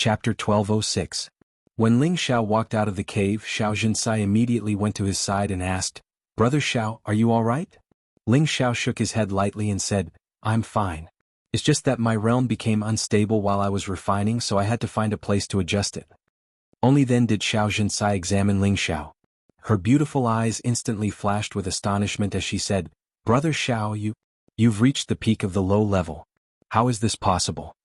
Chapter 1206. When Ling Xiao walked out of the cave, Xiao Zhincai immediately went to his side and asked, "Brother Xiao, are you all right?" Ling Xiao shook his head lightly and said, "I'm fine. It's just that my realm became unstable while I was refining, so I had to find a place to adjust it." Only then did Xiao Zhincai examine Ling Xiao. Her beautiful eyes instantly flashed with astonishment as she said, "Brother Xiao, you've reached the peak of the low level. How is this possible?"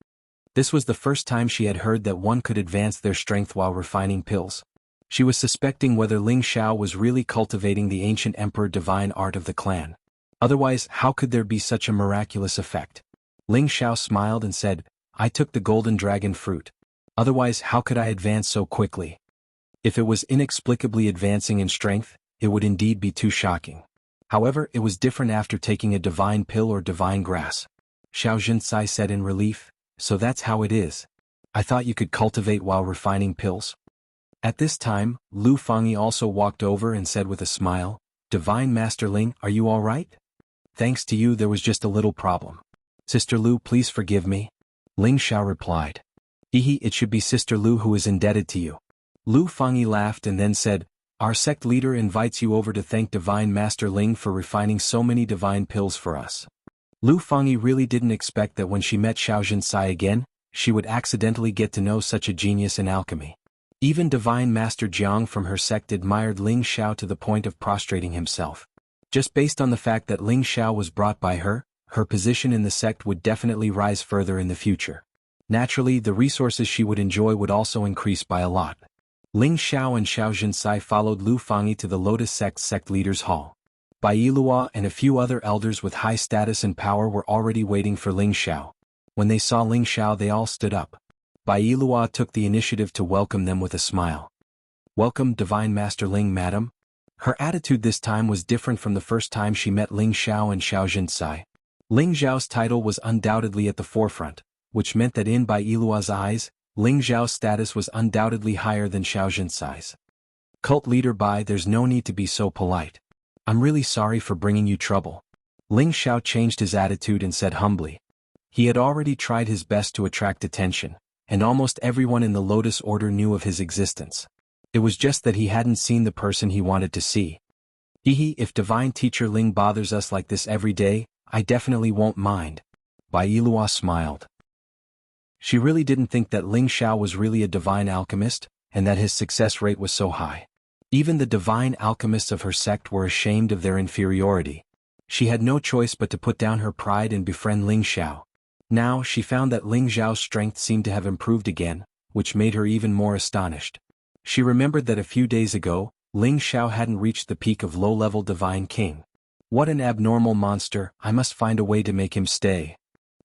This was the first time she had heard that one could advance their strength while refining pills. She was suspecting whether Ling Xiao was really cultivating the ancient emperor divine art of the clan. Otherwise, how could there be such a miraculous effect? Ling Xiao smiled and said, "I took the golden dragon fruit. Otherwise, how could I advance so quickly? If it was inexplicably advancing in strength, it would indeed be too shocking. However, it was different after taking a divine pill or divine grass." Xiao Zhincai said in relief, "So that's how it is. I thought you could cultivate while refining pills." At this time, Lu Fangyi also walked over and said with a smile, "Divine Master Ling, are you all right?" "Thanks to you, there was just a little problem. Sister Lu, please forgive me." Ling Xiao replied. It should be Sister Lu who is indebted to you." Lu Fangyi laughed and then said, "Our sect leader invites you over to thank Divine Master Ling for refining so many divine pills for us." Lu Fangyi really didn't expect that when she met Xiao Zhincai again, she would accidentally get to know such a genius in alchemy. Even Divine Master Jiang from her sect admired Ling Xiao to the point of prostrating himself. Just based on the fact that Ling Xiao was brought by her, her position in the sect would definitely rise further in the future. Naturally, the resources she would enjoy would also increase by a lot. Ling Xiao and Xiao Zhincai followed Lu Fangyi to the Lotus Sect's sect leaders' hall. Bai Yilua and a few other elders with high status and power were already waiting for Ling Xiao. When they saw Ling Xiao, they all stood up. Bai Yilua took the initiative to welcome them with a smile. "Welcome, Divine Master Ling, madam." Her attitude this time was different from the first time she met Ling Xiao and Xiao Zhincai. Ling Xiao's title was undoubtedly at the forefront, which meant that in Bai Yilua's eyes, Ling Xiao's status was undoubtedly higher than Xiao Zhincai's. "Cult leader Bai, there's no need to be so polite. I'm really sorry for bringing you trouble." Ling Xiao changed his attitude and said humbly. He had already tried his best to attract attention, and almost everyone in the Lotus Order knew of his existence. It was just that he hadn't seen the person he wanted to see. If Divine Teacher Ling bothers us like this every day, I definitely won't mind." Bai Yilua smiled. She really didn't think that Ling Xiao was really a divine alchemist, and that his success rate was so high. Even the divine alchemists of her sect were ashamed of their inferiority. She had no choice but to put down her pride and befriend Ling Xiao. Now she found that Ling Xiao's strength seemed to have improved again, which made her even more astonished. She remembered that a few days ago, Ling Xiao hadn't reached the peak of low-level divine king. What an abnormal monster, I must find a way to make him stay.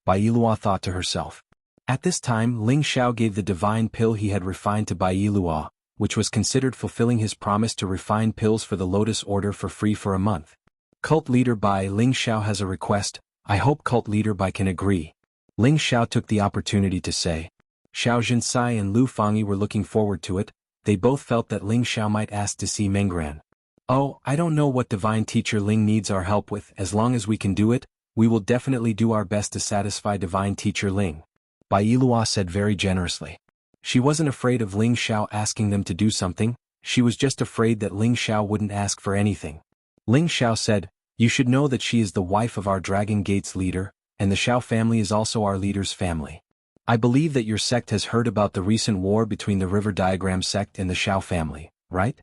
Bai Yilua thought to herself. At this time, Ling Xiao gave the divine pill he had refined to Bai Yilua, which was considered fulfilling his promise to refine pills for the Lotus Order for free for a month. "Cult leader Bai, Ling Xiao has a request. I hope cult leader Bai can agree." Ling Xiao took the opportunity to say. Xiao Zhincai and Lu Fangyi were looking forward to it. They both felt that Ling Xiao might ask to see Menggran. "Oh, I don't know what Divine Teacher Ling needs our help with. As long as we can do it, we will definitely do our best to satisfy Divine Teacher Ling," Bai Yilua said very generously. She wasn't afraid of Ling Xiao asking them to do something, she was just afraid that Ling Xiao wouldn't ask for anything. Ling Xiao said, "You should know that she is the wife of our Dragon Gate's leader, and the Xiao family is also our leader's family. I believe that your sect has heard about the recent war between the River Diagram sect and the Xiao family, right?"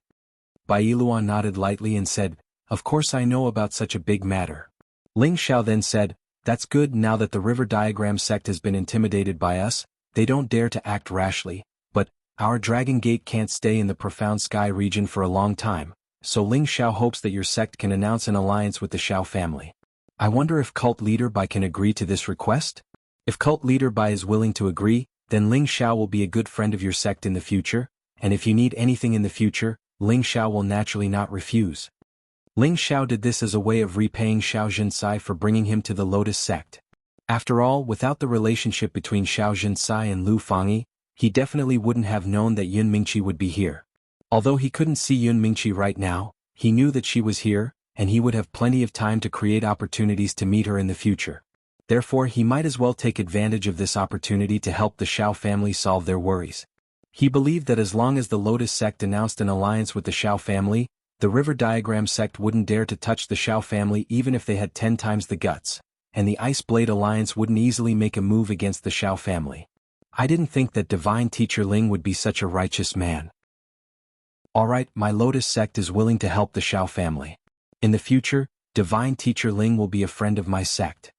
Bai Yilua nodded lightly and said, "Of course I know about such a big matter." Ling Xiao then said, "That's good. Now that the River Diagram sect has been intimidated by us, they don't dare to act rashly, but our Dragon Gate can't stay in the Profound Sky region for a long time, so Ling Xiao hopes that your sect can announce an alliance with the Xiao family. I wonder if cult leader Bai can agree to this request? If cult leader Bai is willing to agree, then Ling Xiao will be a good friend of your sect in the future, and if you need anything in the future, Ling Xiao will naturally not refuse." Ling Xiao did this as a way of repaying Xiao Zhincai for bringing him to the Lotus sect. After all, without the relationship between Xiao Zhincai and Lu Fangyi, he definitely wouldn't have known that Yun Mingqi would be here. Although he couldn't see Yun Mingqi right now, he knew that she was here, and he would have plenty of time to create opportunities to meet her in the future. Therefore he might as well take advantage of this opportunity to help the Shao family solve their worries. He believed that as long as the Lotus sect announced an alliance with the Shao family, the River Diagram sect wouldn't dare to touch the Shao family even if they had 10 times the guts, and the Ice Blade Alliance wouldn't easily make a move against the Shao family. I didn't think that Divine Teacher Ling would be such a righteous man. Alright, my Lotus sect is willing to help the Shao family. In the future, Divine Teacher Ling will be a friend of my sect.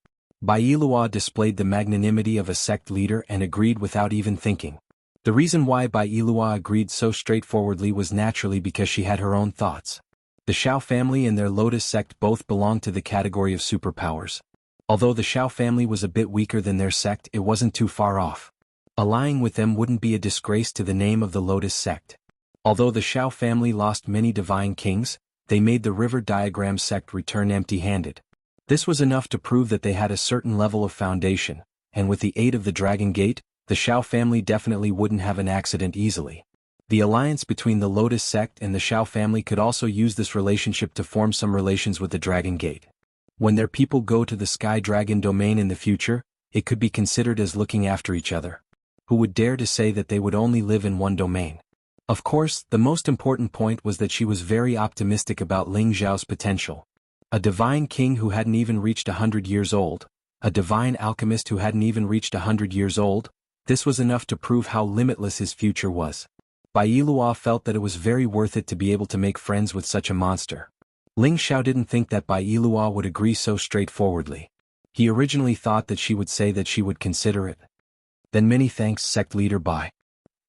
Bai Yilua displayed the magnanimity of a sect leader and agreed without even thinking. The reason why Bai Yilua agreed so straightforwardly was naturally because she had her own thoughts. The Shao family and their Lotus sect both belonged to the category of superpowers. Although the Shao family was a bit weaker than their sect, it wasn't too far off. Allying with them wouldn't be a disgrace to the name of the Lotus sect. Although the Shao family lost many divine kings, they made the River Diagram sect return empty-handed. This was enough to prove that they had a certain level of foundation, and with the aid of the Dragon Gate, the Shao family definitely wouldn't have an accident easily. The alliance between the Lotus sect and the Shao family could also use this relationship to form some relations with the Dragon Gate. When their people go to the Sky Dragon domain in the future, it could be considered as looking after each other. Who would dare to say that they would only live in one domain? Of course, the most important point was that she was very optimistic about Ling Zhao's potential. A divine king who hadn't even reached 100 years old, a divine alchemist who hadn't even reached 100 years old, this was enough to prove how limitless his future was. Bai Yilua felt that it was very worth it to be able to make friends with such a monster. Ling Zhao didn't think that Bai Yilua would agree so straightforwardly. He originally thought that she would say that she would consider it. Then many thanks, sect leader Bai.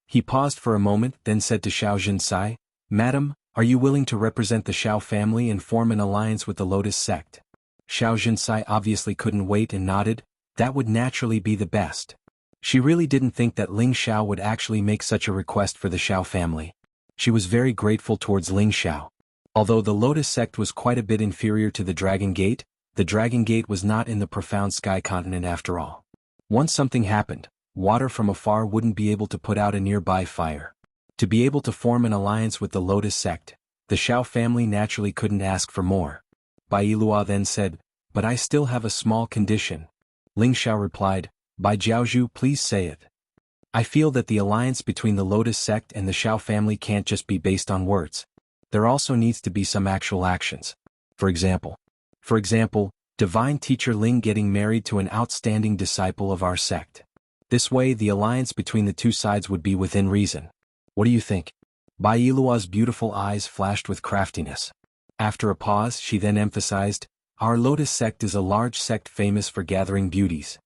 He paused for a moment, then said to Xiao Jinsai, Madam, are you willing to represent the Shao family and form an alliance with the Lotus sect? Xiao Jinsai obviously couldn't wait and nodded. That would naturally be the best. She really didn't think that Ling Zhao would actually make such a request for the Shao family. She was very grateful towards Ling Zhao. Although the Lotus sect was quite a bit inferior to the Dragon Gate, the Dragon Gate was not in the profound sky continent after all. Once something happened, water from afar wouldn't be able to put out a nearby fire. To be able to form an alliance with the Lotus sect, the Shao family naturally couldn't ask for more. Bai Yilua then said, but I still have a small condition. Ling Zhao replied, Bai Jiaozhu, please say it. I feel that the alliance between the Lotus sect and the Shao family can't just be based on words. There also needs to be some actual actions. For example, Divine Teacher Ling getting married to an outstanding disciple of our sect. This way the alliance between the two sides would be within reason. What do you think? Bai Yilua's beautiful eyes flashed with craftiness. After a pause, she then emphasized, our Lotus sect is a large sect famous for gathering beauties.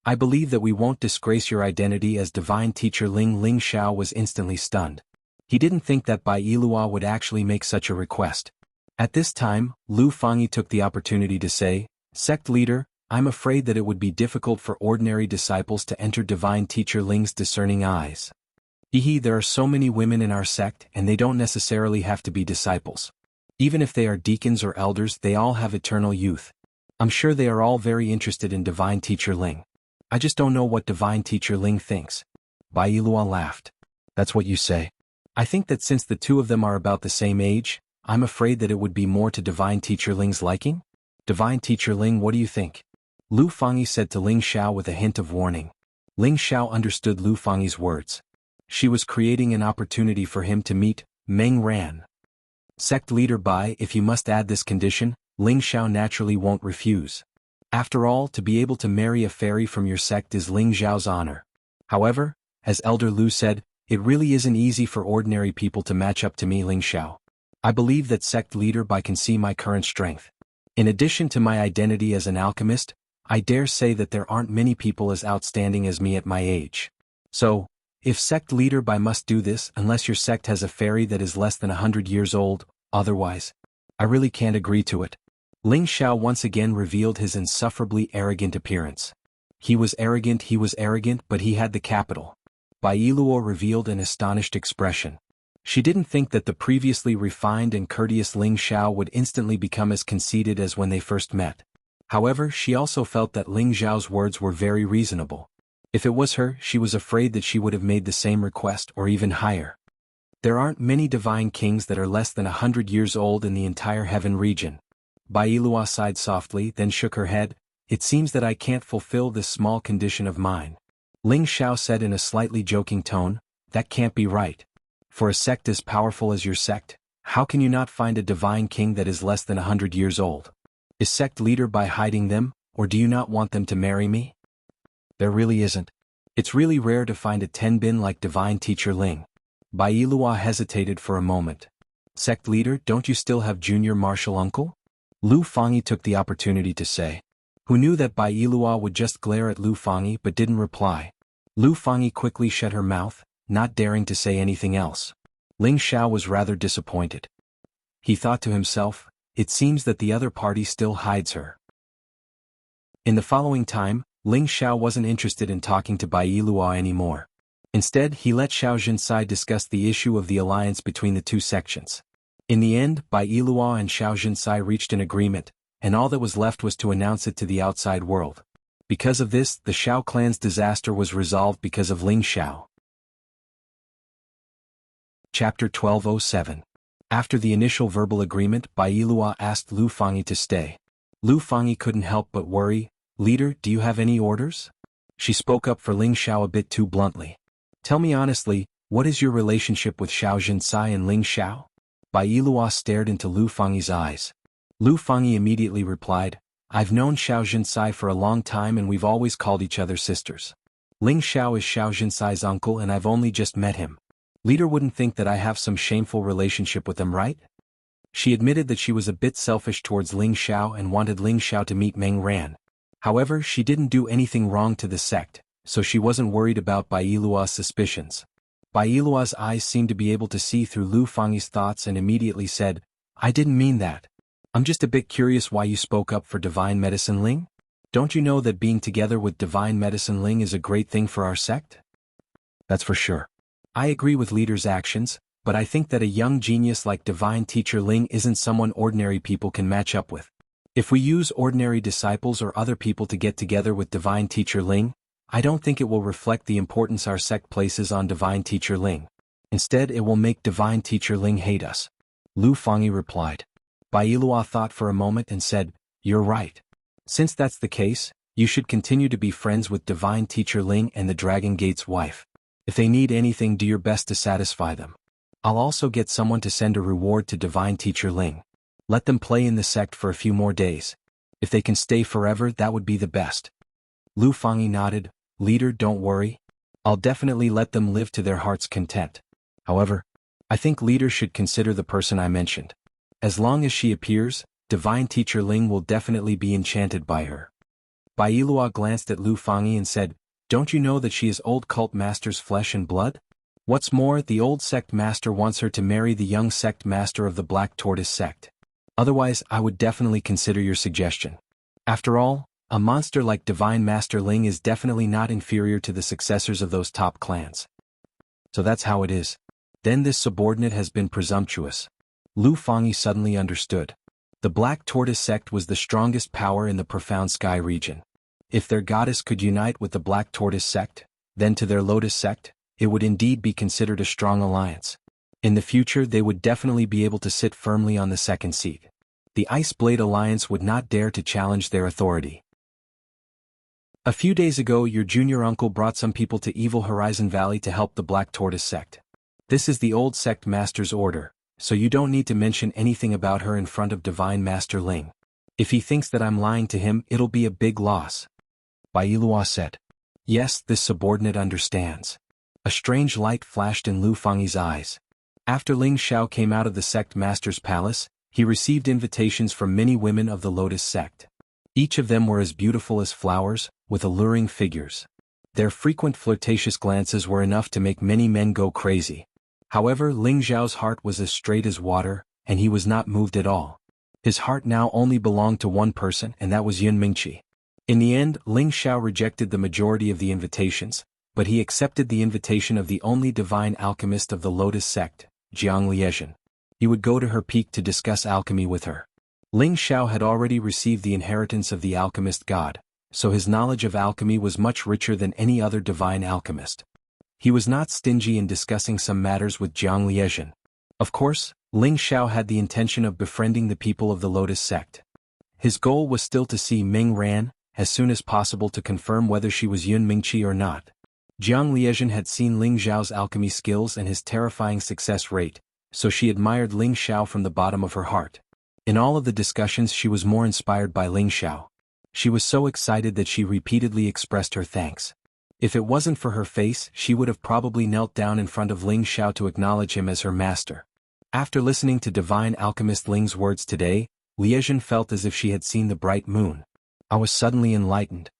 I believe that we won't disgrace your identity as Divine Teacher Ling. Ling Zhao was instantly stunned. He didn't think that Bai Yilua would actually make such a request. At this time, Lu Fangyi took the opportunity to say, Sect leader, I'm afraid that it would be difficult for ordinary disciples to enter Divine Teacher Ling's discerning eyes. There are so many women in our sect and they don't necessarily have to be disciples. Even if they are deacons or elders, they all have eternal youth. I'm sure they are all very interested in Divine Teacher Ling. I just don't know what Divine Teacher Ling thinks. Bai Yilua laughed. That's what you say. I think that since the two of them are about the same age, I'm afraid that it would be more to Divine Teacher Ling's liking? Divine Teacher Ling, what do you think? Lu Fangyi said to Ling Zhao with a hint of warning. Ling Zhao understood Lu Fangyi's words. She was creating an opportunity for him to meet Meng Ran. Sect leader Bai, if you must add this condition, Ling Zhao naturally won't refuse. After all, to be able to marry a fairy from your sect is Ling Zhao's honor. However, as Elder Lu said, it really isn't easy for ordinary people to match up to me, Ling Zhao. I believe that sect leader Bai can see my current strength. In addition to my identity as an alchemist, I dare say that there aren't many people as outstanding as me at my age. So, if sect leader Bai must do this unless your sect has a fairy that is less than 100 years old, otherwise, I really can't agree to it. Ling Zhao once again revealed his insufferably arrogant appearance. He was arrogant, but he had the capital. Bai Yilua revealed an astonished expression. She didn't think that the previously refined and courteous Ling Zhao would instantly become as conceited as when they first met. However, she also felt that Ling Zhao's words were very reasonable. If it was her, she was afraid that she would have made the same request or even higher. There aren't many divine kings that are less than 100 years old in the entire heaven region. Bai Yilua sighed softly, then shook her head. it seems that I can't fulfill this small condition of mine. Ling Xiao said in a slightly joking tone, that can't be right. For a sect as powerful as your sect, how can you not find a divine king that is less than 100 years old? Is sect leader by hiding them, or do you not want them to marry me? There really isn't. It's really rare to find a tenbin like divine teacher Ling. Bai Yilua hesitated for a moment. Sect leader, don't you still have junior martial uncle? Lu Fangyi took the opportunity to say. Who knew that Bai Yilua would just glare at Lu Fangyi but didn't reply. Lu Fangyi quickly shut her mouth, not daring to say anything else. Ling Xiao was rather disappointed. He thought to himself, it seems that the other party still hides her. In the following time, Ling Xiao wasn't interested in talking to Bai Yilua anymore. Instead, he let Xiao Jinsai discuss the issue of the alliance between the two sections. In the end, Bai Yilua and Xiao Jinsai reached an agreement, and all that was left was to announce it to the outside world. Because of this, the Xiao clan's disaster was resolved because of Ling Xiao. Chapter 1207. After the initial verbal agreement, Bai Yilua asked Lu Fangyi to stay. Lu Fangyi couldn't help but worry. Leader, do you have any orders? She spoke up for Ling Xiao a bit too bluntly. Tell me honestly, what is your relationship with Xiao Jinsai and Ling Xiao? Bai Yilua stared into Lu Fangyi's eyes. Lu Fangyi immediately replied, I've known Xiao Jinsai for a long time and we've always called each other sisters. Ling Xiao is Xiao Jinsai's uncle and I've only just met him. Leader wouldn't think that I have some shameful relationship with him, right? She admitted that she was a bit selfish towards Ling Xiao and wanted Ling Xiao to meet Meng Ran. However, she didn't do anything wrong to the sect, so she wasn't worried about Bai Yilua's suspicions. Bai Yilua's eyes seemed to be able to see through Lu Fangyi's thoughts and immediately said, I didn't mean that. I'm just a bit curious why you spoke up for Divine Medicine Ling? Don't you know that being together with Divine Medicine Ling is a great thing for our sect? That's for sure. I agree with leader's actions, but I think that a young genius like Divine Teacher Ling isn't someone ordinary people can match up with. If we use ordinary disciples or other people to get together with Divine Teacher Ling, I don't think it will reflect the importance our sect places on Divine Teacher Ling. Instead, it will make Divine Teacher Ling hate us. Lu Fangyi replied. Bai Yilua thought for a moment and said, You're right. Since that's the case, you should continue to be friends with Divine Teacher Ling and the Dragon Gate's wife. If they need anything, do your best to satisfy them. I'll also get someone to send a reward to Divine Teacher Ling. Let them play in the sect for a few more days. If they can stay forever, that would be the best. Lu Fangyi nodded. Leader, don't worry. I'll definitely let them live to their heart's content. However, I think leader should consider the person I mentioned. As long as she appears, Divine Teacher Ling will definitely be enchanted by her. Bai Yilua glanced at Lu Fangyi and said, Don't you know that she is old cult master's flesh and blood? What's more, the old sect master wants her to marry the young sect master of the Black Tortoise sect. Otherwise, I would definitely consider your suggestion. After all, a monster like Divine Master Ling is definitely not inferior to the successors of those top clans. So that's how it is. Then this subordinate has been presumptuous. Lu Fangyi suddenly understood. The Black Tortoise sect was the strongest power in the Profound Sky region. If their goddess could unite with the Black Tortoise sect, then to their Lotus sect, it would indeed be considered a strong alliance. In the future they would definitely be able to sit firmly on the second seat. The Ice Blade Alliance would not dare to challenge their authority. A few days ago your junior uncle brought some people to Evil Horizon Valley to help the Black Tortoise sect. This is the old sect master's order, so you don't need to mention anything about her in front of Divine Master Ling. If he thinks that I'm lying to him, it'll be a big loss. Bai Yilua said. Yes, this subordinate understands. A strange light flashed in Lu Fangyi's eyes. After Ling Xiao came out of the sect master's palace, he received invitations from many women of the Lotus sect. Each of them were as beautiful as flowers, with alluring figures. Their frequent flirtatious glances were enough to make many men go crazy. However, Ling Xiao's heart was as straight as water, and he was not moved at all. His heart now only belonged to one person, and that was Yun Mingqi. In the end, Ling Xiao rejected the majority of the invitations, but he accepted the invitation of the only divine alchemist of the Lotus sect, Jiang Liezhen. He would go to her peak to discuss alchemy with her. Ling Xiao had already received the inheritance of the alchemist god, so his knowledge of alchemy was much richer than any other divine alchemist. He was not stingy in discussing some matters with Jiang Liezhen. Of course, Ling Xiao had the intention of befriending the people of the Lotus sect. His goal was still to see Meng Ran, as soon as possible to confirm whether she was Yun Mingqi or not. Jiang Liezhen had seen Ling Xiao's alchemy skills and his terrifying success rate, so she admired Ling Xiao from the bottom of her heart. In all of the discussions she was more inspired by Ling Xiao. She was so excited that she repeatedly expressed her thanks. If it wasn't for her face, she would have probably knelt down in front of Ling Xiao to acknowledge him as her master. After listening to Divine Alchemist Ling's words today, Liezhen felt as if she had seen the bright moon. I was suddenly enlightened.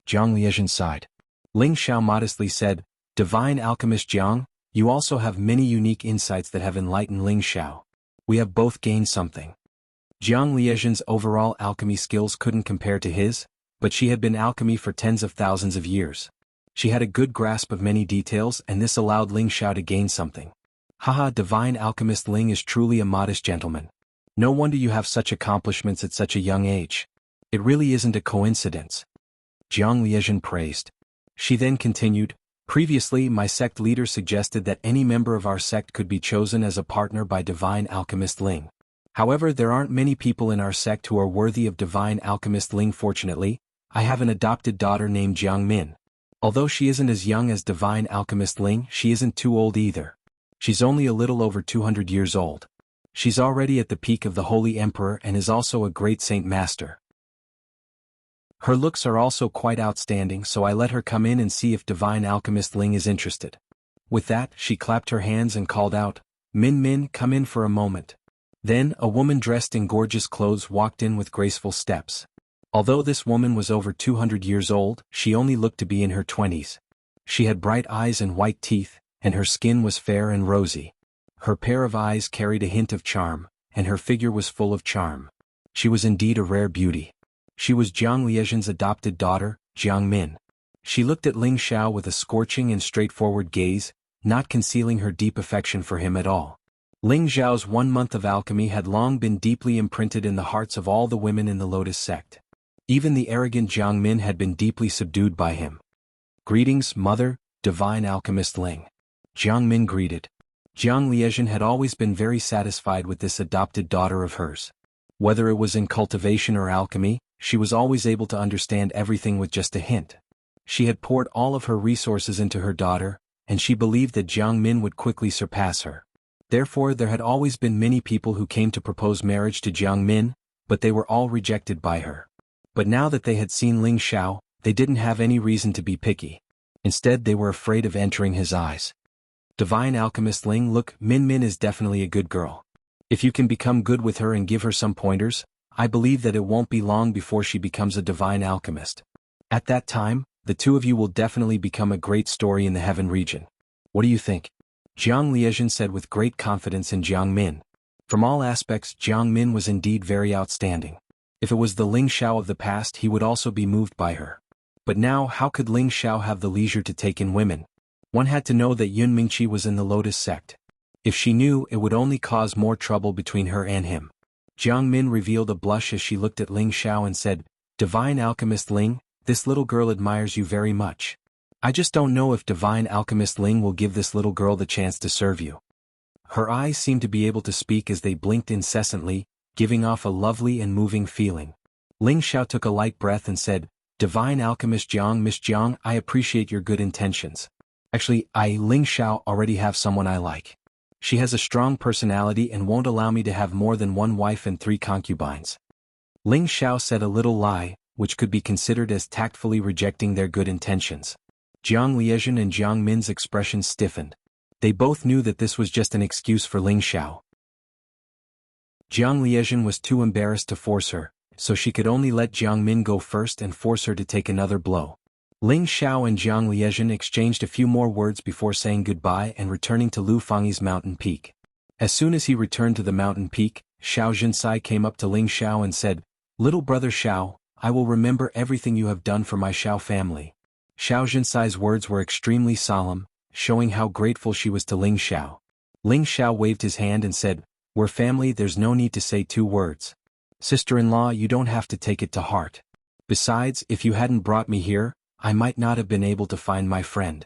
Jiang Liezhen sighed. Ling Xiao modestly said, Divine Alchemist Jiang, you also have many unique insights that have enlightened Ling Xiao. We have both gained something. Jiang Liezhen's overall alchemy skills couldn't compare to his, but she had been alchemy for tens of thousands of years. She had a good grasp of many details and this allowed Ling Xiao to gain something. Haha, Divine Alchemist Ling is truly a modest gentleman. No wonder you have such accomplishments at such a young age. It really isn't a coincidence. Jiang Liezhen praised. She then continued, previously my sect leader suggested that any member of our sect could be chosen as a partner by Divine Alchemist Ling. However, there aren't many people in our sect who are worthy of Divine Alchemist Ling. Fortunately, I have an adopted daughter named Jiang Min. Although she isn't as young as Divine Alchemist Ling, she isn't too old either. She's only a little over 200 years old. She's already at the peak of the Holy Emperor and is also a great Saint Master. Her looks are also quite outstanding, so I let her come in and see if Divine Alchemist Ling is interested. With that, she clapped her hands and called out, Min Min, come in for a moment. Then, a woman dressed in gorgeous clothes walked in with graceful steps. Although this woman was over 200 years old, she only looked to be in her 20s. She had bright eyes and white teeth, and her skin was fair and rosy. Her pair of eyes carried a hint of charm, and her figure was full of charm. She was indeed a rare beauty. She was Jiang Liezhen's adopted daughter, Jiang Min. She looked at Ling Xiao with a scorching and straightforward gaze, not concealing her deep affection for him at all. Ling Xiao's 1 month of alchemy had long been deeply imprinted in the hearts of all the women in the Lotus sect. Even the arrogant Jiang Min had been deeply subdued by him. Greetings, Mother, Divine Alchemist Ling. Jiang Min greeted. Jiang Liezhen had always been very satisfied with this adopted daughter of hers. Whether it was in cultivation or alchemy, she was always able to understand everything with just a hint. She had poured all of her resources into her daughter, and she believed that Jiang Min would quickly surpass her. Therefore, there had always been many people who came to propose marriage to Jiang Min, but they were all rejected by her. But now that they had seen Ling Xiao, they didn't have any reason to be picky. Instead, they were afraid of entering his eyes. Divine Alchemist Ling, look, Min Min is definitely a good girl. If you can become good with her and give her some pointers, I believe that it won't be long before she becomes a divine alchemist. At that time, the two of you will definitely become a great story in the heaven region. What do you think? Jiang Liezhen said with great confidence in Jiang Min. From all aspects, Jiang Min was indeed very outstanding. If it was the Ling Xiao of the past, he would also be moved by her. But now, how could Ling Xiao have the leisure to take in women? One had to know that Yun Mingqi was in the Lotus sect. If she knew, it would only cause more trouble between her and him. Jiang Min revealed a blush as she looked at Ling Xiao and said, Divine Alchemist Ling, this little girl admires you very much. I just don't know if Divine Alchemist Ling will give this little girl the chance to serve you. Her eyes seemed to be able to speak as they blinked incessantly, giving off a lovely and moving feeling. Ling Xiao took a light breath and said, Divine Alchemist Jiang, Miss Jiang, I appreciate your good intentions. Actually, Ling Xiao, already have someone I like. She has a strong personality and won't allow me to have more than 1 wife and 3 concubines. Ling Xiao said a little lie, which could be considered as tactfully rejecting their good intentions. Jiang Liezhen and Jiang Min's expressions stiffened. They both knew that this was just an excuse for Ling Xiao. Jiang Liezhen was too embarrassed to force her, so she could only let Jiang Min go first and force her to take another blow. Ling Xiao and Jiang Liezhen exchanged a few more words before saying goodbye and returning to Lu Fangyi's mountain peak. As soon as he returned to the mountain peak, Xiao Jinsai came up to Ling Xiao and said, Little brother Xiao, I will remember everything you have done for my Xiao family. Xiao Jinsai's words were extremely solemn, showing how grateful she was to Ling Xiao. Ling Xiao waved his hand and said, We're family, there's no need to say 2 words. Sister-in-law, you don't have to take it to heart. Besides, if you hadn't brought me here, I might not have been able to find my friend.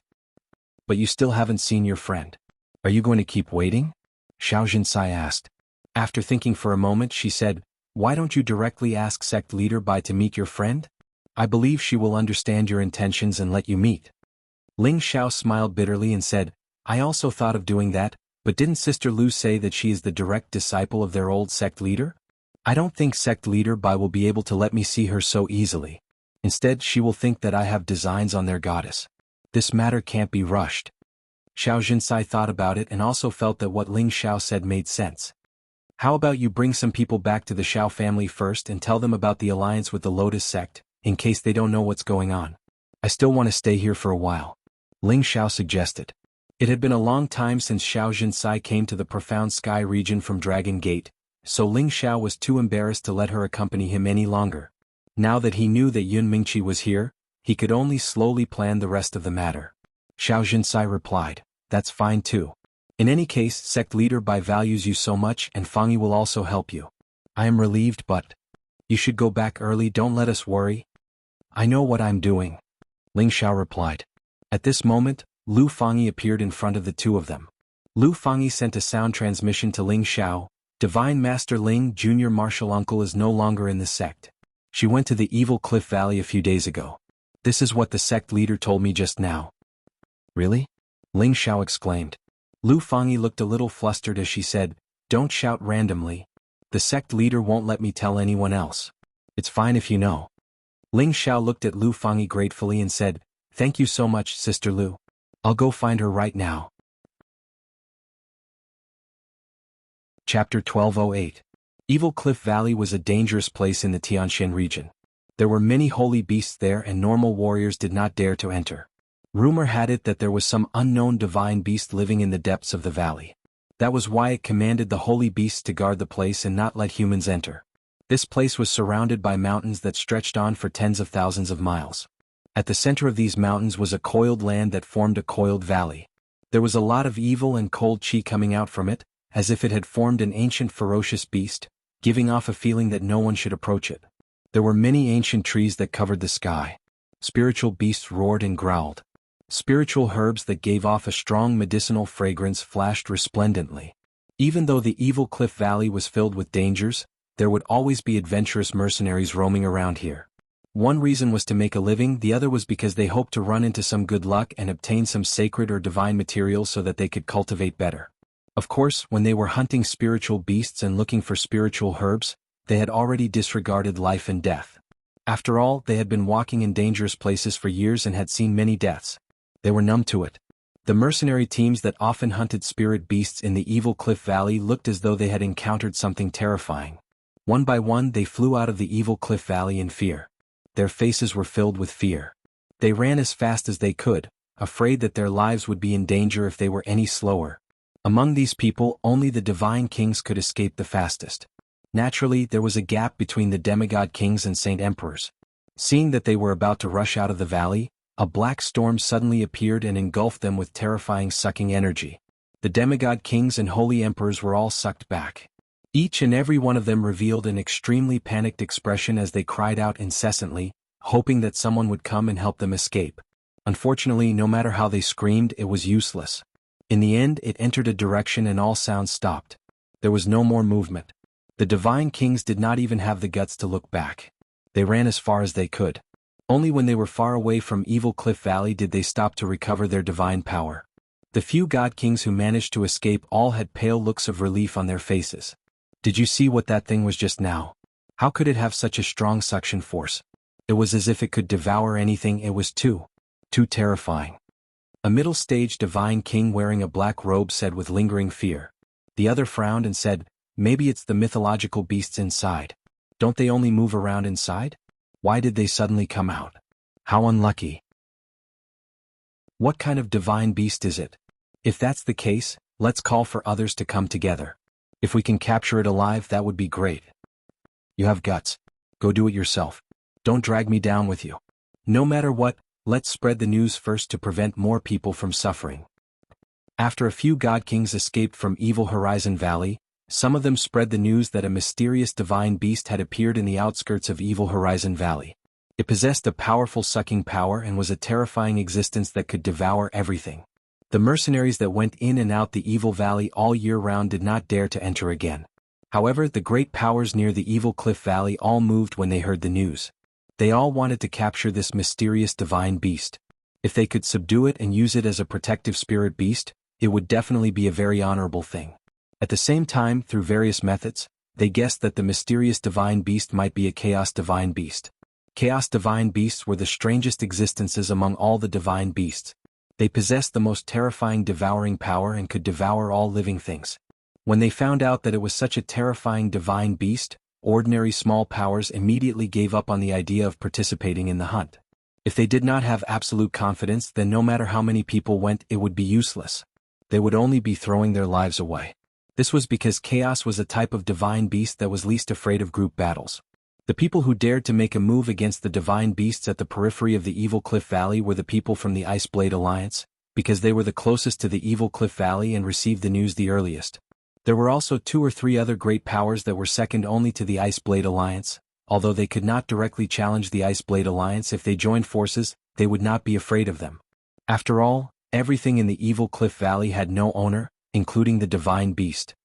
But you still haven't seen your friend. Are you going to keep waiting? Xiao Jinsai asked. After thinking for a moment, she said, Why don't you directly ask sect leader Bai to meet your friend? I believe she will understand your intentions and let you meet. Ling Xiao smiled bitterly and said, I also thought of doing that, but didn't Sister Lu say that she is the direct disciple of their old sect leader? I don't think sect leader Bai will be able to let me see her so easily. Instead, she will think that I have designs on their goddess. This matter can't be rushed. Xiao Jinsai thought about it and also felt that what Ling Xiao said made sense. How about you bring some people back to the Xiao family first and tell them about the alliance with the Lotus sect, in case they don't know what's going on. I still want to stay here for a while. Ling Xiao suggested. It had been a long time since Xiao Jinsai came to the Profound Sky region from Dragon Gate, so Ling Xiao was too embarrassed to let her accompany him any longer. Now that he knew that Yun Mingqi was here, he could only slowly plan the rest of the matter. Xiao Jinsai replied, That's fine too. In any case, sect leader Bai values you so much and Fangyi will also help you. I am relieved, but you should go back early, don't let us worry. I know what I'm doing. Ling Xiao replied. At this moment, Lu Fangyi appeared in front of the two of them. Lu Fangyi sent a sound transmission to Ling Xiao. Divine Master Ling, Junior Martial Uncle, is no longer in the sect. She went to the Evil Cliff Valley a few days ago. This is what the sect leader told me just now. Really? Ling Xiao exclaimed. Lu Fangyi looked a little flustered as she said, Don't shout randomly. The sect leader won't let me tell anyone else. It's fine if you know. Ling Xiao looked at Lu Fangyi gratefully and said, Thank you so much, Sister Lu. I'll go find her right now. Chapter 1208. Evil Cliff Valley was a dangerous place in the Tianxian region. There were many holy beasts there and normal warriors did not dare to enter. Rumor had it that there was some unknown divine beast living in the depths of the valley. That was why it commanded the holy beasts to guard the place and not let humans enter. This place was surrounded by mountains that stretched on for tens of thousands of miles. At the center of these mountains was a coiled land that formed a coiled valley. There was a lot of evil and cold chi coming out from it, as if it had formed an ancient ferocious beast, giving off a feeling that no one should approach it. There were many ancient trees that covered the sky. Spiritual beasts roared and growled. Spiritual herbs that gave off a strong medicinal fragrance flashed resplendently. Even though the Evil Cliff Valley was filled with dangers, there would always be adventurous mercenaries roaming around here. One reason was to make a living, the other was because they hoped to run into some good luck and obtain some sacred or divine materials so that they could cultivate better. Of course, when they were hunting spiritual beasts and looking for spiritual herbs, they had already disregarded life and death. After all, they had been walking in dangerous places for years and had seen many deaths. They were numb to it. The mercenary teams that often hunted spirit beasts in the Evil Cliff Valley looked as though they had encountered something terrifying. One by one they flew out of the Evil Cliff Valley in fear. Their faces were filled with fear. They ran as fast as they could, afraid that their lives would be in danger if they were any slower. Among these people, only the divine kings could escape the fastest. Naturally, there was a gap between the demigod kings and saint emperors. Seeing that they were about to rush out of the valley, a black storm suddenly appeared and engulfed them with terrifying sucking energy. The demigod kings and holy emperors were all sucked back. Each and every one of them revealed an extremely panicked expression as they cried out incessantly, hoping that someone would come and help them escape. Unfortunately, no matter how they screamed, it was useless. In the end, it entered a direction and all sounds stopped. There was no more movement. The divine kings did not even have the guts to look back. They ran as far as they could. Only when they were far away from Evil Cliff Valley did they stop to recover their divine power. The few god kings who managed to escape all had pale looks of relief on their faces. Did you see what that thing was just now? How could it have such a strong suction force? It was as if it could devour anything. It was too terrifying. A middle-stage divine king wearing a black robe said with lingering fear. The other frowned and said, Maybe it's the mythological beasts inside. Don't they only move around inside? Why did they suddenly come out? How unlucky. What kind of divine beast is it? If that's the case, let's call for others to come together. If we can capture it alive, that would be great. You have guts. Go do it yourself. Don't drag me down with you. No matter what, let's spread the news first to prevent more people from suffering. After a few god kings escaped from Evil Horizon Valley, some of them spread the news that a mysterious divine beast had appeared in the outskirts of Evil Horizon Valley. It possessed a powerful sucking power and was a terrifying existence that could devour everything. The mercenaries that went in and out the Evil Valley all year round did not dare to enter again. However, the great powers near the Evil Cliff Valley all moved when they heard the news. They all wanted to capture this mysterious divine beast. If they could subdue it and use it as a protective spirit beast, it would definitely be a very honorable thing. At the same time, through various methods, they guessed that the mysterious divine beast might be a chaos divine beast. Chaos divine beasts were the strangest existences among all the divine beasts. They possessed the most terrifying devouring power and could devour all living things. When they found out that it was such a terrifying divine beast, ordinary small powers immediately gave up on the idea of participating in the hunt. If they did not have absolute confidence, then no matter how many people went, it would be useless. They would only be throwing their lives away. This was because chaos was a type of divine beast that was least afraid of group battles. The people who dared to make a move against the divine beasts at the periphery of the Evil Cliff Valley were the people from the Ice Blade Alliance, because they were the closest to the Evil Cliff Valley and received the news the earliest. There were also 2 or 3 other great powers that were second only to the Ice Blade Alliance. Although they could not directly challenge the Ice Blade Alliance, if they joined forces, they would not be afraid of them. After all, everything in the Evil Cliff Valley had no owner, including the divine beast.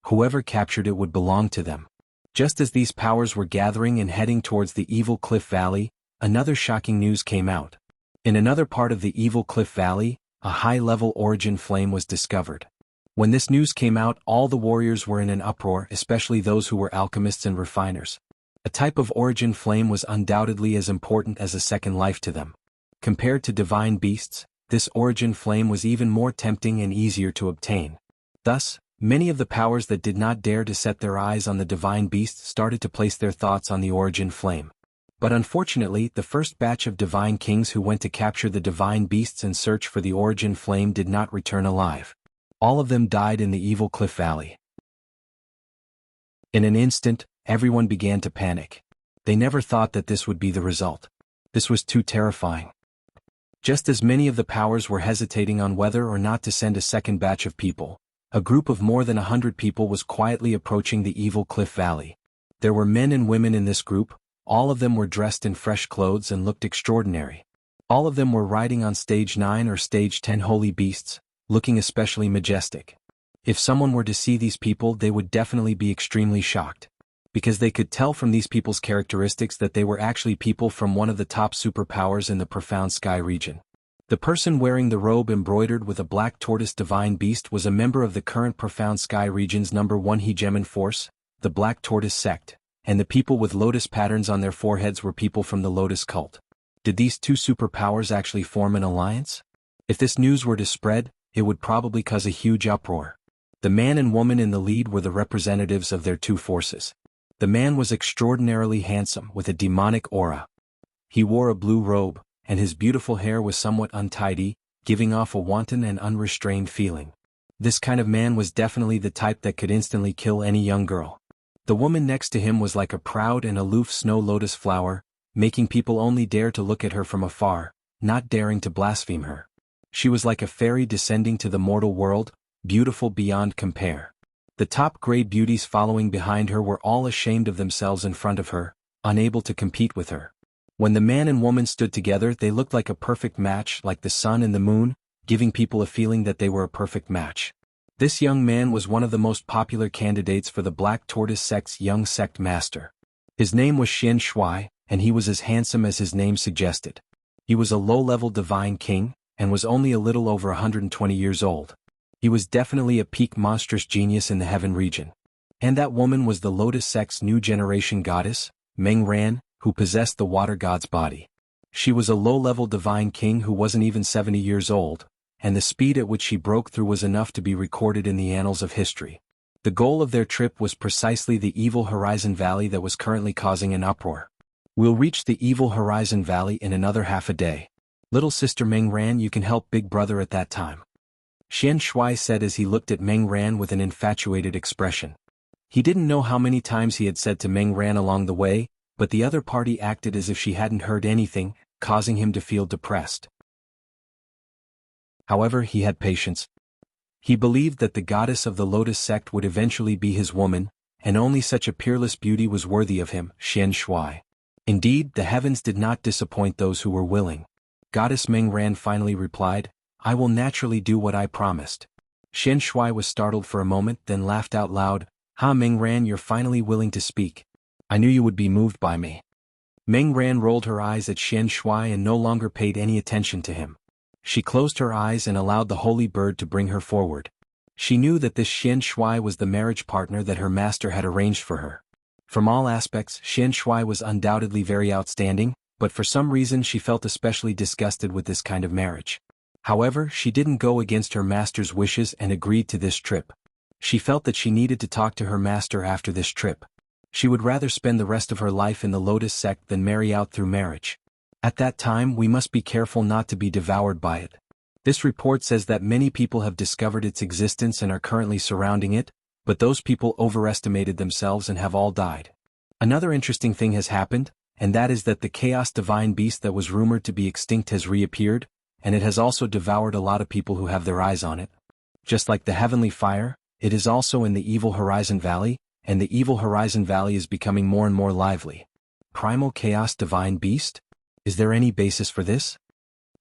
Whoever captured it would belong to them. Just as these powers were gathering and heading towards the Evil Cliff Valley, another shocking news came out. In another part of the Evil Cliff Valley, a high-level origin flame was discovered. When this news came out, all the warriors were in an uproar, especially those who were alchemists and refiners. A type of origin flame was undoubtedly as important as a second life to them. Compared to divine beasts, this origin flame was even more tempting and easier to obtain. Thus, many of the powers that did not dare to set their eyes on the divine beast started to place their thoughts on the origin flame. But unfortunately, the first batch of divine kings who went to capture the divine beasts and search for the origin flame did not return alive. All of them died in the Evil Cliff Valley. In an instant, everyone began to panic. They never thought that this would be the result. This was too terrifying. Just as many of the powers were hesitating on whether or not to send a second batch of people, a group of more than 100 people was quietly approaching the Evil Cliff Valley. There were men and women in this group. All of them were dressed in fresh clothes and looked extraordinary. All of them were riding on Stage 9 or Stage 10 holy beasts, looking especially majestic. If someone were to see these people, they would definitely be extremely shocked. Because they could tell from these people's characteristics that they were actually people from one of the top superpowers in the Profound Sky region. The person wearing the robe embroidered with a black tortoise divine beast was a member of the current Profound Sky region's #1 hegemon force, the Black Tortoise sect, and the people with lotus patterns on their foreheads were people from the Lotus cult. Did these 2 superpowers actually form an alliance? If this news were to spread, it would probably cause a huge uproar. The man and woman in the lead were the representatives of their 2 forces. The man was extraordinarily handsome with a demonic aura. He wore a blue robe, and his beautiful hair was somewhat untidy, giving off a wanton and unrestrained feeling. This kind of man was definitely the type that could instantly kill any young girl. The woman next to him was like a proud and aloof snow lotus flower, making people only dare to look at her from afar, not daring to blaspheme her. She was like a fairy descending to the mortal world, beautiful beyond compare. The top-grade beauties following behind her were all ashamed of themselves in front of her, unable to compete with her. When the man and woman stood together, they looked like a perfect match, like the sun and the moon, giving people a feeling that they were a perfect match. This young man was one of the most popular candidates for the Black Tortoise sect's young sect master. His name was Xian Shui, and he was as handsome as his name suggested. He was a low-level divine king, and was only a little over 120 years old. He was definitely a peak monstrous genius in the heaven region. And that woman was the Lotus sect's new generation goddess, Meng Ran, who possessed the water god's body. She was a low-level divine king who wasn't even 70 years old, and the speed at which she broke through was enough to be recorded in the annals of history. The goal of their trip was precisely the Evil Horizon Valley that was currently causing an uproar. We'll reach the Evil Horizon Valley in another half a day. Little sister Meng Ran, you can help big brother at that time. Xian Shui said as he looked at Meng Ran with an infatuated expression. He didn't know how many times he had said to Meng Ran along the way, but the other party acted as if she hadn't heard anything, causing him to feel depressed. However, he had patience. He believed that the goddess of the Lotus sect would eventually be his woman, and only such a peerless beauty was worthy of him, Xian Shui. Indeed, the heavens did not disappoint those who were willing. Goddess Meng Ran finally replied, "I will naturally do what I promised." Xian Shui was startled for a moment, then laughed out loud, "Ha Meng Ran, you're finally willing to speak. I knew you would be moved by me." Meng Ran rolled her eyes at Xian Shui and no longer paid any attention to him. She closed her eyes and allowed the holy bird to bring her forward. She knew that this Xian Shui was the marriage partner that her master had arranged for her. From all aspects, Xian Shui was undoubtedly very outstanding, but for some reason she felt especially disgusted with this kind of marriage. However, she didn't go against her master's wishes and agreed to this trip. She felt that she needed to talk to her master after this trip. She would rather spend the rest of her life in the Lotus sect than marry out through marriage. At that time we must be careful not to be devoured by it. This report says that many people have discovered its existence and are currently surrounding it, but those people overestimated themselves and have all died. Another interesting thing has happened, and that is that the chaos divine beast that was rumored to be extinct has reappeared, and it has also devoured a lot of people who have their eyes on it. Just like the heavenly fire, it is also in the evil Horizon Valley, and the evil Horizon Valley is becoming more and more lively. Primal chaos divine beast? Is there any basis for this?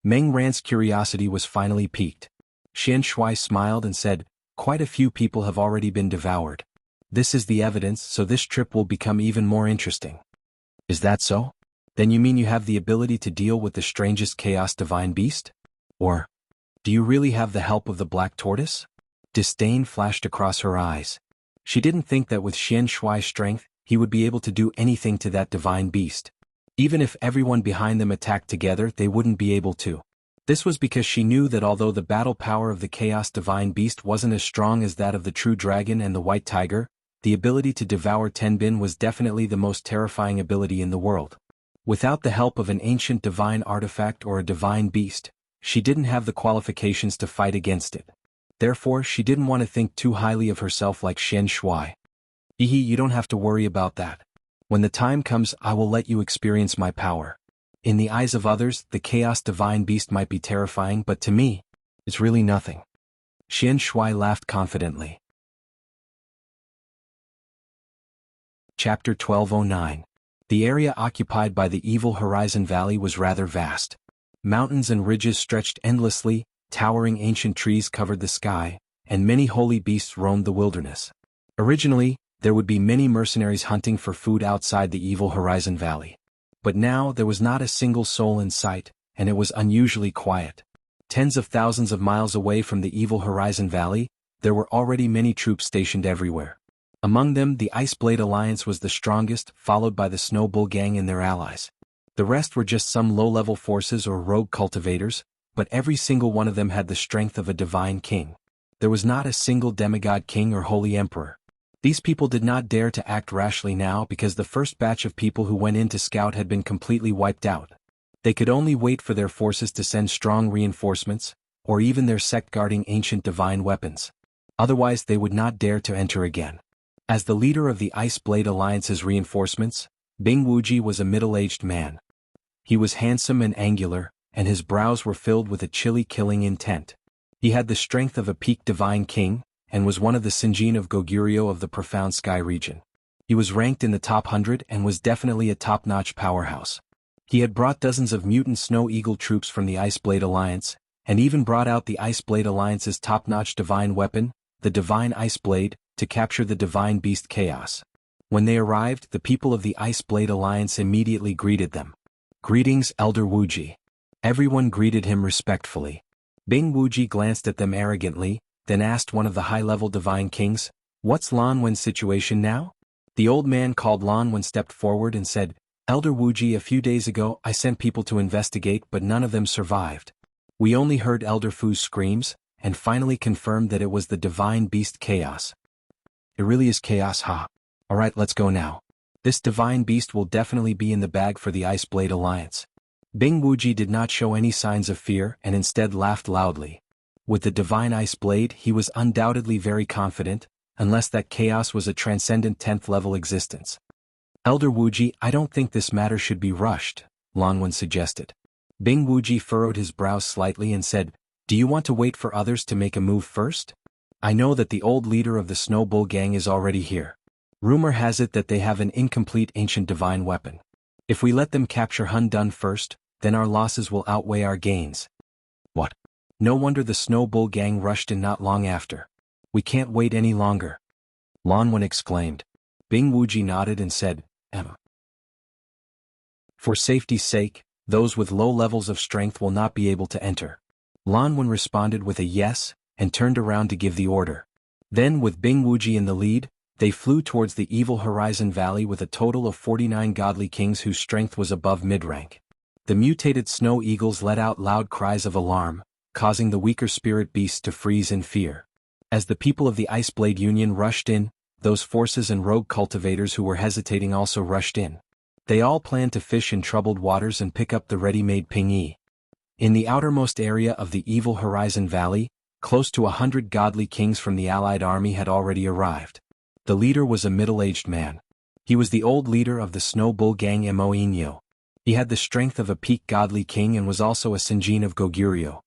Meng Ran's curiosity was finally piqued. Xian Shui smiled and said, "Quite a few people have already been devoured. This is the evidence, so this trip will become even more interesting." "Is that so? Then you mean you have the ability to deal with the strangest chaos divine beast? Or, do you really have the help of the black tortoise?" Disdain flashed across her eyes. She didn't think that with Xian Shui's strength, he would be able to do anything to that divine beast. Even if everyone behind them attacked together, they wouldn't be able to. This was because she knew that although the battle power of the chaos divine beast wasn't as strong as that of the true dragon and the white tiger, the ability to devour Tenbin was definitely the most terrifying ability in the world. Without the help of an ancient divine artifact or a divine beast, she didn't have the qualifications to fight against it. Therefore, she didn't want to think too highly of herself like Xian Shui. You don't have to worry about that. When the time comes, I will let you experience my power. In the eyes of others, the chaos divine beast might be terrifying, but to me, it's really nothing." Xian Shui laughed confidently. Chapter 1209. The area occupied by the evil Horizon Valley was rather vast. Mountains and ridges stretched endlessly, towering ancient trees covered the sky, and many holy beasts roamed the wilderness. Originally, there would be many mercenaries hunting for food outside the evil Horizon Valley. But now there was not a single soul in sight, and it was unusually quiet. Tens of thousands of miles away from the evil Horizon Valley, there were already many troops stationed everywhere. Among them, the Ice Blade Alliance was the strongest, followed by the Snow Bull Gang and their allies. The rest were just some low-level forces or rogue cultivators, but every single one of them had the strength of a divine king. There was not a single demigod king or holy emperor. These people did not dare to act rashly now because the first batch of people who went in to scout had been completely wiped out. They could only wait for their forces to send strong reinforcements, or even their sect guarding ancient divine weapons. Otherwise they would not dare to enter again. As the leader of the Ice Blade Alliance's reinforcements, Bing Wuji was a middle-aged man. He was handsome and angular, and his brows were filled with a chilly killing intent. He had the strength of a peak divine king, and was one of the Sinjin of Goguryeo of the Profound Sky region. He was ranked in the top 100 and was definitely a top-notch powerhouse. He had brought dozens of mutant Snow Eagle troops from the Ice Blade Alliance, and even brought out the Ice Blade Alliance's top-notch divine weapon, the Divine Ice Blade, to capture the divine beast Chaos. When they arrived, the people of the Ice Blade Alliance immediately greeted them. "Greetings, Elder Wuji." Everyone greeted him respectfully. Bing Wuji glanced at them arrogantly, then asked one of the high-level divine kings, "What's Lan Wen's situation now?" The old man called Lan Wen stepped forward and said, "Elder Wuji, a few days ago I sent people to investigate but none of them survived. We only heard Elder Fu's screams, and finally confirmed that it was the divine beast Chaos." "It really is Chaos, huh? Alright, let's go now. This divine beast will definitely be in the bag for the Ice Blade Alliance." Bing Wuji did not show any signs of fear and instead laughed loudly. With the divine Ice Blade he was undoubtedly very confident, unless that Chaos was a transcendent 10th level existence. "Elder Wuji, I don't think this matter should be rushed," Lan Wen suggested. Bing Wuji furrowed his brows slightly and said, "Do you want to wait for others to make a move first? I know that the old leader of the Snow Bull Gang is already here. Rumor has it that they have an incomplete ancient divine weapon. If we let them capture Hun Dun first, then our losses will outweigh our gains." "What? No wonder the Snow Bull Gang rushed in not long after. We can't wait any longer," Lan Wen exclaimed. Bing Wuji nodded and said, For safety's sake, those with low levels of strength will not be able to enter. Lan Wen responded with a yes, and turned around to give the order. Then, with Bing Wuji in the lead, they flew towards the evil Horizon Valley with a total of 49 godly kings whose strength was above mid-rank. The mutated snow eagles let out loud cries of alarm, causing the weaker spirit beasts to freeze in fear. As the people of the Iceblade Union rushed in, those forces and rogue cultivators who were hesitating also rushed in. They all planned to fish in troubled waters and pick up the ready-made ping-yi. In the outermost area of the evil Horizon Valley, close to 100 godly kings from the allied army had already arrived. The leader was a middle-aged man. He was the old leader of the Snow Bull gang Emo. He had the strength of a peak godly king and was also a Sinjin of Goguryeo.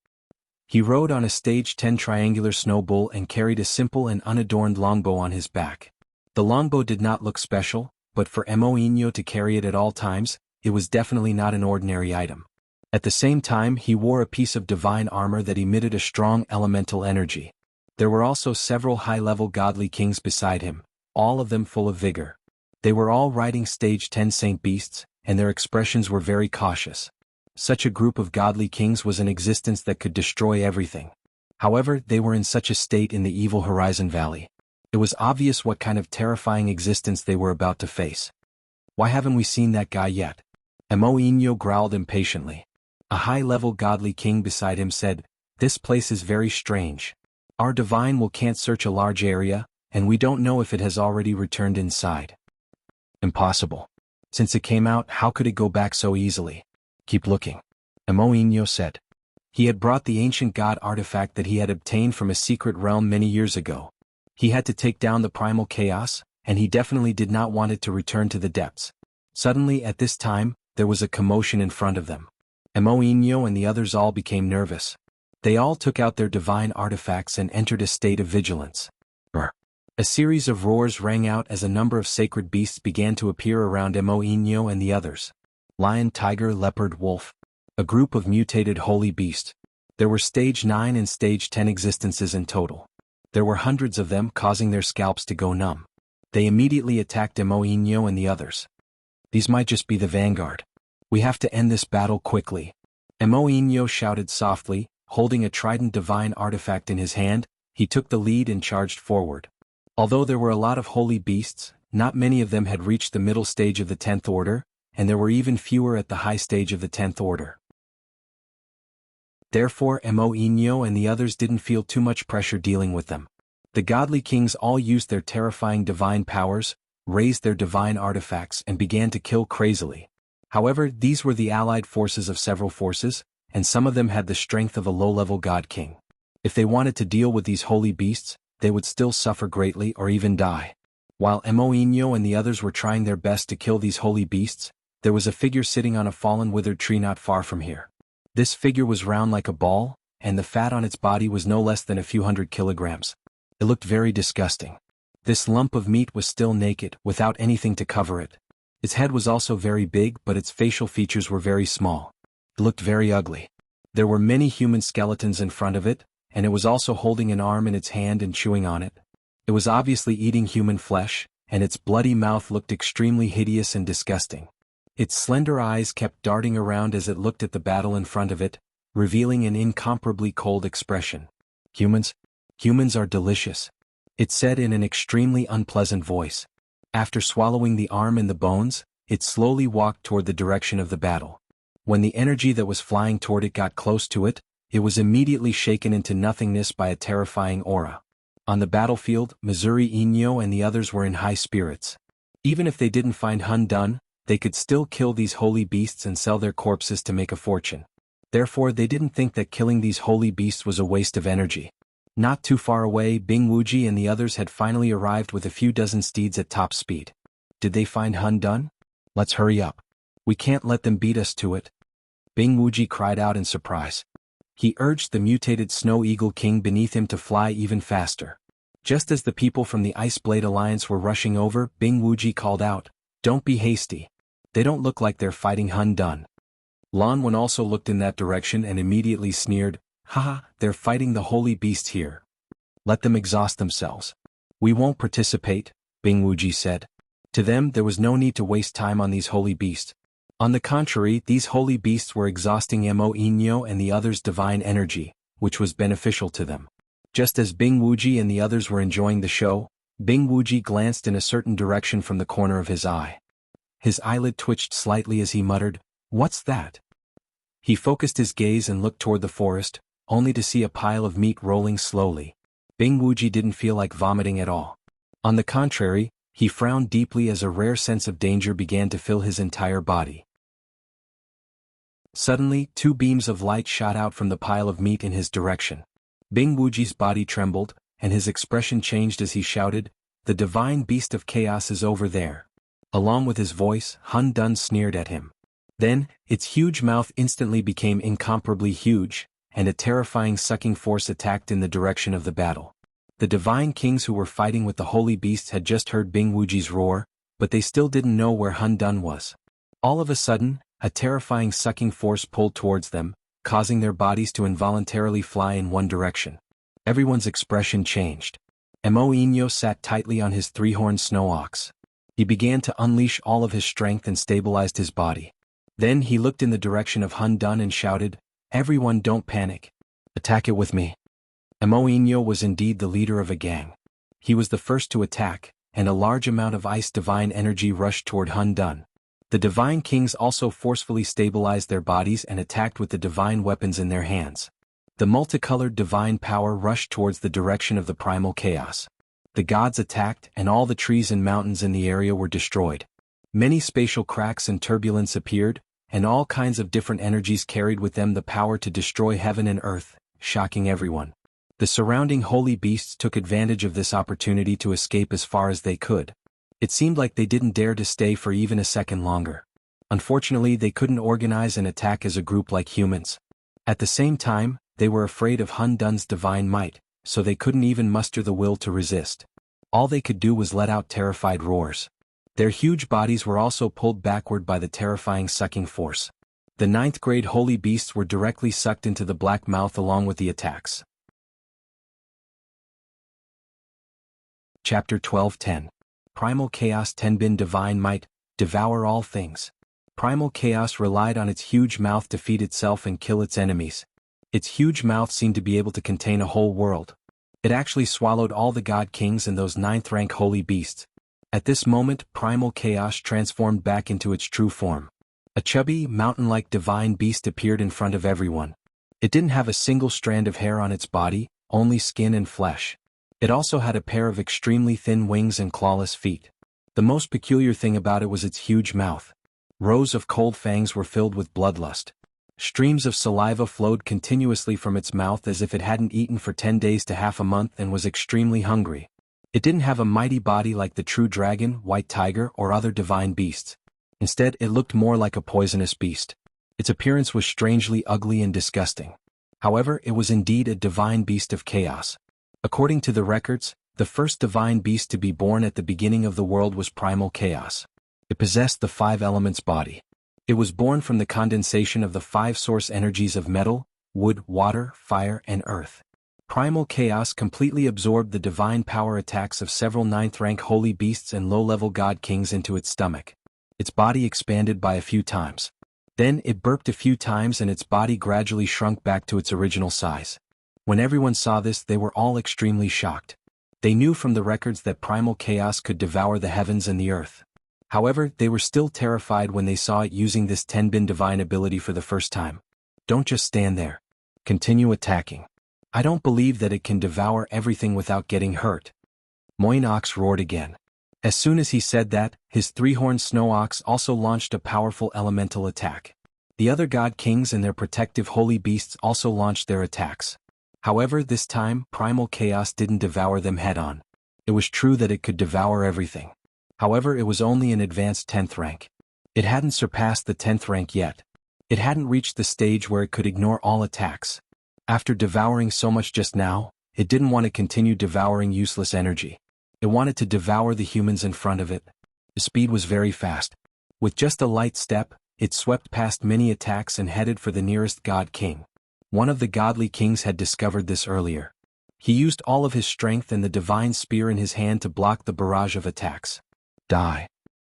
He rode on a stage 10 triangular snow bull and carried a simple and unadorned longbow on his back. The longbow did not look special, but for Emo to carry it at all times, it was definitely not an ordinary item. At the same time, he wore a piece of divine armor that emitted a strong elemental energy. There were also several high-level godly kings beside him, all of them full of vigor. They were all riding stage 10 saint beasts, and their expressions were very cautious. Such a group of godly kings was an existence that could destroy everything. However, they were in such a state in the evil Horizon Valley. It was obvious what kind of terrifying existence they were about to face. Why haven't we seen that guy yet? Emo growled impatiently. A high-level godly king beside him said, "This place is very strange. Our divine will can't search a large area, and we don't know if it has already returned inside." "Impossible. Since it came out, how could it go back so easily?" "Keep looking," Emo said. He had brought the ancient god artifact that he had obtained from a secret realm many years ago. He had to take down the primal chaos, and he definitely did not want it to return to the depths. Suddenly, at this time, there was a commotion in front of them. Emo and the others all became nervous. They all took out their divine artifacts and entered a state of vigilance. Brr. A series of roars rang out as a number of sacred beasts began to appear around Emo and the others. Lion, tiger, leopard, wolf. A group of mutated holy beasts. There were stage 9 and stage 10 existences in total. There were hundreds of them, causing their scalps to go numb. They immediately attacked Emo and the others. "These might just be the vanguard. We have to end this battle quickly." Emo shouted softly, holding a trident divine artifact in his hand. He took the lead and charged forward. Although there were a lot of holy beasts, not many of them had reached the middle stage of the 10th order, and there were even fewer at the high stage of the 10th order. Therefore, Emo and the others didn't feel too much pressure dealing with them. The godly kings all used their terrifying divine powers, raised their divine artifacts and began to kill crazily. However, these were the allied forces of several forces, and some of them had the strength of a low-level god king. If they wanted to deal with these holy beasts, they would still suffer greatly or even die. While Emo and the others were trying their best to kill these holy beasts, there was a figure sitting on a fallen withered tree not far from here. This figure was round like a ball, and the fat on its body was no less than a few hundred kilograms. It looked very disgusting. This lump of meat was still naked, without anything to cover it. Its head was also very big, but its facial features were very small. It looked very ugly. There were many human skeletons in front of it, and it was also holding an arm in its hand and chewing on it. It was obviously eating human flesh, and its bloody mouth looked extremely hideous and disgusting. Its slender eyes kept darting around as it looked at the battle in front of it, revealing an incomparably cold expression. "Humans? Humans are delicious," it said in an extremely unpleasant voice. After swallowing the arm and the bones, it slowly walked toward the direction of the battle. When the energy that was flying toward it got close to it, it was immediately shaken into nothingness by a terrifying aura. On the battlefield, Missouri Inyo and the others were in high spirits. Even if they didn't find Hun done, they could still kill these holy beasts and sell their corpses to make a fortune. Therefore, they didn't think that killing these holy beasts was a waste of energy. Not too far away, Bing Wuji and the others had finally arrived with a few dozen steeds at top speed. Did they find Hun done? "Let's hurry up. We can't let them beat us to it," Bing Wuji cried out in surprise. He urged the mutated Snow Eagle King beneath him to fly even faster. Just as the people from the Ice Blade Alliance were rushing over, Bing Wuji called out, "Don't be hasty. They don't look like they're fighting Hun done." Lan Wen also looked in that direction and immediately sneered, "Haha, they're fighting the holy beast here. Let them exhaust themselves." "We won't participate," Bing Wuji said. To them, there was no need to waste time on these holy beasts. On the contrary, these holy beasts were exhausting Mo Inyo and the others' divine energy, which was beneficial to them. Just as Bing Wuji and the others were enjoying the show, Bing Wuji glanced in a certain direction from the corner of his eye. His eyelid twitched slightly as he muttered, "What's that?" He focused his gaze and looked toward the forest, only to see a pile of meat rolling slowly. Bing Wuji didn't feel like vomiting at all. On the contrary, he frowned deeply as a rare sense of danger began to fill his entire body. Suddenly, two beams of light shot out from the pile of meat in his direction. Bing Wuji's body trembled, and his expression changed as he shouted, "The divine beast of chaos is over there." Along with his voice, Hun Dun sneered at him. Then, its huge mouth instantly became incomparably huge, and a terrifying sucking force attacked in the direction of the battle. The divine kings who were fighting with the holy beasts had just heard Bing Wuji's roar, but they still didn't know where Hun Dun was. All of a sudden, a terrifying sucking force pulled towards them, causing their bodies to involuntarily fly in one direction. Everyone's expression changed. Mo Inyo sat tightly on his three-horned snow ox. He began to unleash all of his strength and stabilized his body. Then he looked in the direction of Hun Dun and shouted, "Everyone don't panic. Attack it with me." Mo Inyo was indeed the leader of a gang. He was the first to attack, and a large amount of ice divine energy rushed toward Hun Dun. The divine kings also forcefully stabilized their bodies and attacked with the divine weapons in their hands. The multicolored divine power rushed towards the direction of the primal chaos. The gods attacked, and all the trees and mountains in the area were destroyed. Many spatial cracks and turbulence appeared, and all kinds of different energies carried with them the power to destroy heaven and earth, shocking everyone. The surrounding holy beasts took advantage of this opportunity to escape as far as they could. It seemed like they didn't dare to stay for even a second longer. Unfortunately, they couldn't organize an attack as a group like humans. At the same time, they were afraid of Hun Dun's divine might, so they couldn't even muster the will to resist. All they could do was let out terrified roars. Their huge bodies were also pulled backward by the terrifying sucking force. The 9th grade holy beasts were directly sucked into the black mouth along with the attacks. Chapter 12:10. Primal Chaos Tenbin Divine Might, Devour All Things. Primal Chaos relied on its huge mouth to feed itself and kill its enemies. Its huge mouth seemed to be able to contain a whole world. It actually swallowed all the god kings and those 9th-rank holy beasts. At this moment, Primal Chaos transformed back into its true form. A chubby, mountain-like divine beast appeared in front of everyone. It didn't have a single strand of hair on its body, only skin and flesh. It also had a pair of extremely thin wings and clawless feet. The most peculiar thing about it was its huge mouth. Rows of cold fangs were filled with bloodlust. Streams of saliva flowed continuously from its mouth as if it hadn't eaten for 10 days to half a month and was extremely hungry. It didn't have a mighty body like the true dragon, white tiger, or other divine beasts. Instead, it looked more like a poisonous beast. Its appearance was strangely ugly and disgusting. However, it was indeed a divine beast of chaos. According to the records, the first divine beast to be born at the beginning of the world was Primal Chaos. It possessed the 5 elements body. It was born from the condensation of the 5 source energies of metal, wood, water, fire, and earth. Primal Chaos completely absorbed the divine power attacks of several 9th-rank holy beasts and low-level god kings into its stomach. Its body expanded by a few times. Then it burped a few times and its body gradually shrunk back to its original size. When everyone saw this, they were all extremely shocked. They knew from the records that Primal Chaos could devour the heavens and the earth. However, they were still terrified when they saw it using this Tenbin divine ability for the first time. Don't just stand there. Continue attacking. I don't believe that it can devour everything without getting hurt. Moin Ox roared again. As soon as he said that, his 3-horned snow ox also launched a powerful elemental attack. The other god kings and their protective holy beasts also launched their attacks. However, this time, Primal Chaos didn't devour them head-on. It was true that it could devour everything. However, it was only an advanced 10th rank. It hadn't surpassed the 10th rank yet. It hadn't reached the stage where it could ignore all attacks. After devouring so much just now, it didn't want to continue devouring useless energy. It wanted to devour the humans in front of it. The speed was very fast. With just a light step, it swept past many attacks and headed for the nearest god king. One of the godly kings had discovered this earlier. He used all of his strength and the divine spear in his hand to block the barrage of attacks. Die.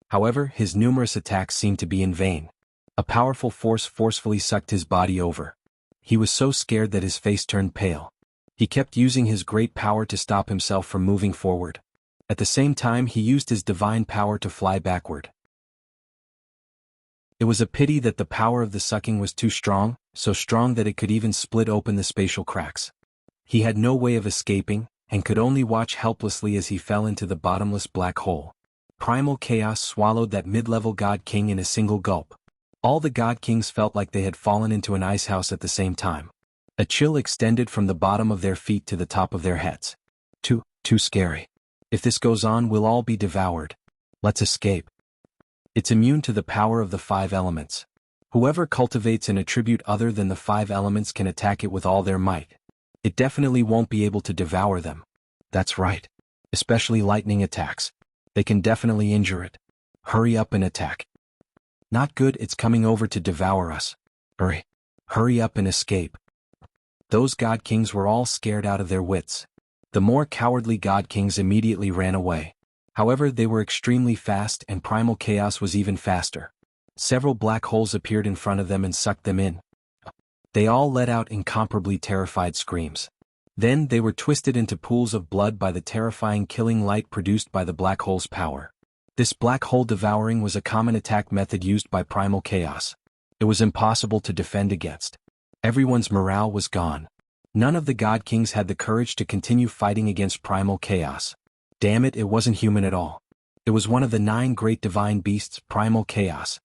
However, his numerous attacks seemed to be in vain. A powerful force forcefully sucked his body over. He was so scared that his face turned pale. He kept using his great power to stop himself from moving forward. At the same time, he used his divine power to fly backward. It was a pity that the power of the sucking was too strong, so strong that it could even split open the spatial cracks. He had no way of escaping, and could only watch helplessly as he fell into the bottomless black hole. Primal chaos swallowed that mid-level God King in a single gulp. All the God Kings felt like they had fallen into an icehouse at the same time. A chill extended from the bottom of their feet to the top of their heads. Too scary. If this goes on, we'll all be devoured. Let's escape. It's immune to the power of the 5 elements. Whoever cultivates an attribute other than the 5 elements can attack it with all their might. It definitely won't be able to devour them. That's right. Especially lightning attacks. They can definitely injure it. Hurry up and attack. Not good, it's coming over to devour us. Hurry up and escape. Those God Kings were all scared out of their wits. The more cowardly God Kings immediately ran away. However, they were extremely fast and primal chaos was even faster. Several black holes appeared in front of them and sucked them in. They all let out incomparably terrified screams. Then they were twisted into pools of blood by the terrifying killing light produced by the black hole's power. This black hole devouring was a common attack method used by primal chaos. It was impossible to defend against. Everyone's morale was gone. None of the God Kings had the courage to continue fighting against primal chaos. Damn it, it wasn't human at all. It was one of the 9 great divine beasts, primal chaos.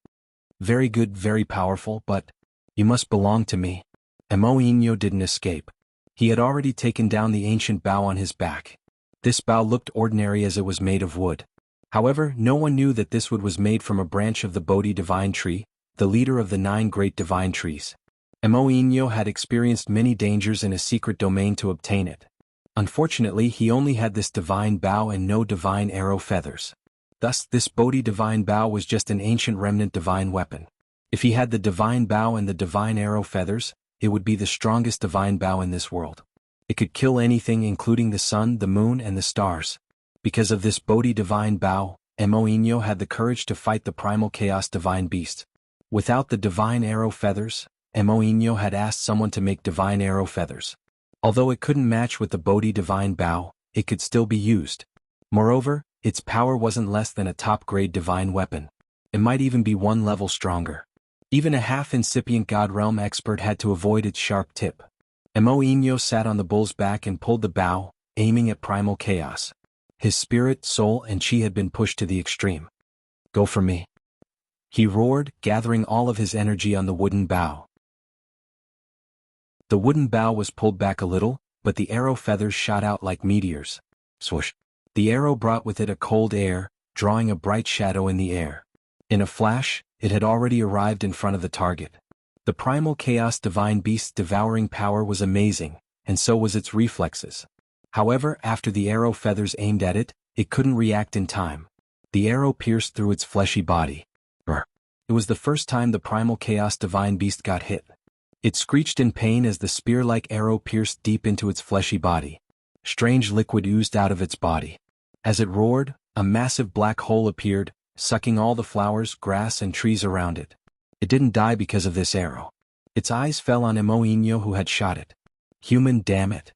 Very good, very powerful, but you must belong to me. Emoinho didn't escape. He had already taken down the ancient bow on his back. This bow looked ordinary as it was made of wood. However, no one knew that this wood was made from a branch of the Bodhi divine tree, the leader of the 9 great divine trees. Emoinho had experienced many dangers in a secret domain to obtain it. Unfortunately, he only had this divine bow and no divine arrow feathers. Thus, this Bodhi divine bow was just an ancient remnant divine weapon. If he had the divine bow and the divine arrow feathers, it would be the strongest divine bow in this world. It could kill anything including the sun, the moon, and the stars. Because of this Bodhi divine bow, Emoinho had the courage to fight the primal chaos divine beast. Without the divine arrow feathers, Emoinho had asked someone to make divine arrow feathers. Although it couldn't match with the Bodhi divine bow, it could still be used. Moreover, its power wasn't less than a top-grade divine weapon. It might even be 1 level stronger. Even a half-incipient God realm expert had to avoid its sharp tip. Emoinho sat on the bull's back and pulled the bow, aiming at primal chaos. His spirit, soul, and chi had been pushed to the extreme. Go for me. He roared, gathering all of his energy on the wooden bow. The wooden bow was pulled back a little, but the arrow feathers shot out like meteors. Swoosh. The arrow brought with it a cold air, drawing a bright shadow in the air. In a flash, it had already arrived in front of the target. The primal chaos divine beast's devouring power was amazing, and so was its reflexes. However, after the arrow feathers aimed at it, it couldn't react in time. The arrow pierced through its fleshy body. It was the first time the primal chaos divine beast got hit. It screeched in pain as the spear-like arrow pierced deep into its fleshy body. Strange liquid oozed out of its body. As it roared, a massive black hole appeared, sucking all the flowers, grass, and trees around it. It didn't die because of this arrow. Its eyes fell on Emoinho who had shot it. Human, damn it.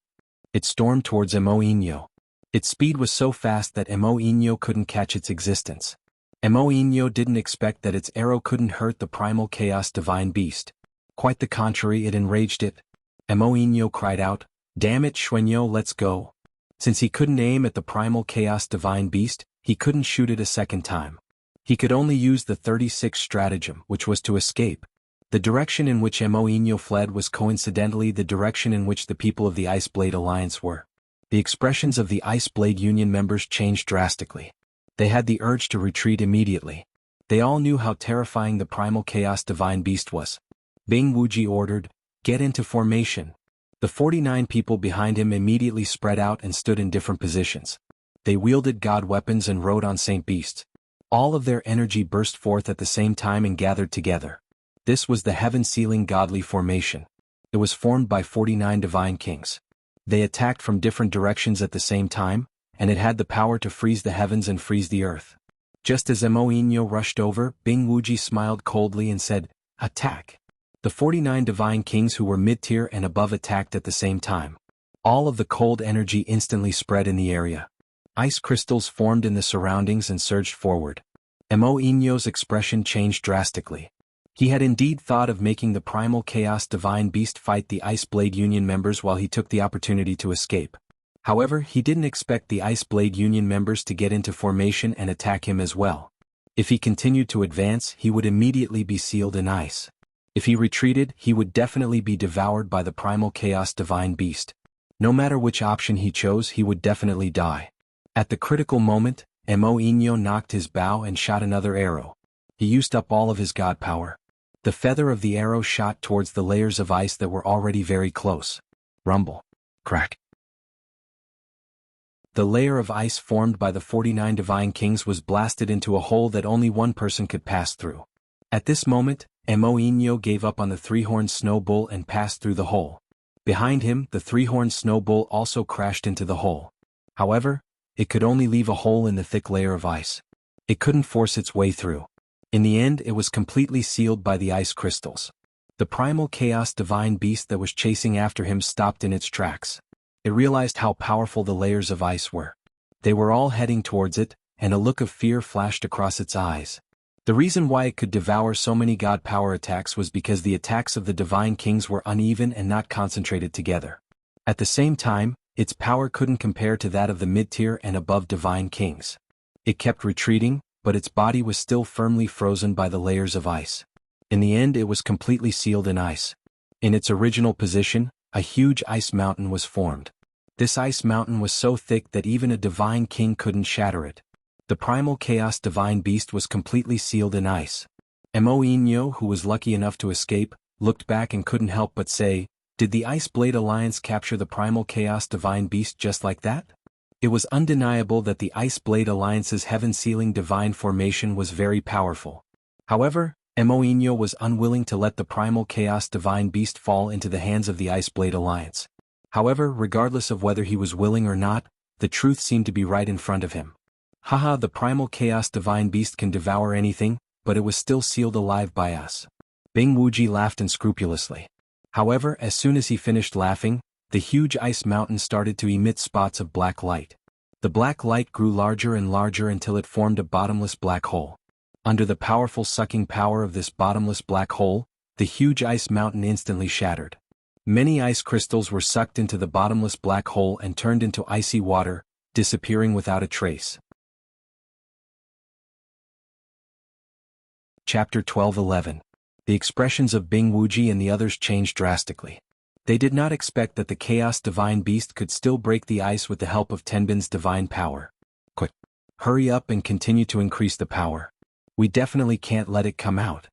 It stormed towards Emoinho. Its speed was so fast that Emoinho couldn't catch its existence. Emoinho didn't expect that its arrow couldn't hurt the primal chaos divine beast. Quite the contrary, it enraged it. Emoinho cried out, "Damn it, Xuanyo, let's go." Since he couldn't aim at the primal chaos divine beast, he couldn't shoot it a second time. He could only use the 36 stratagem, which was to escape. The direction in which Emoinho fled was coincidentally the direction in which the people of the Ice Blade Alliance were. The expressions of the Ice Blade Union members changed drastically. They had the urge to retreat immediately. They all knew how terrifying the primal chaos divine beast was. Bing Wuji ordered, "Get into formation." The 49 people behind him immediately spread out and stood in different positions. They wielded god weapons and rode on Saint Beasts. All of their energy burst forth at the same time and gathered together. This was the heaven-sealing godly formation. It was formed by 49 divine kings. They attacked from different directions at the same time, and it had the power to freeze the heavens and freeze the earth. Just as Emoinho rushed over, Bing Wuji smiled coldly and said, Attack! The 49 divine kings who were mid-tier and above attacked at the same time. All of the cold energy instantly spread in the area. Ice crystals formed in the surroundings and surged forward. Mo-Inyo's expression changed drastically. He had indeed thought of making the primal chaos divine beast fight the Ice Blade Union members while he took the opportunity to escape. However, he didn't expect the Ice Blade Union members to get into formation and attack him as well. If he continued to advance, he would immediately be sealed in ice. If he retreated, he would definitely be devoured by the primal chaos divine beast. No matter which option he chose, he would definitely die. At the critical moment, Mo-Inyo knocked his bow and shot another arrow. He used up all of his god power. The feather of the arrow shot towards the layers of ice that were already very close. Rumble. Crack. The layer of ice formed by the 49 divine kings was blasted into a hole that only one person could pass through. At this moment, Mo-Inyo gave up on the three-horned snow bull and passed through the hole. Behind him, the three-horned snow bull also crashed into the hole. However, it could only leave a hole in the thick layer of ice. It couldn't force its way through. In the end, it was completely sealed by the ice crystals. The primal chaos divine beast that was chasing after him stopped in its tracks. It realized how powerful the layers of ice were. They were all heading towards it, and a look of fear flashed across its eyes. The reason why it could devour so many god power attacks was because the attacks of the divine kings were uneven and not concentrated together. At the same time, its power couldn't compare to that of the mid-tier and above divine kings. It kept retreating, but its body was still firmly frozen by the layers of ice. In the end, it was completely sealed in ice. In its original position, a huge ice mountain was formed. This ice mountain was so thick that even a divine king couldn't shatter it. The primal chaos divine beast was completely sealed in ice. Mo-Inyo, who was lucky enough to escape, looked back and couldn't help but say, "Did the Ice Blade Alliance capture the primal chaos divine beast just like that?" It was undeniable that the Ice Blade Alliance's heaven-sealing divine formation was very powerful. However, Mo-Inyo was unwilling to let the primal chaos divine beast fall into the hands of the Ice Blade Alliance. However, regardless of whether he was willing or not, the truth seemed to be right in front of him. Haha, the primal chaos divine beast can devour anything, but it was still sealed alive by us. Bing Wuji laughed unscrupulously. However, as soon as he finished laughing, the huge ice mountain started to emit spots of black light. The black light grew larger and larger until it formed a bottomless black hole. Under the powerful sucking power of this bottomless black hole, the huge ice mountain instantly shattered. Many ice crystals were sucked into the bottomless black hole and turned into icy water, disappearing without a trace. Chapter 12:11. The expressions of Bing Wuji and the others changed drastically. They did not expect that the Chaos Divine Beast could still break the ice with the help of Tenbin's divine power. Quick! Hurry up and continue to increase the power. We definitely can't let it come out.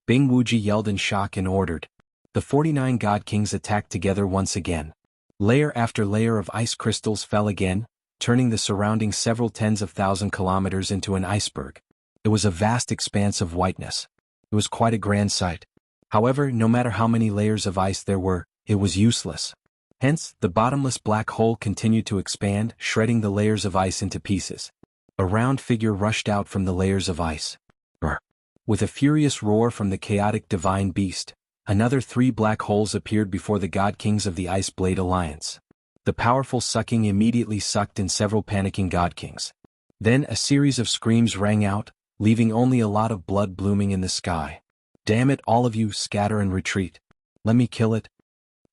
Bing Wuji yelled in shock and ordered. The 49 God Kings attacked together once again. Layer after layer of ice crystals fell again, turning the surrounding several tens of thousand kilometers into an iceberg. It was a vast expanse of whiteness. It was quite a grand sight. However, no matter how many layers of ice there were, it was useless. Hence, the bottomless black hole continued to expand, shredding the layers of ice into pieces. A round figure rushed out from the layers of ice. Roar! With a furious roar from the chaotic divine beast, another 3 black holes appeared before the God Kings of the Ice Blade Alliance. The powerful sucking immediately sucked in several panicking God Kings. Then a series of screams rang out, leaving only a lot of blood blooming in the sky. Damn it, all of you, scatter and retreat. Let me kill it.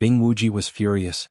Bing Wuji was furious.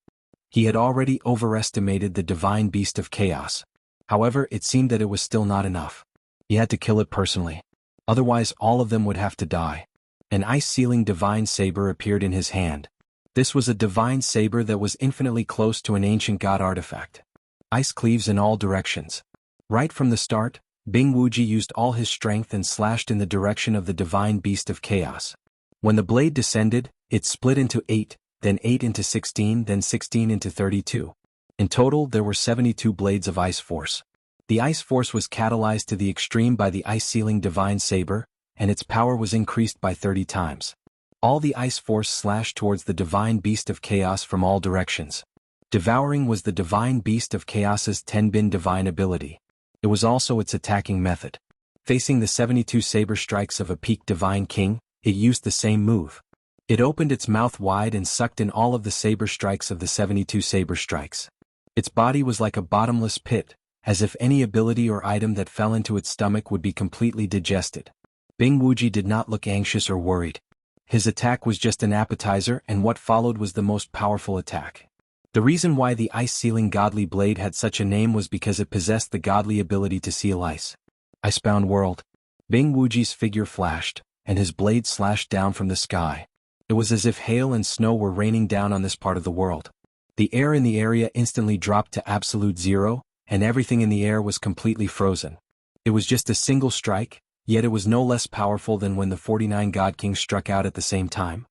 He had already overestimated the divine beast of chaos. However, it seemed that it was still not enough. He had to kill it personally. Otherwise, all of them would have to die. An ice-sealing divine saber appeared in his hand. This was a divine saber that was infinitely close to an ancient god artifact. Ice cleaves in all directions. Right from the start, Bing Wuji used all his strength and slashed in the direction of the divine beast of chaos. When the blade descended, it split into 8, then 8 into 16, then 16 into 32. In total, there were 72 blades of ice force. The ice force was catalyzed to the extreme by the ice-sealing divine saber, and its power was increased by 30 times. All the ice force slashed towards the divine beast of chaos from all directions. Devouring was the divine beast of chaos's Tenbin divine ability. It was also its attacking method. Facing the 72 saber strikes of a peak divine king, it used the same move. It opened its mouth wide and sucked in all of the saber strikes of the 72 saber strikes. Its body was like a bottomless pit, as if any ability or item that fell into its stomach would be completely digested. Bing Wuji did not look anxious or worried. His attack was just an appetizer, and what followed was the most powerful attack. The reason why the ice-sealing godly blade had such a name was because it possessed the godly ability to seal ice. Icebound world. Bing Wuji's figure flashed, and his blade slashed down from the sky. It was as if hail and snow were raining down on this part of the world. The air in the area instantly dropped to absolute zero, and everything in the air was completely frozen. It was just a single strike, yet it was no less powerful than when the 49 God Kings struck out at the same time.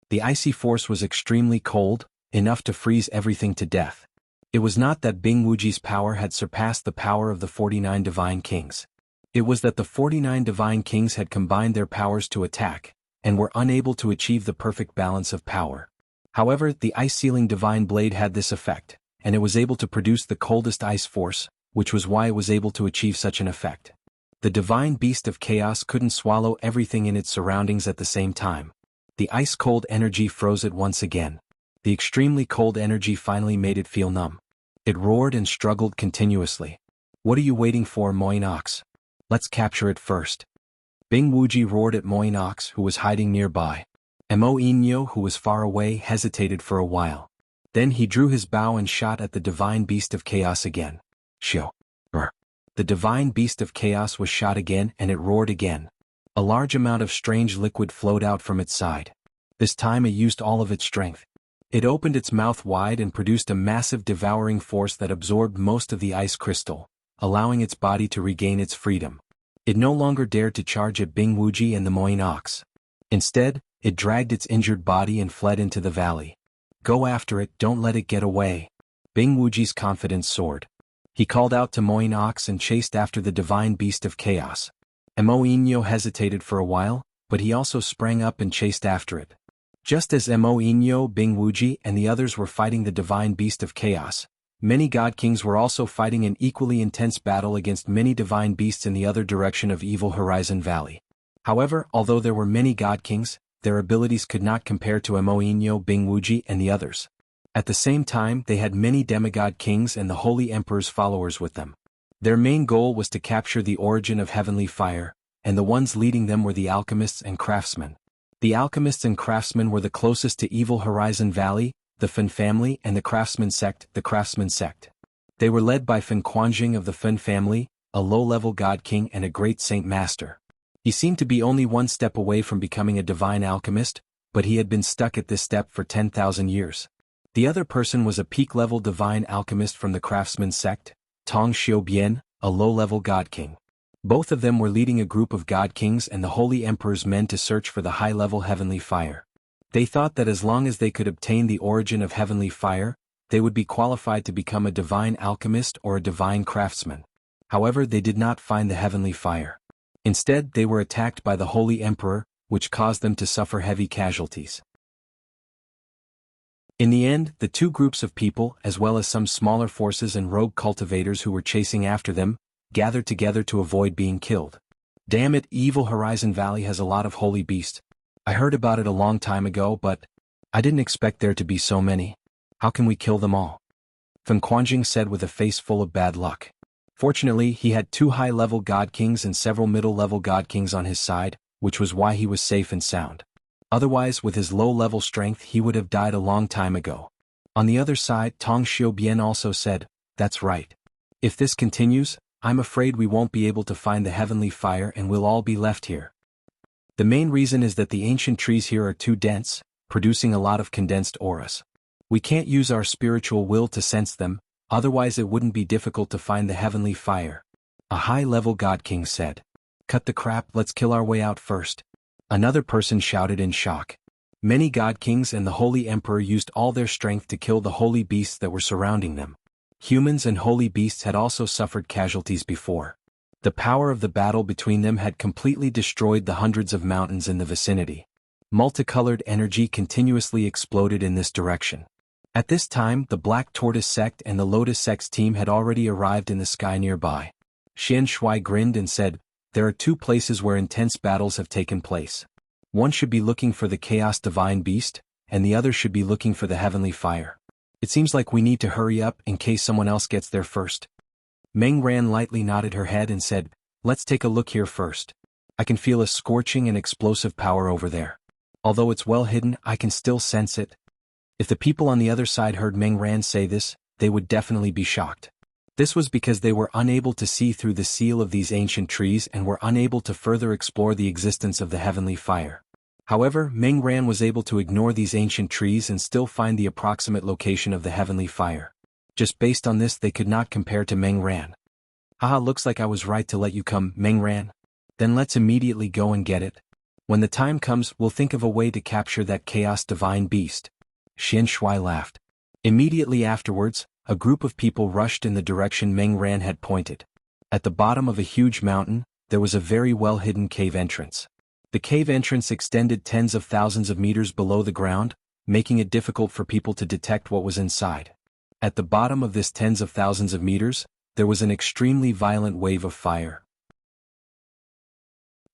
The icy force was extremely cold, enough to freeze everything to death. It was not that Bing Wuji's power had surpassed the power of the 49 Divine Kings. It was that the 49 Divine Kings had combined their powers to attack, and were unable to achieve the perfect balance of power. However, the ice-sealing Divine Blade had this effect, and it was able to produce the coldest ice force, which was why it was able to achieve such an effect. The Divine Beast of Chaos couldn't swallow everything in its surroundings at the same time. The ice-cold energy froze it once again. The extremely cold energy finally made it feel numb. It roared and struggled continuously. "What are you waiting for, Moinox? Let's capture it first." Bing Wuji roared at Moinox, who was hiding nearby. Mo Inyo, who was far away, hesitated for a while. Then he drew his bow and shot at the Divine Beast of Chaos again. Shio. The Divine Beast of Chaos was shot again, and it roared again. A large amount of strange liquid flowed out from its side. This time it used all of its strength. It opened its mouth wide and produced a massive devouring force that absorbed most of the ice crystal, allowing its body to regain its freedom. It no longer dared to charge at Bing Wuji and the Moinox. Instead, it dragged its injured body and fled into the valley. "Go after it, don't let it get away." Bing Wuji's confidence soared. He called out to Moinox and chased after the Divine Beast of Chaos. Mo Inyo hesitated for a while, but he also sprang up and chased after it. Just as Mo Inyo, Bing Wuji, and the others were fighting the Divine Beast of Chaos, many God Kings were also fighting an equally intense battle against many Divine Beasts in the other direction of Evil Horizon Valley. However, although there were many God Kings, their abilities could not compare to Mo Inyo, Bing Wuji, and the others. At the same time, they had many Demigod Kings and the Holy Emperor's followers with them. Their main goal was to capture the origin of heavenly fire, and the ones leading them were the alchemists and craftsmen. The alchemists and craftsmen were the closest to Evil Horizon Valley, the Fen family, and the craftsman sect, the craftsman sect. They were led by Fen Quanjing of the Fen family, a low-level God King and a great Saint Master. He seemed to be only one step away from becoming a divine alchemist, but he had been stuck at this step for 10,000 years. The other person was a peak-level divine alchemist from the craftsman sect, Tong Xiubian, a low-level God King. Both of them were leading a group of God Kings and the Holy Emperor's men to search for the high-level heavenly fire. They thought that as long as they could obtain the origin of heavenly fire, they would be qualified to become a divine alchemist or a divine craftsman. However, they did not find the heavenly fire. Instead, they were attacked by the Holy Emperor, which caused them to suffer heavy casualties. In the end, the two groups of people, as well as some smaller forces and rogue cultivators who were chasing after them, gathered together to avoid being killed. "Damn it, Evil Horizon Valley has a lot of holy beasts. I heard about it a long time ago, but I didn't expect there to be so many. How can we kill them all?" Fen Quanjing said with a face full of bad luck. Fortunately, he had 2 high-level God Kings and several middle-level God Kings on his side, which was why he was safe and sound. Otherwise, with his low-level strength, he would have died a long time ago. On the other side, Tong Xiubian also said, "That's right. If this continues, I'm afraid we won't be able to find the heavenly fire and we'll all be left here. The main reason is that the ancient trees here are too dense, producing a lot of condensed auras. We can't use our spiritual will to sense them, otherwise it wouldn't be difficult to find the heavenly fire." A high-level God King said. "Cut the crap, let's kill our way out first." Another person shouted in shock. Many God Kings and the Holy Emperor used all their strength to kill the holy beasts that were surrounding them. Humans and holy beasts had also suffered casualties before. The power of the battle between them had completely destroyed the hundreds of mountains in the vicinity. Multicolored energy continuously exploded in this direction. At this time, the Black Tortoise sect and the Lotus sect's team had already arrived in the sky nearby. Xian Shui grinned and said, There are two places where intense battles have taken place. One should be looking for the Chaos Divine Beast, and the other should be looking for the Heavenly Fire. It seems like we need to hurry up in case someone else gets there first. Meng Ran lightly nodded her head and said, let's take a look here first. I can feel a scorching and explosive power over there. Although it's well hidden, I can still sense it. If the people on the other side heard Meng Ran say this, they would definitely be shocked. This was because they were unable to see through the seal of these ancient trees and were unable to further explore the existence of the Heavenly Fire. However, Meng Ran was able to ignore these ancient trees and still find the approximate location of the Heavenly Fire. Just based on this, they could not compare to Meng Ran. Haha, looks like I was right to let you come, Meng Ran. Then let's immediately go and get it. When the time comes, we'll think of a way to capture that Chaos Divine Beast. Xian Shui laughed. Immediately afterwards, a group of people rushed in the direction Meng Ran had pointed. At the bottom of a huge mountain, there was a very well-hidden cave entrance. The cave entrance extended tens of thousands of meters below the ground, making it difficult for people to detect what was inside. At the bottom of this tens of thousands of meters, there was an extremely violent wave of fire.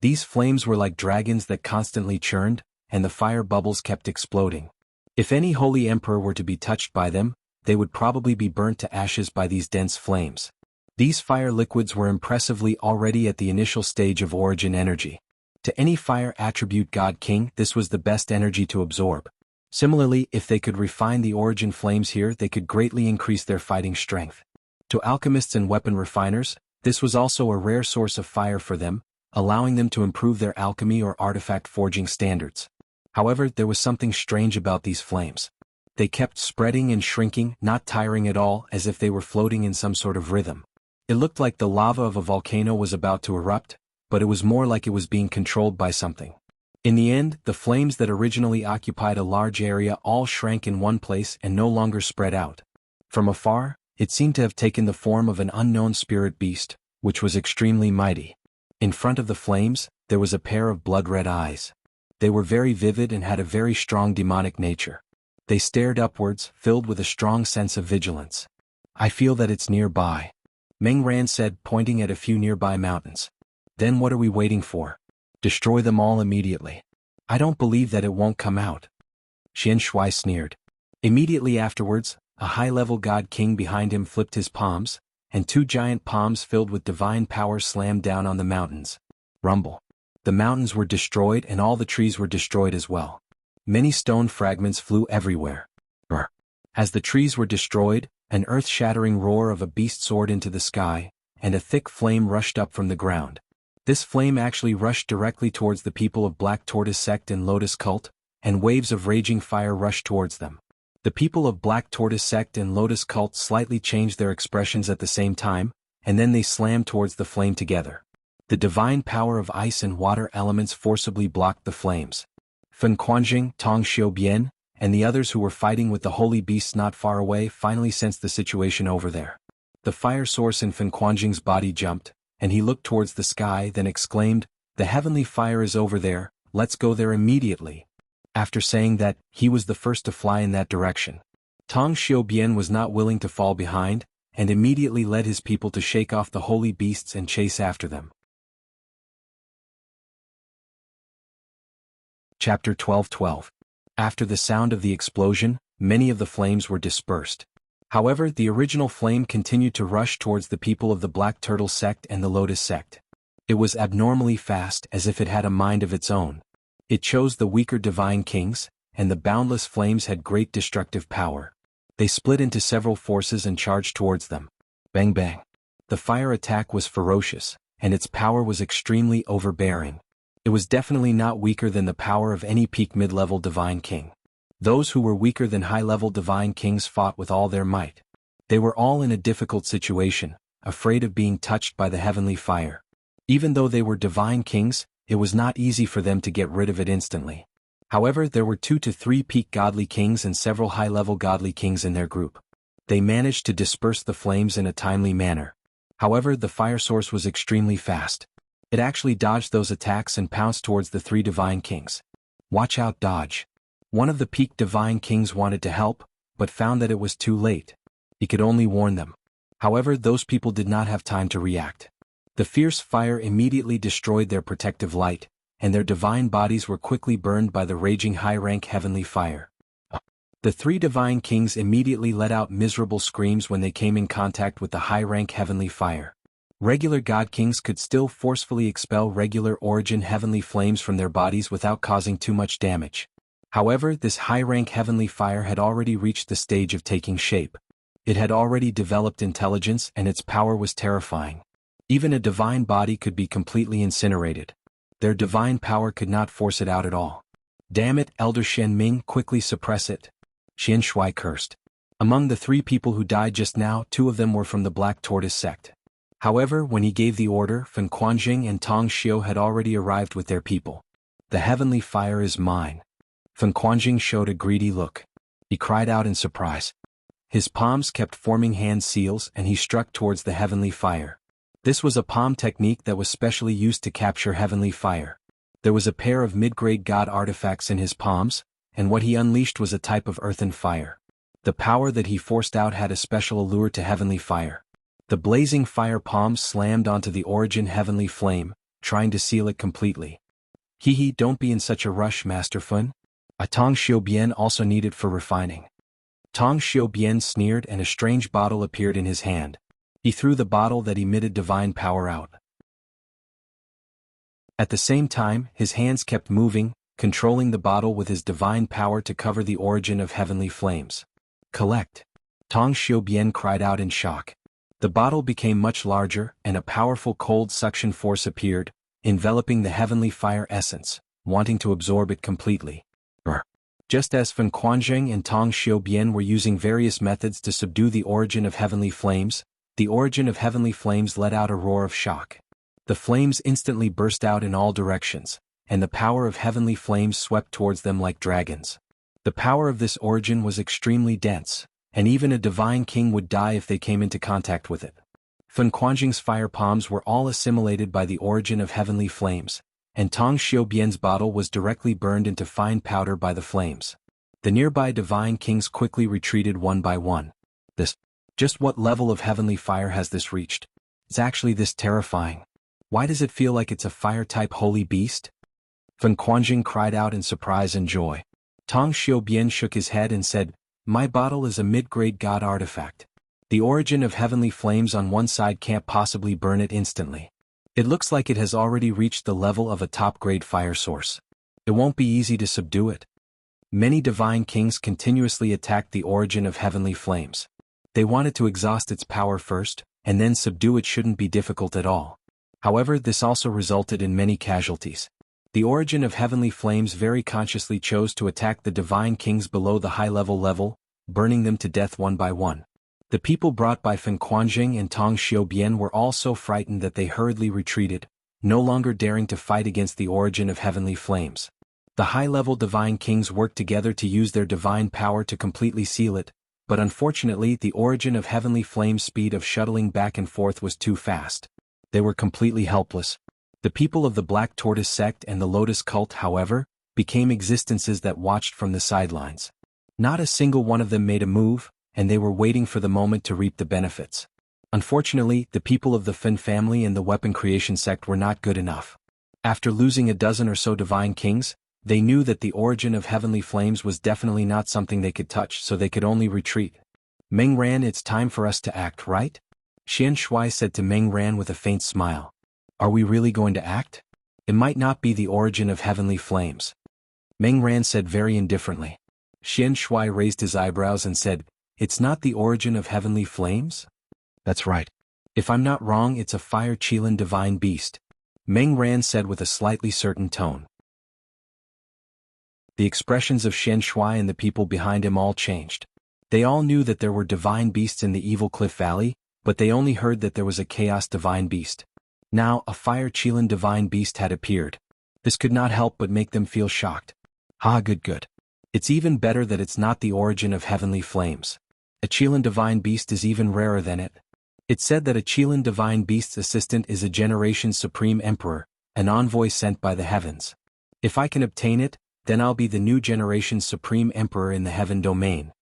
These flames were like dragons that constantly churned, and the fire bubbles kept exploding. If any holy emperor were to be touched by them, they would probably be burnt to ashes by these dense flames. These fire liquids were impressively already at the initial stage of origin energy. To any fire attribute god king, this was the best energy to absorb. Similarly, if they could refine the origin flames here, they could greatly increase their fighting strength. To alchemists and weapon refiners, this was also a rare source of fire for them, allowing them to improve their alchemy or artifact forging standards. However, there was something strange about these flames. They kept spreading and shrinking, not tiring at all, as if they were floating in some sort of rhythm. It looked like the lava of a volcano was about to erupt, but it was more like it was being controlled by something. In the end, the flames that originally occupied a large area all shrank in one place and no longer spread out. From afar, it seemed to have taken the form of an unknown spirit beast, which was extremely mighty. In front of the flames, there was a pair of blood-red eyes. They were very vivid and had a very strong demonic nature. They stared upwards, filled with a strong sense of vigilance. I feel that it's nearby, Meng Ran said, pointing at a few nearby mountains. Then what are we waiting for? Destroy them all immediately. I don't believe that it won't come out. Xian Shui sneered. Immediately afterwards, a high-level god king behind him flipped his palms, and two giant palms filled with divine power slammed down on the mountains. Rumble. The mountains were destroyed and all the trees were destroyed as well. Many stone fragments flew everywhere. Brr. As the trees were destroyed, an earth-shattering roar of a beast soared into the sky, and a thick flame rushed up from the ground. This flame actually rushed directly towards the people of Black Tortoise Sect and Lotus Cult, and waves of raging fire rushed towards them. The people of Black Tortoise Sect and Lotus Cult slightly changed their expressions at the same time, and then they slammed towards the flame together. The divine power of ice and water elements forcibly blocked the flames. Fen Quanjing, Tong Xiubian, and the others who were fighting with the holy beasts not far away finally sensed the situation over there. The fire source in Fen Quanjing's body jumped, and he looked towards the sky, then exclaimed, "The heavenly fire is over there, let's go there immediately." After saying that, he was the first to fly in that direction. Tong Xiubian was not willing to fall behind, and immediately led his people to shake off the holy beasts and chase after them. Chapter 12:12. After the sound of the explosion, many of the flames were dispersed. However, the original flame continued to rush towards the people of the Black Turtle Sect and the Lotus Sect. It was abnormally fast, as if it had a mind of its own. It chose the weaker divine kings, and the boundless flames had great destructive power. They split into several forces and charged towards them. Bang bang. The fire attack was ferocious, and its power was extremely overbearing. It was definitely not weaker than the power of any peak mid-level divine king. Those who were weaker than high-level divine kings fought with all their might. They were all in a difficult situation, afraid of being touched by the heavenly fire. Even though they were divine kings, it was not easy for them to get rid of it instantly. However, there were 2 to 3 peak godly kings and several high-level godly kings in their group. They managed to disperse the flames in a timely manner. However, the fire source was extremely fast. It actually dodged those attacks and pounced towards the 3 divine kings. Watch out, dodge. One of the peak divine kings wanted to help, but found that it was too late. He could only warn them. However, those people did not have time to react. The fierce fire immediately destroyed their protective light, and their divine bodies were quickly burned by the raging high-rank heavenly fire. The three divine kings immediately let out miserable screams when they came in contact with the high-rank heavenly fire. Regular god kings could still forcefully expel regular origin heavenly flames from their bodies without causing too much damage. However, this high-rank heavenly fire had already reached the stage of taking shape. It had already developed intelligence and its power was terrifying. Even a divine body could be completely incinerated. Their divine power could not force it out at all. Damn it, Elder Shen Ming, quickly suppress it. Xian Shui cursed. Among the three people who died just now, two of them were from the Black Tortoise sect. However, when he gave the order, Fen Quanjing and Tong Xiu had already arrived with their people. The heavenly fire is mine. Fen Quanjing showed a greedy look. He cried out in surprise. His palms kept forming hand seals and he struck towards the heavenly fire. This was a palm technique that was specially used to capture heavenly fire. There was a pair of mid-grade god artifacts in his palms, and what he unleashed was a type of earthen fire. The power that he forced out had a special allure to heavenly fire. The blazing fire palms slammed onto the origin heavenly flame, trying to seal it completely. Hee, don't be in such a rush, Master Fun. A Tong Xiu Bian also needed for refining. Tong Xiu Bian sneered and a strange bottle appeared in his hand. He threw the bottle that emitted divine power out. At the same time, his hands kept moving, controlling the bottle with his divine power to cover the origin of heavenly flames. Collect! Tong Xiu Bian cried out in shock. The bottle became much larger, and a powerful cold suction force appeared, enveloping the heavenly fire essence, wanting to absorb it completely. Just as Fen Quanjing and Tong Xiu Bian were using various methods to subdue the origin of heavenly flames, the origin of heavenly flames let out a roar of shock. The flames instantly burst out in all directions, and the power of heavenly flames swept towards them like dragons. The power of this origin was extremely dense, and even a divine king would die if they came into contact with it. Fen Quanjing's fire palms were all assimilated by the origin of heavenly flames, and Tong Xiu Bian's bottle was directly burned into fine powder by the flames. The nearby divine kings quickly retreated one by one. Just what level of heavenly fire has this reached? It's actually this terrifying. Why does it feel like it's a fire-type holy beast? Fen Quanjing cried out in surprise and joy. Tong Xiu Bian shook his head and said, My bottle is a mid-grade god artifact. The origin of heavenly flames on one side can't possibly burn it instantly. It looks like it has already reached the level of a top-grade fire source. It won't be easy to subdue it. Many divine kings continuously attacked the origin of heavenly flames. They wanted to exhaust its power first, and then subdue it shouldn't be difficult at all. However, this also resulted in many casualties. The origin of heavenly flames very consciously chose to attack the divine kings below the high-level level, burning them to death one by one. The people brought by Fen Quanjing and Tong Xiu Bian were all so frightened that they hurriedly retreated, no longer daring to fight against the origin of heavenly flames. The high-level divine kings worked together to use their divine power to completely seal it, but unfortunately the origin of heavenly flames' speed of shuttling back and forth was too fast. They were completely helpless. The people of the Black Tortoise sect and the Lotus cult, however, became existences that watched from the sidelines. Not a single one of them made a move, and they were waiting for the moment to reap the benefits. Unfortunately, the people of the Fen family and the Weapon Creation sect were not good enough. After losing a dozen or so divine kings, they knew that the origin of heavenly flames was definitely not something they could touch, so they could only retreat. Meng Ran, it's time for us to act, right? Xian Shui said to Meng Ran with a faint smile. Are we really going to act? It might not be the origin of heavenly flames. Meng Ran said very indifferently. Xian Shui raised his eyebrows and said, It's not the origin of heavenly flames? That's right. If I'm not wrong, it's a fire Qilin divine beast. Meng Ran said with a slightly certain tone. The expressions of Xian Shui and the people behind him all changed. They all knew that there were divine beasts in the Evil Cliff Valley, but they only heard that there was a chaos divine beast. Now, a fire Qilin divine beast had appeared. This could not help but make them feel shocked. Good. It's even better that it's not the origin of heavenly flames. A Qilin divine beast is even rarer than it. It's said that a Qilin divine beast's assistant is a generation's supreme emperor, an envoy sent by the heavens. If I can obtain it, then I'll be the new generation's supreme emperor in the heaven domain.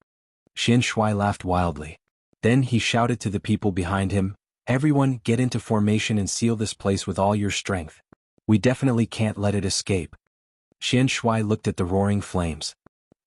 Xian Shui laughed wildly. Then he shouted to the people behind him, Everyone, get into formation and seal this place with all your strength. We definitely can't let it escape. Xian Shui looked at the roaring flames.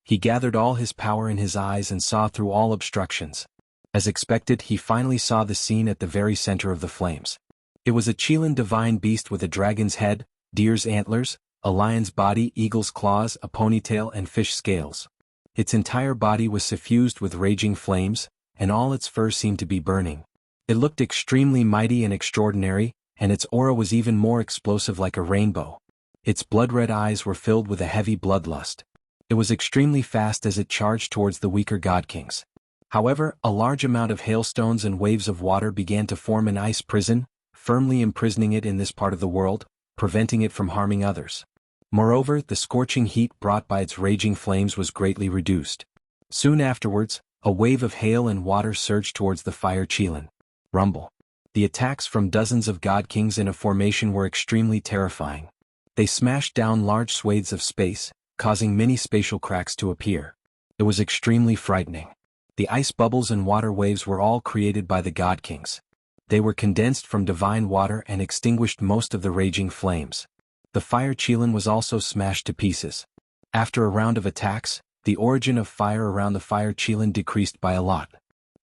He gathered all his power in his eyes and saw through all obstructions. As expected, he finally saw the scene at the very center of the flames. It was a Qilin divine beast with a dragon's head, deer's antlers, a lion's body, eagle's claws, a ponytail and fish scales. Its entire body was suffused with raging flames, and all its fur seemed to be burning. It looked extremely mighty and extraordinary, and its aura was even more explosive like a rainbow. Its blood-red eyes were filled with a heavy bloodlust. It was extremely fast as it charged towards the weaker god kings. However, a large amount of hailstones and waves of water began to form an ice prison, firmly imprisoning it in this part of the world, preventing it from harming others. Moreover, the scorching heat brought by its raging flames was greatly reduced. Soon afterwards, a wave of hail and water surged towards the fire Qilin. Rumble. The attacks from dozens of god kings in a formation were extremely terrifying. They smashed down large swathes of space, causing many spatial cracks to appear. It was extremely frightening. The ice bubbles and water waves were all created by the god kings. They were condensed from divine water and extinguished most of the raging flames. The fire Qilin was also smashed to pieces. After a round of attacks, the origin of fire around the fire Qilin decreased by a lot.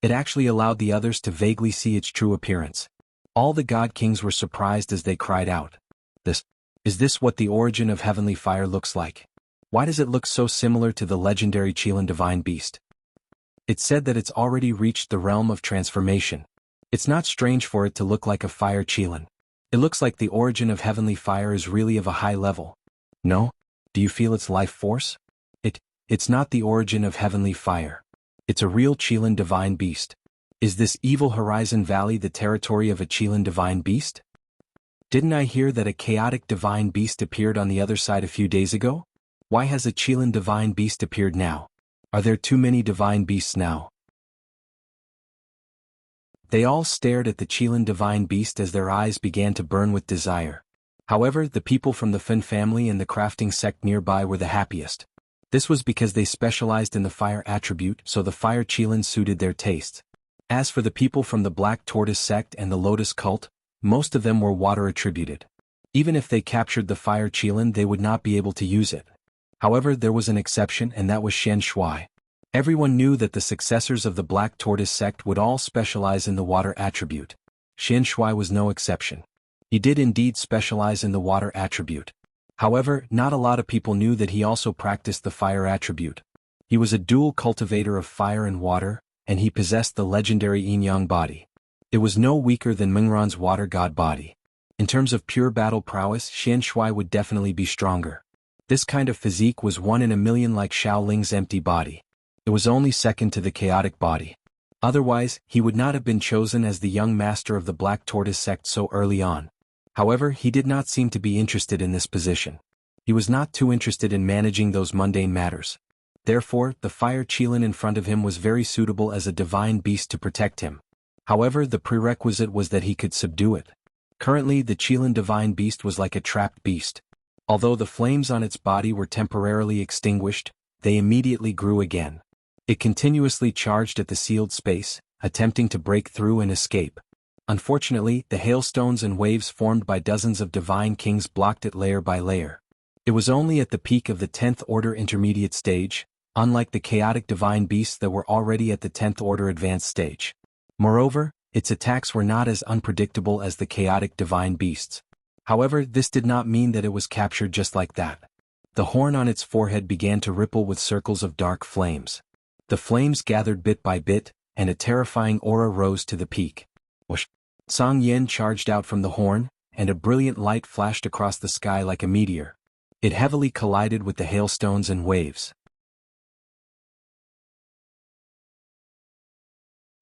It actually allowed the others to vaguely see its true appearance. All the god kings were surprised as they cried out. Is this what the origin of heavenly fire looks like? Why does it look so similar to the legendary Qilin divine beast? It's said that it's already reached the realm of transformation. It's not strange for it to look like a fire Qilin. It looks like the origin of heavenly fire is really of a high level. No? Do you feel its life force? It's not the origin of heavenly fire. It's a real Qilin divine beast. Is this evil Horizon Valley the territory of a Qilin divine beast? Didn't I hear that a chaotic divine beast appeared on the other side a few days ago? Why has a Qilin divine beast appeared now? Are there too many divine beasts now? They all stared at the Qilin divine beast as their eyes began to burn with desire. However, the people from the Fin family and the crafting sect nearby were the happiest. This was because they specialized in the fire attribute, so the fire Qilin suited their tastes. As for the people from the Black Tortoise sect and the Lotus cult, most of them were water attributed. Even if they captured the fire Qilin, they would not be able to use it. However, there was an exception, and that was Xian Shui. Everyone knew that the successors of the Black Tortoise sect would all specialize in the water attribute. Xian Shui was no exception. He did indeed specialize in the water attribute. However, not a lot of people knew that he also practiced the fire attribute. He was a dual cultivator of fire and water, and he possessed the legendary yin-yang body. It was no weaker than Mingran's water god body. In terms of pure battle prowess, Xian Shui would definitely be stronger. This kind of physique was 1 in a million like Xiao Ling's empty body. It was only second to the chaotic body. Otherwise, he would not have been chosen as the young master of the Black Tortoise sect so early on. However, he did not seem to be interested in this position. He was not too interested in managing those mundane matters. Therefore, the fire Qilin in front of him was very suitable as a divine beast to protect him. However, the prerequisite was that he could subdue it. Currently, the Qilin divine beast was like a trapped beast. Although the flames on its body were temporarily extinguished, they immediately grew again. It continuously charged at the sealed space, attempting to break through and escape. Unfortunately, the hailstones and waves formed by dozens of divine kings blocked it layer by layer. It was only at the peak of the 10th order intermediate stage, unlike the chaotic divine beasts that were already at the 10th order advanced stage. Moreover, its attacks were not as unpredictable as the chaotic divine beasts. However, this did not mean that it was captured just like that. The horn on its forehead began to ripple with circles of dark flames. The flames gathered bit by bit, and a terrifying aura rose to the peak. Whoosh! Song Yin charged out from the horn, and a brilliant light flashed across the sky like a meteor. It heavily collided with the hailstones and waves.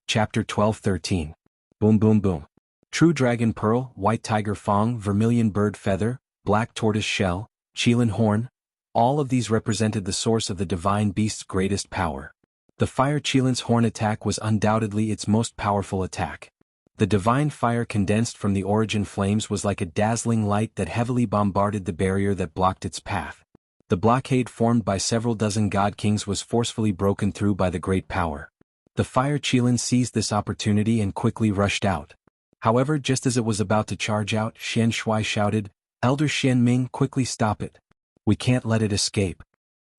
Chapter 12-13. Boom boom boom. True dragon pearl, white tiger fang, vermilion bird feather, black tortoise shell, Qilin horn, all of these represented the source of the divine beast's greatest power. The fire Qilin's horn attack was undoubtedly its most powerful attack. The divine fire condensed from the origin flames was like a dazzling light that heavily bombarded the barrier that blocked its path. The blockade formed by several dozen god kings was forcefully broken through by the great power. The fire Qilin seized this opportunity and quickly rushed out. However, just as it was about to charge out, Xian Shui shouted, "Elder Xian Ming, quickly stop it. We can't let it escape."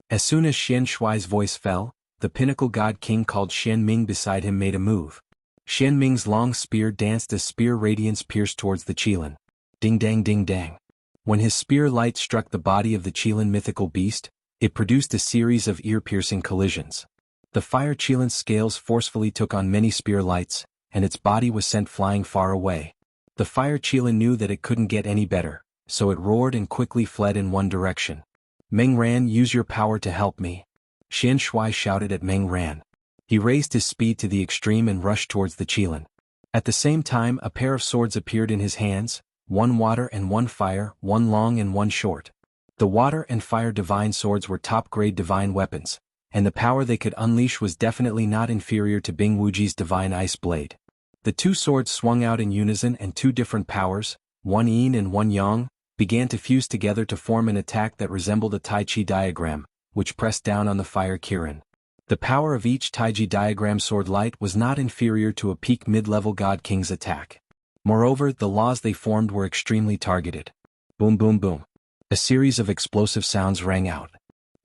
As soon as Xian Shui's voice fell, the pinnacle god king called Xian Ming beside him made a move. Xian Ming's long spear danced as spear radiance pierced towards the Qilin. Ding dang ding dang. When his spear light struck the body of the Qilin mythical beast, it produced a series of ear-piercing collisions. The fire Qilin's scales forcefully took on many spear lights, and its body was sent flying far away. The fire Qilin knew that it couldn't get any better, so it roared and quickly fled in one direction. "Meng Ran, use your power to help me," Xian Shui shouted at Meng Ran. He raised his speed to the extreme and rushed towards the Qilin. At the same time, a pair of swords appeared in his hands, one water and one fire, one long and one short. The water and fire divine swords were top-grade divine weapons, and the power they could unleash was definitely not inferior to Bing Wuji's divine ice blade. The two swords swung out in unison, and two different powers, one yin and one yang, began to fuse together to form an attack that resembled a Tai Chi diagram, which pressed down on the fire Kirin. The power of each Taiji diagram sword light was not inferior to a peak mid-level God King's attack. Moreover, the laws they formed were extremely targeted. Boom boom boom. A series of explosive sounds rang out.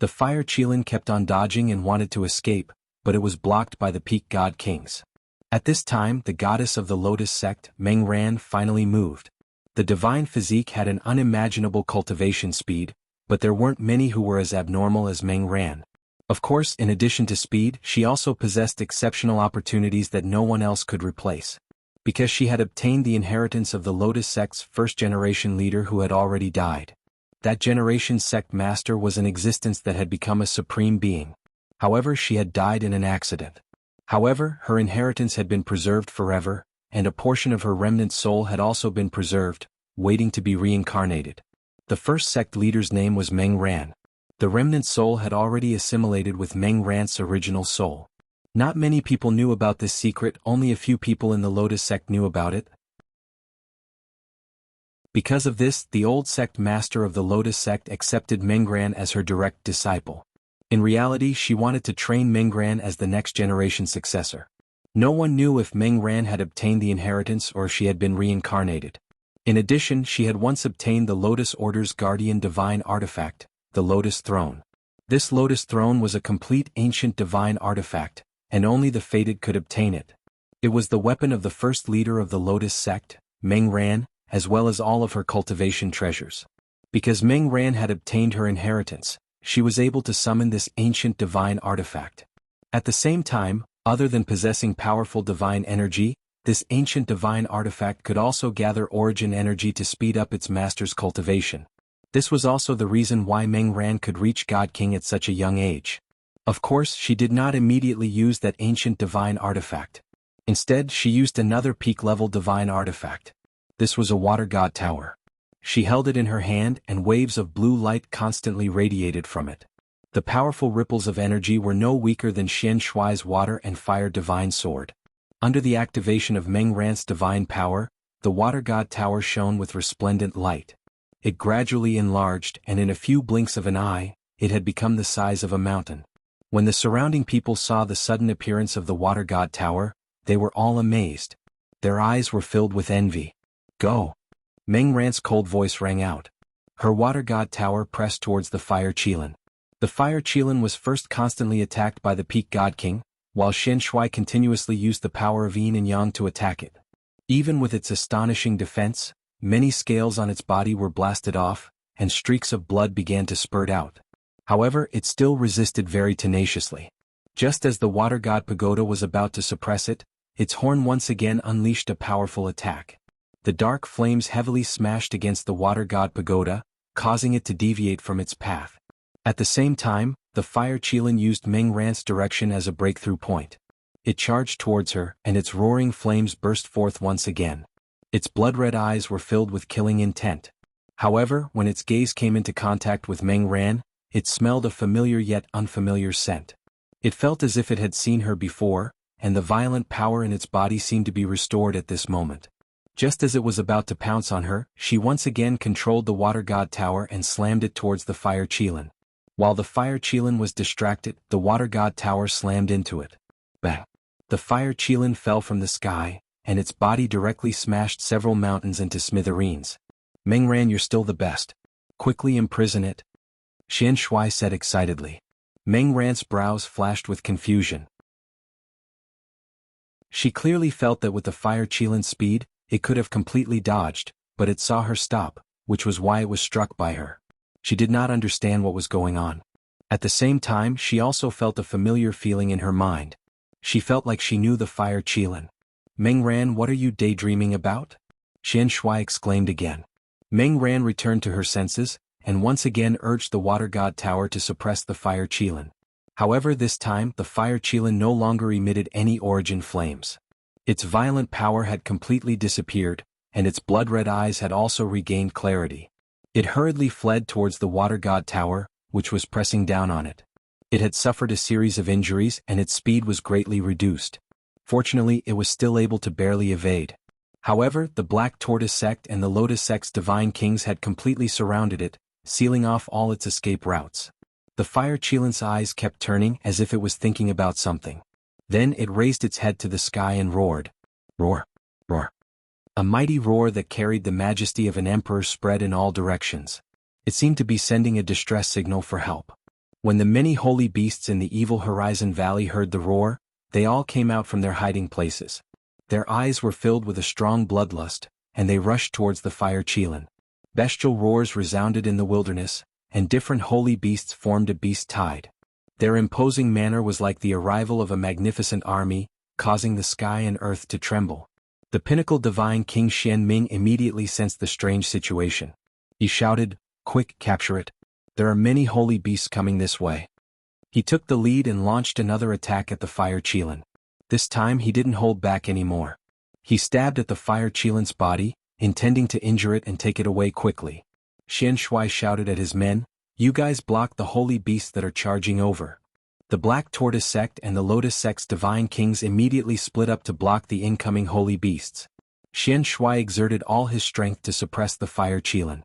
The fire Qilin kept on dodging and wanted to escape, but it was blocked by the peak God Kings. At this time, the goddess of the Lotus sect, Meng Ran, finally moved. The divine physique had an unimaginable cultivation speed, but there weren't many who were as abnormal as Meng Ran. Of course, in addition to speed, she also possessed exceptional opportunities that no one else could replace. Because she had obtained the inheritance of the Lotus sect's first-generation leader who had already died. That generation's sect master was an existence that had become a supreme being. However, she had died in an accident. However, her inheritance had been preserved forever, and a portion of her remnant soul had also been preserved, waiting to be reincarnated. The first sect leader's name was Meng Ran. The remnant soul had already assimilated with Meng Ran's original soul. Not many people knew about this secret, only a few people in the Lotus sect knew about it. Because of this, the old sect master of the Lotus sect accepted Meng Ran as her direct disciple. In reality, she wanted to train Meng Ran as the next generation successor. No one knew if Meng Ran had obtained the inheritance or if she had been reincarnated. In addition, she had once obtained the Lotus Order's guardian divine artifact, the Lotus Throne. This Lotus Throne was a complete ancient divine artifact, and only the fated could obtain it. It was the weapon of the first leader of the Lotus sect, Meng Ran, as well as all of her cultivation treasures. Because Meng Ran had obtained her inheritance, she was able to summon this ancient divine artifact. At the same time, other than possessing powerful divine energy, this ancient divine artifact could also gather origin energy to speed up its master's cultivation. This was also the reason why Meng Ran could reach God King at such a young age. Of course, she did not immediately use that ancient divine artifact. Instead, she used another peak-level divine artifact. This was a water god tower. She held it in her hand, and waves of blue light constantly radiated from it. The powerful ripples of energy were no weaker than Xian Shui's water and fire divine sword. Under the activation of Meng Ran's divine power, the water god tower shone with resplendent light. It gradually enlarged, and in a few blinks of an eye, it had become the size of a mountain. When the surrounding people saw the sudden appearance of the water god tower, they were all amazed. Their eyes were filled with envy. "Go!" Meng Ran's cold voice rang out. Her water god tower pressed towards the fire Qilin. The fire Qilin was first constantly attacked by the peak god king, while Xian Shui continuously used the power of yin and yang to attack it. Even with its astonishing defense, many scales on its body were blasted off, and streaks of blood began to spurt out. However, it still resisted very tenaciously. Just as the water god pagoda was about to suppress it, its horn once again unleashed a powerful attack. The dark flames heavily smashed against the water god pagoda, causing it to deviate from its path. At the same time, the fire Qilin used Meng Ran's direction as a breakthrough point. It charged towards her, and its roaring flames burst forth once again. Its blood-red eyes were filled with killing intent. However, when its gaze came into contact with Meng Ran, it smelled a familiar yet unfamiliar scent. It felt as if it had seen her before, and the violent power in its body seemed to be restored at this moment. Just as it was about to pounce on her, she once again controlled the water god tower and slammed it towards the fire Qilin. While the fire Qilin was distracted, the water god tower slammed into it. Bang! The fire Qilin fell from the sky, and its body directly smashed several mountains into smithereens. Mengran, you're still the best. Quickly imprison it. Xian Shui said excitedly. Mengran's brows flashed with confusion. She clearly felt that with the fire Qilin's speed, it could have completely dodged, but it saw her stop, which was why it was struck by her. She did not understand what was going on. At the same time, she also felt a familiar feeling in her mind. She felt like she knew the fire Qilin. Mengran, what are you daydreaming about? Xian Shui exclaimed again. Mengran returned to her senses, and once again urged the Water God Tower to suppress the fire Qilin. However, this time, the fire Qilin no longer emitted any origin flames. Its violent power had completely disappeared, and its blood-red eyes had also regained clarity. It hurriedly fled towards the Water God Tower, which was pressing down on it. It had suffered a series of injuries and its speed was greatly reduced. Fortunately, it was still able to barely evade. However, the Black Tortoise sect and the Lotus sect's divine kings had completely surrounded it, sealing off all its escape routes. The fire Qilin's eyes kept turning as if it was thinking about something. Then it raised its head to the sky and roared. Roar! Roar! A mighty roar that carried the majesty of an emperor spread in all directions. It seemed to be sending a distress signal for help. When the many holy beasts in the evil Horizon Valley heard the roar, they all came out from their hiding places. Their eyes were filled with a strong bloodlust, and they rushed towards the fire Qilin. Bestial roars resounded in the wilderness, and different holy beasts formed a beast tide. Their imposing manner was like the arrival of a magnificent army, causing the sky and earth to tremble. The pinnacle divine King Xian Ming immediately sensed the strange situation. He shouted, "Quick, capture it. There are many holy beasts coming this way." He took the lead and launched another attack at the fire Qilin. This time he didn't hold back anymore. He stabbed at the fire Qilin's body, intending to injure it and take it away quickly. Xian Shui shouted at his men, "You guys block the holy beasts that are charging over." The Black Tortoise sect and the Lotus sect's divine kings immediately split up to block the incoming holy beasts. Xian Shui exerted all his strength to suppress the fire Qilin.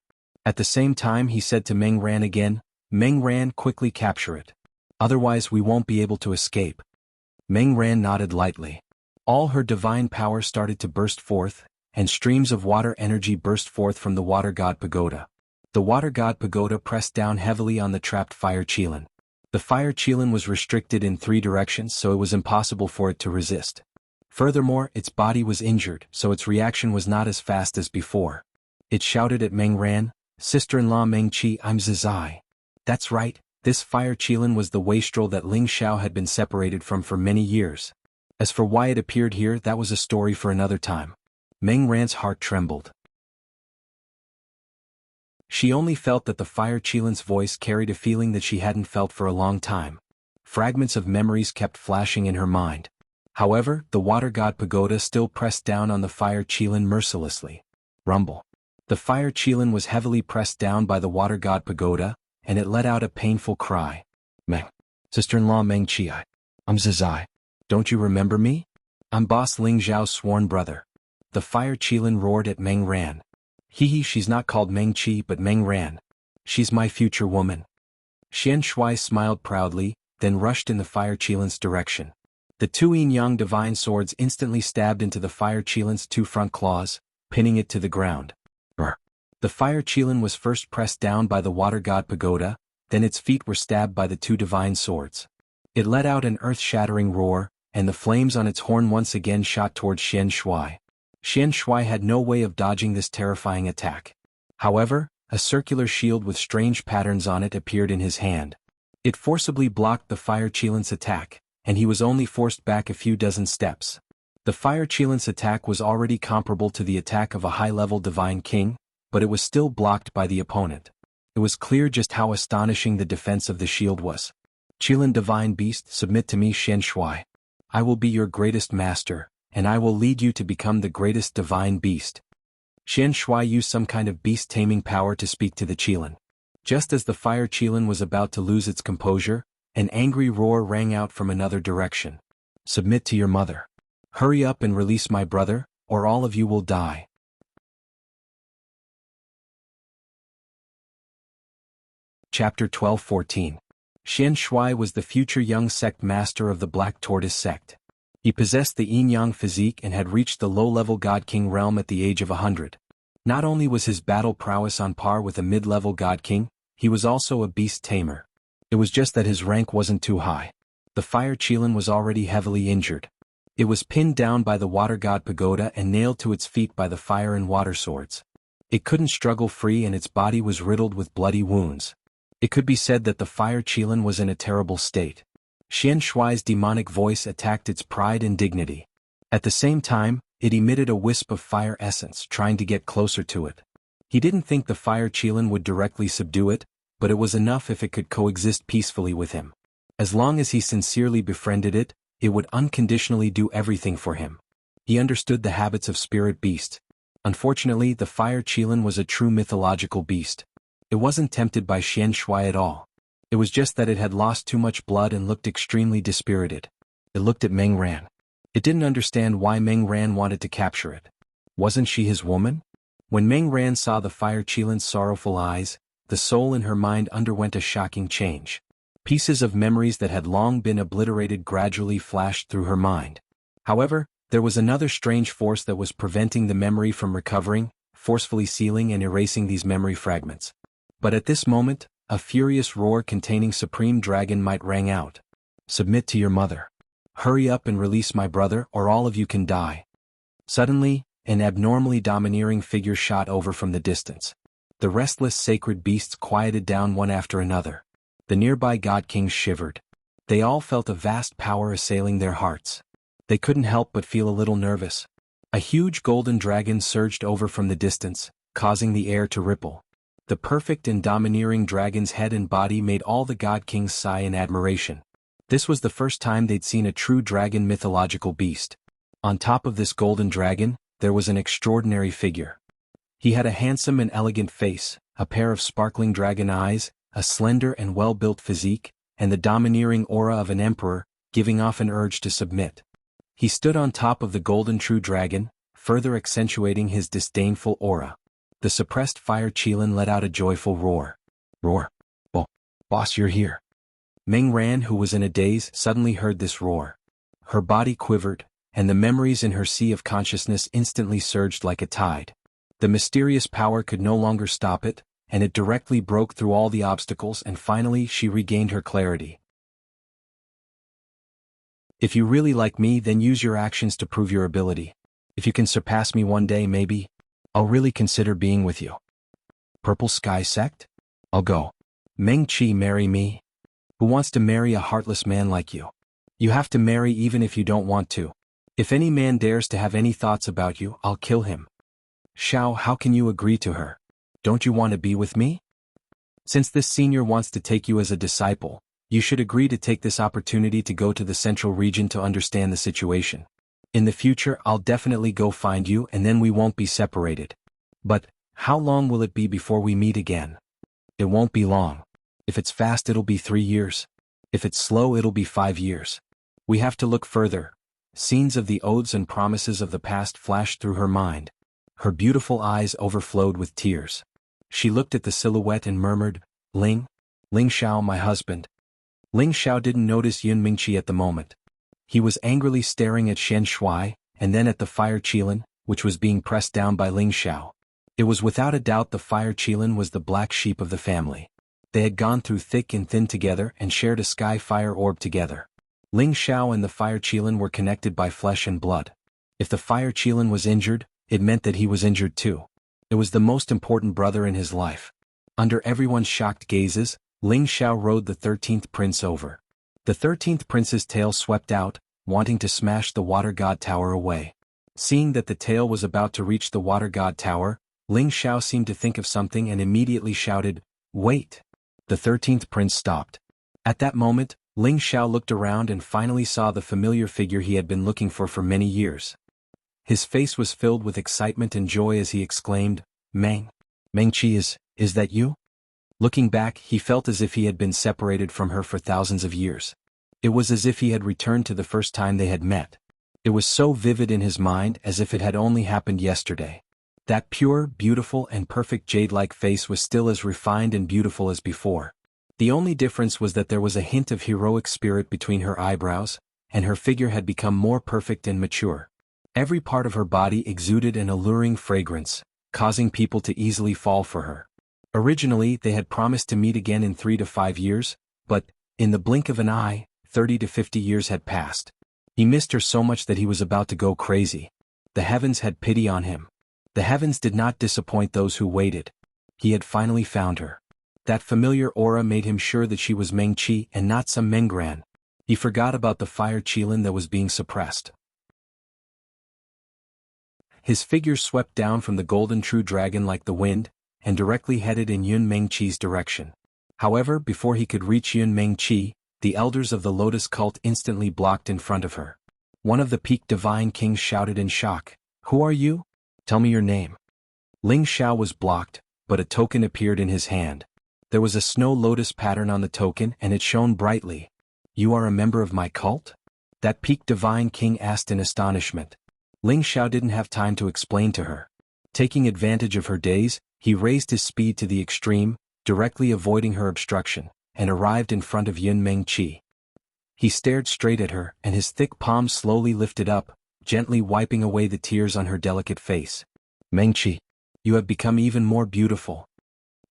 At the same time he said to Mengran again, "Mengran, quickly capture it. Otherwise we won't be able to escape." Mengran nodded lightly. All her divine power started to burst forth, and streams of water energy burst forth from the Water God Pagoda. The Water God Pagoda pressed down heavily on the trapped fire Qilin. The fire Qilin was restricted in 3 directions, so it was impossible for it to resist. Furthermore, its body was injured, so its reaction was not as fast as before. It shouted at Mengran, "Sister-in-law Mengqi, I'm Zizai." That's right, this fire Qilin was the wastrel that Ling Xiao had been separated from for many years. As for why it appeared here, that was a story for another time. Mengran's heart trembled. She only felt that the fire Qilin's voice carried a feeling that she hadn't felt for a long time. Fragments of memories kept flashing in her mind. However, the Water God Pagoda still pressed down on the fire Qilin mercilessly. Rumble. The fire Qilin was heavily pressed down by the Water God Pagoda, and it let out a painful cry. "Meng. Sister-in-law Meng Qi. I'm Zizai. Don't you remember me? I'm Boss Ling Zhao's sworn brother." The fire Qilin roared at Mengran. "Hee, she's not called Meng Qi but Mengran. She's my future woman." Xian Shui smiled proudly, then rushed in the fire Qilin's direction. The 2 yin-yang divine swords instantly stabbed into the fire Qilin's 2 front claws, pinning it to the ground. The fire Qilin was first pressed down by the Water God Pagoda, then its feet were stabbed by the 2 divine swords. It let out an earth-shattering roar, and the flames on its horn once again shot towards Xian Shui. Xian Shui had no way of dodging this terrifying attack. However, a circular shield with strange patterns on it appeared in his hand. It forcibly blocked the fire Qilin's attack, and he was only forced back a few dozen steps. The fire Qilin's attack was already comparable to the attack of a high-level divine king, but it was still blocked by the opponent. It was clear just how astonishing the defense of the shield was. "Qilin divine beast, submit to me, Xian Shui. I will be your greatest master, and I will lead you to become the greatest divine beast." Xian Shui used some kind of beast-taming power to speak to the Qilin. Just as the fire Qilin was about to lose its composure, an angry roar rang out from another direction. "Submit to your mother. Hurry up and release my brother, or all of you will die." Chapter 12-14. Xian Shui was the future young sect master of the Black Tortoise sect. He possessed the yin-yang physique and had reached the low-level God King realm at the age of 100. Not only was his battle prowess on par with a mid-level God King, he was also a beast tamer. It was just that his rank wasn't too high. The fire Qilin was already heavily injured. It was pinned down by the water god pagoda and nailed to its feet by the fire and water swords. It couldn't struggle free and its body was riddled with bloody wounds. It could be said that the fire Qilin was in a terrible state. Xian Shuai's demonic voice attacked its pride and dignity. At the same time, it emitted a wisp of fire essence trying to get closer to it. He didn't think the fire Qilin would directly subdue it, but it was enough if it could coexist peacefully with him. As long as he sincerely befriended it, it would unconditionally do everything for him. He understood the habits of spirit beast. Unfortunately, the fire Qilin was a true mythological beast. It wasn't tempted by Xian Shuai at all. It was just that it had lost too much blood and looked extremely dispirited. It looked at Meng Ran. It didn't understand why Meng Ran wanted to capture it. Wasn't she his woman? When Meng Ran saw the fire Qilin's sorrowful eyes, the soul in her mind underwent a shocking change. Pieces of memories that had long been obliterated gradually flashed through her mind. However, there was another strange force that was preventing the memory from recovering, forcefully sealing and erasing these memory fragments. But at this moment, a furious roar containing Supreme Dragon Might rang out. Submit to your mother. Hurry up and release my brother or all of you can die. Suddenly, an abnormally domineering figure shot over from the distance. The restless sacred beasts quieted down one after another. The nearby God Kings shivered. They all felt a vast power assailing their hearts. They couldn't help but feel a little nervous. A huge golden dragon surged over from the distance, causing the air to ripple. The perfect and domineering dragon's head and body made all the God Kings sigh in admiration. This was the first time they'd seen a true dragon mythological beast. On top of this golden dragon, there was an extraordinary figure. He had a handsome and elegant face, a pair of sparkling dragon eyes, a slender and well-built physique, and the domineering aura of an emperor, giving off an urge to submit. He stood on top of the golden true dragon, further accentuating his disdainful aura. The suppressed fire Qilin let out a joyful roar. Roar. Boss, you're here. Meng Ran, who was in a daze, suddenly heard this roar. Her body quivered, and the memories in her sea of consciousness instantly surged like a tide. The mysterious power could no longer stop it, and it directly broke through all the obstacles and finally she regained her clarity. If you really like me, then use your actions to prove your ability. If you can surpass me one day, maybe I'll really consider being with you. Purple Sky Sect? I'll go. Meng Qi, marry me? Who wants to marry a heartless man like you? You have to marry even if you don't want to. If any man dares to have any thoughts about you, I'll kill him. Xiao, how can you agree to her? Don't you want to be with me? Since this senior wants to take you as a disciple, you should agree to take this opportunity to go to the central region to understand the situation. In the future, I'll definitely go find you and then we won't be separated. But, how long will it be before we meet again? It won't be long. If it's fast, it'll be 3 years. If it's slow, it'll be 5 years. We have to look further. Scenes of the oaths and promises of the past flashed through her mind. Her beautiful eyes overflowed with tears. She looked at the silhouette and murmured, Ling Xiao, my husband. Ling Xiao didn't notice Yun Mingqi at the moment. He was angrily staring at Xian Shuai, and then at the fire Qilin, which was being pressed down by Ling Xiao. It was without a doubt the fire Qilin was the black sheep of the family. They had gone through thick and thin together and shared a sky fire orb together. Ling Xiao and the fire Qilin were connected by flesh and blood. If the fire Qilin was injured, it meant that he was injured too. It was the most important brother in his life. Under everyone's shocked gazes, Ling Xiao rode the 13th prince over. The 13th prince's tail swept out, wanting to smash the water god tower away. Seeing that the tail was about to reach the water god tower, Ling Xiao seemed to think of something and immediately shouted, Wait! The 13th prince stopped. At that moment, Ling Xiao looked around and finally saw the familiar figure he had been looking for many years. His face was filled with excitement and joy as he exclaimed, Meng Qi, is that you? Looking back, he felt as if he had been separated from her for thousands of years. It was as if he had returned to the first time they had met. It was so vivid in his mind as if it had only happened yesterday. That pure, beautiful and perfect jade-like face was still as refined and beautiful as before. The only difference was that there was a hint of heroic spirit between her eyebrows, and her figure had become more perfect and mature. Every part of her body exuded an alluring fragrance, causing people to easily fall for her. Originally, they had promised to meet again in 3 to 5 years, but, in the blink of an eye, 30 to 50 years had passed. He missed her so much that he was about to go crazy. The heavens had pity on him. The heavens did not disappoint those who waited. He had finally found her. That familiar aura made him sure that she was Meng Qi and not some Mengran. He forgot about the fire qilin that was being suppressed. His figure swept down from the golden true dragon like the wind, and directly headed in Yun Mengqi's direction. However, before he could reach Yun Mengqi, the elders of the Lotus cult instantly blocked in front of her. One of the peak divine kings shouted in shock, "Who are you? Tell me your name." Ling Xiao was blocked, but a token appeared in his hand. There was a snow lotus pattern on the token and it shone brightly. "You are a member of my cult?" That peak divine king asked in astonishment. Ling Xiao didn't have time to explain to her. Taking advantage of her daze, he raised his speed to the extreme, directly avoiding her obstruction, and arrived in front of Yun Mengqi. He stared straight at her, and his thick palms slowly lifted up, gently wiping away the tears on her delicate face. "Mengqi, you have become even more beautiful,"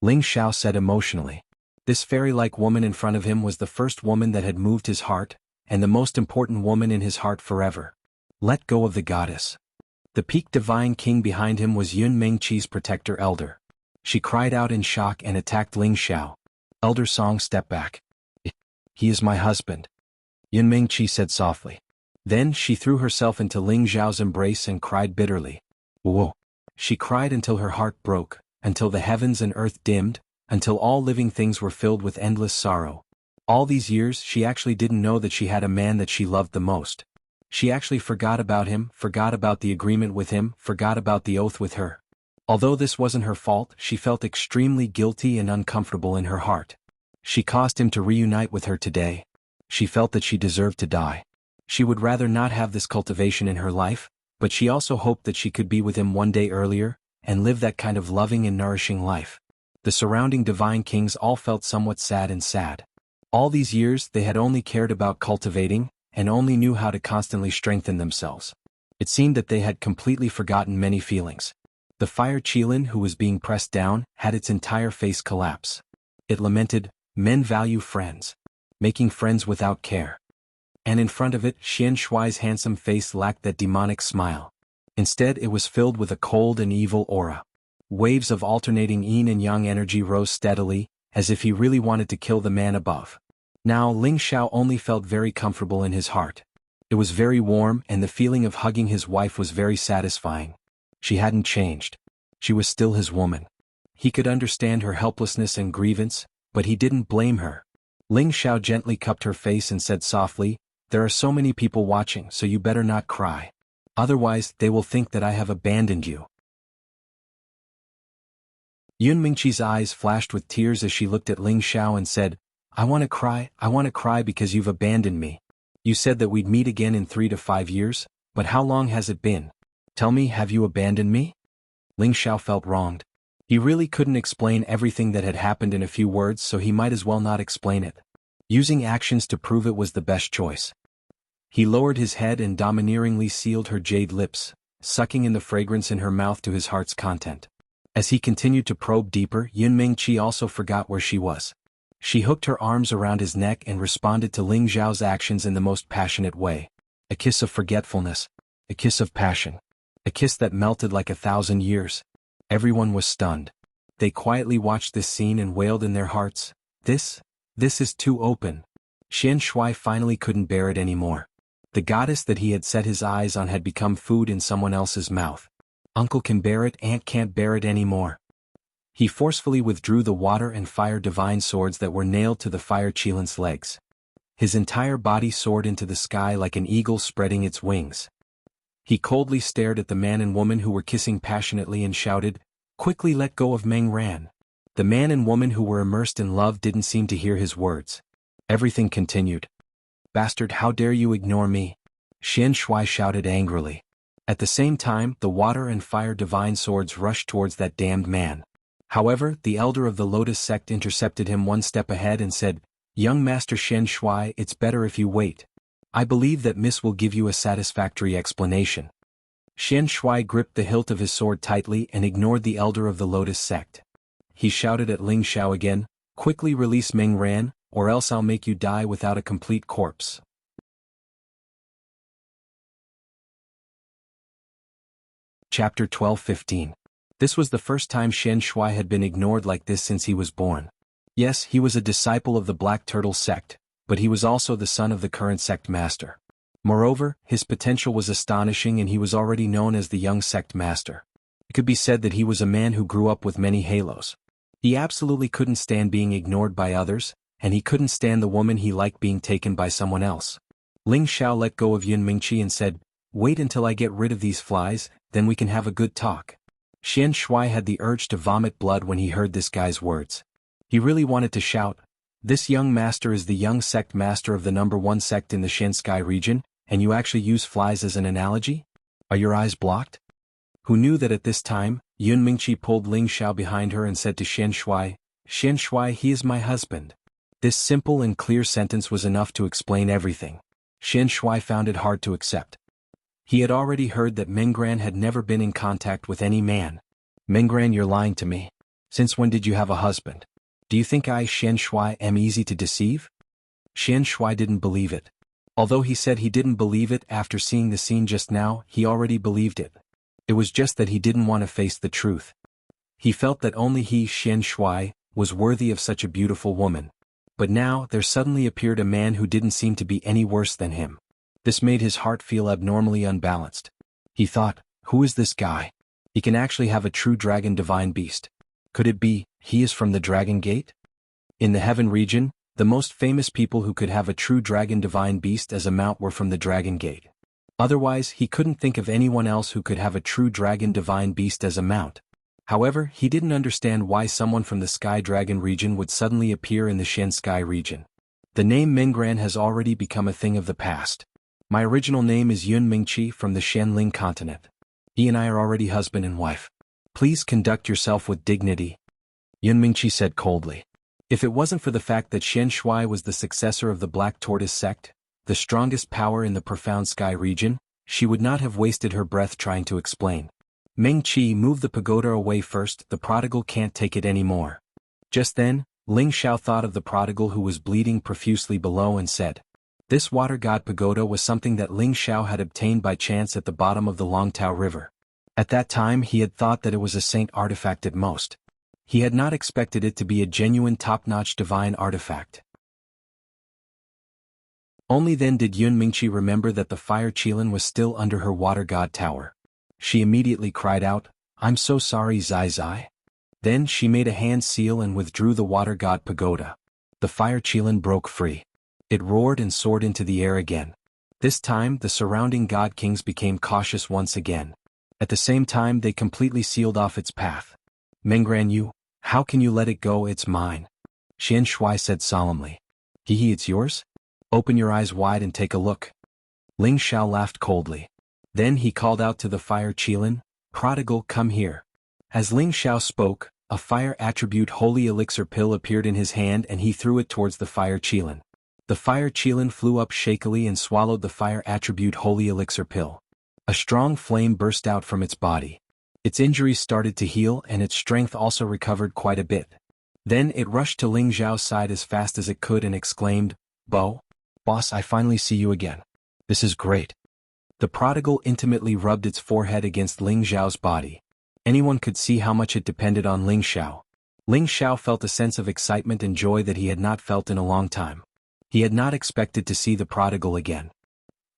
Ling Xiao said emotionally. This fairy-like woman in front of him was the first woman that had moved his heart, and the most important woman in his heart forever. Let go of the goddess. The peak divine king behind him was Yun Mengqi's protector elder. She cried out in shock and attacked Ling Xiao. Elder Song stepped back. "He is my husband," Yun Mengqi said softly. Then she threw herself into Ling Xiao's embrace and cried bitterly. "Whoa!" She cried until her heart broke, until the heavens and earth dimmed, until all living things were filled with endless sorrow. All these years she actually didn't know that she had a man that she loved the most. She actually forgot about him, forgot about the agreement with him, forgot about the oath with her. Although this wasn't her fault, she felt extremely guilty and uncomfortable in her heart. She caused him to reunite with her today. She felt that she deserved to die. She would rather not have this cultivation in her life, but she also hoped that she could be with him one day earlier, and live that kind of loving and nourishing life. The surrounding divine kings all felt somewhat sad. All these years they had only cared about cultivating, and only knew how to constantly strengthen themselves. It seemed that they had completely forgotten many feelings. The fire qilin who was being pressed down had its entire face collapse. It lamented, "Men value friends. Making friends without care." And in front of it, Xian Shuai's handsome face lacked that demonic smile. Instead it was filled with a cold and evil aura. Waves of alternating yin and yang energy rose steadily, as if he really wanted to kill the man above. Now Ling Xiao only felt very comfortable in his heart. It was very warm and the feeling of hugging his wife was very satisfying. She hadn't changed. She was still his woman. He could understand her helplessness and grievance, but he didn't blame her. Ling Xiao gently cupped her face and said softly, "There are so many people watching, so you better not cry. Otherwise, they will think that I have abandoned you." Yun Mingqi's eyes flashed with tears as she looked at Ling Xiao and said, I want to cry because you've abandoned me. You said that we'd meet again in 3 to 5 years, but how long has it been? Tell me, have you abandoned me?" Ling Xiao felt wronged. He really couldn't explain everything that had happened in a few words, so he might as well not explain it. Using actions to prove it was the best choice. He lowered his head and domineeringly sealed her jade lips, sucking in the fragrance in her mouth to his heart's content. As he continued to probe deeper, Yun Mengqi also forgot where she was. She hooked her arms around his neck and responded to Ling Xiao's actions in the most passionate way. A kiss of forgetfulness. A kiss of passion. A kiss that melted like 1,000 years. Everyone was stunned. They quietly watched this scene and wailed in their hearts, This is too open." Xian Shuai finally couldn't bear it anymore. The goddess that he had set his eyes on had become food in someone else's mouth. Uncle can bear it, aunt can't bear it anymore. He forcefully withdrew the water and fire divine swords that were nailed to the fire Qilin's legs. His entire body soared into the sky like an eagle spreading its wings. He coldly stared at the man and woman who were kissing passionately and shouted, "Quickly let go of Meng Ran." The man and woman who were immersed in love didn't seem to hear his words. Everything continued. "Bastard, how dare you ignore me?" Xian Shuai shouted angrily. At the same time, the water and fire divine swords rushed towards that damned man. However, the elder of the Lotus sect intercepted him one step ahead and said, "Young Master Xian Shuai, it's better if you wait. I believe that Miss will give you a satisfactory explanation. Xian Shui gripped the hilt of his sword tightly and ignored the elder of the Lotus sect. He shouted at Ling Xiao again, quickly release Meng Ran, or else I'll make you die without a complete corpse. Chapter 12-15. This was the first time Xian Shui had been ignored like this since he was born. Yes, he was a disciple of the Black Turtle sect, but he was also the son of the current sect master. Moreover, his potential was astonishing and he was already known as the young sect master. It could be said that he was a man who grew up with many halos. He absolutely couldn't stand being ignored by others, and he couldn't stand the woman he liked being taken by someone else. Ling Xiao let go of Yun Mingqi and said, "Wait until I get rid of these flies, then we can have a good talk." Xian Shui had the urge to vomit blood when he heard this guy's words. He really wanted to shout, "This young master is the young sect master of the #1 sect in the Shen Sky region, and you actually use flies as an analogy? Are your eyes blocked?" Who knew that at this time, Yun Mingqi pulled Ling Xiao behind her and said to Xian Shui, he is my husband." This simple and clear sentence was enough to explain everything. Xian Shui found it hard to accept. He had already heard that Menggran had never been in contact with any man. "Menggran, you're lying to me. Since when did you have a husband? Do you think I, Xian Shui, am easy to deceive?" Xian Shui didn't believe it. Although he said he didn't believe it after seeing the scene just now, he already believed it. It was just that he didn't want to face the truth. He felt that only he, Xian Shui, was worthy of such a beautiful woman. But now, there suddenly appeared a man who didn't seem to be any worse than him. This made his heart feel abnormally unbalanced. He thought, who is this guy? He can actually have a true dragon divine beast. Could it be, he is from the Dragon Gate? In the Heaven region, the most famous people who could have a true dragon divine beast as a mount were from the Dragon Gate. Otherwise, he couldn't think of anyone else who could have a true dragon divine beast as a mount. However, he didn't understand why someone from the Sky Dragon region would suddenly appear in the Shen Sky region. The name Menggran has already become a thing of the past. My original name is Yun Mingqi from the Shenling continent. He and I are already husband and wife. Please conduct yourself with dignity, Yun Mingqi said coldly. If it wasn't for the fact that Xian Shui was the successor of the Black Tortoise sect, the strongest power in the profound sky region, she would not have wasted her breath trying to explain. Meng Qi, move the pagoda away first, the prodigal can't take it anymore. Just then, Ling Xiao thought of the prodigal who was bleeding profusely below and said, this water god pagoda was something that Ling Xiao had obtained by chance at the bottom of the Longtao River. At that time he had thought that it was a saint artifact at most. He had not expected it to be a genuine top-notch divine artifact. Only then did Yun Mingqi remember that the fire Qilin was still under her water god tower. She immediately cried out, I'm so sorry Zai Zai. Then she made a hand seal and withdrew the water god pagoda. The fire Qilin broke free. It roared and soared into the air again. This time the surrounding god kings became cautious once again. At the same time they completely sealed off its path. Menggran Yu, how can you let it go? It's mine. Xian Shui said solemnly. Hehe, it's yours? Open your eyes wide and take a look. Ling Xiao laughed coldly. Then he called out to the fire Qilin, Prodigal, come here. As Ling Xiao spoke, a fire attribute holy elixir pill appeared in his hand and he threw it towards the fire Qilin. The fire Qilin flew up shakily and swallowed the fire attribute holy elixir pill. A strong flame burst out from its body. Its injuries started to heal and its strength also recovered quite a bit. Then it rushed to Ling Xiao's side as fast as it could and exclaimed, Boss, I finally see you again. This is great. The prodigal intimately rubbed its forehead against Ling Xiao's body. Anyone could see how much it depended on Ling Xiao. Ling Xiao felt a sense of excitement and joy that he had not felt in a long time. He had not expected to see the prodigal again.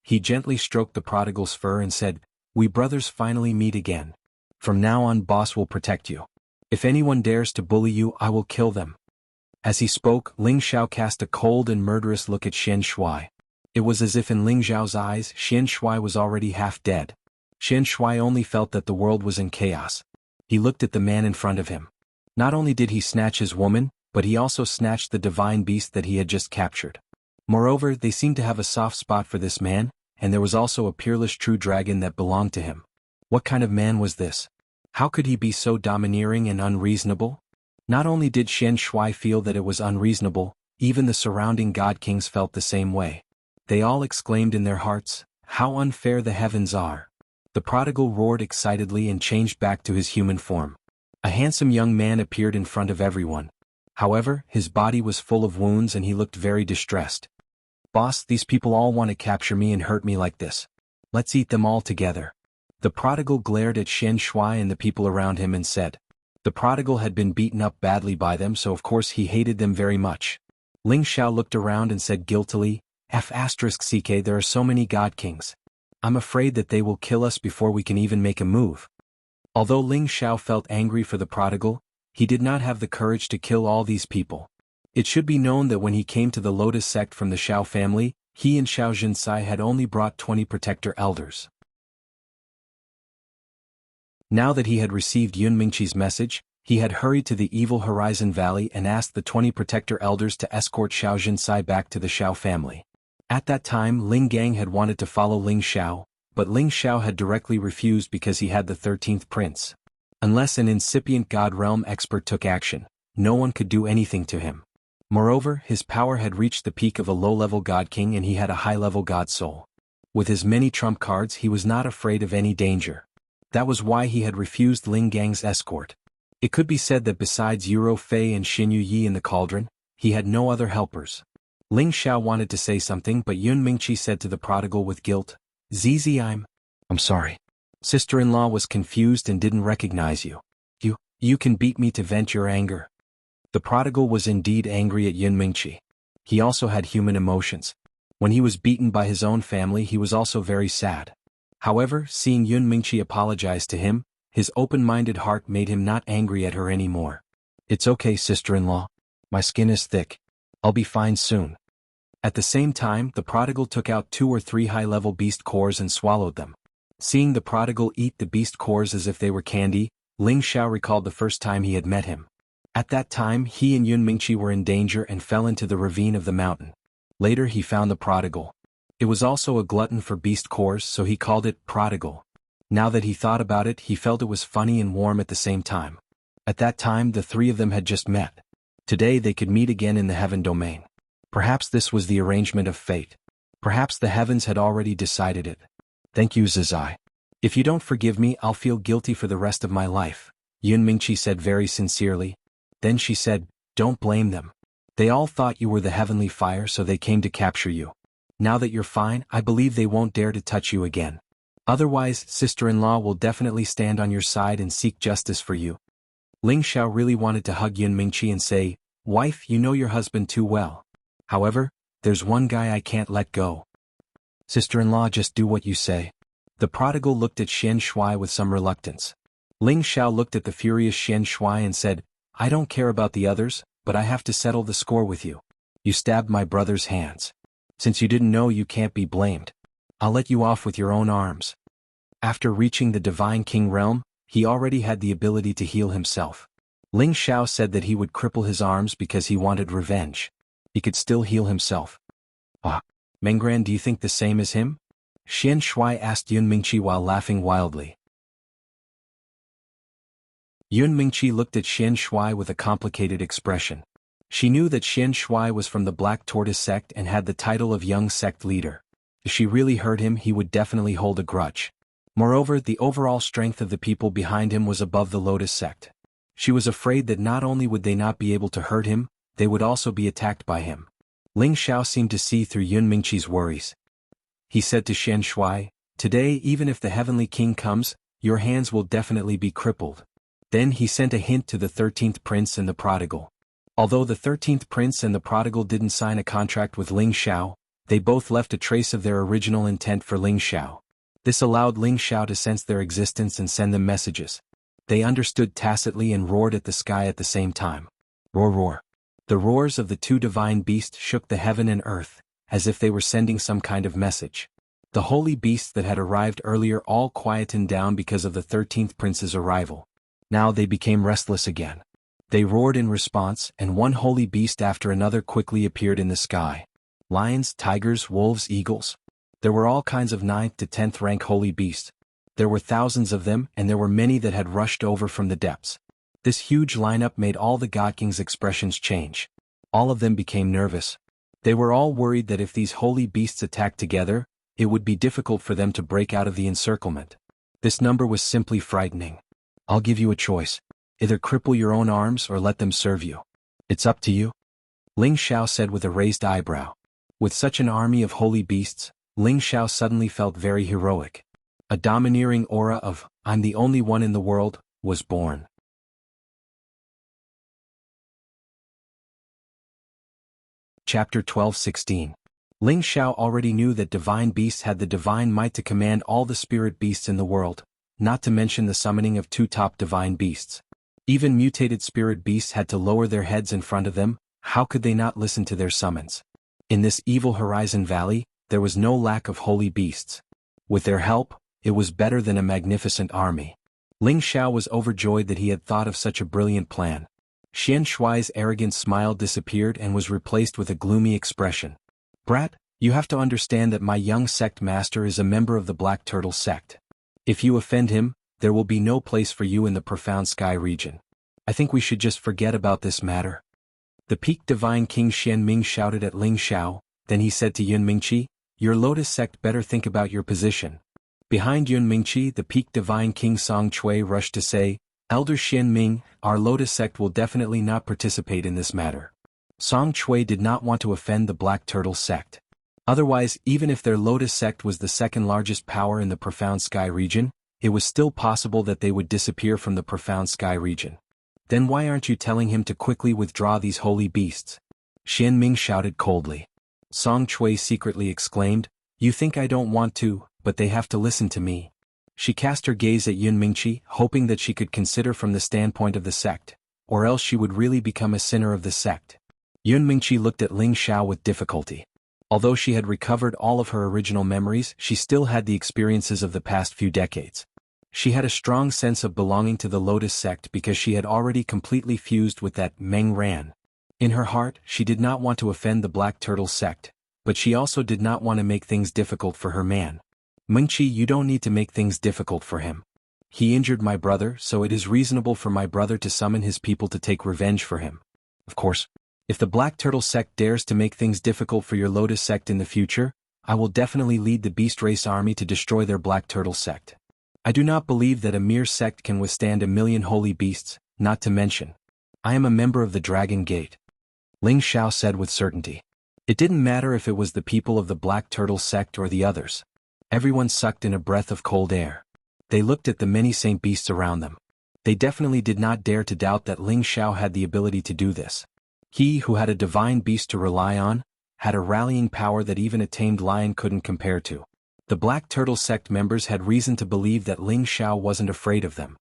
He gently stroked the prodigal's fur and said, We brothers finally meet again. From now on boss will protect you. If anyone dares to bully you I will kill them. As he spoke, Ling Xiao cast a cold and murderous look at Xian Shui. It was as if in Ling Xiao's eyes Xian Shui was already half dead. Xian Shui only felt that the world was in chaos. He looked at the man in front of him. Not only did he snatch his woman, but he also snatched the divine beast that he had just captured. Moreover, they seemed to have a soft spot for this man, and there was also a peerless true dragon that belonged to him. What kind of man was this? How could he be so domineering and unreasonable? Not only did Xian Shui feel that it was unreasonable, even the surrounding god kings felt the same way. They all exclaimed in their hearts, "How unfair the heavens are." The prodigal roared excitedly and changed back to his human form. A handsome young man appeared in front of everyone. However, his body was full of wounds and he looked very distressed. "Boss, these people all want to capture me and hurt me like this. Let's eat them all together." The prodigal glared at Xian Shui and the people around him and said. The prodigal had been beaten up badly by them, so of course he hated them very much. Ling Xiao looked around and said guiltily, "F***ck, there are so many god kings. I'm afraid that they will kill us before we can even make a move." Although Ling Xiao felt angry for the prodigal, he did not have the courage to kill all these people. It should be known that when he came to the Lotus sect from the Xiao family, he and Xiao Jinsai had only brought 20 protector elders. Now that he had received Yun Mingqi's message, he had hurried to the Evil Horizon Valley and asked the 20 protector elders to escort Xiao Jinsai back to the Xiao family. At that time Ling Gang had wanted to follow Ling Xiao, but Ling Xiao had directly refused because he had the 13th prince. Unless an incipient god realm expert took action, no one could do anything to him. Moreover, his power had reached the peak of a low-level god king and he had a high-level god soul. With his many trump cards he was not afraid of any danger. That was why he had refused Ling Gang's escort. It could be said that besides Yuro Fei and Xin Yu Yi in the cauldron, he had no other helpers. Ling Xiao wanted to say something, but Yun Mingqi said to the prodigal with guilt, "Zizi, I'm sorry. Sister-in-law was confused and didn't recognize you. You can beat me to vent your anger." The prodigal was indeed angry at Yun Mingqi. He also had human emotions. When he was beaten by his own family he was also very sad. However, seeing Yun Mingqi apologize to him, his open-minded heart made him not angry at her anymore. "It's okay, sister-in-law. My skin is thick. I'll be fine soon." At the same time, the prodigal took out 2 or 3 high-level beast cores and swallowed them. Seeing the prodigal eat the beast cores as if they were candy, Ling Xiao recalled the first time he had met him. At that time he and Yun Mingqi were in danger and fell into the ravine of the mountain. Later he found the prodigal. It was also a glutton for beast cores, so he called it prodigal. Now that he thought about it, he felt it was funny and warm at the same time. At that time the 3 of them had just met. Today they could meet again in the heaven domain. Perhaps this was the arrangement of fate. Perhaps the heavens had already decided it. "Thank you, Zizai. If you don't forgive me, I'll feel guilty for the rest of my life," Yun Mingqi said very sincerely. Then she said, "Don't blame them. They all thought you were the heavenly fire, so they came to capture you. Now that you're fine, I believe they won't dare to touch you again. Otherwise, sister-in-law will definitely stand on your side and seek justice for you." Ling Xiao really wanted to hug Yun Mingqi and say, "Wife, you know your husband too well. However, there's one guy I can't let go." "Sister-in-law, just do what you say." The prodigal looked at Xian Shui with some reluctance. Ling Xiao looked at the furious Xian Shui and said, "I don't care about the others, but I have to settle the score with you. You stabbed my brother's hands. Since you didn't know, you can't be blamed. I'll let you off with your own arms." After reaching the Divine King realm, he already had the ability to heal himself. Ling Xiao said that he would cripple his arms because he wanted revenge. He could still heal himself. "Ah, Menggran, do you think the same as him?" Xian Shui asked Yun Mingqi while laughing wildly. Yun Mingqi looked at Xian Shui with a complicated expression. She knew that Xian Shui was from the Black Tortoise sect and had the title of young sect leader. If she really hurt him, he would definitely hold a grudge. Moreover, the overall strength of the people behind him was above the Lotus sect. She was afraid that not only would they not be able to hurt him, they would also be attacked by him. Ling Xiao seemed to see through Yun Mingqi's worries. He said to Xian Shui, "Today, even if the Heavenly King comes, your hands will definitely be crippled." Then he sent a hint to the 13th prince and the prodigal. Although the 13th prince and the prodigal didn't sign a contract with Ling Xiao, they both left a trace of their original intent for Ling Xiao. This allowed Ling Xiao to sense their existence and send them messages. They understood tacitly and roared at the sky at the same time. Roar, roar. The roars of the 2 divine beasts shook the heaven and earth, as if they were sending some kind of message. The holy beasts that had arrived earlier all quietened down because of the 13th prince's arrival. Now they became restless again. They roared in response, and one holy beast after another quickly appeared in the sky. Lions, tigers, wolves, eagles. There were all kinds of 9th to 10th rank holy beasts. There were thousands of them, and there were many that had rushed over from the depths. This huge lineup made all the God King's expressions change. All of them became nervous. They were all worried that if these holy beasts attacked together, it would be difficult for them to break out of the encirclement. This number was simply frightening. I'll give you a choice. Either cripple your own arms or let them serve you. It's up to you. Ling Xiao said with a raised eyebrow. With such an army of holy beasts, Ling Xiao suddenly felt very heroic. A domineering aura of, I'm the only one in the world, was born. Chapter 12:16. Ling Xiao already knew that divine beasts had the divine might to command all the spirit beasts in the world, not to mention the summoning of 2 top divine beasts. Even mutated spirit beasts had to lower their heads in front of them. How could they not listen to their summons? In this evil Horizon Valley, there was no lack of holy beasts. With their help, it was better than a magnificent army. Ling Xiao was overjoyed that he had thought of such a brilliant plan. Xian Shuai's arrogant smile disappeared and was replaced with a gloomy expression. Brat, you have to understand that my young sect master is a member of the Black Turtle sect. If you offend him, there will be no place for you in the profound sky region. I think we should just forget about this matter. The peak divine King Xian Ming shouted at Ling Xiao, then he said to Yun Mingqi, your Lotus sect better think about your position. Behind Yun Mingqi, the peak divine King Song Chui rushed to say, Elder Xian Ming, our Lotus sect will definitely not participate in this matter. Song Chui did not want to offend the Black Turtle sect. Otherwise, even if their Lotus sect was the second largest power in the profound sky region, it was still possible that they would disappear from the profound sky region. Then why aren't you telling him to quickly withdraw these holy beasts? Xian Ming shouted coldly. Song Chui secretly exclaimed, you think I don't want to, but they have to listen to me. She cast her gaze at Yun Mingqi, hoping that she could consider from the standpoint of the sect, or else she would really become a sinner of the sect. Yun Mingqi looked at Ling Xiao with difficulty. Although she had recovered all of her original memories, she still had the experiences of the past few decades. She had a strong sense of belonging to the Lotus sect because she had already completely fused with that Meng Ran. In her heart, she did not want to offend the Black Turtle sect, but she also did not want to make things difficult for her man. Mingqi, you don't need to make things difficult for him. He injured my brother, so it is reasonable for my brother to summon his people to take revenge for him. Of course, if the Black Turtle sect dares to make things difficult for your Lotus sect in the future, I will definitely lead the Beast Race army to destroy their Black Turtle sect. I do not believe that a mere sect can withstand 1,000,000 holy beasts, not to mention. I am a member of the Dragon Gate. Ling Xiao said with certainty. It didn't matter if it was the people of the Black Turtle sect or the others. Everyone sucked in a breath of cold air. They looked at the many saint beasts around them. They definitely did not dare to doubt that Ling Xiao had the ability to do this. He who had a divine beast to rely on, had a rallying power that even a tamed lion couldn't compare to. The Black Turtle sect members had reason to believe that Ling Xiao wasn't afraid of them.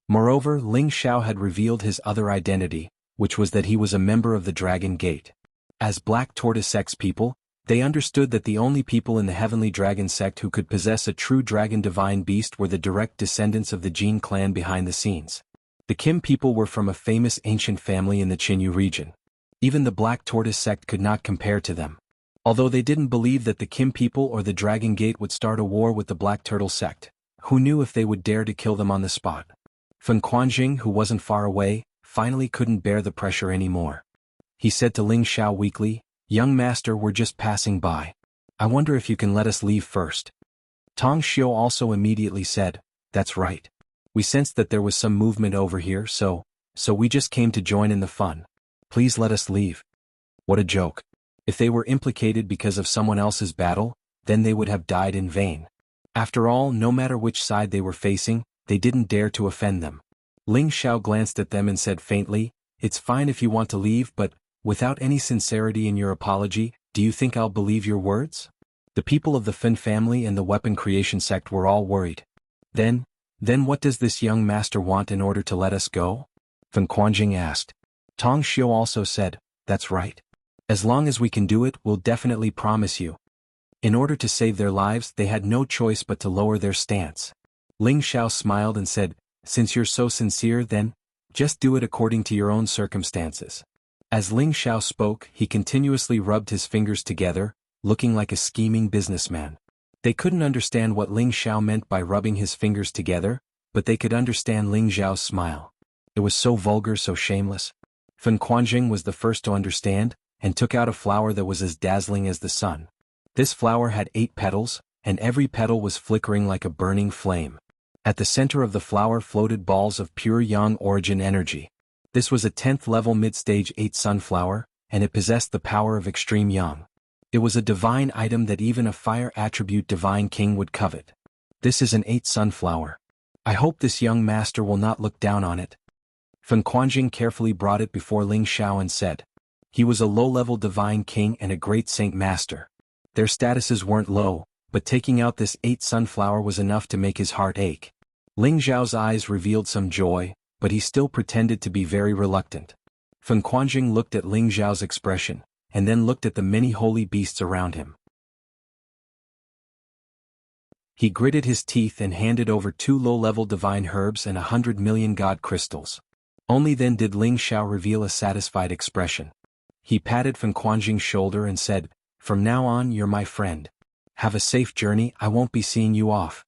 Moreover, Ling Xiao had revealed his other identity, which was that he was a member of the Dragon Gate. As Black Tortoise sect's people, they understood that the only people in the Heavenly Dragon sect who could possess a true dragon divine beast were the direct descendants of the Jin clan behind the scenes. The Kim people were from a famous ancient family in the Qinyu region. Even the Black Tortoise sect could not compare to them. Although they didn't believe that the Kim people or the Dragon Gate would start a war with the Black Turtle sect, who knew if they would dare to kill them on the spot? Fen Quanjing, who wasn't far away, finally couldn't bear the pressure anymore. He said to Ling Xiao weakly, Young master, we're just passing by. I wonder if you can let us leave first. Tong Xiu also immediately said, That's right. We sensed that there was some movement over here, so we just came to join in the fun. Please let us leave. What a joke. If they were implicated because of someone else's battle, then they would have died in vain. After all, no matter which side they were facing, they didn't dare to offend them. Ling Xiao glanced at them and said faintly, It's fine if you want to leave, but without any sincerity in your apology, do you think I'll believe your words? The people of the Fen family and the weapon creation sect were all worried. Then what does this young master want in order to let us go? Fen Quanjing asked. Tong Xiu also said, That's right. As long as we can do it, we'll definitely promise you. In order to save their lives, they had no choice but to lower their stance. Ling Xiao smiled and said, Since you're so sincere, then just do it according to your own circumstances. As Ling Xiao spoke, he continuously rubbed his fingers together, looking like a scheming businessman. They couldn't understand what Ling Xiao meant by rubbing his fingers together, but they could understand Ling Xiao's smile. It was so vulgar, so shameless. Fan Quanjing was the first to understand, and took out a flower that was as dazzling as the sun. This flower had 8 petals, and every petal was flickering like a burning flame. At the center of the flower floated balls of pure yang origin energy. This was a 10th level mid-stage 8 sunflower, and it possessed the power of extreme yang. It was a divine item that even a fire attribute divine king would covet. This is an 8 sunflower. I hope this young master will not look down on it. Fan Quanjing carefully brought it before Ling Xiao and said. He was a low-level divine king and a great saint master. Their statuses weren't low, but taking out this 8 sunflower was enough to make his heart ache. Ling Xiao's eyes revealed some joy, but he still pretended to be very reluctant. Fan Quanjing looked at Ling Xiao's expression, and then looked at the many holy beasts around him. He gritted his teeth and handed over 2 low-level divine herbs and 100 million god crystals. Only then did Ling Xiao reveal a satisfied expression. He patted Fan Quanjing's shoulder and said, "From now on you're my friend. Have a safe journey, I won't be seeing you off."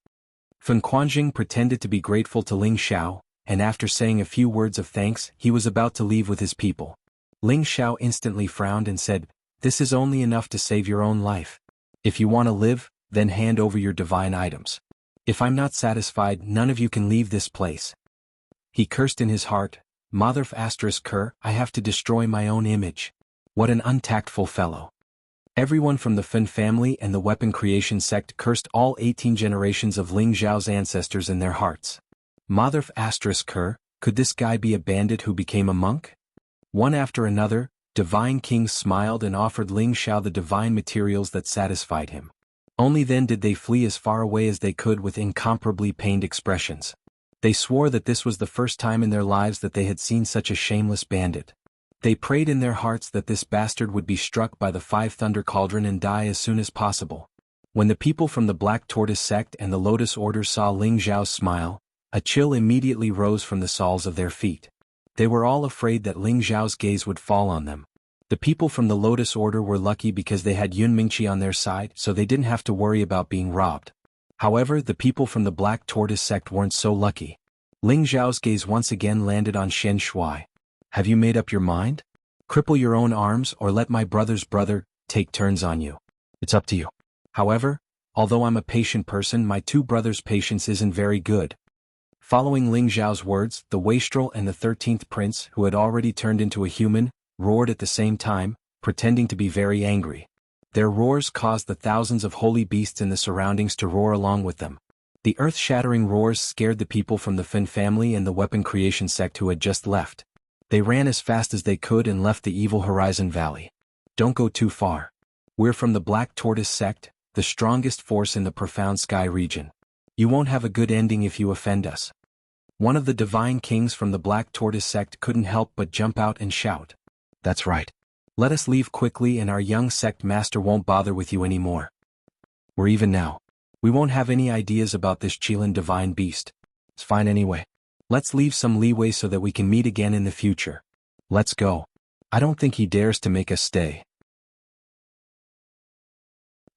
Fan Quanjing pretended to be grateful to Ling Xiao, and after saying a few words of thanks he was about to leave with his people. Ling Xiao instantly frowned and said, "This is only enough to save your own life. If you want to live, then hand over your divine items. If I'm not satisfied, none of you can leave this place." He cursed in his heart, "Motherf *cur, I have to destroy my own image. What an untactful fellow." Everyone from the Fan family and the weapon creation sect cursed all 18 generations of Ling Xiao's ancestors in their hearts. Motherf *cur, could this guy be a bandit who became a monk? One after another, divine kings smiled and offered Ling Xiao the divine materials that satisfied him. Only then did they flee as far away as they could with incomparably pained expressions. They swore that this was the first time in their lives that they had seen such a shameless bandit. They prayed in their hearts that this bastard would be struck by the 5 thunder cauldron and die as soon as possible. When the people from the Black Tortoise sect and the Lotus Order saw Ling Xiao's smile, a chill immediately rose from the soles of their feet. They were all afraid that Ling Xiao's gaze would fall on them. The people from the Lotus Order were lucky because they had Yun Mingqi on their side, so they didn't have to worry about being robbed. However, the people from the Black Tortoise sect weren't so lucky. Ling Xiao's gaze once again landed on Shen Shuai. "Have you made up your mind? Cripple your own arms or let my brother's brother take turns on you. It's up to you. However, although I'm a patient person, my 2 brothers' patience isn't very good." Following Ling Xiao's words, the wastrel and the 13th prince, who had already turned into a human, roared at the same time, pretending to be very angry. Their roars caused the thousands of holy beasts in the surroundings to roar along with them. The earth-shattering roars scared the people from the Fan family and the weapon creation sect who had just left. They ran as fast as they could and left the evil Horizon Valley. "Don't go too far. We're from the Black Tortoise sect, the strongest force in the Profound Sky region. You won't have a good ending if you offend us." One of the divine kings from the Black Tortoise sect couldn't help but jump out and shout. "That's right. Let us leave quickly and our young sect master won't bother with you anymore. We're even now. We won't have any ideas about this Qilin divine beast. It's fine anyway. Let's leave some leeway so that we can meet again in the future. Let's go. I don't think he dares to make us stay."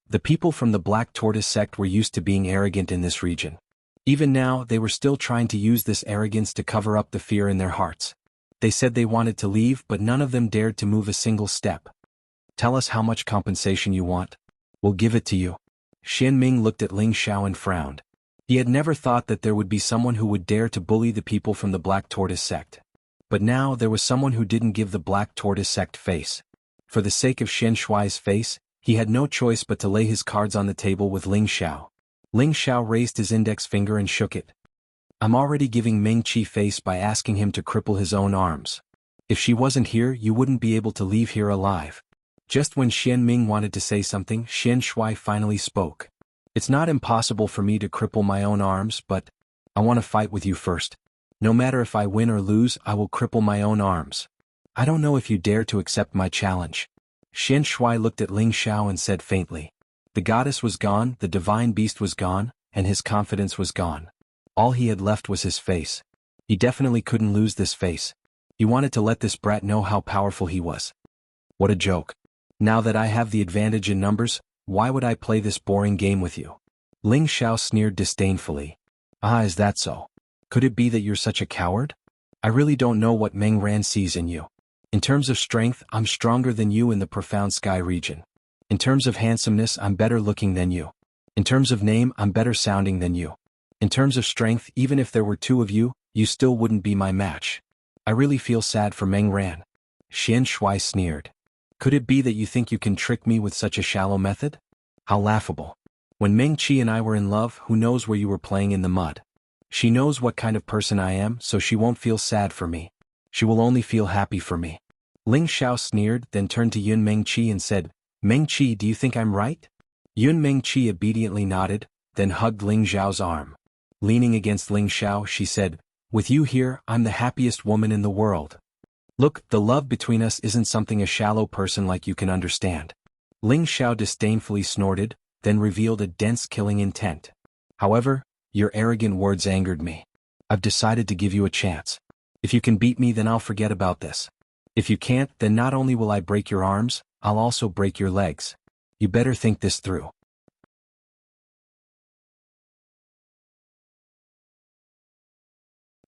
The people from the Black Tortoise sect were used to being arrogant in this region. Even now, they were still trying to use this arrogance to cover up the fear in their hearts. They said they wanted to leave, but none of them dared to move a single step. "Tell us how much compensation you want. We'll give it to you." Xian Ming looked at Ling Xiao and frowned. He had never thought that there would be someone who would dare to bully the people from the Black Tortoise sect. But now there was someone who didn't give the Black Tortoise sect face. For the sake of Shen Shuai's face, he had no choice but to lay his cards on the table with Ling Xiao. Ling Xiao raised his index finger and shook it. "I'm already giving Meng Qi face by asking him to cripple his own arms. If she wasn't here, you wouldn't be able to leave here alive." Just when Xian Ming wanted to say something, Shen Shuai finally spoke. "It's not impossible for me to cripple my own arms, but I want to fight with you first. No matter if I win or lose, I will cripple my own arms. I don't know if you dare to accept my challenge." Shen Shuai looked at Ling Xiao and said faintly. The goddess was gone, the divine beast was gone, and his confidence was gone. All he had left was his face. He definitely couldn't lose this face. He wanted to let this brat know how powerful he was. What a joke. Now that I have the advantage in numbers, why would I play this boring game with you? Ling Xiao sneered disdainfully. Ah, is that so? Could it be that you're such a coward? I really don't know what Meng Ran sees in you. In terms of strength, I'm stronger than you in the profound sky region. In terms of handsomeness, I'm better looking than you. In terms of name, I'm better sounding than you. In terms of strength, even if there were two of you, you still wouldn't be my match. I really feel sad for Meng Ran. Xian Shui sneered. Could it be that you think you can trick me with such a shallow method? How laughable. When Meng Qi and I were in love, who knows where you were playing in the mud? She knows what kind of person I am, so she won't feel sad for me. She will only feel happy for me. Ling Xiao sneered, then turned to Yun Meng Qi and said, Meng Qi, do you think I'm right? Yun Meng Qi obediently nodded, then hugged Ling Xiao's arm. Leaning against Ling Xiao, she said, with you here, I'm the happiest woman in the world. Look, the love between us isn't something a shallow person like you can understand. Ling Xiao disdainfully snorted, then revealed a dense killing intent. However, your arrogant words angered me. I've decided to give you a chance. If you can beat me, then I'll forget about this. If you can't, then not only will I break your arms, I'll also break your legs. You better think this through.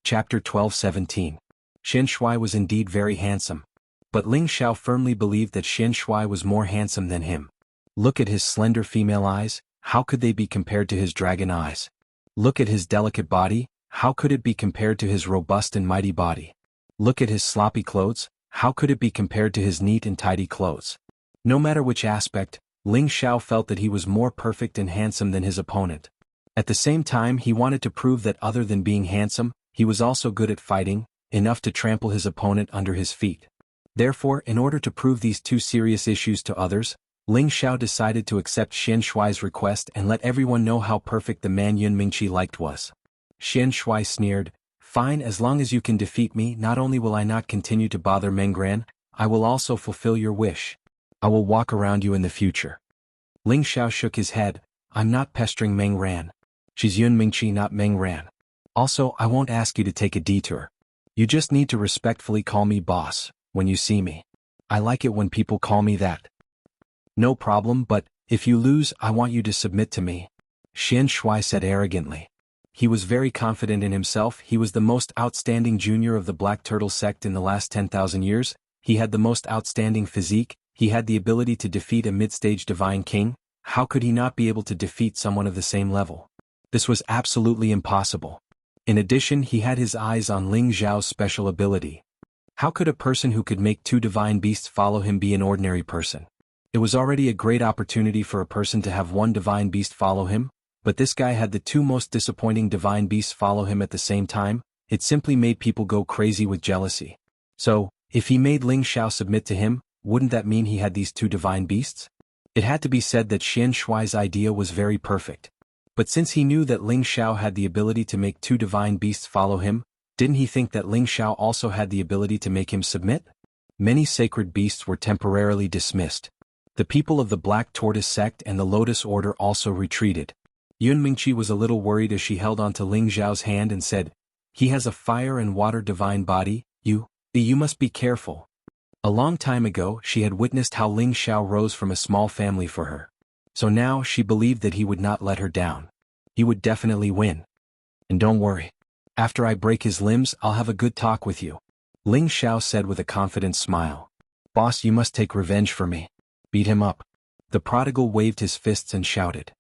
Chapter 12-17. Xian Shui was indeed very handsome. But Ling Xiao firmly believed that Xian Shui was more handsome than him. Look at his slender female eyes, how could they be compared to his dragon eyes? Look at his delicate body, how could it be compared to his robust and mighty body? Look at his sloppy clothes, how could it be compared to his neat and tidy clothes? No matter which aspect, Ling Xiao felt that he was more perfect and handsome than his opponent. At the same time, he wanted to prove that other than being handsome, he was also good at fighting, enough to trample his opponent under his feet. Therefore, in order to prove these two serious issues to others, Ling Xiao decided to accept Xian Shui's request and let everyone know how perfect the man Yun Mingqi liked was. Xian Shui sneered, fine, as long as you can defeat me, not only will I not continue to bother Meng Gran, I will also fulfill your wish. I will walk around you in the future. Ling Xiao shook his head, I'm not pestering Meng Ran. She's Yun Mingqi, not Meng Ran. Also, I won't ask you to take a detour. You just need to respectfully call me boss, when you see me. I like it when people call me that. No problem, but, if you lose, I want you to submit to me. Xian Shui said arrogantly. He was very confident in himself, he was the most outstanding junior of the Black Turtle sect in the last 10,000 years, he had the most outstanding physique, he had the ability to defeat a mid-stage divine king, how could he not be able to defeat someone of the same level? This was absolutely impossible. In addition, he had his eyes on Ling Xiao's special ability. How could a person who could make two divine beasts follow him be an ordinary person? It was already a great opportunity for a person to have one divine beast follow him, but this guy had the two most disappointing divine beasts follow him at the same time. It simply made people go crazy with jealousy. So, if he made Ling Xiao submit to him, wouldn't that mean he had these two divine beasts? It had to be said that Xian Shui's idea was very perfect. But since he knew that Ling Xiao had the ability to make two divine beasts follow him, didn't he think that Ling Xiao also had the ability to make him submit? Many sacred beasts were temporarily dismissed. The people of the Black Tortoise sect and the Lotus Order also retreated. Yun Mingqi was a little worried as she held onto Ling Xiao's hand and said, he has a fire and water divine body, you must be careful. A long time ago, she had witnessed how Ling Xiao rose from a small family for her. So now she believed that he would not let her down. He would definitely win. And don't worry. After I break his limbs, I'll have a good talk with you. Ling Xiao said with a confident smile. Boss, you must take revenge for me. Beat him up. The prodigal waved his fists and shouted.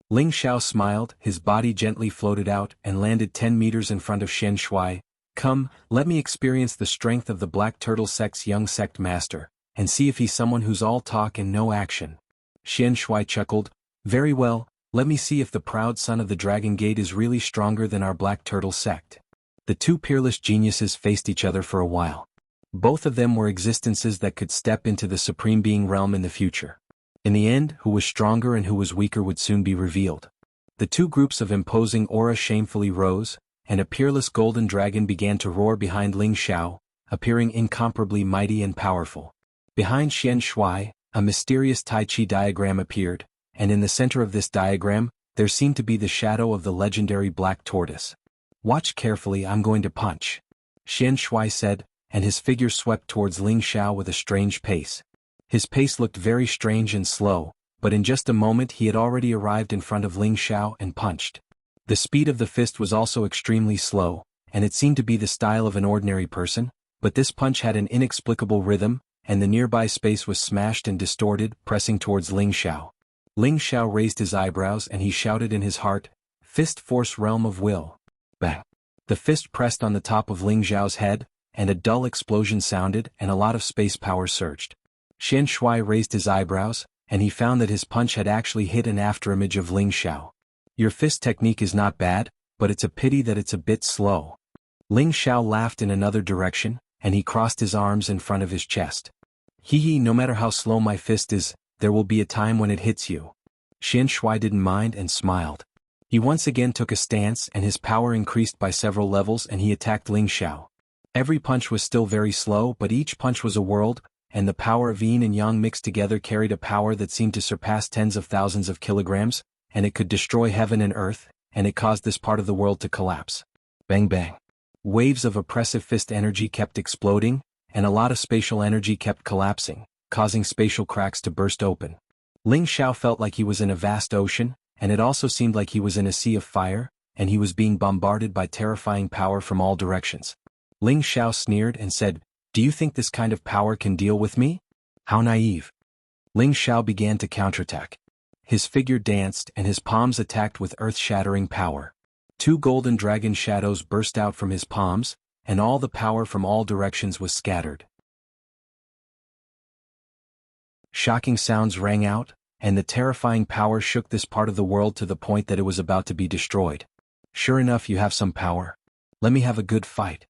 Ling Xiao smiled, his body gently floated out and landed 10 meters in front of Xian Shui. Come, let me experience the strength of the Black Turtle sect's young sect master, and see if he's someone who's all talk and no action. Xian Shui chuckled, very well, let me see if the proud son of the Dragon Gate is really stronger than our Black Turtle sect. The two peerless geniuses faced each other for a while. Both of them were existences that could step into the Supreme Being realm in the future. In the end, who was stronger and who was weaker would soon be revealed. The two groups of imposing aura shamefully rose, and a peerless golden dragon began to roar behind Ling Xiao, appearing incomparably mighty and powerful. Behind Xian Shui, a mysterious Tai Chi diagram appeared, and in the center of this diagram, there seemed to be the shadow of the legendary Black Tortoise. Watch carefully, I'm going to punch. Xian Shui said, and his figure swept towards Ling Xiao with a strange pace. His pace looked very strange and slow, but in just a moment he had already arrived in front of Ling Xiao and punched. The speed of the fist was also extremely slow, and it seemed to be the style of an ordinary person, but this punch had an inexplicable rhythm, and the nearby space was smashed and distorted, pressing towards Ling Xiao. Ling Xiao raised his eyebrows and he shouted in his heart, "Fist force realm of will." Bang! The fist pressed on the top of Ling Xiao's head, and a dull explosion sounded and a lot of space power surged. Xian Shui raised his eyebrows, and he found that his punch had actually hit an afterimage of Ling Xiao. "Your fist technique is not bad, but it's a pity that it's a bit slow." Ling Xiao laughed in another direction, and he crossed his arms in front of his chest. "Hee, no matter how slow my fist is, there will be a time when it hits you." Xian Shui didn't mind and smiled. He once again took a stance and his power increased by several levels and he attacked Ling Xiao. Every punch was still very slow, but each punch was a world, and the power of yin and yang mixed together carried a power that seemed to surpass tens of thousands of kilograms, and it could destroy heaven and earth, and it caused this part of the world to collapse. Bang bang. Waves of oppressive fist energy kept exploding, and a lot of spatial energy kept collapsing, causing spatial cracks to burst open. Ling Xiao felt like he was in a vast ocean, and it also seemed like he was in a sea of fire, and he was being bombarded by terrifying power from all directions. Ling Xiao sneered and said, "Do you think this kind of power can deal with me? How naive." Ling Xiao began to counterattack. His figure danced and his palms attacked with earth-shattering power. 2 golden dragon shadows burst out from his palms, and all the power from all directions was scattered. Shocking sounds rang out, and the terrifying power shook this part of the world to the point that it was about to be destroyed. "Sure enough, you have some power. Let me have a good fight."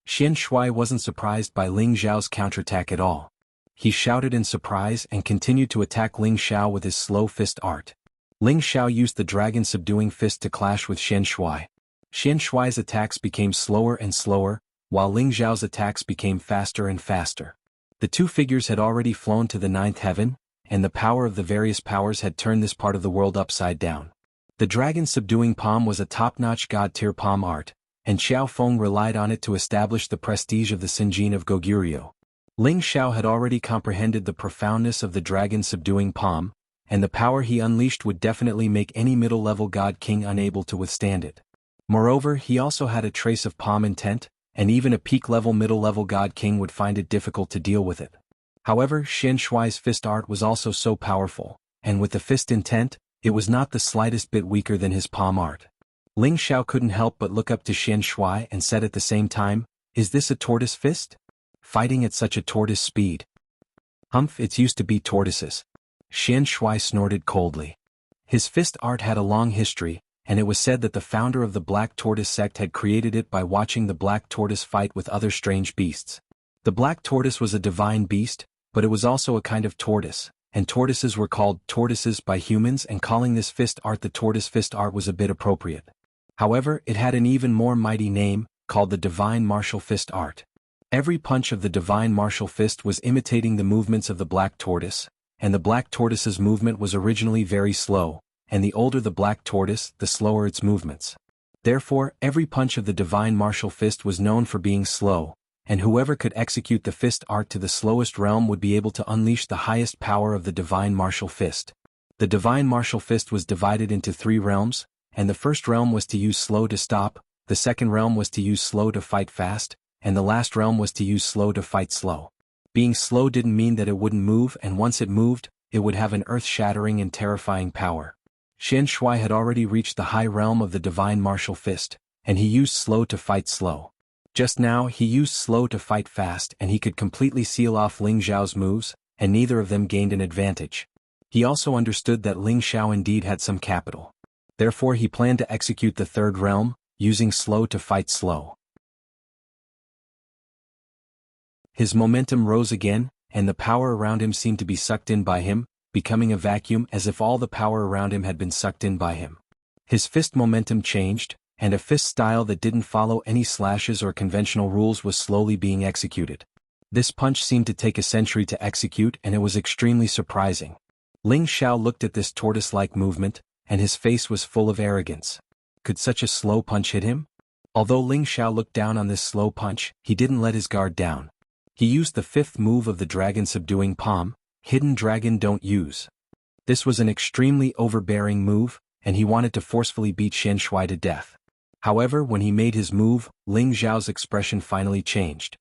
Xian Shui wasn't surprised by Ling Xiao's counterattack at all. He shouted in surprise and continued to attack Ling Xiao with his slow fist art. Ling Xiao used the dragon-subduing fist to clash with Xian Shui. Xian Shui's attacks became slower and slower, while Ling Xiao's attacks became faster and faster. The two figures had already flown to the 9th heaven, and the power of the various powers had turned this part of the world upside down. The dragon-subduing palm was a top-notch god-tier palm art, and Xiao Feng relied on it to establish the prestige of the Sinjin of Goguryeo. Ling Xiao had already comprehended the profoundness of the dragon-subduing palm, and the power he unleashed would definitely make any middle-level god king unable to withstand it. Moreover, he also had a trace of palm intent, and even a peak-level middle-level god king would find it difficult to deal with it. However, Xian Shui's fist art was also so powerful, and with the fist intent, it was not the slightest bit weaker than his palm art. Ling Xiao couldn't help but look up to Xian Shui and said at the same time, "Is this a tortoise fist? Fighting at such a tortoise speed?" "Humph, it's used to be tortoises." Xian Shui snorted coldly. His fist art had a long history, and it was said that the founder of the Black Tortoise sect had created it by watching the Black Tortoise fight with other strange beasts. The Black Tortoise was a divine beast, but it was also a kind of tortoise, and tortoises were called tortoises by humans, and calling this fist art the tortoise fist art was a bit appropriate. However, it had an even more mighty name, called the Divine Martial Fist art. Every punch of the Divine Martial Fist was imitating the movements of the Black Tortoise, and the Black Tortoise's movement was originally very slow, and the older the Black Tortoise, the slower its movements. Therefore, every punch of the Divine Martial Fist was known for being slow, and whoever could execute the fist art to the slowest realm would be able to unleash the highest power of the Divine Martial Fist. The Divine Martial Fist was divided into 3 realms, and the first realm was to use slow to stop, the second realm was to use slow to fight fast, and the last realm was to use slow to fight slow. Being slow didn't mean that it wouldn't move, and once it moved, it would have an earth-shattering and terrifying power. Xian Shui had already reached the high realm of the Divine Martial Fist, and he used slow to fight slow. Just now he used slow to fight fast, and he could completely seal off Ling Xiao's moves, and neither of them gained an advantage. He also understood that Ling Xiao indeed had some capital. Therefore he planned to execute the third realm, using slow to fight slow. His momentum rose again, and the power around him seemed to be sucked in by him, becoming a vacuum as if all the power around him had been sucked in by him. His fist momentum changed, and a fist style that didn't follow any slashes or conventional rules was slowly being executed. This punch seemed to take a century to execute, and it was extremely surprising. Ling Xiao looked at this tortoise-like movement, and his face was full of arrogance. Could such a slow punch hit him? Although Ling Xiao looked down on this slow punch, he didn't let his guard down. He used the 5th move of the dragon-subduing palm, Hidden Dragon Don't Use. This was an extremely overbearing move, and he wanted to forcefully beat Xian Shui to death. However, when he made his move, Ling Xiao's expression finally changed.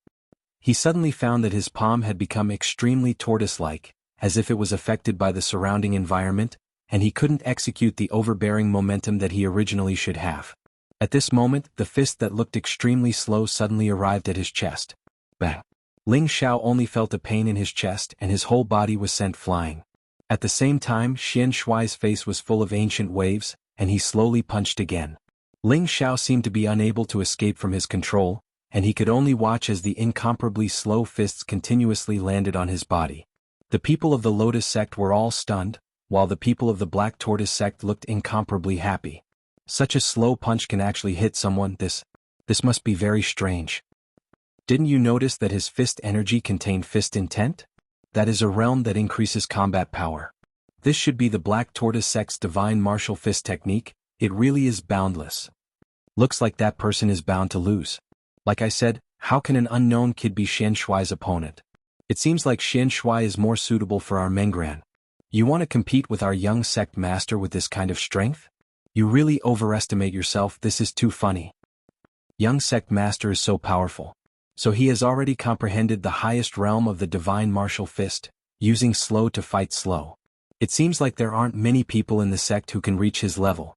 He suddenly found that his palm had become extremely tortoise-like, as if it was affected by the surrounding environment, and he couldn't execute the overbearing momentum that he originally should have. At this moment, the fist that looked extremely slow suddenly arrived at his chest. Bang! Ling Xiao only felt a pain in his chest and his whole body was sent flying. At the same time, Xian Shuai's face was full of ancient waves, and he slowly punched again. Ling Xiao seemed to be unable to escape from his control, and he could only watch as the incomparably slow fists continuously landed on his body. The people of the Lotus sect were all stunned, while the people of the Black Tortoise sect looked incomparably happy. Such a slow punch can actually hit someone. This must be very strange. Didn't you notice that his fist energy contained fist intent? That is a realm that increases combat power. This should be the Black Tortoise sect's divine martial fist technique. It really is boundless. Looks like that person is bound to lose. Like I said, how can an unknown kid be Xian Shuai's opponent? It seems like Xian Shuai is more suitable for our Menggran. You want to compete with our young sect master with this kind of strength? You really overestimate yourself. This is too funny. Young sect master is so powerful. So he has already comprehended the highest realm of the divine martial fist, using slow to fight slow. It seems like there aren't many people in the sect who can reach his level.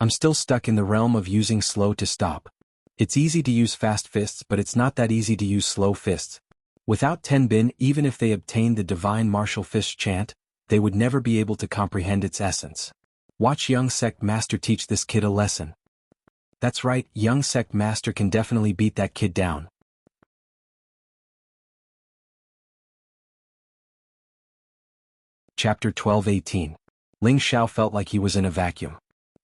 I'm still stuck in the realm of using slow to stop. It's easy to use fast fists, but it's not that easy to use slow fists. Without Tenbin, even if they obtained the divine martial fist chant, they would never be able to comprehend its essence. Watch young sect master teach this kid a lesson. That's right, young sect master can definitely beat that kid down. Chapter 12-18. Ling Xiao felt like he was in a vacuum.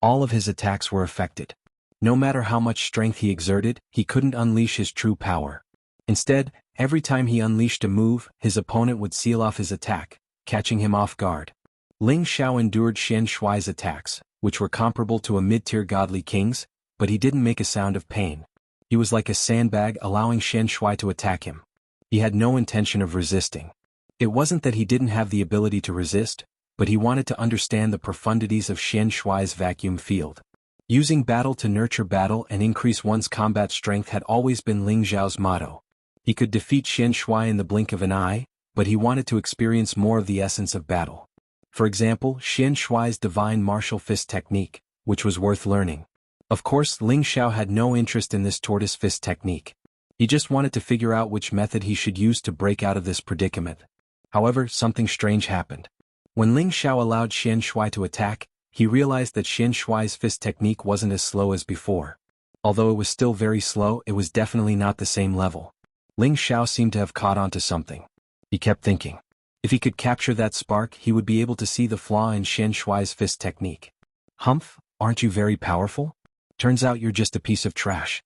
All of his attacks were affected. No matter how much strength he exerted, he couldn't unleash his true power. Instead, every time he unleashed a move, his opponent would seal off his attack, catching him off guard. Ling Xiao endured Xian Shuai's attacks, which were comparable to a mid-tier godly king's, but he didn't make a sound of pain. He was like a sandbag allowing Xian Shuai to attack him. He had no intention of resisting. It wasn't that he didn't have the ability to resist, but he wanted to understand the profundities of Xian Shuai's vacuum field. Using battle to nurture battle and increase one's combat strength had always been Ling Xiao's motto. He could defeat Xian Shuai in the blink of an eye, but he wanted to experience more of the essence of battle. For example, Xian Shuai's divine martial fist technique, which was worth learning. Of course, Ling Xiao had no interest in this tortoise fist technique. He just wanted to figure out which method he should use to break out of this predicament. However, something strange happened. When Ling Xiao allowed Xian Shuai to attack, he realized that Xian Shuai's fist technique wasn't as slow as before. Although it was still very slow, it was definitely not the same level. Ling Xiao seemed to have caught on to something. He kept thinking. If he could capture that spark, he would be able to see the flaw in Xian Shuai's fist technique. Humph, aren't you very powerful? Turns out you're just a piece of trash.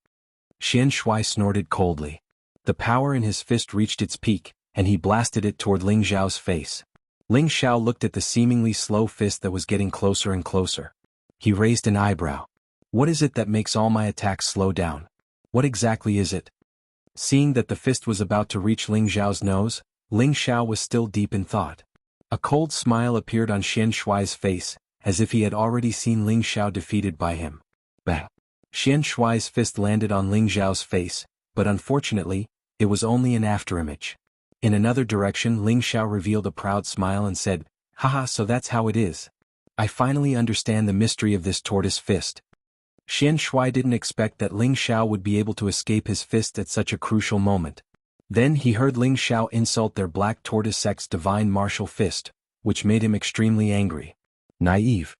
Xian Shuai snorted coldly. The power in his fist reached its peak, and he blasted it toward Ling Xiao's face. Ling Xiao looked at the seemingly slow fist that was getting closer and closer. He raised an eyebrow. What is it that makes all my attacks slow down? What exactly is it? Seeing that the fist was about to reach Ling Xiao's nose, Ling Xiao was still deep in thought. A cold smile appeared on Xian Shuai's face, as if he had already seen Ling Xiao defeated by him. Bang! Xian Shuai's fist landed on Ling Xiao's face, but unfortunately, it was only an afterimage. In another direction, Ling Xiao revealed a proud smile and said, "Haha, so that's how it is. I finally understand the mystery of this tortoise fist." Xian Shuai didn't expect that Ling Xiao would be able to escape his fist at such a crucial moment. Then he heard Ling Xiao insult their Black Tortoise sect's divine martial fist, which made him extremely angry. Naive.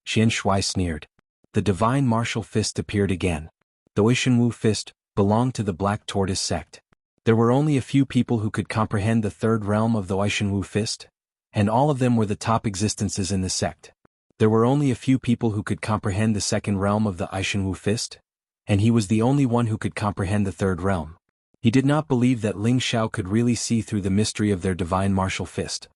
Xian Shuai sneered. The divine martial fist appeared again. The Oishenwu fist belonged to the Black Tortoise sect. There were only a few people who could comprehend the third realm of the Oishenwu fist, and all of them were the top existences in the sect. There were only a few people who could comprehend the second realm of the Oishenwu fist, and he was the only one who could comprehend the third realm. He did not believe that Ling Xiao could really see through the mystery of their divine martial fist.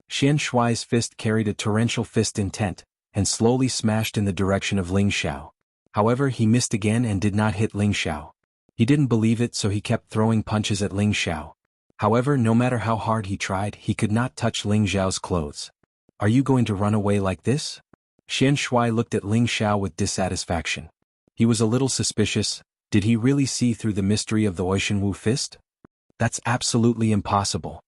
Xian Shuai's fist carried a torrential fist intent, and slowly smashed in the direction of Ling Xiao. However, he missed again and did not hit Ling Xiao. He didn't believe it, so he kept throwing punches at Ling Xiao. However, no matter how hard he tried, he could not touch Ling Xiao's clothes. Are you going to run away like this? Xian Shui looked at Ling Xiao with dissatisfaction. He was a little suspicious. Did he really see through the mystery of the Oishan fist? That's absolutely impossible.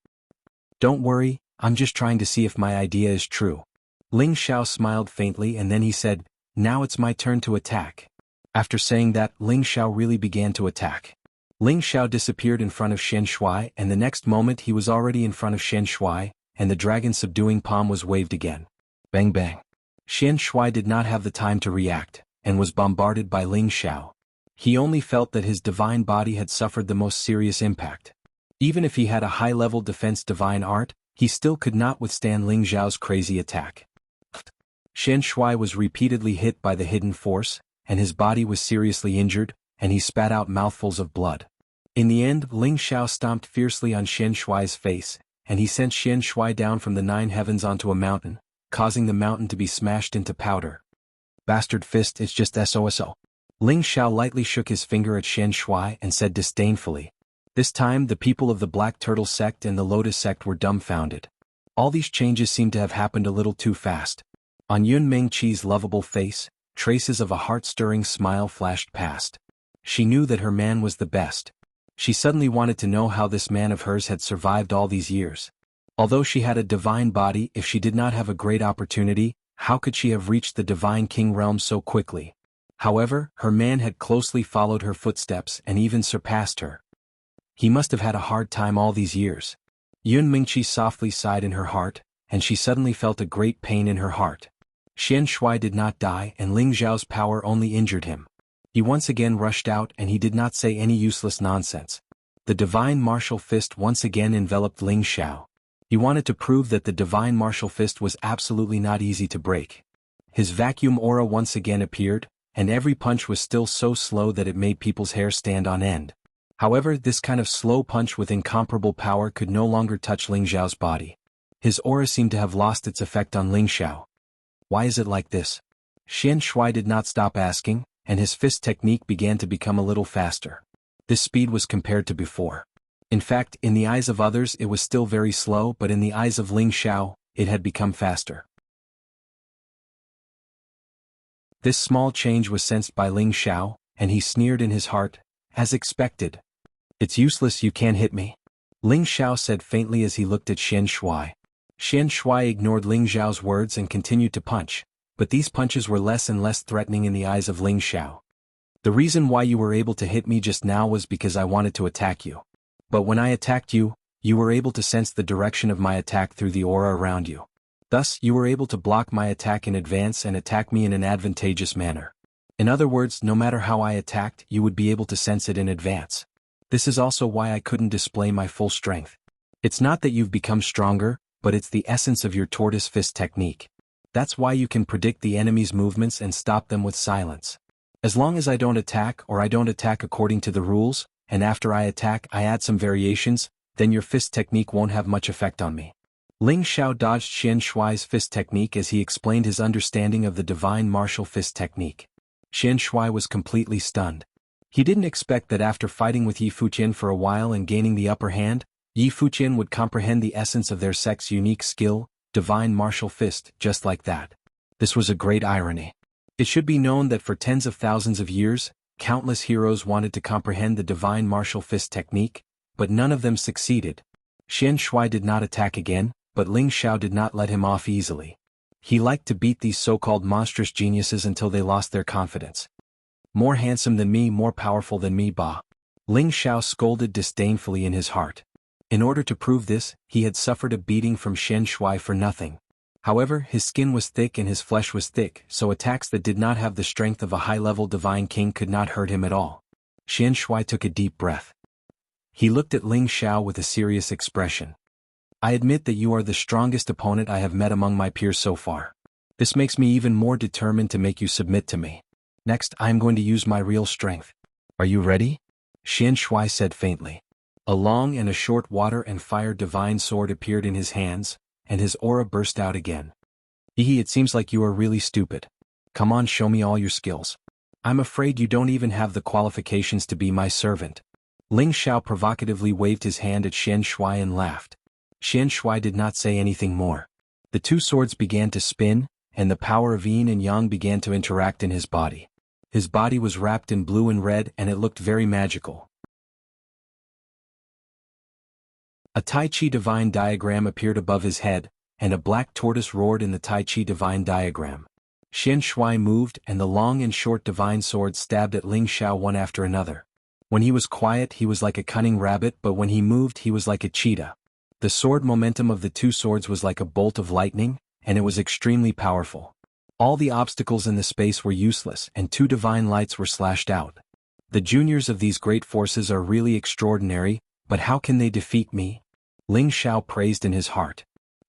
Don't worry, I'm just trying to see if my idea is true. Ling Xiao smiled faintly and then he said, now it's my turn to attack. After saying that, Ling Xiao really began to attack. Ling Xiao disappeared in front of Xian Shui and the next moment he was already in front of Xian Shui, and the dragon's subduing palm was waved again. Bang bang. Xian Shui did not have the time to react, and was bombarded by Ling Xiao. He only felt that his divine body had suffered the most serious impact. Even if he had a high-level defense divine art, he still could not withstand Ling Xiao's crazy attack. Xian Shui was repeatedly hit by the hidden force, and his body was seriously injured, and he spat out mouthfuls of blood. In the end, Ling Xiao stomped fiercely on Xian Shui's face, and he sent Xian Shui down from the 9 heavens onto a mountain, causing the mountain to be smashed into powder. Bastard fist, it's just SOSO. Ling Xiao lightly shook his finger at Xian Shui and said disdainfully. This time the people of the Black Turtle sect and the Lotus sect were dumbfounded. All these changes seemed to have happened a little too fast. On Yun Mengqi's lovable face, traces of a heart-stirring smile flashed past. She knew that her man was the best. She suddenly wanted to know how this man of hers had survived all these years. Although she had a divine body, if she did not have a great opportunity, how could she have reached the divine king realm so quickly? However, her man had closely followed her footsteps and even surpassed her. He must have had a hard time all these years. Yun Mengqi softly sighed in her heart, and she suddenly felt a great pain in her heart. Xian Shui did not die and Ling Xiao's power only injured him. He once again rushed out and he did not say any useless nonsense. The divine martial fist once again enveloped Ling Xiao. He wanted to prove that the divine martial fist was absolutely not easy to break. His vacuum aura once again appeared, and every punch was still so slow that it made people's hair stand on end. However, this kind of slow punch with incomparable power could no longer touch Ling Xiao's body. His aura seemed to have lost its effect on Ling Xiao. Why is it like this? Xian Shui did not stop asking, and his fist technique began to become a little faster. This speed was compared to before. In fact, in the eyes of others it was still very slow, but in the eyes of Ling Xiao, it had become faster. This small change was sensed by Ling Xiao, and he sneered in his heart, as expected. It's useless, you can't hit me. Ling Xiao said faintly as he looked at Xian Shui. Xian Shui ignored Ling Xiao's words and continued to punch, but these punches were less and less threatening in the eyes of Ling Xiao. The reason why you were able to hit me just now was because I wanted to attack you. But when I attacked you, you were able to sense the direction of my attack through the aura around you. Thus, you were able to block my attack in advance and attack me in an advantageous manner. In other words, no matter how I attacked, you would be able to sense it in advance. This is also why I couldn't display my full strength. It's not that you've become stronger, but it's the essence of your tortoise fist technique. That's why you can predict the enemy's movements and stop them with silence. As long as I don't attack or I don't attack according to the rules, and after I attack I add some variations, then your fist technique won't have much effect on me. Ling Xiao dodged Xian Shui's fist technique as he explained his understanding of the divine martial fist technique. Xian Shui was completely stunned. He didn't expect that after fighting with Yi Fuqian for a while and gaining the upper hand, Yi Fuqian would comprehend the essence of their sect's unique skill, divine martial fist, just like that. This was a great irony. It should be known that for tens of thousands of years, countless heroes wanted to comprehend the divine martial fist technique, but none of them succeeded. Xian Shui did not attack again, but Ling Xiao did not let him off easily. He liked to beat these so-called monstrous geniuses until they lost their confidence. More handsome than me, more powerful than me, bah. Ling Xiao scolded disdainfully in his heart. In order to prove this, he had suffered a beating from Xian Shui for nothing. However, his skin was thick and his flesh was thick, so attacks that did not have the strength of a high-level divine king could not hurt him at all. Xian Shui took a deep breath. He looked at Ling Xiao with a serious expression. I admit that you are the strongest opponent I have met among my peers so far. This makes me even more determined to make you submit to me. Next, I am going to use my real strength. Are you ready? Xian Shui said faintly. A long and a short water and fire divine sword appeared in his hands, and his aura burst out again. Hehe, it seems like you are really stupid. Come on, show me all your skills. I'm afraid you don't even have the qualifications to be my servant. Ling Xiao provocatively waved his hand at Xian Shui and laughed. Xian Shui did not say anything more. The two swords began to spin, and the power of yin and yang began to interact in his body. His body was wrapped in blue and red and it looked very magical. A Tai Chi divine diagram appeared above his head, and a black tortoise roared in the Tai Chi divine diagram. Xian Shui moved and the long and short divine swords stabbed at Ling Xiao one after another. When he was quiet he was like a cunning rabbit, but when he moved he was like a cheetah. The sword momentum of the two swords was like a bolt of lightning, and it was extremely powerful. All the obstacles in the space were useless and two divine lights were slashed out. The juniors of these great forces are really extraordinary, but how can they defeat me? Ling Xiao praised in his heart.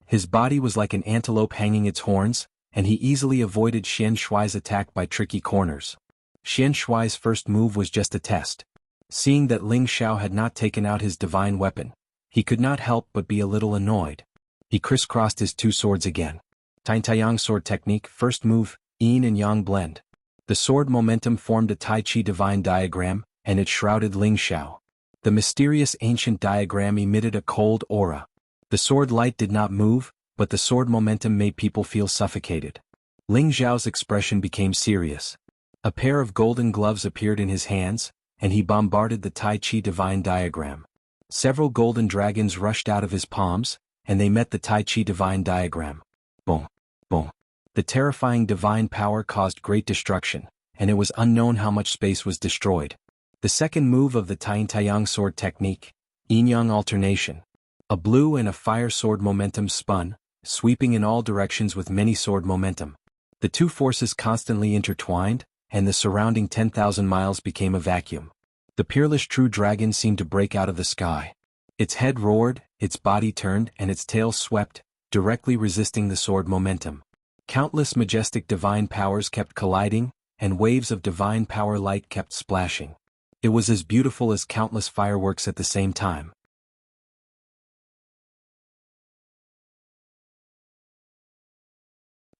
His body was like an antelope hanging its horns, and he easily avoided Xian Shui's attack by tricky corners. Xian Shui's first move was just a test. Seeing that Ling Xiao had not taken out his divine weapon, he could not help but be a little annoyed. He crisscrossed his two swords again. Tai Yang sword technique, first move, yin and yang blend. The sword momentum formed a Tai Chi divine diagram, and it shrouded Ling Xiao. The mysterious ancient diagram emitted a cold aura. The sword light did not move, but the sword momentum made people feel suffocated. Ling Xiao's expression became serious. A pair of golden gloves appeared in his hands, and he bombarded the Tai Chi divine diagram. Several golden dragons rushed out of his palms, and they met the Tai Chi divine diagram. Boom, boom. The terrifying divine power caused great destruction, and it was unknown how much space was destroyed. The second move of the Tai Yang sword technique, yin-yang alternation. A blue and a fire sword momentum spun, sweeping in all directions with many sword momentum. The two forces constantly intertwined, and the surrounding 10,000 miles became a vacuum. The peerless true dragon seemed to break out of the sky. Its head roared, its body turned, and its tail swept, directly resisting the sword momentum. Countless majestic divine powers kept colliding, and waves of divine power light kept splashing. It was as beautiful as countless fireworks at the same time.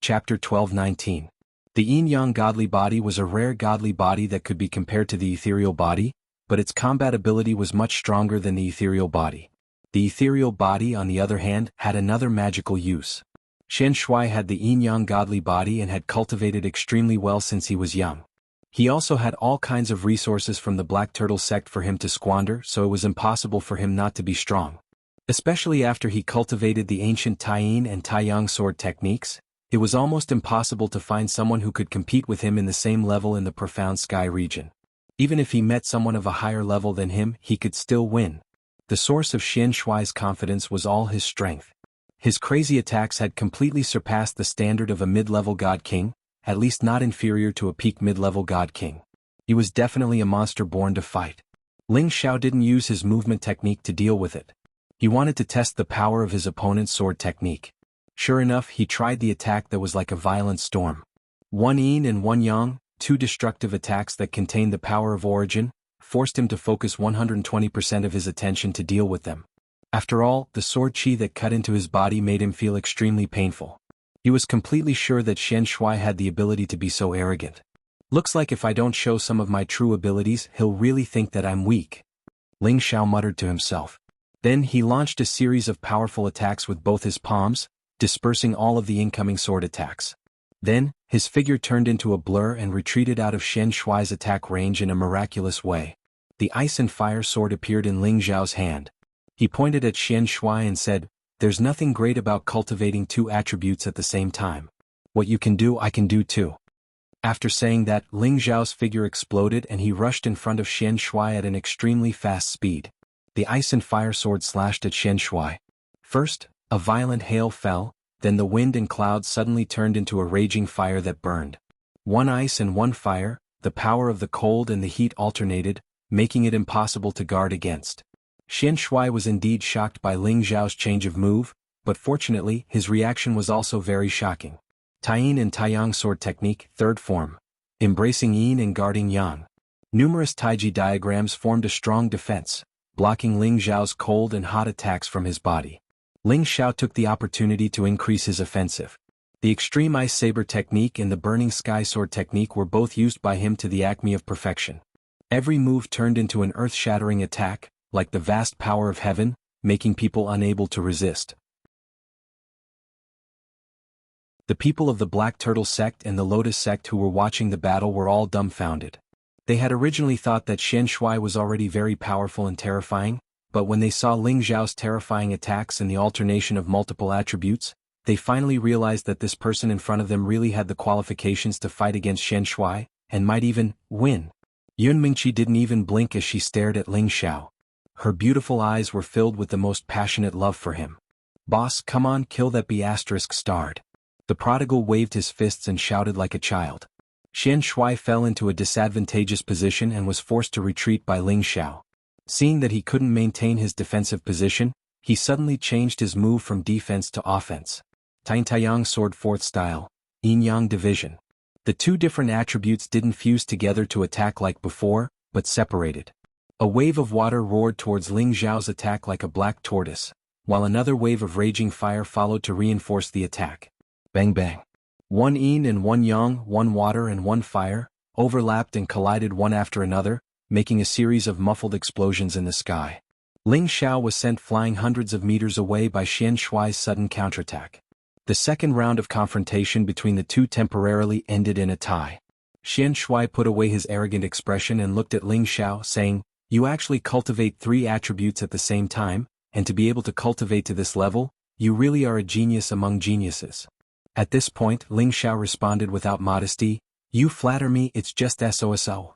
Chapter 12:19. The yin-yang godly body was a rare godly body that could be compared to the ethereal body, but its combat ability was much stronger than the ethereal body. The ethereal body, on the other hand, had another magical use. Xian Shui had the yin-yang godly body and had cultivated extremely well since he was young. He also had all kinds of resources from the Black Turtle sect for him to squander, so it was impossible for him not to be strong. Especially after he cultivated the ancient Tai Yin and Tai Yang sword techniques, it was almost impossible to find someone who could compete with him in the same level in the profound sky region. Even if he met someone of a higher level than him, he could still win. The source of Xian Shui's confidence was all his strength. His crazy attacks had completely surpassed the standard of a mid-level god king, at least not inferior to a peak mid-level god king. He was definitely a monster born to fight. Ling Xiao didn't use his movement technique to deal with it. He wanted to test the power of his opponent's sword technique. Sure enough, he tried the attack that was like a violent storm. One yin and one yang, two destructive attacks that contained the power of origin, forced him to focus 120% of his attention to deal with them. After all, the sword chi that cut into his body made him feel extremely painful. He was completely sure that Xian Shui had the ability to be so arrogant. Looks like if I don't show some of my true abilities, he'll really think that I'm weak. Ling Xiao muttered to himself. Then he launched a series of powerful attacks with both his palms, dispersing all of the incoming sword attacks. Then, his figure turned into a blur and retreated out of Xian Shui's attack range in a miraculous way. The ice and fire sword appeared in Ling Xiao's hand. He pointed at Xian Shui and said, "There's nothing great about cultivating two attributes at the same time. What you can do, I can do too." After saying that, Ling Xiao's figure exploded and he rushed in front of Xian Shui at an extremely fast speed. The ice and fire sword slashed at Xian Shui. First, a violent hail fell, then the wind and clouds suddenly turned into a raging fire that burned. One ice and one fire, the power of the cold and the heat alternated, making it impossible to guard against. Xian Shui was indeed shocked by Ling Xiao's change of move, but fortunately, his reaction was also very shocking. Tai Yin and Tai Yang sword technique, third form. Embracing yin and guarding yang. Numerous Taiji diagrams formed a strong defense, blocking Ling Xiao's cold and hot attacks from his body. Ling Xiao took the opportunity to increase his offensive. The extreme ice saber technique and the burning sky sword technique were both used by him to the acme of perfection. Every move turned into an earth-shattering attack, like the vast power of heaven, making people unable to resist. The people of the Black Turtle sect and the Lotus sect who were watching the battle were all dumbfounded. They had originally thought that Xian Shui was already very powerful and terrifying, but when they saw Ling Xiao's terrifying attacks and the alternation of multiple attributes, they finally realized that this person in front of them really had the qualifications to fight against Xian Shui, and might even win. Yun Mingqi didn't even blink as she stared at Ling Xiao. Her beautiful eyes were filled with the most passionate love for him. "Boss, come on, kill that B*****starred." The prodigal waved his fists and shouted like a child. Xian Shui fell into a disadvantageous position and was forced to retreat by Ling Xiao. Seeing that he couldn't maintain his defensive position, he suddenly changed his move from defense to offense. Taiyang Sword 4th Style, Yin Yang Division. The two different attributes didn't fuse together to attack like before, but separated. A wave of water roared towards Ling Xiao's attack like a black tortoise, while another wave of raging fire followed to reinforce the attack. Bang bang. One yin and one yang, one water and one fire, overlapped and collided one after another, making a series of muffled explosions in the sky. Ling Xiao was sent flying hundreds of meters away by Xian Shui's sudden counterattack. The second round of confrontation between the two temporarily ended in a tie. Xian Shui put away his arrogant expression and looked at Ling Xiao, saying, "You actually cultivate 3 attributes at the same time, and to be able to cultivate to this level, you really are a genius among geniuses." At this point, Ling Xiao responded without modesty, "You flatter me, it's just SOSO.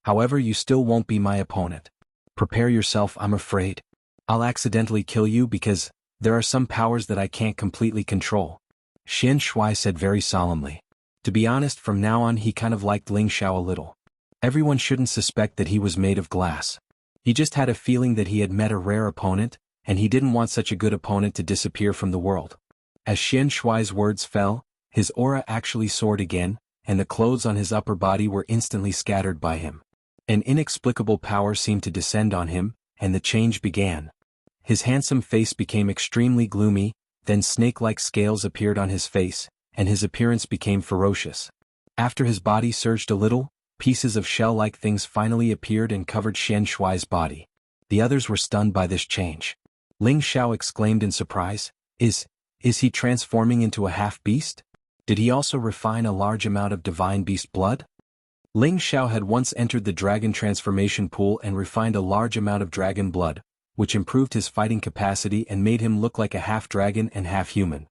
However, you still won't be my opponent. Prepare yourself, I'm afraid. I'll accidentally kill you because there are some powers that I can't completely control." Xian Shui said very solemnly. To be honest, from now on he kind of liked Ling Xiao a little. Everyone shouldn't suspect that he was made of glass. He just had a feeling that he had met a rare opponent, and he didn't want such a good opponent to disappear from the world. As Xian Shui's words fell, his aura actually soared again, and the clothes on his upper body were instantly scattered by him. An inexplicable power seemed to descend on him, and the change began. His handsome face became extremely gloomy, then snake-like scales appeared on his face, and his appearance became ferocious. After his body surged a little, pieces of shell-like things finally appeared and covered Xian Shui's body. The others were stunned by this change. Ling Xiao exclaimed in surprise, Is he transforming into a half-beast? Did he also refine a large amount of divine beast blood?" Ling Xiao had once entered the dragon transformation pool and refined a large amount of dragon blood, which improved his fighting capacity and made him look like a half-dragon and half-human.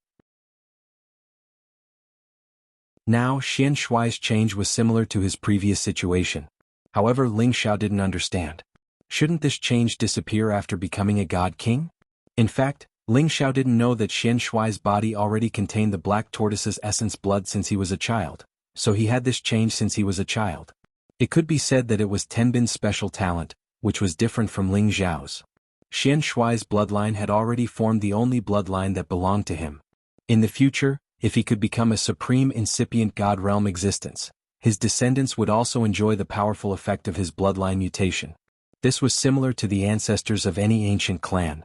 Now, Xian Shui's change was similar to his previous situation. However, Ling Xiao didn't understand. Shouldn't this change disappear after becoming a god king? In fact, Ling Xiao didn't know that Xian Shui's body already contained the black tortoise's essence blood since he was a child, so he had this change since he was a child. It could be said that it was Tenbin's special talent, which was different from Ling Xiao's. Xian Shui's bloodline had already formed the only bloodline that belonged to him. In the future, if he could become a supreme incipient god realm existence, his descendants would also enjoy the powerful effect of his bloodline mutation. This was similar to the ancestors of any ancient clan.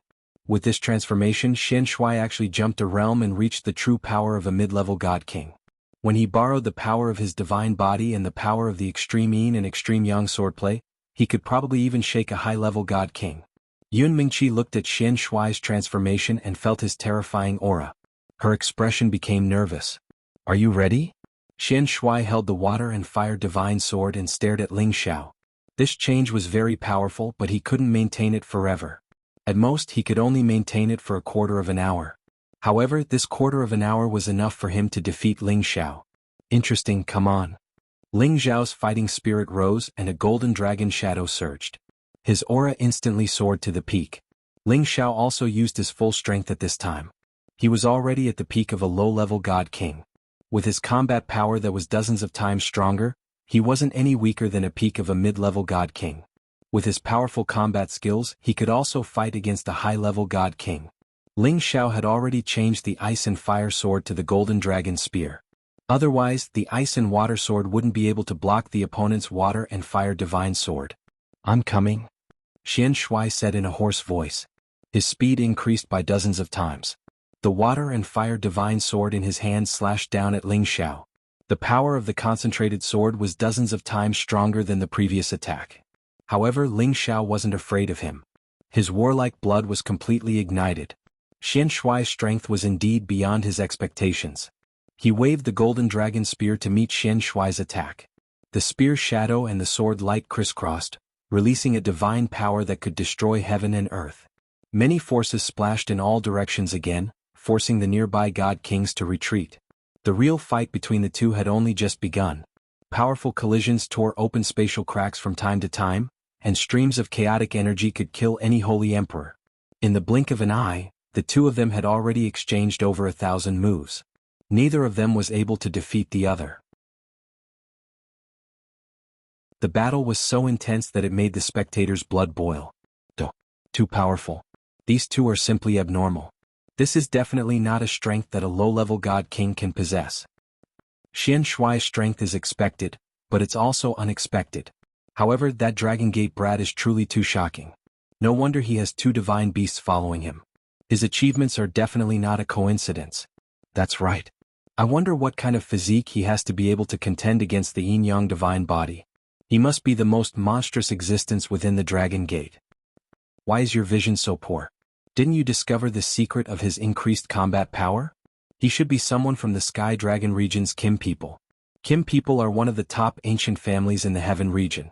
With this transformation, Xian Shui actually jumped a realm and reached the true power of a mid-level god king. When he borrowed the power of his divine body and the power of the extreme yin and extreme yang swordplay, he could probably even shake a high-level god king. Yun Mingqi looked at Xian Shui's transformation and felt his terrifying aura. Her expression became nervous. "Are you ready?" Xian Shui held the water and fire divine sword and stared at Ling Xiao. This change was very powerful, but he couldn't maintain it forever. At most, he could only maintain it for a quarter of an hour. However, this quarter of an hour was enough for him to defeat Ling Xiao. Interesting, come on. Ling Xiao's fighting spirit rose and a golden dragon shadow surged. His aura instantly soared to the peak. Ling Xiao also used his full strength at this time. He was already at the peak of a low-level god king. With his combat power that was dozens of times stronger, he wasn't any weaker than a peak of a mid-level god king. With his powerful combat skills, he could also fight against a high-level god king. Ling Xiao had already changed the ice and fire sword to the golden dragon spear. Otherwise, the ice and water sword wouldn't be able to block the opponent's water and fire divine sword. "I'm coming," Xian Shui said in a hoarse voice. His speed increased by dozens of times. The water and fire divine sword in his hand slashed down at Ling Xiao. The power of the concentrated sword was dozens of times stronger than the previous attack. However, Ling Xiao wasn't afraid of him. His warlike blood was completely ignited. Xian Shui's strength was indeed beyond his expectations. He waved the golden dragon spear to meet Xian Shuai's attack. The spear's shadow and the sword light crisscrossed, releasing a divine power that could destroy heaven and earth. Many forces splashed in all directions again, forcing the nearby god kings to retreat. The real fight between the two had only just begun. Powerful collisions tore open spatial cracks from time to time, and streams of chaotic energy could kill any holy emperor. In the blink of an eye, the two of them had already exchanged over 1,000 moves. Neither of them was able to defeat the other. The battle was so intense that it made the spectators' blood boil. Too powerful. These two are simply abnormal. This is definitely not a strength that a low-level god king can possess. Xian Shuai's strength is expected, but it's also unexpected. However, that Dragon Gate brat is truly too shocking. No wonder he has two divine beasts following him. His achievements are definitely not a coincidence. That's right. I wonder what kind of physique he has to be able to contend against the yin-yang divine body. He must be the most monstrous existence within the Dragon Gate. Why is your vision so poor? Didn't you discover the secret of his increased combat power? He should be someone from the Sky Dragon region's Kim people. Kim people are one of the top ancient families in the Heaven region.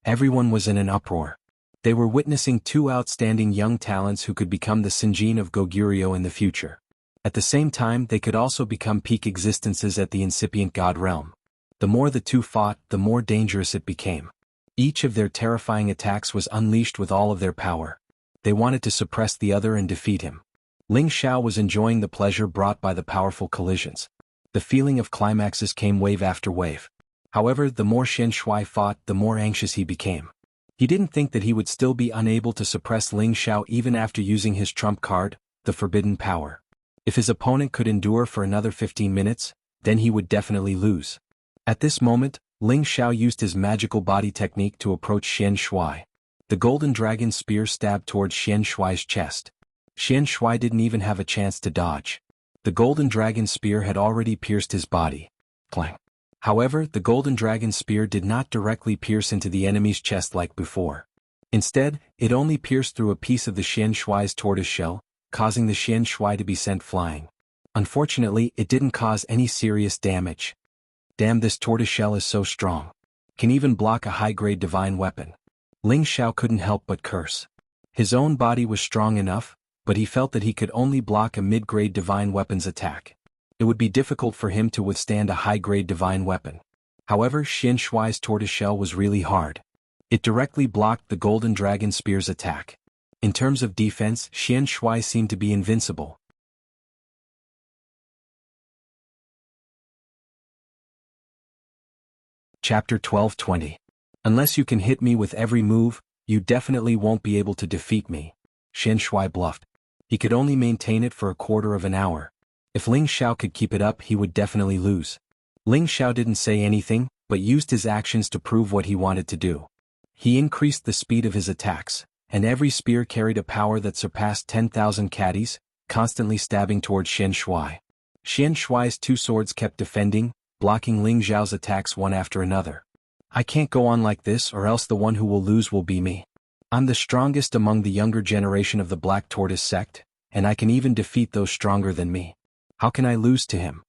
Everyone was in an uproar. They were witnessing two outstanding young talents who could become the Sinjin of Goguryeo in the future. At the same time, they could also become peak existences at the incipient god realm. The more the two fought, the more dangerous it became. Each of their terrifying attacks was unleashed with all of their power. They wanted to suppress the other and defeat him. Ling Xiao was enjoying the pleasure brought by the powerful collisions. The feeling of climaxes came wave after wave. However, the more Xian Shuai fought, the more anxious he became. He didn't think that he would still be unable to suppress Ling Xiao even after using his trump card, the Forbidden Power. If his opponent could endure for another 15 minutes, then he would definitely lose. At this moment, Ling Xiao used his magical body technique to approach Xian Shuai. The golden dragon spear stabbed towards Xian Shuai's chest. Xian Shuai didn't even have a chance to dodge. The golden dragon spear had already pierced his body. Clang. However, the golden dragon spear did not directly pierce into the enemy's chest like before. Instead, it only pierced through a piece of the Xian Shuai's tortoise shell, causing the Xian Shuai to be sent flying. Unfortunately, it didn't cause any serious damage. Damn, this tortoise shell is so strong. Can even block a high-grade divine weapon. Ling Xiao couldn't help but curse. His own body was strong enough, but he felt that he could only block a mid-grade divine weapon's attack. It would be difficult for him to withstand a high-grade divine weapon. However, Xian Shuai's tortoise shell was really hard. It directly blocked the golden dragon spear's attack. In terms of defense, Xian Shuai seemed to be invincible. Chapter 12:20. Unless you can hit me with every move, you definitely won't be able to defeat me. Xian Shuai bluffed. He could only maintain it for a quarter of an hour. If Ling Xiao could keep it up, he would definitely lose. Ling Xiao didn't say anything, but used his actions to prove what he wanted to do. He increased the speed of his attacks, and every spear carried a power that surpassed 10,000 caddies, constantly stabbing towards Xian Shuai. Xian Shuai's two swords kept defending, blocking Ling Xiao's attacks one after another. I can't go on like this, or else the one who will lose will be me. I'm the strongest among the younger generation of the Black Tortoise sect, and I can even defeat those stronger than me. How can I lose to him?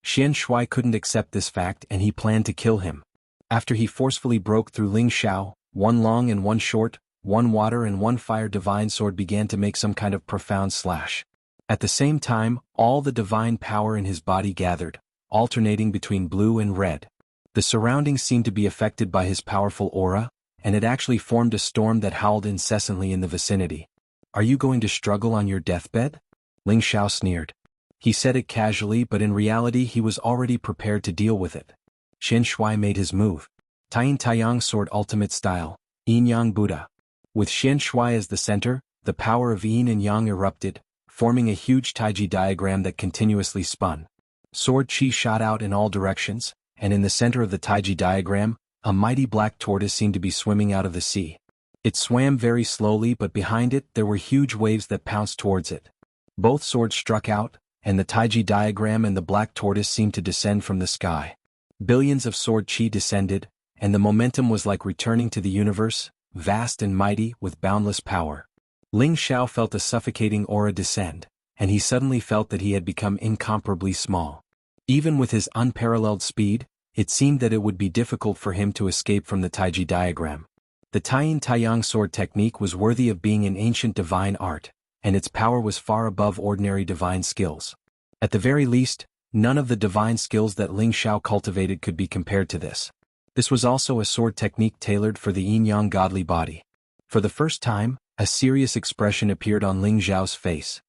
Xian Shuai couldn't accept this fact and he planned to kill him. After he forcefully broke through Ling Xiao, one long and one short, one water and one fire divine sword began to make some kind of profound slash. At the same time, all the divine power in his body gathered, alternating between blue and red. The surroundings seemed to be affected by his powerful aura, and it actually formed a storm that howled incessantly in the vicinity. Are you going to struggle on your deathbed? Ling Xiao sneered. He said it casually, but in reality he was already prepared to deal with it. Xian Shuai made his move. Taiyin Taiyang sword ultimate style, Yin Yang Buddha. With Xian Shuai as the center, the power of Yin and Yang erupted, forming a huge Taiji diagram that continuously spun. Sword chi shot out in all directions, and in the center of the Taiji diagram, a mighty black tortoise seemed to be swimming out of the sea. It swam very slowly, but behind it there were huge waves that pounced towards it. Both swords struck out, and the Taiji diagram and the black tortoise seemed to descend from the sky. Billions of sword chi descended, and the momentum was like returning to the universe, vast and mighty, with boundless power. Ling Xiao felt a suffocating aura descend, and he suddenly felt that he had become incomparably small. Even with his unparalleled speed, it seemed that it would be difficult for him to escape from the Taiji diagram. The Taiyin Taiyang sword technique was worthy of being an ancient divine art, and its power was far above ordinary divine skills. At the very least, none of the divine skills that Ling Xiao cultivated could be compared to this. This was also a sword technique tailored for the yin-yang godly body. For the first time, a serious expression appeared on Ling Xiao's face.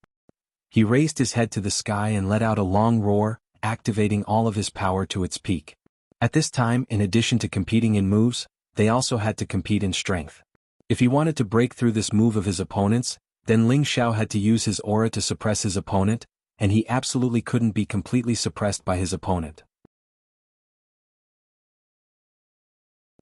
He raised his head to the sky and let out a long roar, activating all of his power to its peak. At this time, in addition to competing in moves, they also had to compete in strength. If he wanted to break through this move of his opponent's, then Ling Xiao had to use his aura to suppress his opponent, and he absolutely couldn't be completely suppressed by his opponent.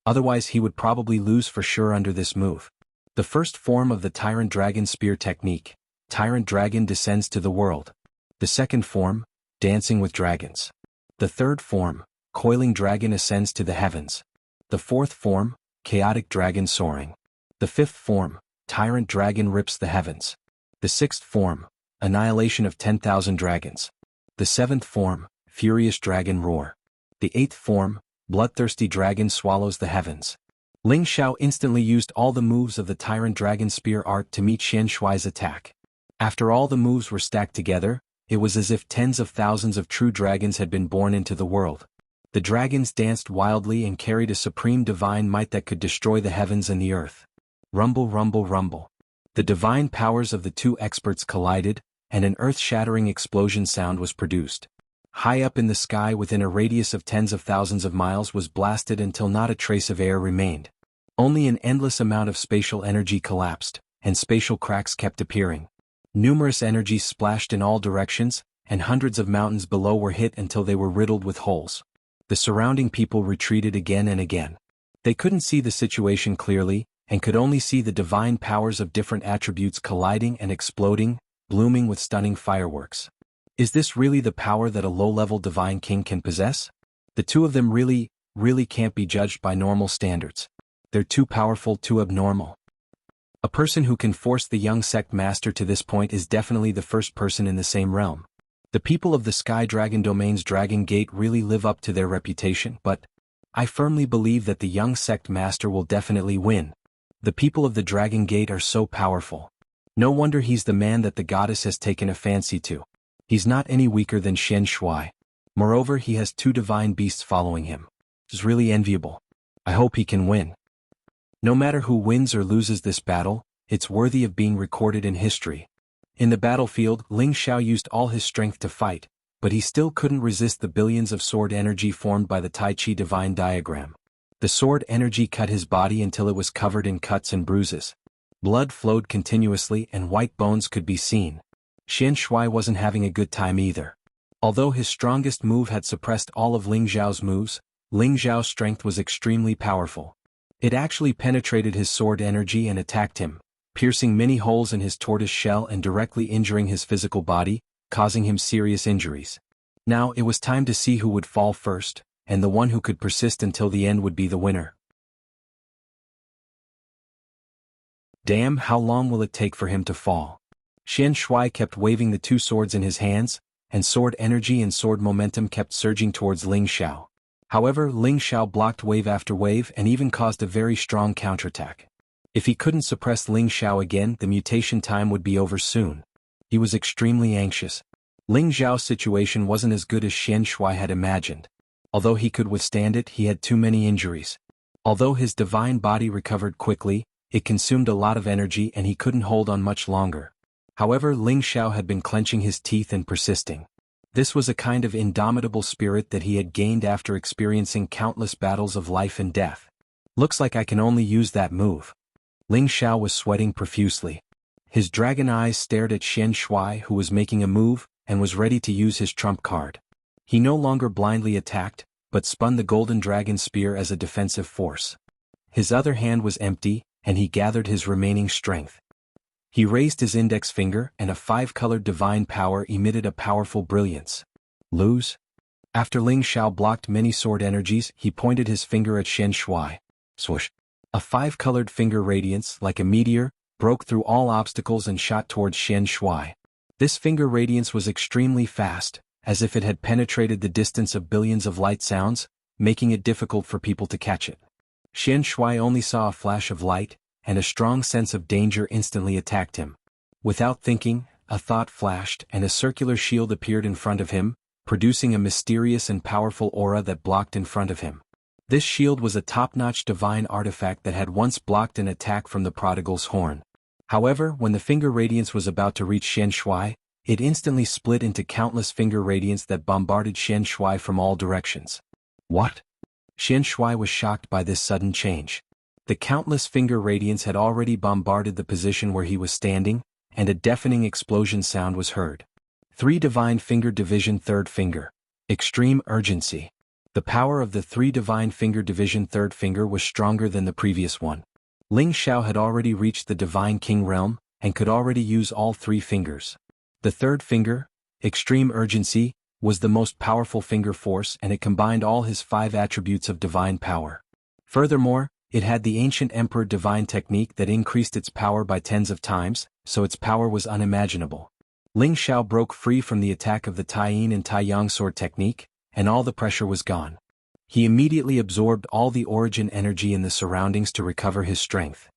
Otherwise he would probably lose for sure under this move. The first form of the Tyrant Dragon Spear technique, Tyrant Dragon descends to the world. The second form, Dancing with Dragons. The third form, Coiling Dragon ascends to the heavens. The fourth form, Chaotic Dragon soaring. The fifth form, Tyrant Dragon rips the heavens. The sixth form, Annihilation of 10,000 dragons. The seventh form, Furious Dragon roar. The eighth form, Bloodthirsty Dragon swallows the heavens. Ling Xiao instantly used all the moves of the Tyrant Dragon Spear art to meet Xian Shuai's attack. After all the moves were stacked together, it was as if tens of thousands of true dragons had been born into the world. The dragons danced wildly and carried a supreme divine might that could destroy the heavens and the earth. Rumble, rumble, rumble. The divine powers of the two experts collided, and an earth-shattering explosion sound was produced. High up in the sky within a radius of tens of thousands of miles was blasted until not a trace of air remained. Only an endless amount of spatial energy collapsed, and spatial cracks kept appearing. Numerous energies splashed in all directions, and hundreds of mountains below were hit until they were riddled with holes. The surrounding people retreated again and again. They couldn't see the situation clearly, and could only see the divine powers of different attributes colliding and exploding, blooming with stunning fireworks. Is this really the power that a low-level divine king can possess? The two of them really can't be judged by normal standards. They're too powerful, too abnormal. A person who can force the young sect master to this point is definitely the first person in the same realm. The people of the Sky Dragon Domain's Dragon Gate really live up to their reputation, but I firmly believe that the young sect master will definitely win. The people of the Dragon Gate are so powerful. No wonder he's the man that the goddess has taken a fancy to. He's not any weaker than Xian Shuai. Moreover, he has two divine beasts following him. It's really enviable. I hope he can win. No matter who wins or loses this battle, it's worthy of being recorded in history. In the battlefield, Ling Xiao used all his strength to fight, but he still couldn't resist the billions of sword energy formed by the Tai Chi divine diagram. The sword energy cut his body until it was covered in cuts and bruises. Blood flowed continuously and white bones could be seen. Xian Shuai wasn't having a good time either. Although his strongest move had suppressed all of Ling Xiao's moves, Ling Xiao's strength was extremely powerful. It actually penetrated his sword energy and attacked him, piercing many holes in his tortoise shell and directly injuring his physical body, causing him serious injuries. Now it was time to see who would fall first, and the one who could persist until the end would be the winner. Damn, how long will it take for him to fall? Xian Shuai kept waving the two swords in his hands, and sword energy and sword momentum kept surging towards Ling Xiao. However, Ling Xiao blocked wave after wave and even caused a very strong counterattack. If he couldn't suppress Ling Xiao again, the mutation time would be over soon. He was extremely anxious. Ling Xiao's situation wasn't as good as Xian Shuai had imagined. Although he could withstand it, he had too many injuries. Although his divine body recovered quickly, it consumed a lot of energy and he couldn't hold on much longer. However, Ling Xiao had been clenching his teeth and persisting. This was a kind of indomitable spirit that he had gained after experiencing countless battles of life and death. Looks like I can only use that move. Ling Xiao was sweating profusely. His dragon eyes stared at Xian Shuai, who was making a move, and was ready to use his trump card. He no longer blindly attacked, but spun the golden dragon spear as a defensive force. His other hand was empty, and he gathered his remaining strength. He raised his index finger and a five-colored divine power emitted a powerful brilliance. Lose? After Ling Xiao blocked many sword energies, he pointed his finger at Xian Shuai. Swoosh! A five-colored finger radiance, like a meteor, broke through all obstacles and shot towards Xian Shuai. This finger radiance was extremely fast, as if it had penetrated the distance of billions of light sounds, making it difficult for people to catch it. Xian Shui only saw a flash of light, and a strong sense of danger instantly attacked him. Without thinking, a thought flashed and a circular shield appeared in front of him, producing a mysterious and powerful aura that blocked in front of him. This shield was a top-notch divine artifact that had once blocked an attack from the prodigal's horn. However, when the finger radiance was about to reach Xian Shui, it instantly split into countless finger radiance that bombarded Xian Shui from all directions. What? Xian Shui was shocked by this sudden change. The countless finger radiance had already bombarded the position where he was standing, and a deafening explosion sound was heard. 3 Divine Finger Division 3rd Finger. Extreme Urgency. The power of the 3 Divine Finger Division 3rd Finger was stronger than the previous one. Ling Xiao had already reached the Divine King realm, and could already use all 3 fingers. The 3rd finger, Extreme Urgency, was the most powerful finger force, and it combined all his 5 attributes of divine power. Furthermore, it had the ancient Emperor Divine Technique that increased its power by tens of times, so its power was unimaginable. Ling Xiao broke free from the attack of the Taiyin and Taiyang sword technique, and all the pressure was gone. He immediately absorbed all the origin energy in the surroundings to recover his strength.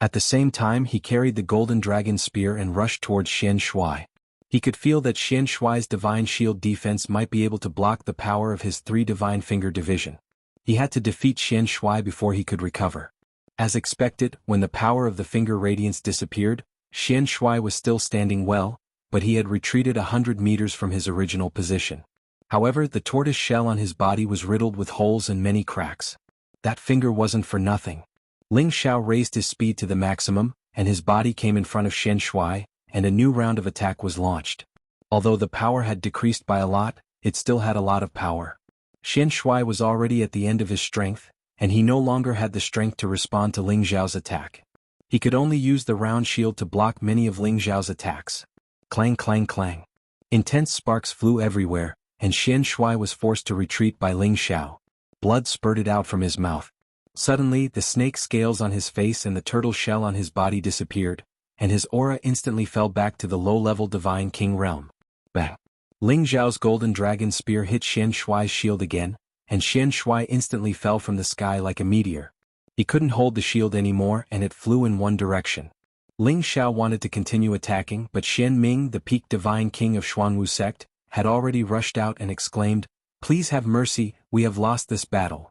At the same time, he carried the golden dragon spear and rushed towards Xian Shui. He could feel that Xian Shui's divine shield defense might be able to block the power of his 3 divine finger division. He had to defeat Xian Shui before he could recover. As expected, when the power of the finger radiance disappeared, Xian Shui was still standing well, but he had retreated 100 meters from his original position. However, the tortoise shell on his body was riddled with holes and many cracks. That finger wasn't for nothing. Ling Xiao raised his speed to the maximum, and his body came in front of Xian Shui, and a new round of attack was launched. Although the power had decreased by a lot, it still had a lot of power. Xian Shui was already at the end of his strength, and he no longer had the strength to respond to Ling Xiao's attack. He could only use the round shield to block many of Ling Xiao's attacks. Clang clang clang. Intense sparks flew everywhere, and Xian Shui was forced to retreat by Ling Xiao. Blood spurted out from his mouth. Suddenly, the snake scales on his face and the turtle shell on his body disappeared, and his aura instantly fell back to the low-level Divine King realm. Bang! Ling Xiao's golden dragon spear hit Xian Shui's shield again, and Xian Shui instantly fell from the sky like a meteor. He couldn't hold the shield anymore and it flew in one direction. Ling Xiao wanted to continue attacking, but Xian Ming, the peak Divine King of Xuanwu sect, had already rushed out and exclaimed, "Please have mercy, we have lost this battle."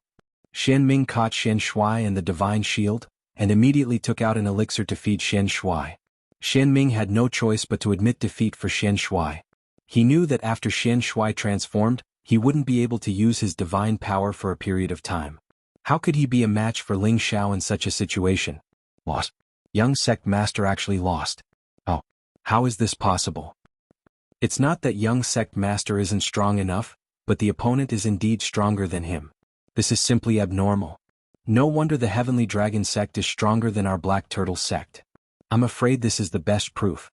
Xian Ming caught Xian Shui and the divine shield, and immediately took out an elixir to feed Xian Shui. Xian Ming had no choice but to admit defeat for Xian Shui. He knew that after Xian Shui transformed, he wouldn't be able to use his divine power for a period of time. How could he be a match for Ling Xiao in such a situation? Lost. Young sect master actually lost. Oh. How is this possible? It's not that young sect master isn't strong enough, but the opponent is indeed stronger than him. This is simply abnormal. No wonder the Heavenly Dragon sect is stronger than our Black Turtle sect. I'm afraid this is the best proof.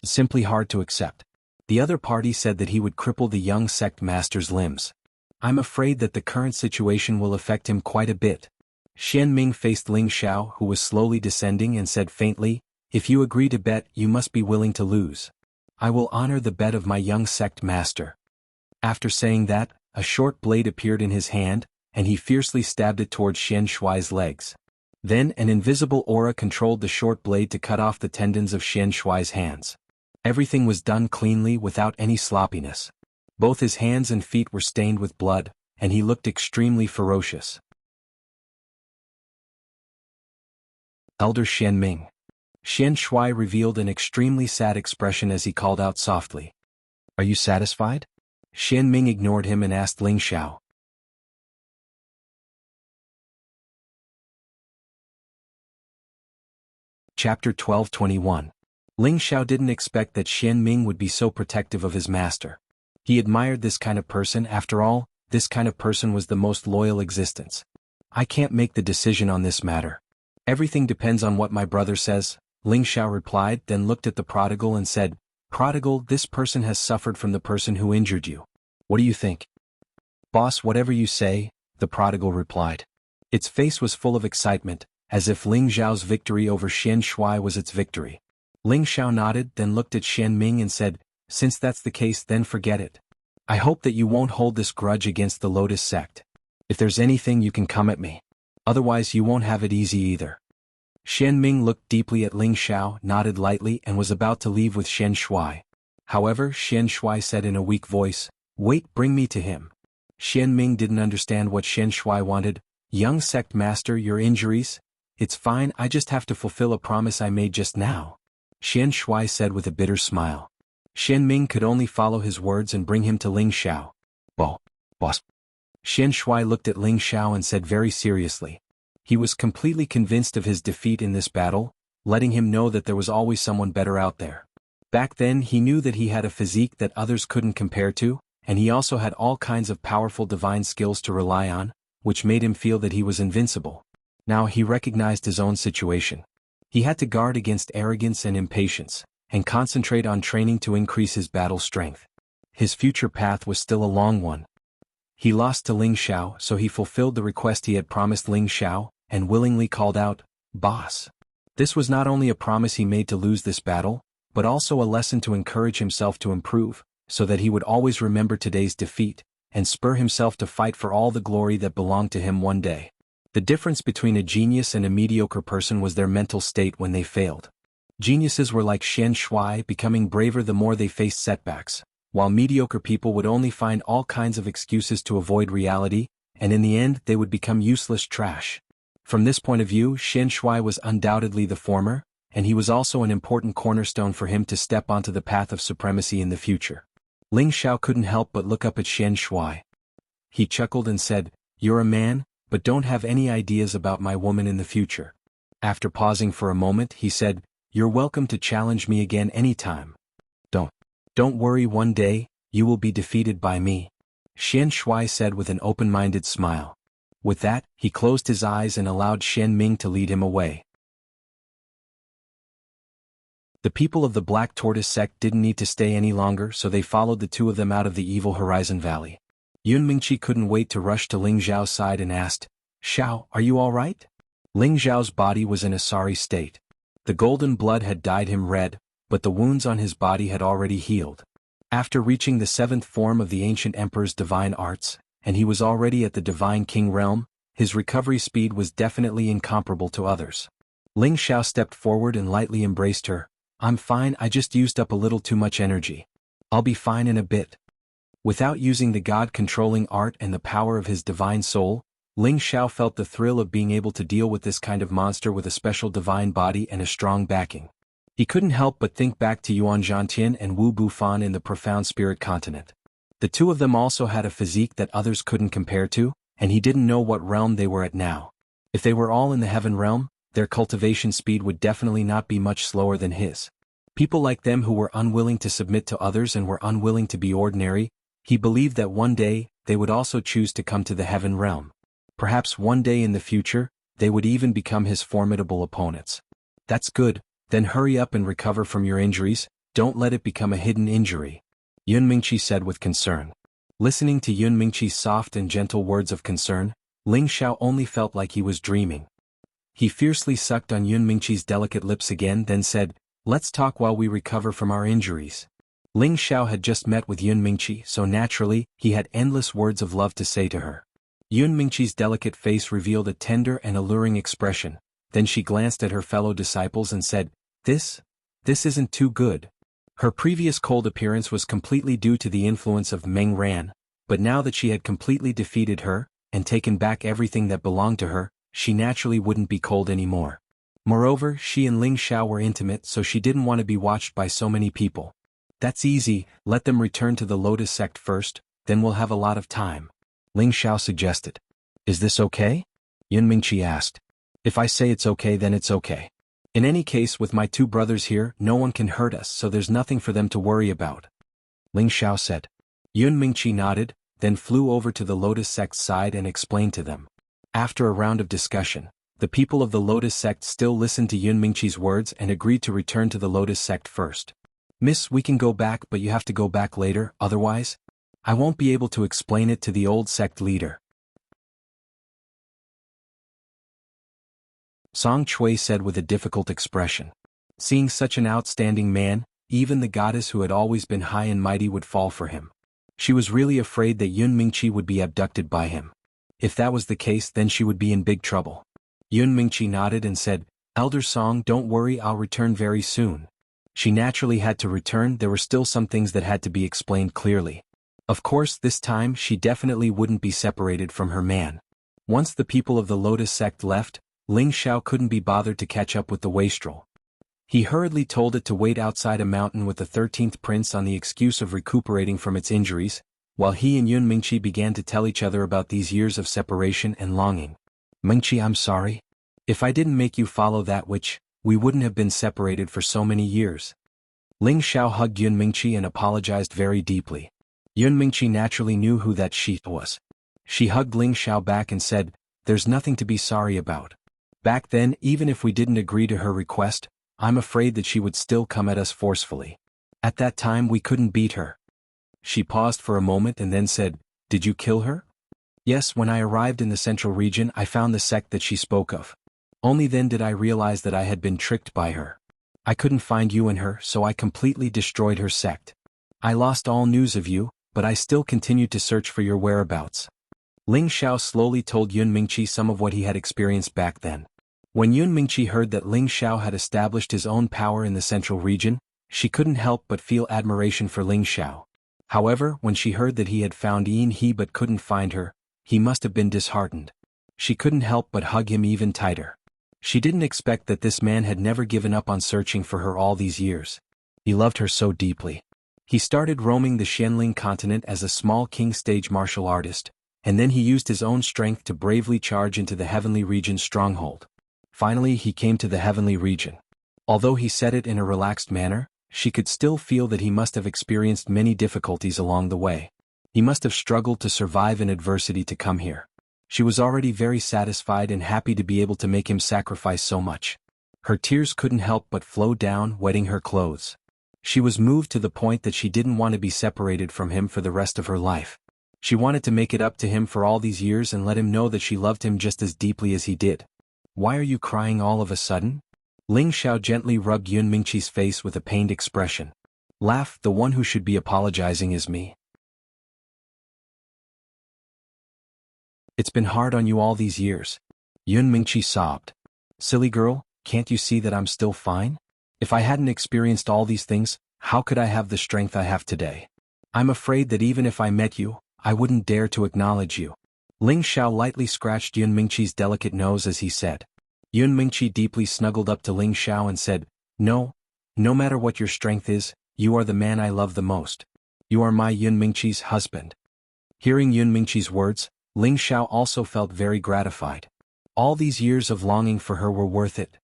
It's simply hard to accept. The other party said that he would cripple the young sect master's limbs. I'm afraid that the current situation will affect him quite a bit. Xian Ming faced Ling Xiao, who was slowly descending, and said faintly, "If you agree to bet, you must be willing to lose. I will honor the bet of my young sect master." After saying that, a short blade appeared in his hand, and he fiercely stabbed it towards Xian Shui's legs. Then an invisible aura controlled the short blade to cut off the tendons of Xian Shui's hands. Everything was done cleanly without any sloppiness. Both his hands and feet were stained with blood, and he looked extremely ferocious. Elder Xian Ming. Xian Shui revealed an extremely sad expression as he called out softly, "Are you satisfied?" Xian Ming ignored him and asked Ling Xiao. Chapter 12:21. Ling Xiao didn't expect that Xian Ming would be so protective of his master. He admired this kind of person. After all, this kind of person was the most loyal existence. "I can't make the decision on this matter. Everything depends on what my brother says," Ling Xiao replied, then looked at the prodigal and said, "Prodigal, this person has suffered from the person who injured you. What do you think?" "Boss, whatever you say," the prodigal replied. Its face was full of excitement, as if Ling Xiao's victory over Xian Shui was its victory. Ling Xiao nodded, then looked at Xian Ming and said, since that's the case, then forget it. I hope that you won't hold this grudge against the Lotus sect. If there's anything, you can come at me. Otherwise you won't have it easy either. Xian Ming looked deeply at Ling Xiao, nodded lightly and was about to leave with Xian Shuai. However, Xian Shuai said in a weak voice, wait, bring me to him. Xian Ming didn't understand what Xian Shuai wanted. Young sect master, your injuries? It's fine, I just have to fulfill a promise I made just now. Xian Shuai said with a bitter smile. Xian Ming could only follow his words and bring him to Ling Xiao. Boss. Xian Shuai looked at Ling Xiao and said very seriously. He was completely convinced of his defeat in this battle, letting him know that there was always someone better out there. Back then he knew that he had a physique that others couldn't compare to, and he also had all kinds of powerful divine skills to rely on, which made him feel that he was invincible. Now he recognized his own situation. He had to guard against arrogance and impatience, and concentrate on training to increase his battle strength. His future path was still a long one. He lost to Ling Xiao, so he fulfilled the request he had promised Ling Xiao, and willingly called out, boss. This was not only a promise he made to lose this battle, but also a lesson to encourage himself to improve, so that he would always remember today's defeat, and spur himself to fight for all the glory that belonged to him one day. The difference between a genius and a mediocre person was their mental state when they failed. Geniuses were like Xian Shuai, becoming braver the more they faced setbacks, while mediocre people would only find all kinds of excuses to avoid reality, and in the end they would become useless trash. From this point of view, Xian Shuai was undoubtedly the former, and he was also an important cornerstone for him to step onto the path of supremacy in the future. Ling Xiao couldn't help but look up at Xian Shuai. He chuckled and said, you're a man, but don't have any ideas about my woman in the future. After pausing for a moment, he said, you're welcome to challenge me again anytime. Don't worry, one day, you will be defeated by me. Xian Shuai said with an open-minded smile. With that, he closed his eyes and allowed Xian Ming to lead him away. The people of the Black Tortoise sect didn't need to stay any longer, so they followed the two of them out of the evil Horizon Valley. Yun Mingqi couldn't wait to rush to Ling Zhao's side and asked, Xiao, are you all right? Ling Zhao's body was in a sorry state. The golden blood had dyed him red, but the wounds on his body had already healed. After reaching the 7th form of the ancient emperor's divine arts, and he was already at the divine king realm, his recovery speed was definitely incomparable to others. Ling Xiao stepped forward and lightly embraced her. I'm fine, I just used up a little too much energy. I'll be fine in a bit. Without using the God-controlling art and the power of his divine soul, Ling Xiao felt the thrill of being able to deal with this kind of monster with a special divine body and a strong backing. He couldn't help but think back to Yuan Zhantian and Wu Bufan in the profound spirit continent. The two of them also had a physique that others couldn't compare to, and he didn't know what realm they were at now. If they were all in the heaven realm, their cultivation speed would definitely not be much slower than his. People like them who were unwilling to submit to others and were unwilling to be ordinary, he believed that one day, they would also choose to come to the heaven realm. Perhaps one day in the future, they would even become his formidable opponents. That's good, then hurry up and recover from your injuries, don't let it become a hidden injury. Yun Mingqi said with concern. Listening to Yun Mingqi's soft and gentle words of concern, Ling Xiao only felt like he was dreaming. He fiercely sucked on Yun Mingqi's delicate lips again, then said, let's talk while we recover from our injuries. Ling Xiao had just met with Yun Mingqi, so naturally, he had endless words of love to say to her. Yun Mingqi's delicate face revealed a tender and alluring expression, then she glanced at her fellow disciples and said, This isn't too good. Her previous cold appearance was completely due to the influence of Meng Ran, but now that she had completely defeated her, and taken back everything that belonged to her, she naturally wouldn't be cold anymore. Moreover, she and Ling Xiao were intimate, so she didn't want to be watched by so many people. That's easy, let them return to the Lotus sect first, then we'll have a lot of time. Ling Xiao suggested. Is this okay? Yun Mingqi asked. If I say it's okay, then it's okay. In any case, with my two brothers here, no one can hurt us, so there's nothing for them to worry about. Ling Xiao said. Yun Mingqi nodded, then flew over to the Lotus sect's side and explained to them. After a round of discussion, the people of the Lotus sect still listened to Yun Mingqi's words and agreed to return to the Lotus sect first. Miss, we can go back, but you have to go back later, otherwise, I won't be able to explain it to the old sect leader. Song Chui said with a difficult expression. Seeing such an outstanding man, even the goddess who had always been high and mighty would fall for him. She was really afraid that Yun Mingqi would be abducted by him. If that was the case, then she would be in big trouble. Yun Mingqi nodded and said, "Elder Song, don't worry, I'll return very soon." She naturally had to return. There were still some things that had to be explained clearly. Of course, this time she definitely wouldn't be separated from her man. Once the people of the Lotus sect left, Ling Xiao couldn't be bothered to catch up with the wastrel. He hurriedly told it to wait outside a mountain with the 13th prince on the excuse of recuperating from its injuries, while he and Yun Mingqi began to tell each other about these years of separation and longing. "Mingqi, I'm sorry. If I didn't make you follow that witch, we wouldn't have been separated for so many years." Ling Xiao hugged Yun Mingqi and apologized very deeply. Yun Mingqi naturally knew who that she was. She hugged Ling Xiao back and said, "There's nothing to be sorry about. Back then, even if we didn't agree to her request, I'm afraid that she would still come at us forcefully. At that time we couldn't beat her." She paused for a moment and then said, "Did you kill her?" "Yes, when I arrived in the central region I found the sect that she spoke of. Only then did I realize that I had been tricked by her. I couldn't find you and her, so I completely destroyed her sect. I lost all news of you, but I still continued to search for your whereabouts." Ling Xiao slowly told Yun Mingqi some of what he had experienced back then. When Yun Mingqi heard that Ling Xiao had established his own power in the central region, she couldn't help but feel admiration for Ling Xiao. However, when she heard that he had found Yin He but couldn't find her, he must have been disheartened. She couldn't help but hug him even tighter. She didn't expect that this man had never given up on searching for her all these years. He loved her so deeply. He started roaming the Xianling continent as a small king stage martial artist, and then he used his own strength to bravely charge into the heavenly region's stronghold. Finally he came to the heavenly region. Although he said it in a relaxed manner, she could still feel that he must have experienced many difficulties along the way. He must have struggled to survive in adversity to come here. She was already very satisfied and happy to be able to make him sacrifice so much. Her tears couldn't help but flow down, wetting her clothes. She was moved to the point that she didn't want to be separated from him for the rest of her life. She wanted to make it up to him for all these years and let him know that she loved him just as deeply as he did. "Why are you crying all of a sudden?" Ling Xiao gently rubbed Yun Mingqi's face with a pained expression. "Laugh, the one who should be apologizing is me. It's been hard on you all these years." Yun Mingqi sobbed. "Silly girl, can't you see that I'm still fine? If I hadn't experienced all these things, how could I have the strength I have today? I'm afraid that even if I met you, I wouldn't dare to acknowledge you." Ling Xiao lightly scratched Yun Mingqi's delicate nose as he said. Yun Mingqi deeply snuggled up to Ling Xiao and said, No matter what your strength is, you are the man I love the most. You are my Yun Mingqi's husband." Hearing Yun Mingqi's words, Ling Xiao also felt very gratified. All these years of longing for her were worth it.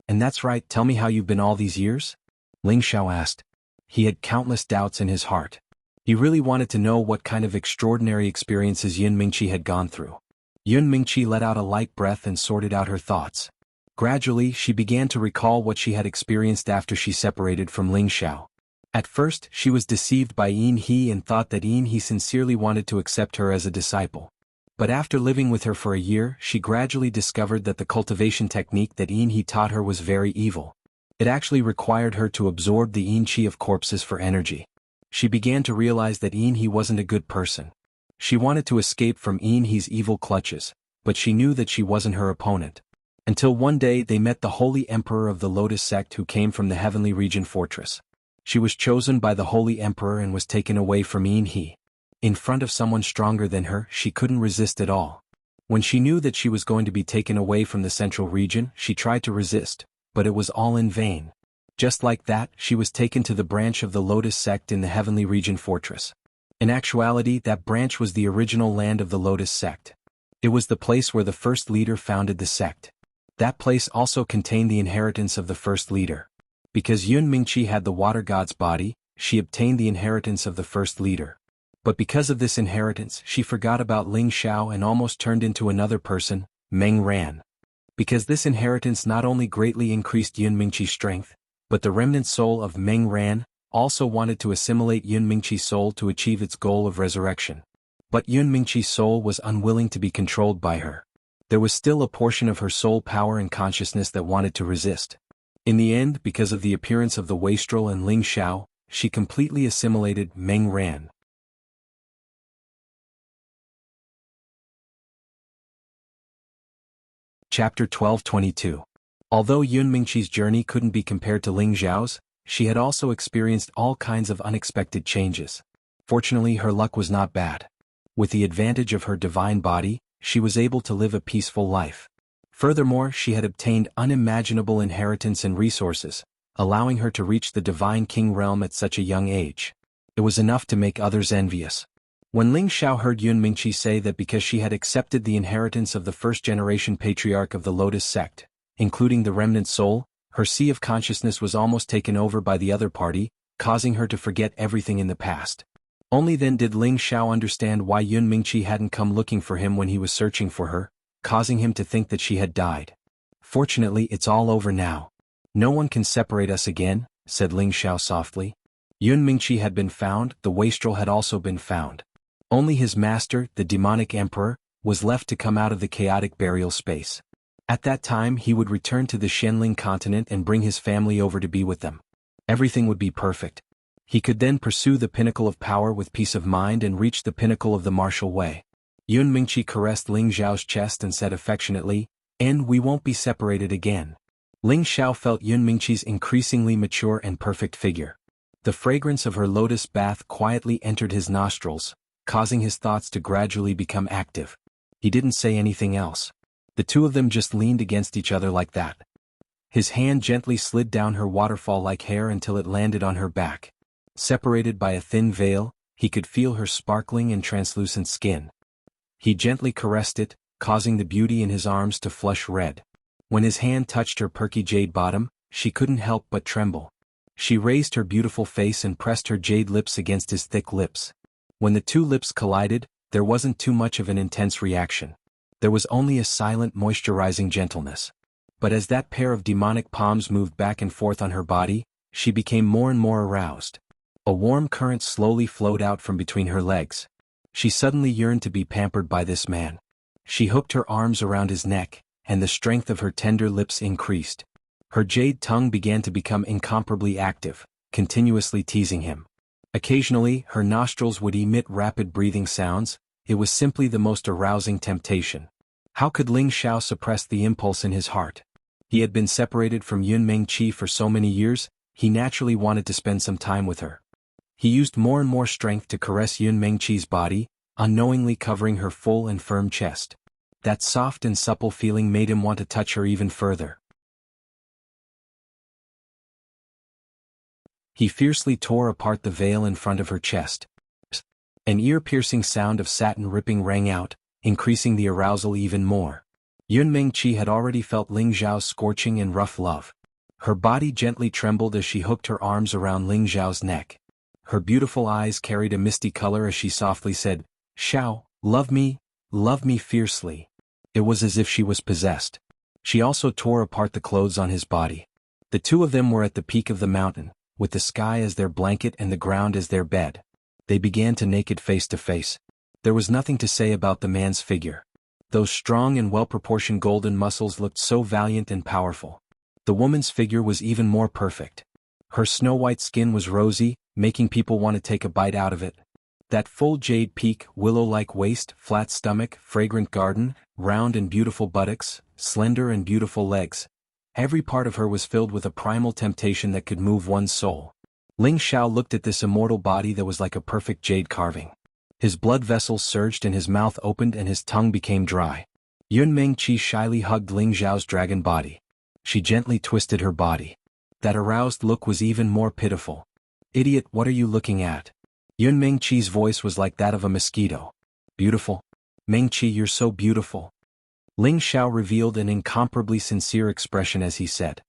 "And that's right, tell me how you've been all these years?" Ling Xiao asked. He had countless doubts in his heart. He really wanted to know what kind of extraordinary experiences Yun Mingqi had gone through. Yun Mingqi let out a light breath and sorted out her thoughts. Gradually, she began to recall what she had experienced after she separated from Ling Xiao. At first, she was deceived by Yin He and thought that Yin He sincerely wanted to accept her as a disciple. But after living with her for a year, she gradually discovered that the cultivation technique that Yin He taught her was very evil. It actually required her to absorb the Yin Qi of corpses for energy. She began to realize that Yin He wasn't a good person. She wanted to escape from Yin He's evil clutches, but she knew that she wasn't her opponent. Until one day they met the Holy Emperor of the Lotus sect who came from the Heavenly Region Fortress. She was chosen by the Holy Emperor and was taken away from Yin He. In front of someone stronger than her, she couldn't resist at all. When she knew that she was going to be taken away from the central region, she tried to resist, but it was all in vain. Just like that, she was taken to the branch of the Lotus sect in the Heavenly Region Fortress. In actuality, that branch was the original land of the Lotus sect. It was the place where the first leader founded the sect. That place also contained the inheritance of the first leader. Because Yun Mingqi had the water god's body, she obtained the inheritance of the first leader. But because of this inheritance, she forgot about Ling Xiao and almost turned into another person, Meng Ran. Because this inheritance not only greatly increased Yun Mingqi's strength, but the remnant soul of Meng Ran also wanted to assimilate Yun Mingqi's soul to achieve its goal of resurrection. But Yun Mingqi's soul was unwilling to be controlled by her. There was still a portion of her soul power and consciousness that wanted to resist. In the end, because of the appearance of the wastrel and Ling Xiao, she completely assimilated Meng Ran. Chapter 12:22. Although Yun Mingqi's journey couldn't be compared to Ling Xiao's, she had also experienced all kinds of unexpected changes. Fortunately, her luck was not bad. With the advantage of her divine body, she was able to live a peaceful life. Furthermore, she had obtained unimaginable inheritance and resources, allowing her to reach the divine king realm at such a young age. It was enough to make others envious. When Ling Xiao heard Yun Mingqi say that because she had accepted the inheritance of the first-generation patriarch of the Lotus sect, including the remnant soul, her sea of consciousness was almost taken over by the other party, causing her to forget everything in the past. Only then did Ling Xiao understand why Yun Mingqi hadn't come looking for him when he was searching for her, causing him to think that she had died. Fortunately, it's all over now. No one can separate us again, said Ling Xiao softly. Yun Mingqi had been found, the wastrel had also been found. Only his master, the demonic emperor, was left to come out of the chaotic burial space. At that time he would return to the Shenling continent and bring his family over to be with them. Everything would be perfect. He could then pursue the pinnacle of power with peace of mind and reach the pinnacle of the martial way. Yun Mingqi caressed Ling Xiao's chest and said affectionately, "And we won't be separated again." Ling Xiao felt Yun Mingqi's increasingly mature and perfect figure. The fragrance of her lotus bath quietly entered his nostrils, causing his thoughts to gradually become active. He didn't say anything else. The two of them just leaned against each other like that. His hand gently slid down her waterfall-like hair until it landed on her back. Separated by a thin veil, he could feel her sparkling and translucent skin. He gently caressed it, causing the beauty in his arms to flush red. When his hand touched her perky jade bottom, she couldn't help but tremble. She raised her beautiful face and pressed her jade lips against his thick lips. When the two lips collided, there wasn't too much of an intense reaction. There was only a silent moisturizing gentleness. But as that pair of demonic palms moved back and forth on her body, she became more and more aroused. A warm current slowly flowed out from between her legs. She suddenly yearned to be pampered by this man. She hooked her arms around his neck, and the strength of her tender lips increased. Her jade tongue began to become incomparably active, continuously teasing him. Occasionally, her nostrils would emit rapid breathing sounds. It was simply the most arousing temptation. How could Ling Xiao suppress the impulse in his heart? He had been separated from Yun Mingqi for so many years, he naturally wanted to spend some time with her. He used more and more strength to caress Yun Mingqi's body, unknowingly covering her full and firm chest. That soft and supple feeling made him want to touch her even further. He fiercely tore apart the veil in front of her chest. An ear-piercing sound of satin ripping rang out, increasing the arousal even more. Yun Mingqi had already felt Ling Xiao's scorching and rough love. Her body gently trembled as she hooked her arms around Ling Xiao's neck. Her beautiful eyes carried a misty color as she softly said, "Xiao, love me fiercely." It was as if she was possessed. She also tore apart the clothes on his body. The two of them were at the peak of the mountain, with the sky as their blanket and the ground as their bed. They began to naked face to face. There was nothing to say about the man's figure. Those strong and well-proportioned golden muscles looked so valiant and powerful. The woman's figure was even more perfect. Her snow-white skin was rosy, making people want to take a bite out of it. That full jade peak, willow-like waist, flat stomach, fragrant garden, round and beautiful buttocks, slender and beautiful legs. Every part of her was filled with a primal temptation that could move one's soul. Ling Xiao looked at this immortal body that was like a perfect jade carving. His blood vessels surged and his mouth opened and his tongue became dry. Yun Mingqi shyly hugged Ling Xiao's dragon body. She gently twisted her body. That aroused look was even more pitiful. "Idiot, what are you looking at?" Yun Mingqi's voice was like that of a mosquito. "Beautiful? Mingqi, you're so beautiful." Ling Xiao revealed an incomparably sincere expression as he said,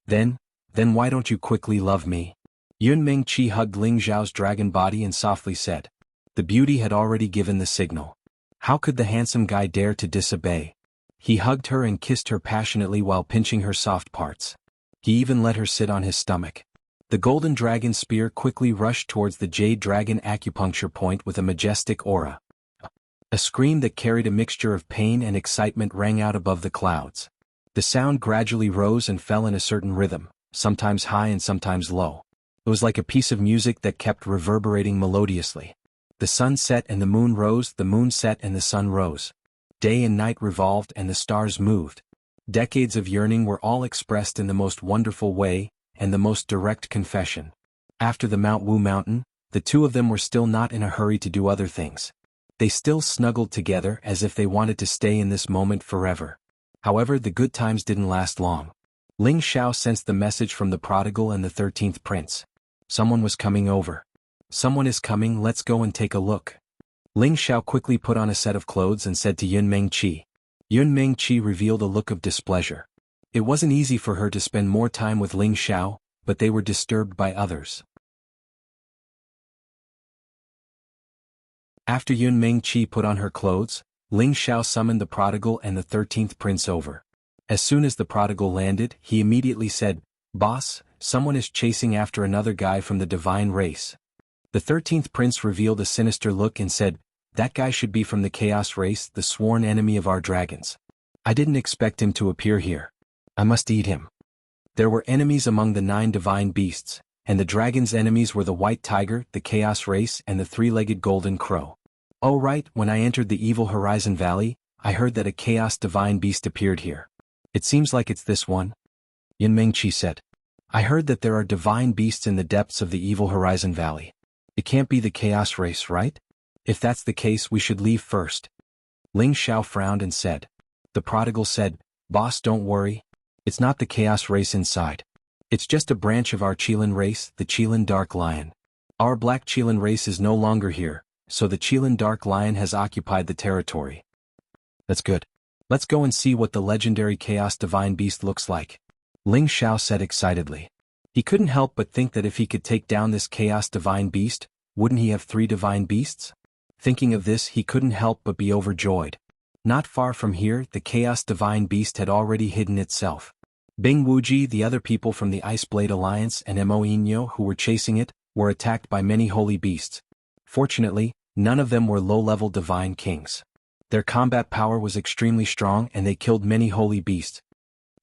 Then why don't you quickly love me?" Yun Mingqi hugged Ling Xiao's dragon body and softly said. The beauty had already given the signal. How could the handsome guy dare to disobey? He hugged her and kissed her passionately while pinching her soft parts. He even let her sit on his stomach. The golden dragon spear quickly rushed towards the jade dragon acupuncture point with a majestic aura. A scream that carried a mixture of pain and excitement rang out above the clouds. The sound gradually rose and fell in a certain rhythm, sometimes high and sometimes low. It was like a piece of music that kept reverberating melodiously. The sun set and the moon rose, the moon set and the sun rose. Day and night revolved and the stars moved. Decades of yearning were all expressed in the most wonderful way, and the most direct confession. After the Mount Wu mountain, the two of them were still not in a hurry to do other things. They still snuggled together as if they wanted to stay in this moment forever. However, the good times didn't last long. Ling Xiao sensed the message from the prodigal and the 13th prince. Someone was coming over. Someone is coming, let's go and take a look. Ling Xiao quickly put on a set of clothes and said to Yun Mengqi. Yun Mengqi revealed a look of displeasure. It wasn't easy for her to spend more time with Ling Xiao, but they were disturbed by others. After Yun Mengqi put on her clothes, Ling Xiao summoned the prodigal and the 13th prince over. As soon as the prodigal landed, he immediately said, "Boss, someone is chasing after another guy from the divine race." The 13th prince revealed a sinister look and said, "That guy should be from the chaos race, the sworn enemy of our dragons. I didn't expect him to appear here. I must eat him." There were enemies among the 9 divine beasts, and the dragon's enemies were the white tiger, the chaos race, and the 3-legged golden crow. Oh right, when I entered the evil horizon valley, I heard that a chaos divine beast appeared here. It seems like it's this one. Yun Mengqi said. I heard that there are divine beasts in the depths of the evil horizon valley. It can't be the chaos race, right? If that's the case, we should leave first. Ling Xiao frowned and said. The prodigal said, Boss, don't worry. It's not the chaos race inside. It's just a branch of our Qilin race, the Qilin Dark Lion. Our black Qilin race is no longer here, so the Qilin Dark Lion has occupied the territory. That's good. Let's go and see what the legendary Chaos Divine Beast looks like. Ling Xiao said excitedly. He couldn't help but think that if he could take down this Chaos Divine Beast, wouldn't he have 3 divine beasts? Thinking of this, he couldn't help but be overjoyed. Not far from here, the Chaos Divine Beast had already hidden itself. Bing Wuji, the other people from the Ice Blade Alliance, and Mo Inyo, who were chasing it, were attacked by many holy beasts. Fortunately, none of them were low-level divine kings. Their combat power was extremely strong and they killed many holy beasts.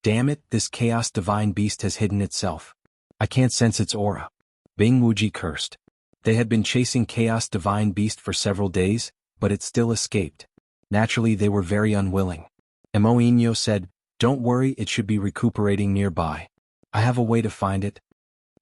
Damn it, this Chaos Divine Beast has hidden itself. I can't sense its aura. Bing Wuji cursed. They had been chasing Chaos Divine Beast for several days, but it still escaped. Naturally, they were very unwilling. Mo Inyo said, Don't worry, it should be recuperating nearby. I have a way to find it.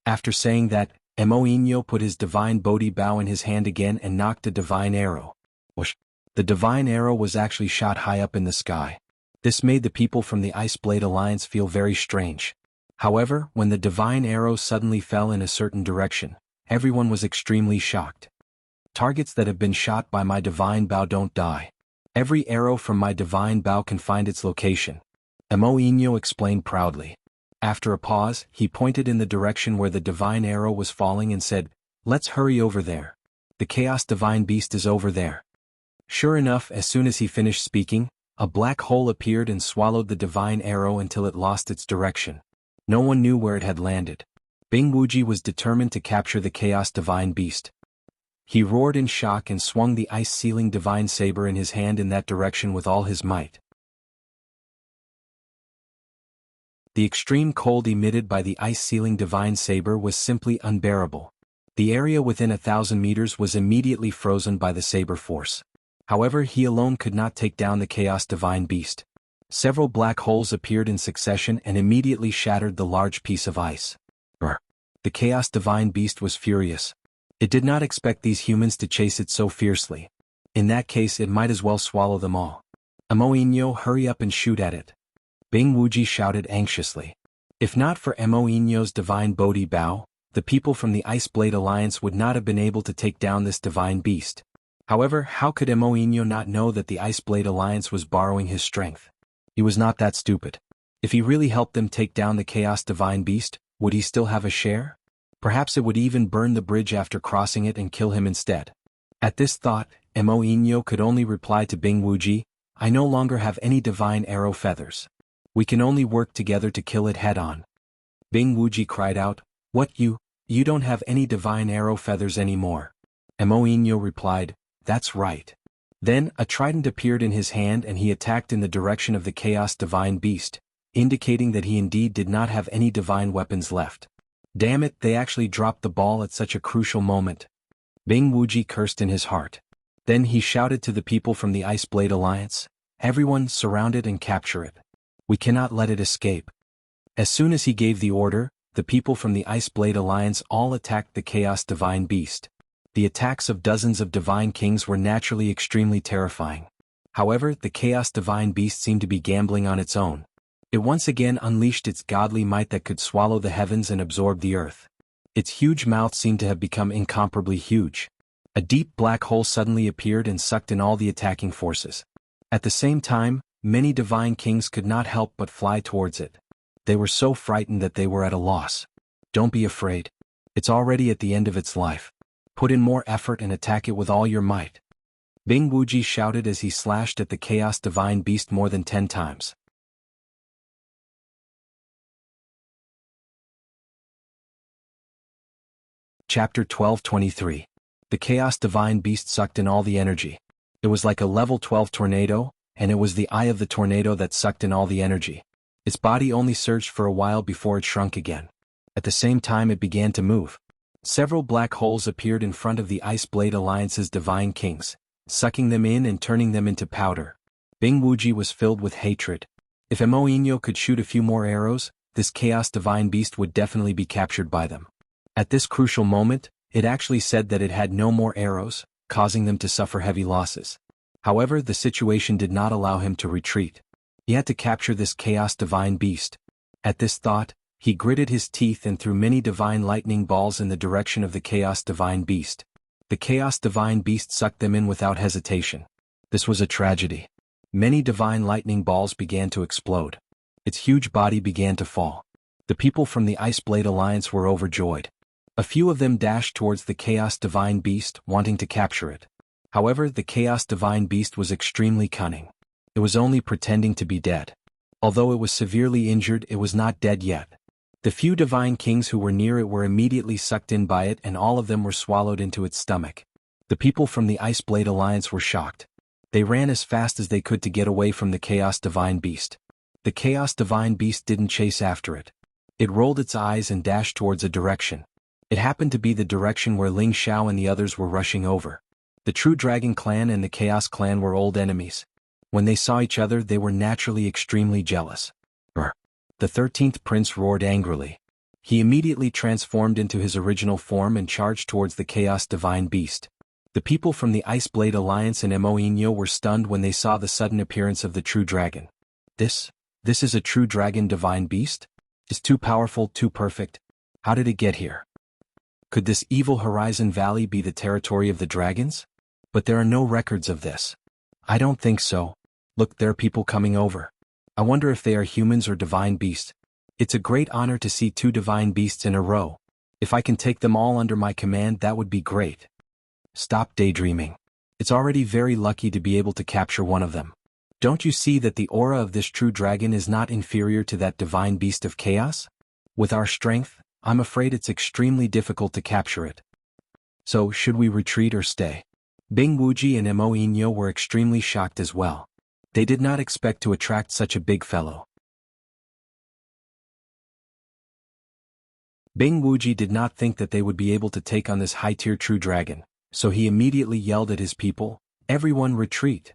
After saying that, Mo Inyo put his divine Bodhi bow in his hand again and knocked a divine arrow. Whoosh. The divine arrow was actually shot high up in the sky. This made the people from the Ice Blade Alliance feel very strange. However, when the divine arrow suddenly fell in a certain direction, everyone was extremely shocked. Targets that have been shot by my divine bow don't die. Every arrow from my divine bow can find its location. Mo Inyo explained proudly. After a pause, he pointed in the direction where the divine arrow was falling and said, Let's hurry over there. The Chaos Divine Beast is over there. Sure enough, as soon as he finished speaking, a black hole appeared and swallowed the divine arrow until it lost its direction. No one knew where it had landed. Bing Wuji was determined to capture the Chaos Divine Beast. He roared in shock and swung the ice-sealing divine saber in his hand in that direction with all his might. The extreme cold emitted by the ice-sealing divine saber was simply unbearable. The area within 1,000 meters was immediately frozen by the saber force. However, he alone could not take down the Chaos Divine Beast. Several black holes appeared in succession and immediately shattered the large piece of ice. The Chaos Divine Beast was furious. It did not expect these humans to chase it so fiercely. In that case, it might as well swallow them all. Mo Inyo, hurry up and shoot at it. Bing Wuji shouted anxiously. If not for Mo Inyo's divine Bodhi bow, the people from the Ice Blade Alliance would not have been able to take down this divine beast. However, how could Mo Inyo not know that the Ice Blade Alliance was borrowing his strength? He was not that stupid. If he really helped them take down the Chaos Divine Beast, would he still have a share? Perhaps it would even burn the bridge after crossing it and kill him instead. At this thought, Mo Inyo could only reply to Bing Wuji, I no longer have any divine arrow feathers. We can only work together to kill it head-on. Bing Wuji cried out, What you don't have any divine arrow feathers anymore. Mo Inyo replied, That's right. Then, a trident appeared in his hand and he attacked in the direction of the Chaos Divine Beast. indicating that he indeed did not have any divine weapons left. Damn it, they actually dropped the ball at such a crucial moment. Bing Wuji cursed in his heart. Then he shouted to the people from the Ice Blade Alliance, "Everyone, surround it and capture it. We cannot let it escape." As soon as he gave the order, the people from the Ice Blade Alliance all attacked the Chaos Divine Beast. The attacks of dozens of Divine Kings were naturally extremely terrifying. However, the Chaos Divine Beast seemed to be gambling on its own. It once again unleashed its godly might that could swallow the heavens and absorb the earth. Its huge mouth seemed to have become incomparably huge. A deep black hole suddenly appeared and sucked in all the attacking forces. At the same time, many Divine Kings could not help but fly towards it. They were so frightened that they were at a loss. Don't be afraid. It's already at the end of its life. Put in more effort and attack it with all your might. Bing Wuji shouted as he slashed at the Chaos Divine Beast more than 10 times. Chapter 12:23. The Chaos Divine Beast sucked in all the energy. It was like a level 12 tornado, and it was the eye of the tornado that sucked in all the energy. Its body only surged for a while before it shrunk again. At the same time it began to move. Several black holes appeared in front of the Ice Blade Alliance's Divine Kings, sucking them in and turning them into powder. Bing Wuji was filled with hatred. If Emoinho could shoot a few more arrows, this Chaos Divine Beast would definitely be captured by them. At this crucial moment, it actually said that it had no more arrows, causing them to suffer heavy losses. However, the situation did not allow him to retreat. He had to capture this Chaos Divine Beast. At this thought, he gritted his teeth and threw many divine lightning balls in the direction of the Chaos Divine Beast. The Chaos Divine Beast sucked them in without hesitation. This was a tragedy. Many divine lightning balls began to explode. Its huge body began to fall. The people from the Ice Blade Alliance were overjoyed. A few of them dashed towards the Chaos Divine Beast, wanting to capture it. However, the Chaos Divine Beast was extremely cunning. It was only pretending to be dead. Although it was severely injured, it was not dead yet. The few Divine Kings who were near it were immediately sucked in by it, and all of them were swallowed into its stomach. The people from the Ice Blade Alliance were shocked. They ran as fast as they could to get away from the Chaos Divine Beast. The Chaos Divine Beast didn't chase after it. It rolled its eyes and dashed towards a direction. It happened to be the direction where Ling Xiao and the others were rushing over. The True Dragon Clan and the Chaos Clan were old enemies. When they saw each other, they were naturally extremely jealous. The 13th Prince roared angrily. He immediately transformed into his original form and charged towards the Chaos Divine Beast. The people from the Ice Blade Alliance and Emoinho were stunned when they saw the sudden appearance of the True Dragon. This is a True Dragon Divine Beast? It's too powerful, too perfect. How did it get here? Could this evil Horizon Valley be the territory of the dragons? But there are no records of this. I don't think so. Look, there are people coming over. I wonder if they are humans or divine beasts. It's a great honor to see 2 divine beasts in a row. If I can take them all under my command, that would be great. Stop daydreaming. It's already very lucky to be able to capture one of them. Don't you see that the aura of this true dragon is not inferior to that divine beast of chaos? With our strength, I'm afraid it's extremely difficult to capture it. So, should we retreat or stay? Bing Wuji and Emoinho were extremely shocked as well. They did not expect to attract such a big fellow. Bing Wuji did not think that they would be able to take on this high-tier true dragon, so he immediately yelled at his people, "Everyone retreat!"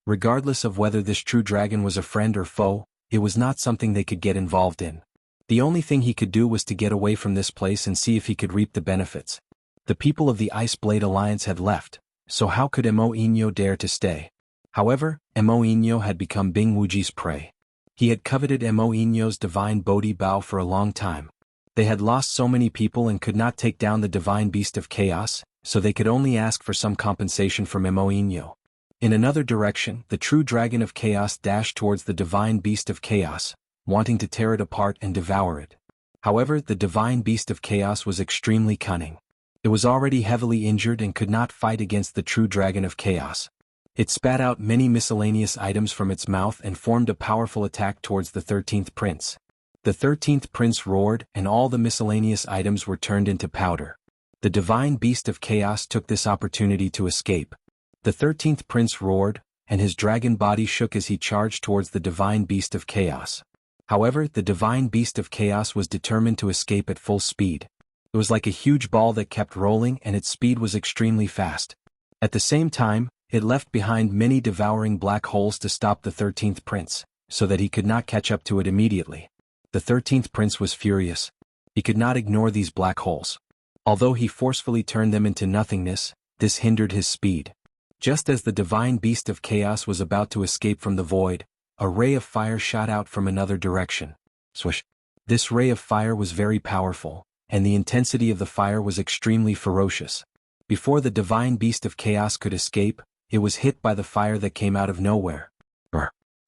Regardless of whether this true dragon was a friend or foe, it was not something they could get involved in. The only thing he could do was to get away from this place and see if he could reap the benefits. The people of the Ice Blade Alliance had left, so how could Emoinho dare to stay? However, Emoinho had become Bing Wuji's prey. He had coveted Emoinho's divine Bodhi Bao for a long time. They had lost so many people and could not take down the divine beast of chaos, so they could only ask for some compensation from Emoinho. In another direction, the true dragon of chaos dashed towards the divine beast of chaos, wanting to tear it apart and devour it. However, the divine beast of chaos was extremely cunning. It was already heavily injured and could not fight against the true dragon of chaos. It spat out many miscellaneous items from its mouth and formed a powerful attack towards the 13th prince. The 13th prince roared, and all the miscellaneous items were turned into powder. The divine beast of chaos took this opportunity to escape. The 13th prince roared, and his dragon body shook as he charged towards the divine beast of chaos. However, the divine beast of chaos was determined to escape at full speed. It was like a huge ball that kept rolling, and its speed was extremely fast. At the same time, it left behind many devouring black holes to stop the 13th prince, so that he could not catch up to it immediately. The 13th prince was furious. He could not ignore these black holes. Although he forcefully turned them into nothingness, this hindered his speed. Just as the divine beast of chaos was about to escape from the void, a ray of fire shot out from another direction. Swish! This ray of fire was very powerful, and the intensity of the fire was extremely ferocious. Before the divine beast of chaos could escape, it was hit by the fire that came out of nowhere.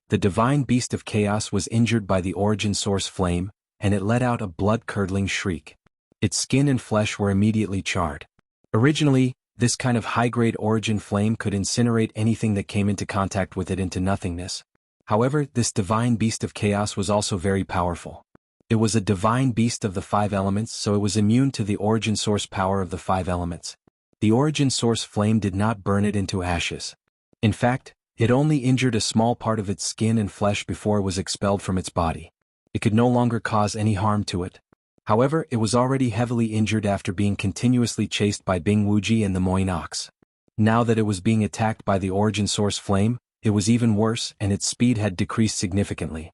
The divine beast of chaos was injured by the origin source flame, and it let out a blood-curdling shriek. Its skin and flesh were immediately charred. Originally, this kind of high-grade origin flame could incinerate anything that came into contact with it into nothingness. However, this divine beast of chaos was also very powerful. It was a divine beast of the 5 elements, so it was immune to the origin source power of the 5 elements. The origin source flame did not burn it into ashes. In fact, it only injured a small part of its skin and flesh before it was expelled from its body. It could no longer cause any harm to it. However, it was already heavily injured after being continuously chased by Bing Wuji and the Moin Ox. Now that it was being attacked by the origin source flame, it was even worse, and its speed had decreased significantly.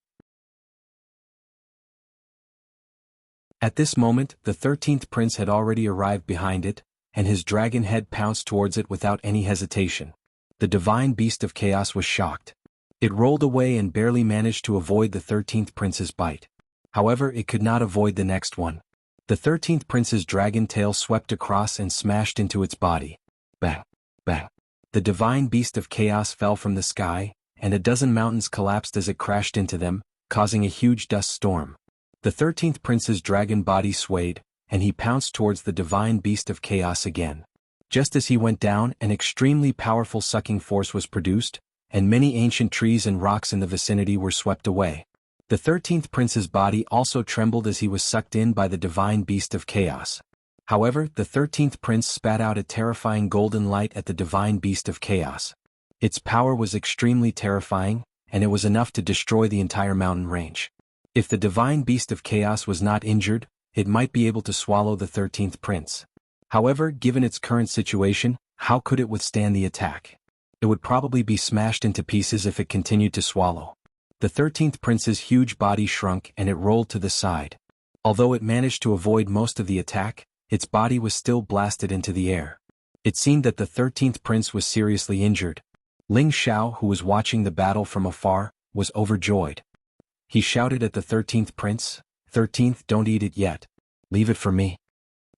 At this moment, the 13th prince had already arrived behind it, and his dragon head pounced towards it without any hesitation. The divine beast of chaos was shocked. It rolled away and barely managed to avoid the 13th prince's bite. However, it could not avoid the next one. The 13th prince's dragon tail swept across and smashed into its body. Bang! Bang! The divine beast of chaos fell from the sky, and a dozen mountains collapsed as it crashed into them, causing a huge dust storm. The 13th prince's dragon body swayed, and he pounced towards the divine beast of chaos again. Just as he went down, an extremely powerful sucking force was produced, and many ancient trees and rocks in the vicinity were swept away. The 13th prince's body also trembled as he was sucked in by the divine beast of chaos. However, the 13th prince spat out a terrifying golden light at the divine beast of chaos. Its power was extremely terrifying, and it was enough to destroy the entire mountain range. If the divine beast of chaos was not injured, it might be able to swallow the 13th prince. However, given its current situation, how could it withstand the attack? It would probably be smashed into pieces if it continued to swallow. The 13th prince's huge body shrunk and it rolled to the side. Although it managed to avoid most of the attack, its body was still blasted into the air. It seemed that the 13th prince was seriously injured. Ling Xiao, who was watching the battle from afar, was overjoyed. He shouted at the 13th prince, "13th, don't eat it yet. Leave it for me."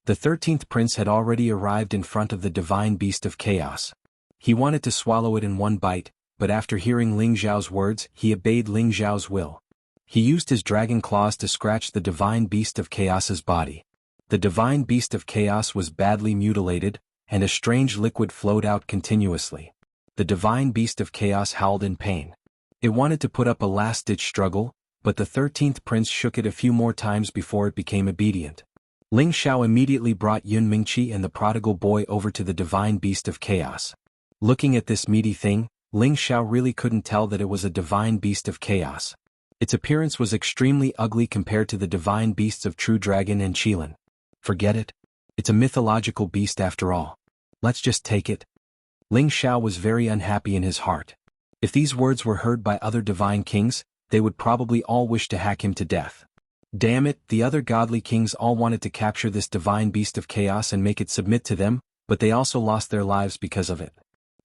The 13th prince had already arrived in front of the divine beast of chaos. He wanted to swallow it in one bite, but after hearing Ling Xiao's words, he obeyed Ling Xiao's will. He used his dragon claws to scratch the divine beast of chaos's body. The divine beast of chaos was badly mutilated, and a strange liquid flowed out continuously. The divine beast of chaos howled in pain. It wanted to put up a last-ditch struggle, but the 13th prince shook it a few more times before it became obedient. Ling Xiao immediately brought Yun Mingqi and the prodigal boy over to the divine beast of chaos. Looking at this meaty thing, Ling Xiao really couldn't tell that it was a divine beast of chaos. Its appearance was extremely ugly compared to the divine beasts of True Dragon and Qilin. Forget it. It's a mythological beast after all. Let's just take it. Ling Xiao was very unhappy in his heart. If these words were heard by other divine kings, they would probably all wish to hack him to death. Damn it, the other godly kings all wanted to capture this divine beast of chaos and make it submit to them, but they also lost their lives because of it.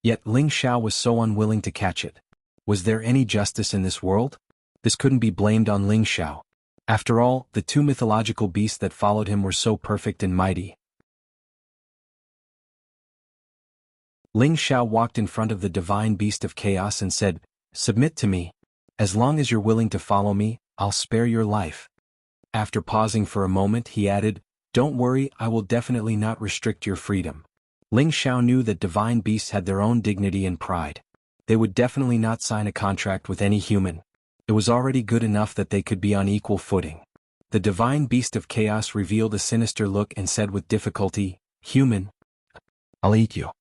Yet Ling Xiao was so unwilling to catch it. Was there any justice in this world? This couldn't be blamed on Ling Xiao. After all, the 2 mythological beasts that followed him were so perfect and mighty. Ling Xiao walked in front of the divine beast of chaos and said, "Submit to me. As long as you're willing to follow me, I'll spare your life." After pausing for a moment, he added, "Don't worry, I will definitely not restrict your freedom." Ling Xiao knew that divine beasts had their own dignity and pride. They would definitely not sign a contract with any human. It was already good enough that they could be on equal footing. The divine beast of chaos revealed a sinister look and said with difficulty, "Human, I'll eat you."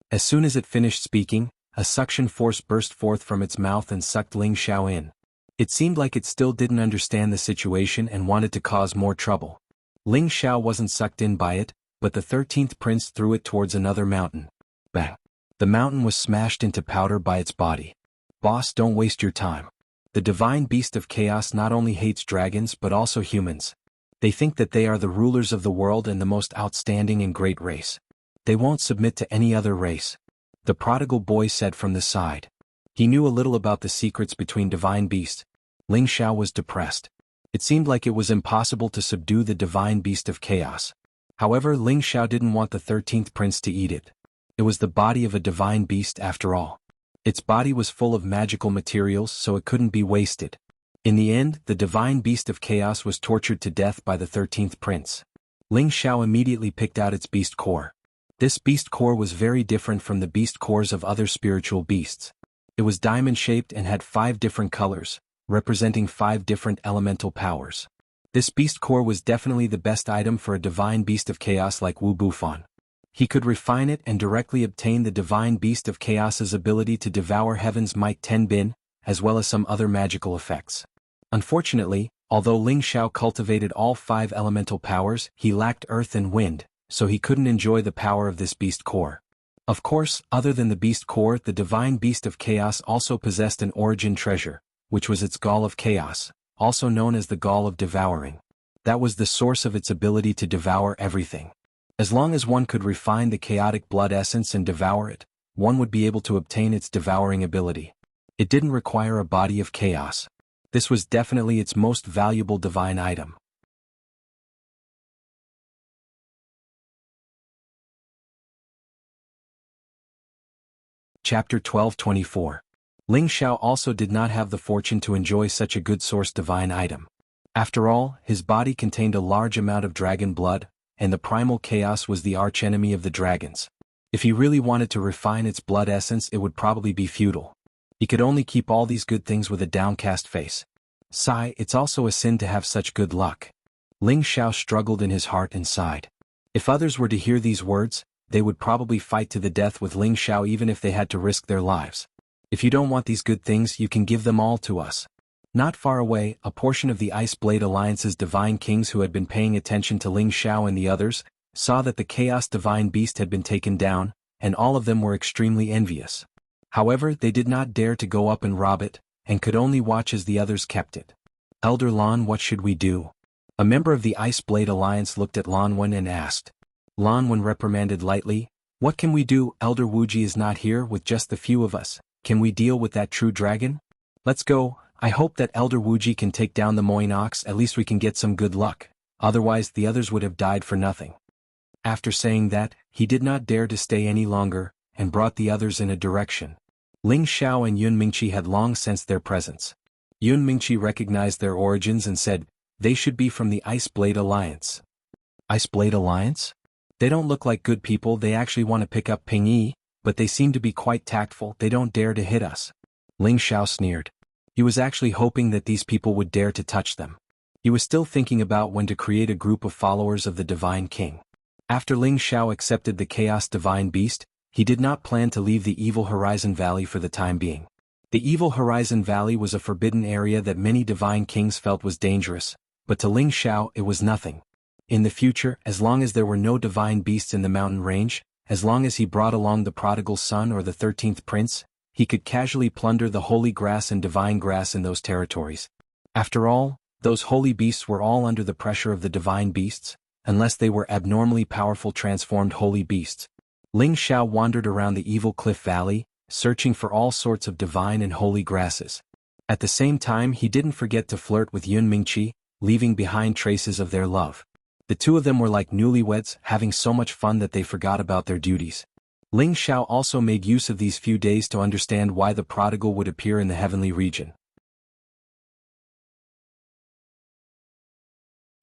As soon as it finished speaking, a suction force burst forth from its mouth and sucked Ling Xiao in. It seemed like it still didn't understand the situation and wanted to cause more trouble. Ling Xiao wasn't sucked in by it, but the 13th prince threw it towards another mountain. Bang! The mountain was smashed into powder by its body. Boss, don't waste your time. The divine beast of chaos not only hates dragons but also humans. They think that they are the rulers of the world and the most outstanding and great race. They won't submit to any other race. The prodigal boy said from the side. He knew a little about the secrets between divine beasts. Ling Xiao was depressed. It seemed like it was impossible to subdue the divine beast of chaos. However, Ling Xiao didn't want the 13th prince to eat it. It was the body of a divine beast after all. Its body was full of magical materials, so it couldn't be wasted. In the end, the divine beast of chaos was tortured to death by the 13th prince. Ling Xiao immediately picked out its beast core. This beast core was very different from the beast cores of other spiritual beasts. It was diamond-shaped and had 5 different colors, representing 5 different elemental powers. This beast core was definitely the best item for a divine beast of chaos like Wu Bufan. He could refine it and directly obtain the divine beast of chaos's ability to devour heaven's might Ten Bin, as well as some other magical effects. Unfortunately, although Ling Xiao cultivated all 5 elemental powers, he lacked earth and wind, so he couldn't enjoy the power of this beast core. Of course, other than the beast core, the divine beast of chaos also possessed an origin treasure, which was its gall of chaos, also known as the gall of devouring. That was the source of its ability to devour everything. As long as one could refine the chaotic blood essence and devour it, one would be able to obtain its devouring ability. It didn't require a body of chaos. This was definitely its most valuable divine item. Chapter 12:24. Ling Xiao also did not have the fortune to enjoy such a good source divine item. After all, his body contained a large amount of dragon blood, and the primal chaos was the archenemy of the dragons. If he really wanted to refine its blood essence, it would probably be futile. He could only keep all these good things with a downcast face. Sigh, it's also a sin to have such good luck. Ling Xiao struggled in his heart and sighed. If others were to hear these words, they would probably fight to the death with Ling Xiao even if they had to risk their lives. If you don't want these good things, you can give them all to us. Not far away, a portion of the Ice Blade Alliance's divine kings who had been paying attention to Ling Xiao and the others, saw that the Chaos Divine Beast had been taken down, and all of them were extremely envious. However, they did not dare to go up and rob it, and could only watch as the others kept it. Elder Lan, what should we do? A member of the Ice Blade Alliance looked at Lan Wen and asked. Lan Wen reprimanded lightly, "What can we do? Elder Wuji is not here with just the few of us. Can we deal with that true dragon? Let's go. I hope that Elder Wuji can take down the Moin Ox, at least we can get some good luck, otherwise the others would have died for nothing." After saying that, he did not dare to stay any longer, and brought the others in a direction. Ling Xiao and Yun Mingqi had long sensed their presence. Yun Mingqi recognized their origins and said, they should be from the Ice Blade Alliance. Ice Blade Alliance? They don't look like good people, they actually want to pick up Ping Yi, but they seem to be quite tactful, they don't dare to hit us. Ling Xiao sneered. He was actually hoping that these people would dare to touch them. He was still thinking about when to create a group of followers of the Divine King. After Ling Xiao accepted the Chaos Divine Beast, he did not plan to leave the Evil Horizon Valley for the time being. The Evil Horizon Valley was a forbidden area that many Divine Kings felt was dangerous, but to Ling Xiao it was nothing. In the future, as long as there were no divine beasts in the mountain range, as long as he brought along the prodigal son or the 13th prince, he could casually plunder the holy grass and divine grass in those territories. After all, those holy beasts were all under the pressure of the divine beasts, unless they were abnormally powerful transformed holy beasts. Ling Xiao wandered around the Evil Cliff Valley, searching for all sorts of divine and holy grasses. At the same time, he didn't forget to flirt with Yun Mingqi, leaving behind traces of their love. The two of them were like newlyweds, having so much fun that they forgot about their duties. Ling Xiao also made use of these few days to understand why the prodigal would appear in the heavenly region.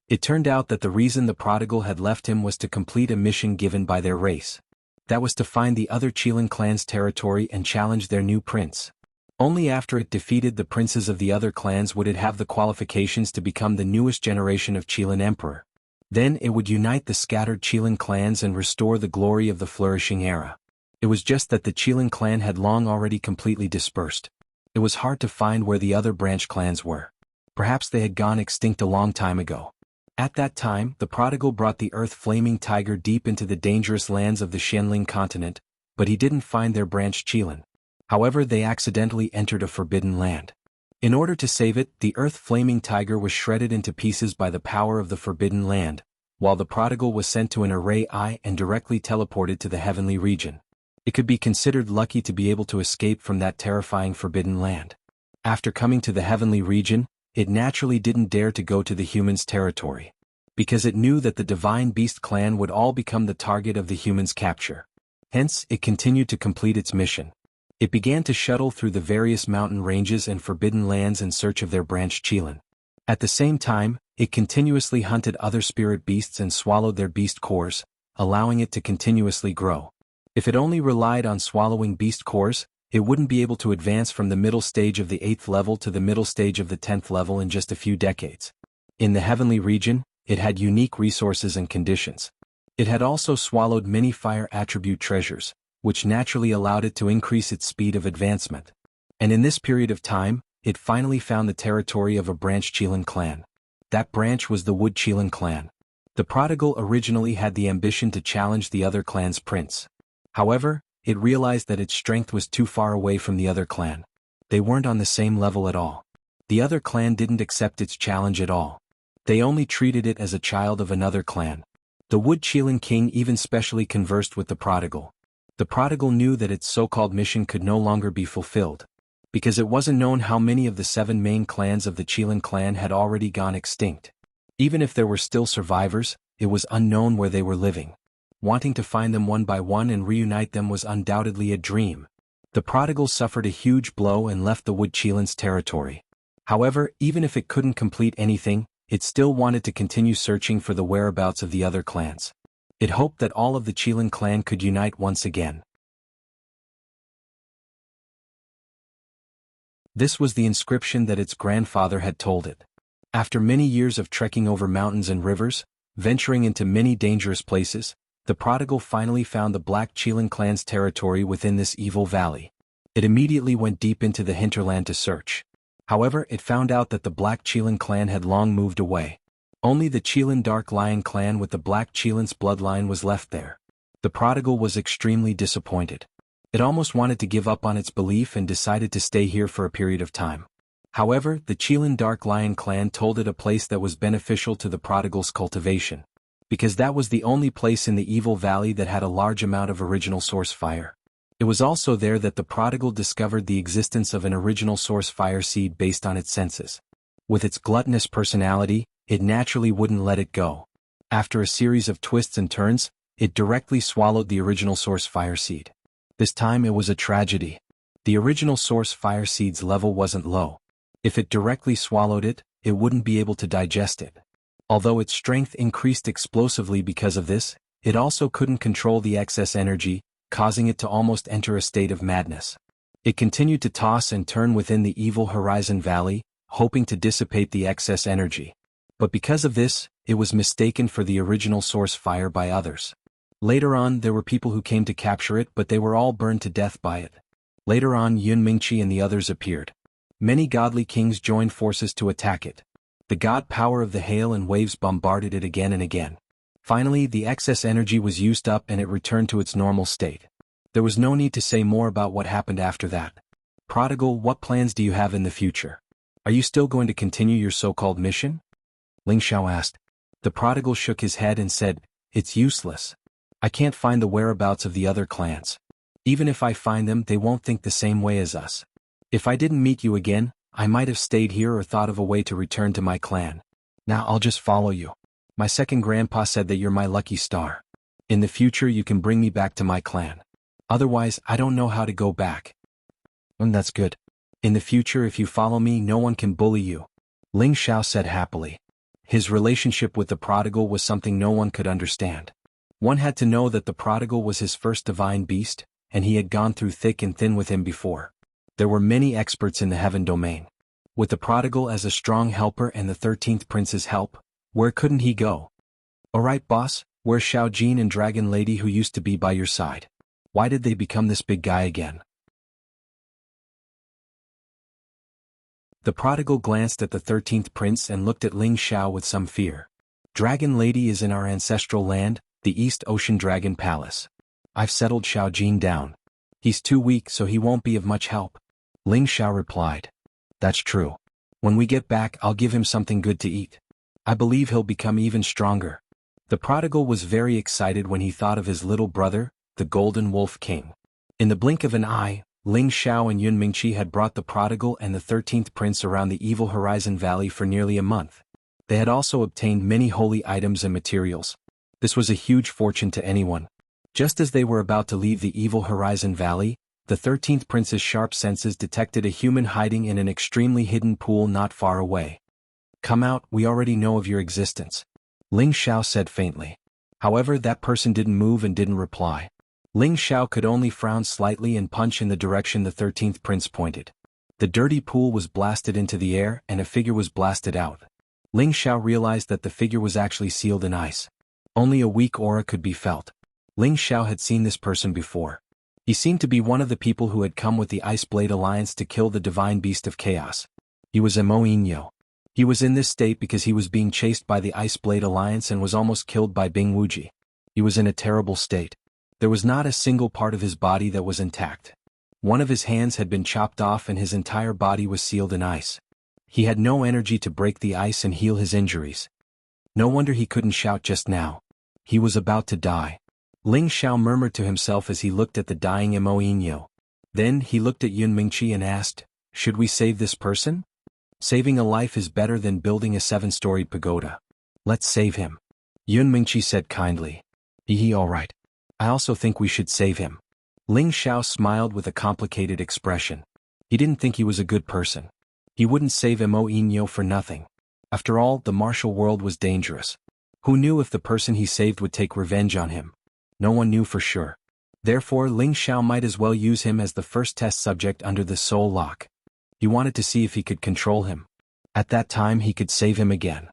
It turned out that the reason the prodigal had left him was to complete a mission given by their race. That was to find the other Qilin clan's territory and challenge their new prince. Only after it defeated the princes of the other clans would it have the qualifications to become the newest generation of Qilin emperor. Then it would unite the scattered Qilin clans and restore the glory of the flourishing era. It was just that the Qilin clan had long already completely dispersed. It was hard to find where the other branch clans were. Perhaps they had gone extinct a long time ago. At that time, the prodigal brought the earth-flaming tiger deep into the dangerous lands of the Xianling continent, but he didn't find their branch Qilin. However, they accidentally entered a forbidden land. In order to save it, the earth-flaming tiger was shredded into pieces by the power of the forbidden land, while the prodigal was sent to an array eye and directly teleported to the heavenly region. It could be considered lucky to be able to escape from that terrifying forbidden land. After coming to the heavenly region, it naturally didn't dare to go to the humans' territory, because it knew that the divine beast clan would all become the target of the humans' capture. Hence, it continued to complete its mission. It began to shuttle through the various mountain ranges and forbidden lands in search of their branch Qilin. At the same time, it continuously hunted other spirit beasts and swallowed their beast cores, allowing it to continuously grow. If it only relied on swallowing beast cores, it wouldn't be able to advance from the middle stage of the 8th level to the middle stage of the 10th level in just a few decades. In the heavenly region, it had unique resources and conditions. It had also swallowed many fire attribute treasures, which naturally allowed it to increase its speed of advancement. And in this period of time, it finally found the territory of a branch Qilin clan. That branch was the Wood Qilin clan. The prodigal originally had the ambition to challenge the other clan's prince. However, it realized that its strength was too far away from the other clan. They weren't on the same level at all. The other clan didn't accept its challenge at all. They only treated it as a child of another clan. The Wood Qilin king even specially conversed with the prodigal. The prodigal knew that its so-called mission could no longer be fulfilled, because it wasn't known how many of the 7 main clans of the Qilin clan had already gone extinct. Even if there were still survivors, it was unknown where they were living. Wanting to find them one by one and reunite them was undoubtedly a dream. The prodigal suffered a huge blow and left the Wood Qilin's territory. However, even if it couldn't complete anything, it still wanted to continue searching for the whereabouts of the other clans. It hoped that all of the Qilin clan could unite once again. This was the inscription that its grandfather had told it. After many years of trekking over mountains and rivers, venturing into many dangerous places, the prodigal finally found the Black Qilin clan's territory within this evil valley. It immediately went deep into the hinterland to search. However, it found out that the Black Qilin clan had long moved away. Only the Qilin Dark Lion clan with the Black Qilin's bloodline was left there. The prodigal was extremely disappointed. It almost wanted to give up on its belief and decided to stay here for a period of time. However, the Qilin Dark Lion clan told it a place that was beneficial to the prodigal's cultivation, because that was the only place in the evil valley that had a large amount of original source fire. It was also there that the prodigal discovered the existence of an original source fire seed based on its senses. With its gluttonous personality, it naturally wouldn't let it go. After a series of twists and turns, it directly swallowed the original source fire seed. This time it was a tragedy. The original source fire seed's level wasn't low. If it directly swallowed it, it wouldn't be able to digest it. Although its strength increased explosively because of this, it also couldn't control the excess energy, causing it to almost enter a state of madness. It continued to toss and turn within the evil Horizon Valley, hoping to dissipate the excess energy. But because of this, it was mistaken for the original source fire by others. Later on, there were people who came to capture it, but they were all burned to death by it. Later on, Yun Mingqi and the others appeared. Many godly kings joined forces to attack it. The god power of the hail and waves bombarded it again and again. Finally, the excess energy was used up and it returned to its normal state. There was no need to say more about what happened after that. Prodigal, what plans do you have in the future? Are you still going to continue your so-called mission? Ling Xiao asked. The prodigal shook his head and said, "It's useless. I can't find the whereabouts of the other clans. Even if I find them, they won't think the same way as us. If I didn't meet you again, I might have stayed here or thought of a way to return to my clan. Now I'll just follow you. My second grandpa said that you're my lucky star. In the future you can bring me back to my clan. Otherwise, I don't know how to go back." That's good. In the future, if you follow me, no one can bully you," Ling Xiao said happily. His relationship with the prodigal was something no one could understand. One had to know that the prodigal was his first divine beast, and he had gone through thick and thin with him before. There were many experts in the heaven domain. With the prodigal as a strong helper and the 13th prince's help, where couldn't he go? "Alright boss, where's Xiao Jin and Dragon Lady who used to be by your side? Why did they become this big guy again?" The prodigal glanced at the 13th prince and looked at Ling Xiao with some fear. Dragon Lady is in our ancestral land, the East Ocean Dragon Palace. I've settled Xiao Jin down. He's too weak, so he won't be of much help. Ling Xiao replied. That's true. When we get back, I'll give him something good to eat. I believe he'll become even stronger. The prodigal was very excited when he thought of his little brother, the Golden Wolf King. In the blink of an eye, Ling Xiao and Yun Mingqi had brought the prodigal and the 13th prince around the Evil Horizon Valley for nearly a month. They had also obtained many holy items and materials. This was a huge fortune to anyone. Just as they were about to leave the Evil Horizon Valley, the 13th prince's sharp senses detected a human hiding in an extremely hidden pool not far away. Come out, we already know of your existence. Ling Xiao said faintly. However, that person didn't move and didn't reply. Ling Xiao could only frown slightly and punch in the direction the 13th prince pointed. The dirty pool was blasted into the air and a figure was blasted out. Ling Xiao realized that the figure was actually sealed in ice. Only a weak aura could be felt. Ling Xiao had seen this person before. He seemed to be one of the people who had come with the Ice Blade Alliance to kill the divine beast of chaos. He was Mo Inyo. He was in this state because he was being chased by the Ice Blade Alliance and was almost killed by Bing Wuji. He was in a terrible state. There was not a single part of his body that was intact. One of his hands had been chopped off and his entire body was sealed in ice. He had no energy to break the ice and heal his injuries. No wonder he couldn't shout just now. He was about to die. Ling Xiao murmured to himself as he looked at the dying Mo Inyo. Then he looked at Yun Mingqi and asked, should we save this person? Saving a life is better than building a 7-storied pagoda. Let's save him. Yun Mingqi said kindly. All right. I also think we should save him. Ling Xiao smiled with a complicated expression. He didn't think he was a good person. He wouldn't save Mo Inyo for nothing. After all, the martial world was dangerous. Who knew if the person he saved would take revenge on him? No one knew for sure. Therefore, Ling Xiao might as well use him as the first test subject under the soul lock. He wanted to see if he could control him. At that time he could save him again.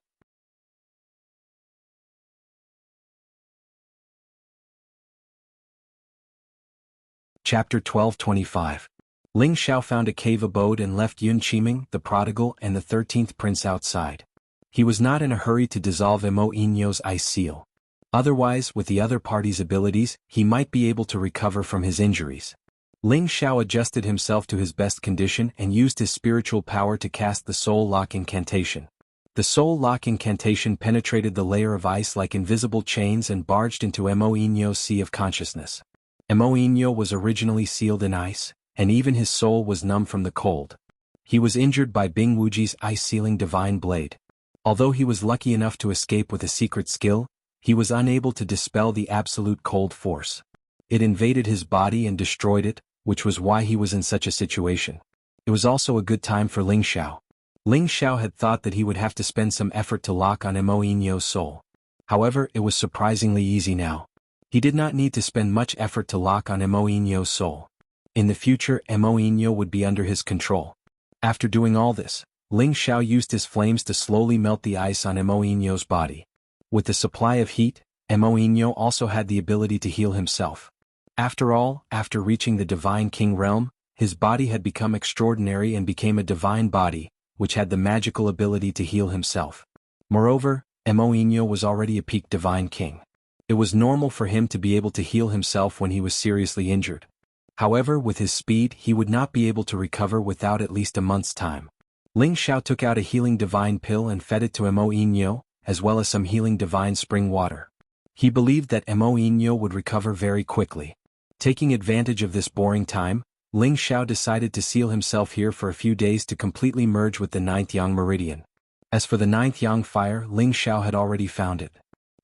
Chapter 12:25. Ling Xiao found a cave abode and left Yun Qiming, the prodigal, and the 13th prince outside. He was not in a hurry to dissolve Mo Inyo's ice seal. Otherwise, with the other party's abilities, he might be able to recover from his injuries. Ling Xiao adjusted himself to his best condition and used his spiritual power to cast the Soul Lock incantation. The Soul Lock incantation penetrated the layer of ice like invisible chains and barged into Mo Inyo's sea of consciousness. Mo Inyo was originally sealed in ice, and even his soul was numb from the cold. He was injured by Bing Wuji's ice-sealing divine blade. Although he was lucky enough to escape with a secret skill, he was unable to dispel the absolute cold force. It invaded his body and destroyed it, which was why he was in such a situation. It was also a good time for Ling Xiao. Ling Xiao had thought that he would have to spend some effort to lock on Mo Inyo's soul. However, it was surprisingly easy now. He did not need to spend much effort to lock on Mo Inyo's soul. In the future, Mo Inyo would be under his control. After doing all this, Ling Xiao used his flames to slowly melt the ice on Mo Inyo's body. With the supply of heat, Mo Inyo also had the ability to heal himself. After all, after reaching the Divine King realm, his body had become extraordinary and became a divine body, which had the magical ability to heal himself. Moreover, Mo Inyo was already a peak Divine King. It was normal for him to be able to heal himself when he was seriously injured. However, with his speed, he would not be able to recover without at least a month's time. Ling Xiao took out a healing divine pill and fed it to Mo Inyo, as well as some healing divine spring water. He believed that Mo Inyo would recover very quickly. Taking advantage of this boring time, Ling Xiao decided to seal himself here for a few days to completely merge with the 9th Yang Meridian. As for the 9th Yang fire, Ling Xiao had already found it.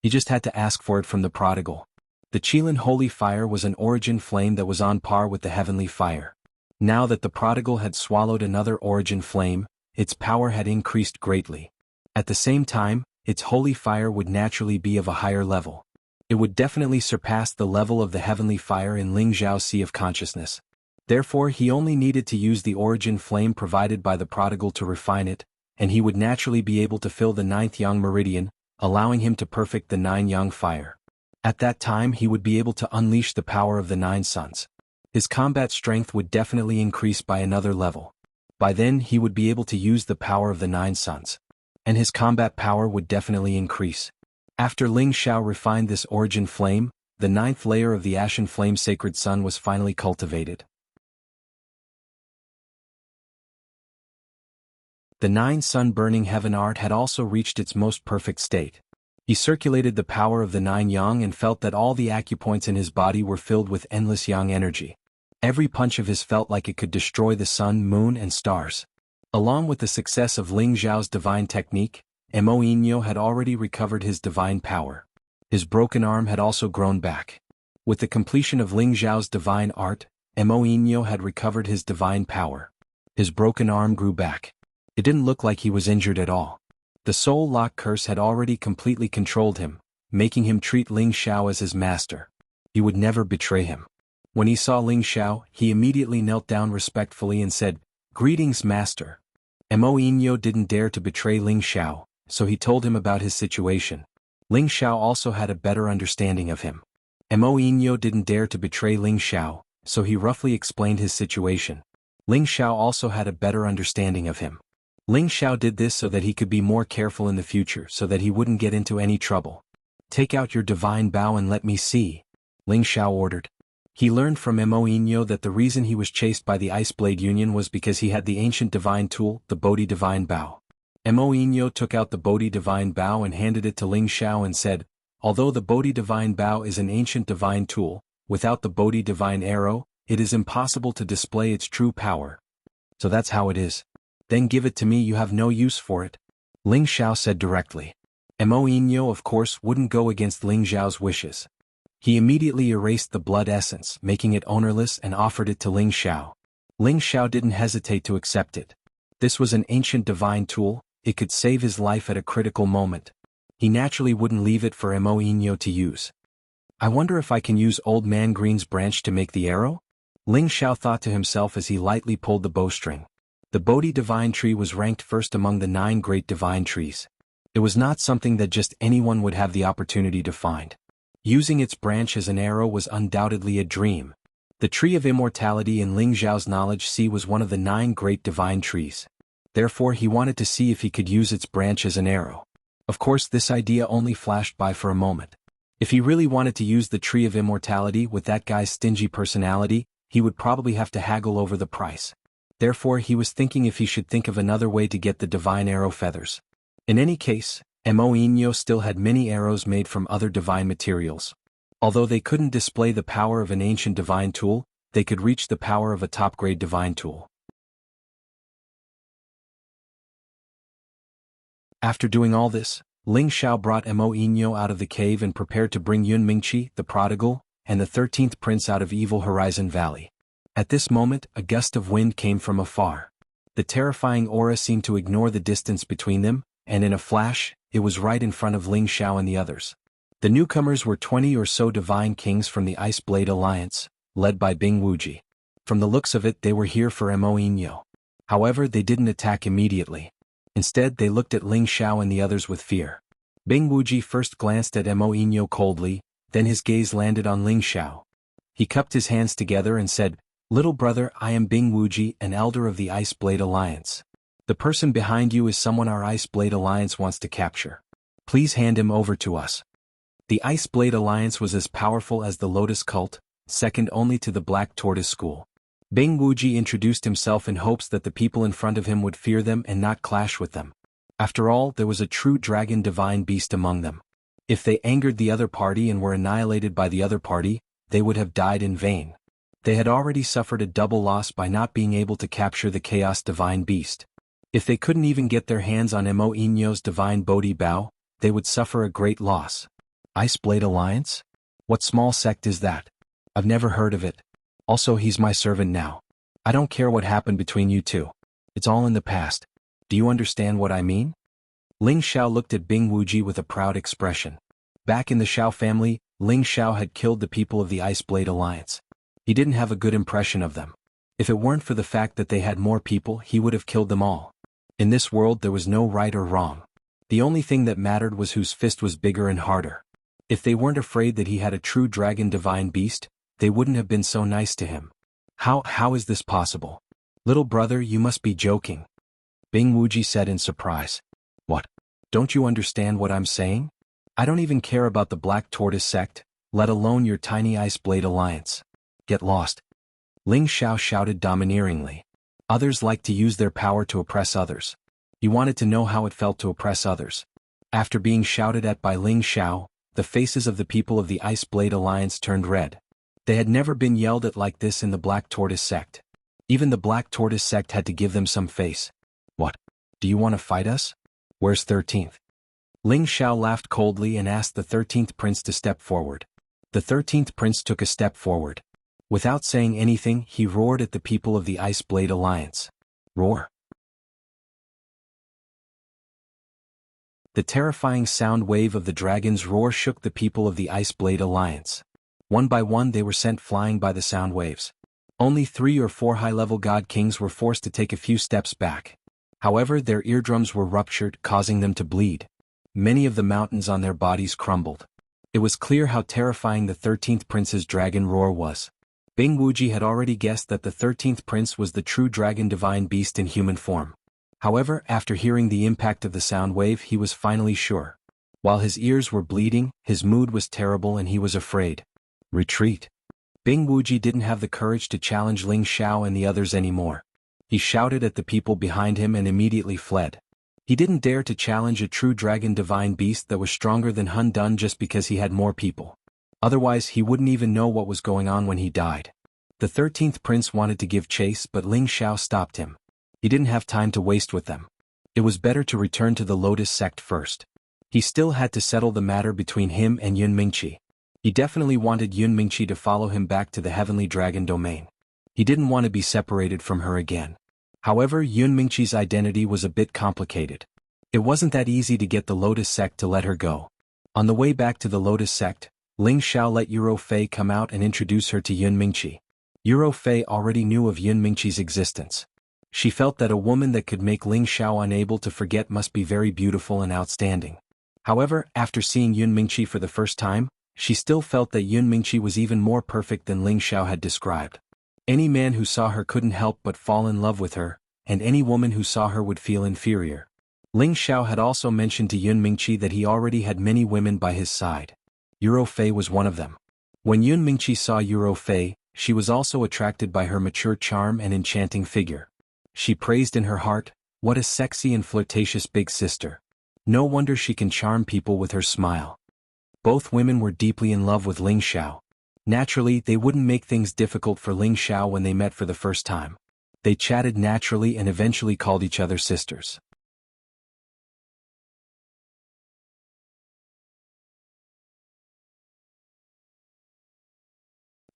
He just had to ask for it from the prodigal. The Qilin Holy Fire was an origin flame that was on par with the Heavenly Fire. Now that the prodigal had swallowed another origin flame, its power had increased greatly. At the same time, its holy fire would naturally be of a higher level. It would definitely surpass the level of the Heavenly Fire in Ling Xiao's Sea of Consciousness. Therefore, he only needed to use the origin flame provided by the prodigal to refine it, and he would naturally be able to fill the 9th Yang Meridian, allowing him to perfect the 9 Yang Fire. At that time he would be able to unleash the power of the 9 suns. His combat strength would definitely increase by another level. By then he would be able to use the power of the 9 suns. And his combat power would definitely increase. After Ling Xiao refined this origin flame, the 9th layer of the Ashen Flame Sacred Sun was finally cultivated. The 9 sun burning heaven art had also reached its most perfect state. He circulated the power of the 9 yang and felt that all the acupoints in his body were filled with endless yang energy. Every punch of his felt like it could destroy the sun, moon, and stars. Along with the success of Ling Xiao's divine technique, Mo Inyo had already recovered his divine power. His broken arm had also grown back. With the completion of Ling Xiao's divine art, Mo Inyo had recovered his divine power. His broken arm grew back. It didn't look like he was injured at all. The soul lock curse had already completely controlled him, making him treat Ling Xiao as his master. He would never betray him. When he saw Ling Xiao, he immediately knelt down respectfully and said, "Greetings, master." Mo Inyo didn't dare to betray Ling Xiao, so he told him about his situation. Ling Xiao also had a better understanding of him. Mo Inyo didn't dare to betray Ling Xiao, so he roughly explained his situation. Ling Xiao also had a better understanding of him. Ling Xiao did this so that he could be more careful in the future so that he wouldn't get into any trouble. "Take out your divine bow and let me see," Ling Xiao ordered. He learned from Mo Inyo that the reason he was chased by the Ice Blade Union was because he had the ancient divine tool, the Bodhi Divine Bow. Mo Inyo took out the Bodhi Divine Bow and handed it to Ling Xiao and said, "Although the Bodhi Divine Bow is an ancient divine tool, without the Bodhi Divine Arrow, it is impossible to display its true power. So that's how it is. Then give it to me, you have no use for it," Ling Xiao said directly. Mo Inyo of course wouldn't go against Ling Xiao's wishes. He immediately erased the blood essence, making it ownerless, and offered it to Ling Xiao. Ling Xiao didn't hesitate to accept it. This was an ancient divine tool, it could save his life at a critical moment. He naturally wouldn't leave it for Mo Inyo to use. "I wonder if I can use Old Man Green's branch to make the arrow?" Ling Xiao thought to himself as he lightly pulled the bowstring. The Bodhi Divine Tree was ranked first among the 9 great divine trees. It was not something that just anyone would have the opportunity to find. Using its branch as an arrow was undoubtedly a dream. The Tree of Immortality in Ling Xiao's knowledge sea was one of the 9 great divine trees. Therefore he wanted to see if he could use its branch as an arrow. Of course this idea only flashed by for a moment. If he really wanted to use the Tree of Immortality with that guy's stingy personality, he would probably have to haggle over the price. Therefore he was thinking if he should think of another way to get the divine arrow feathers. In any case, Mo Inyo still had many arrows made from other divine materials. Although they couldn't display the power of an ancient divine tool, they could reach the power of a top-grade divine tool. After doing all this, Ling Xiao brought Mo Inyo out of the cave and prepared to bring Yun Mingqi, the prodigal, and the 13th prince out of Evil Horizon Valley. At this moment, a gust of wind came from afar. The terrifying aura seemed to ignore the distance between them, and in a flash, it was right in front of Ling Xiao and the others. The newcomers were 20 or so divine kings from the Ice Blade Alliance, led by Bing Wuji. From the looks of it they were here for Mo Inyo. However, they didn't attack immediately. Instead they looked at Ling Xiao and the others with fear. Bing Wuji first glanced at Mo Inyo coldly, then his gaze landed on Ling Xiao. He cupped his hands together and said, "Little brother, I am Bing Wuji, an elder of the Ice Blade Alliance. The person behind you is someone our Ice Blade Alliance wants to capture. Please hand him over to us." The Ice Blade Alliance was as powerful as the Lotus Cult, second only to the Black Tortoise School. Bing Wuji introduced himself in hopes that the people in front of him would fear them and not clash with them. After all, there was a true dragon divine beast among them. If they angered the other party and were annihilated by the other party, they would have died in vain. They had already suffered a double loss by not being able to capture the Chaos Divine Beast. If they couldn't even get their hands on Mo Inyo's divine Bodhi Bow, they would suffer a great loss. Ice Blade Alliance? What small sect is that? I've never heard of it. Also, he's my servant now. I don't care what happened between you two. It's all in the past. Do you understand what I mean? Ling Xiao looked at Bing Wuji with a proud expression. Back in the Xiao family, Ling Xiao had killed the people of the Ice Blade Alliance. He didn't have a good impression of them. If it weren't for the fact that they had more people, he would have killed them all. In this world there was no right or wrong. The only thing that mattered was whose fist was bigger and harder. If they weren't afraid that he had a true dragon divine beast, they wouldn't have been so nice to him. How is this possible? Little brother, you must be joking. Bing Wuji said in surprise. What? Don't you understand what I'm saying? I don't even care about the Black Tortoise sect, let alone your tiny Ice Blade Alliance. Get lost. Ling Xiao shouted domineeringly. Others like to use their power to oppress others. He wanted to know how it felt to oppress others. After being shouted at by Ling Xiao, the faces of the people of the Ice Blade Alliance turned red. They had never been yelled at like this in the Black Tortoise sect. Even the Black Tortoise sect had to give them some face. What? Do you want to fight us? Where's 13th? Ling Xiao laughed coldly and asked the 13th prince to step forward. The 13th prince took a step forward. Without saying anything, he roared at the people of the Ice Blade Alliance. Roar. The terrifying sound wave of the dragon's roar shook the people of the Ice Blade Alliance. One by one they were sent flying by the sound waves. Only 3 or 4 high-level god kings were forced to take a few steps back. However, their eardrums were ruptured, causing them to bleed. Many of the mountains on their bodies crumbled. It was clear how terrifying the 13th prince's dragon roar was. Bing Wuji had already guessed that the 13th prince was the true dragon divine beast in human form. However, after hearing the impact of the sound wave, he was finally sure. While his ears were bleeding, his mood was terrible and he was afraid. Retreat. Bing Wuji didn't have the courage to challenge Ling Xiao and the others anymore. He shouted at the people behind him and immediately fled. He didn't dare to challenge a true dragon divine beast that was stronger than Hun Dun just because he had more people. Otherwise he wouldn't even know what was going on when he died. The 13th prince wanted to give chase, but Ling Xiao stopped him. He didn't have time to waste with them. It was better to return to the Lotus sect first. He still had to settle the matter between him and Yun Mingqi. He definitely wanted Yun Mingqi to follow him back to the Heavenly Dragon domain. He didn't want to be separated from her again. However, Yun Mingqi's identity was a bit complicated. It wasn't that easy to get the Lotus sect to let her go. On the way back to the Lotus sect, Ling Xiao let Yuro Fei come out and introduce her to Yun Mingqi. Yuro Fei already knew of Yun Mingqi's existence. She felt that a woman that could make Ling Xiao unable to forget must be very beautiful and outstanding. However, after seeing Yun Mingqi for the first time, she still felt that Yun Mingqi was even more perfect than Ling Xiao had described. Any man who saw her couldn't help but fall in love with her, and any woman who saw her would feel inferior. Ling Xiao had also mentioned to Yun Mingqi that he already had many women by his side. Yuro Fei was one of them. When Yun Mingqi saw Yuro Fei, she was also attracted by her mature charm and enchanting figure. She praised in her heart, "What a sexy and flirtatious big sister. No wonder she can charm people with her smile." Both women were deeply in love with Ling Xiao. Naturally, they wouldn't make things difficult for Ling Xiao when they met for the first time. They chatted naturally and eventually called each other sisters.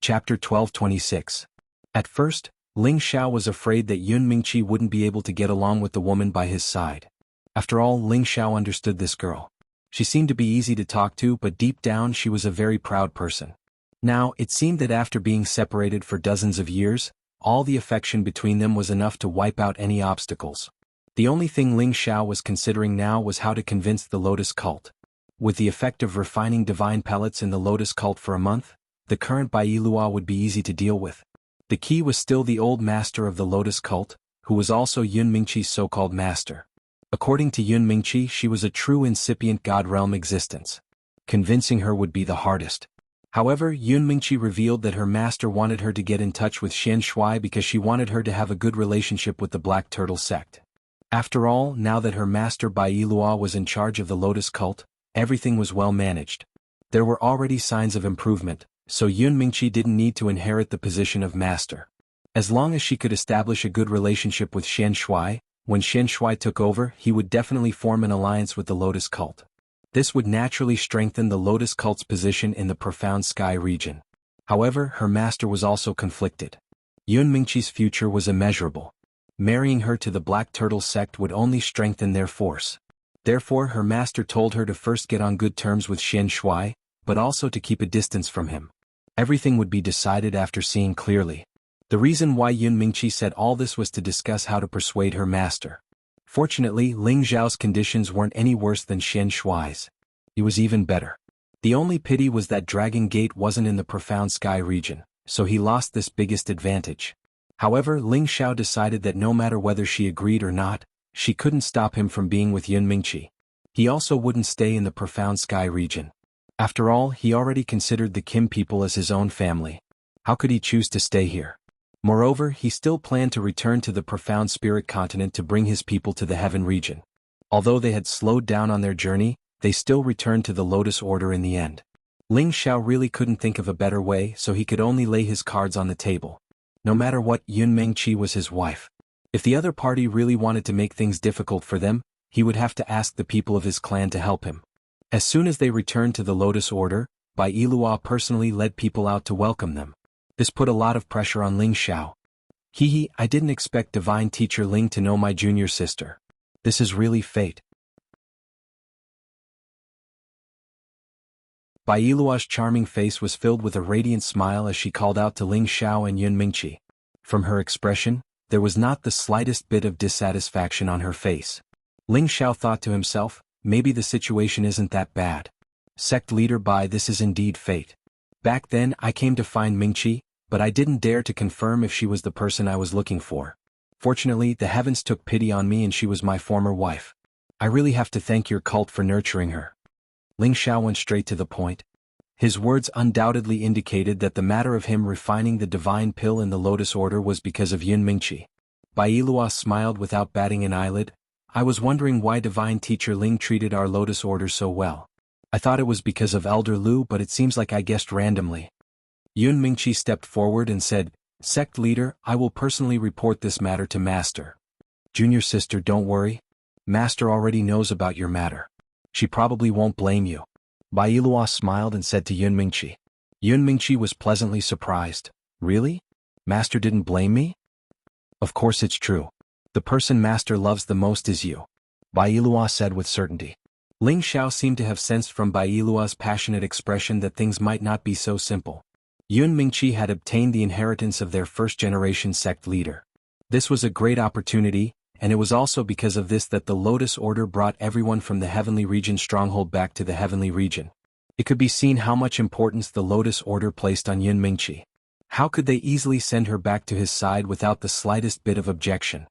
Chapter 12:26. At first, Ling Xiao was afraid that Yun Mingqi wouldn't be able to get along with the woman by his side. After all, Ling Xiao understood this girl. She seemed to be easy to talk to, but deep down she was a very proud person. Now, it seemed that after being separated for dozens of years, all the affection between them was enough to wipe out any obstacles. The only thing Ling Xiao was considering now was how to convince the Lotus cult. With the effect of refining divine pellets in the Lotus cult for a month, the current Bailua would be easy to deal with. The key was still the old master of the Lotus cult, who was also Yun Mingqi's so-called master. According to Yun Mingqi, she was a true incipient god realm existence. Convincing her would be the hardest. However, Yun Mingqi revealed that her master wanted her to get in touch with Xian Shui because she wanted her to have a good relationship with the Black Turtle sect. After all, now that her master Bailua was in charge of the Lotus cult, everything was well managed. There were already signs of improvement, so Yun Mingqi didn't need to inherit the position of master. As long as she could establish a good relationship with Xian Shui, when Xian Shui took over, he would definitely form an alliance with the Lotus cult. This would naturally strengthen the Lotus cult's position in the Profound Sky region. However, her master was also conflicted. Yun Mingqi's future was immeasurable. Marrying her to the Black Turtle sect would only strengthen their force. Therefore, her master told her to first get on good terms with Xian Shui, but also to keep a distance from him. Everything would be decided after seeing clearly. The reason why Yun Mingqi said all this was to discuss how to persuade her master. Fortunately, Ling Zhao's conditions weren't any worse than Xian Shui's. He was even better. The only pity was that Dragon Gate wasn't in the Profound Sky region, so he lost this biggest advantage. However, Ling Xiao decided that no matter whether she agreed or not, she couldn't stop him from being with Yun Mingqi. He also wouldn't stay in the profound sky region. After all, he already considered the Kim people as his own family. How could he choose to stay here? Moreover, he still planned to return to the profound spirit continent to bring his people to the heaven region. Although they had slowed down on their journey, they still returned to the Lotus Order in the end. Ling Xiao really couldn't think of a better way, so he could only lay his cards on the table. No matter what, Yun Mingqi was his wife. If the other party really wanted to make things difficult for them, he would have to ask the people of his clan to help him. As soon as they returned to the Lotus Order, Bai Yilua personally led people out to welcome them. This put a lot of pressure on Ling Xiao. I didn't expect Divine Teacher Ling to know my junior sister. This is really fate. Bai Yilua's charming face was filled with a radiant smile as she called out to Ling Xiao and Yun Mingqi. From her expression, there was not the slightest bit of dissatisfaction on her face. Ling Xiao thought to himself, maybe the situation isn't that bad. Sect leader Bai, this is indeed fate. Back then I came to find Mingqi, but I didn't dare to confirm if she was the person I was looking for. Fortunately, the heavens took pity on me and she was my former wife. I really have to thank your cult for nurturing her. Ling Xiao went straight to the point. His words undoubtedly indicated that the matter of him refining the divine pill in the Lotus Order was because of Yun Mingqi. Bai Yilua smiled without batting an eyelid. I was wondering why Divine Teacher Ling treated our Lotus Order so well. I thought it was because of Elder Lu, but it seems like I guessed randomly. Yun Mingqi stepped forward and said, Sect leader, I will personally report this matter to Master. Junior sister, don't worry. Master already knows about your matter. She probably won't blame you. Bai Yilua smiled and said to Yun Mingqi. Yun Mingqi was pleasantly surprised. Really? Master didn't blame me? Of course it's true. The person Master loves the most is you. Bai Yilua said with certainty. Ling Xiao seemed to have sensed from Bai Yilua's passionate expression that things might not be so simple. Yun Mingqi had obtained the inheritance of their first-generation sect leader. This was a great opportunity, and it was also because of this that the Lotus Order brought everyone from the Heavenly Region stronghold back to the Heavenly Region. It could be seen how much importance the Lotus Order placed on Yun Mingqi. How could they easily send her back to his side without the slightest bit of objection?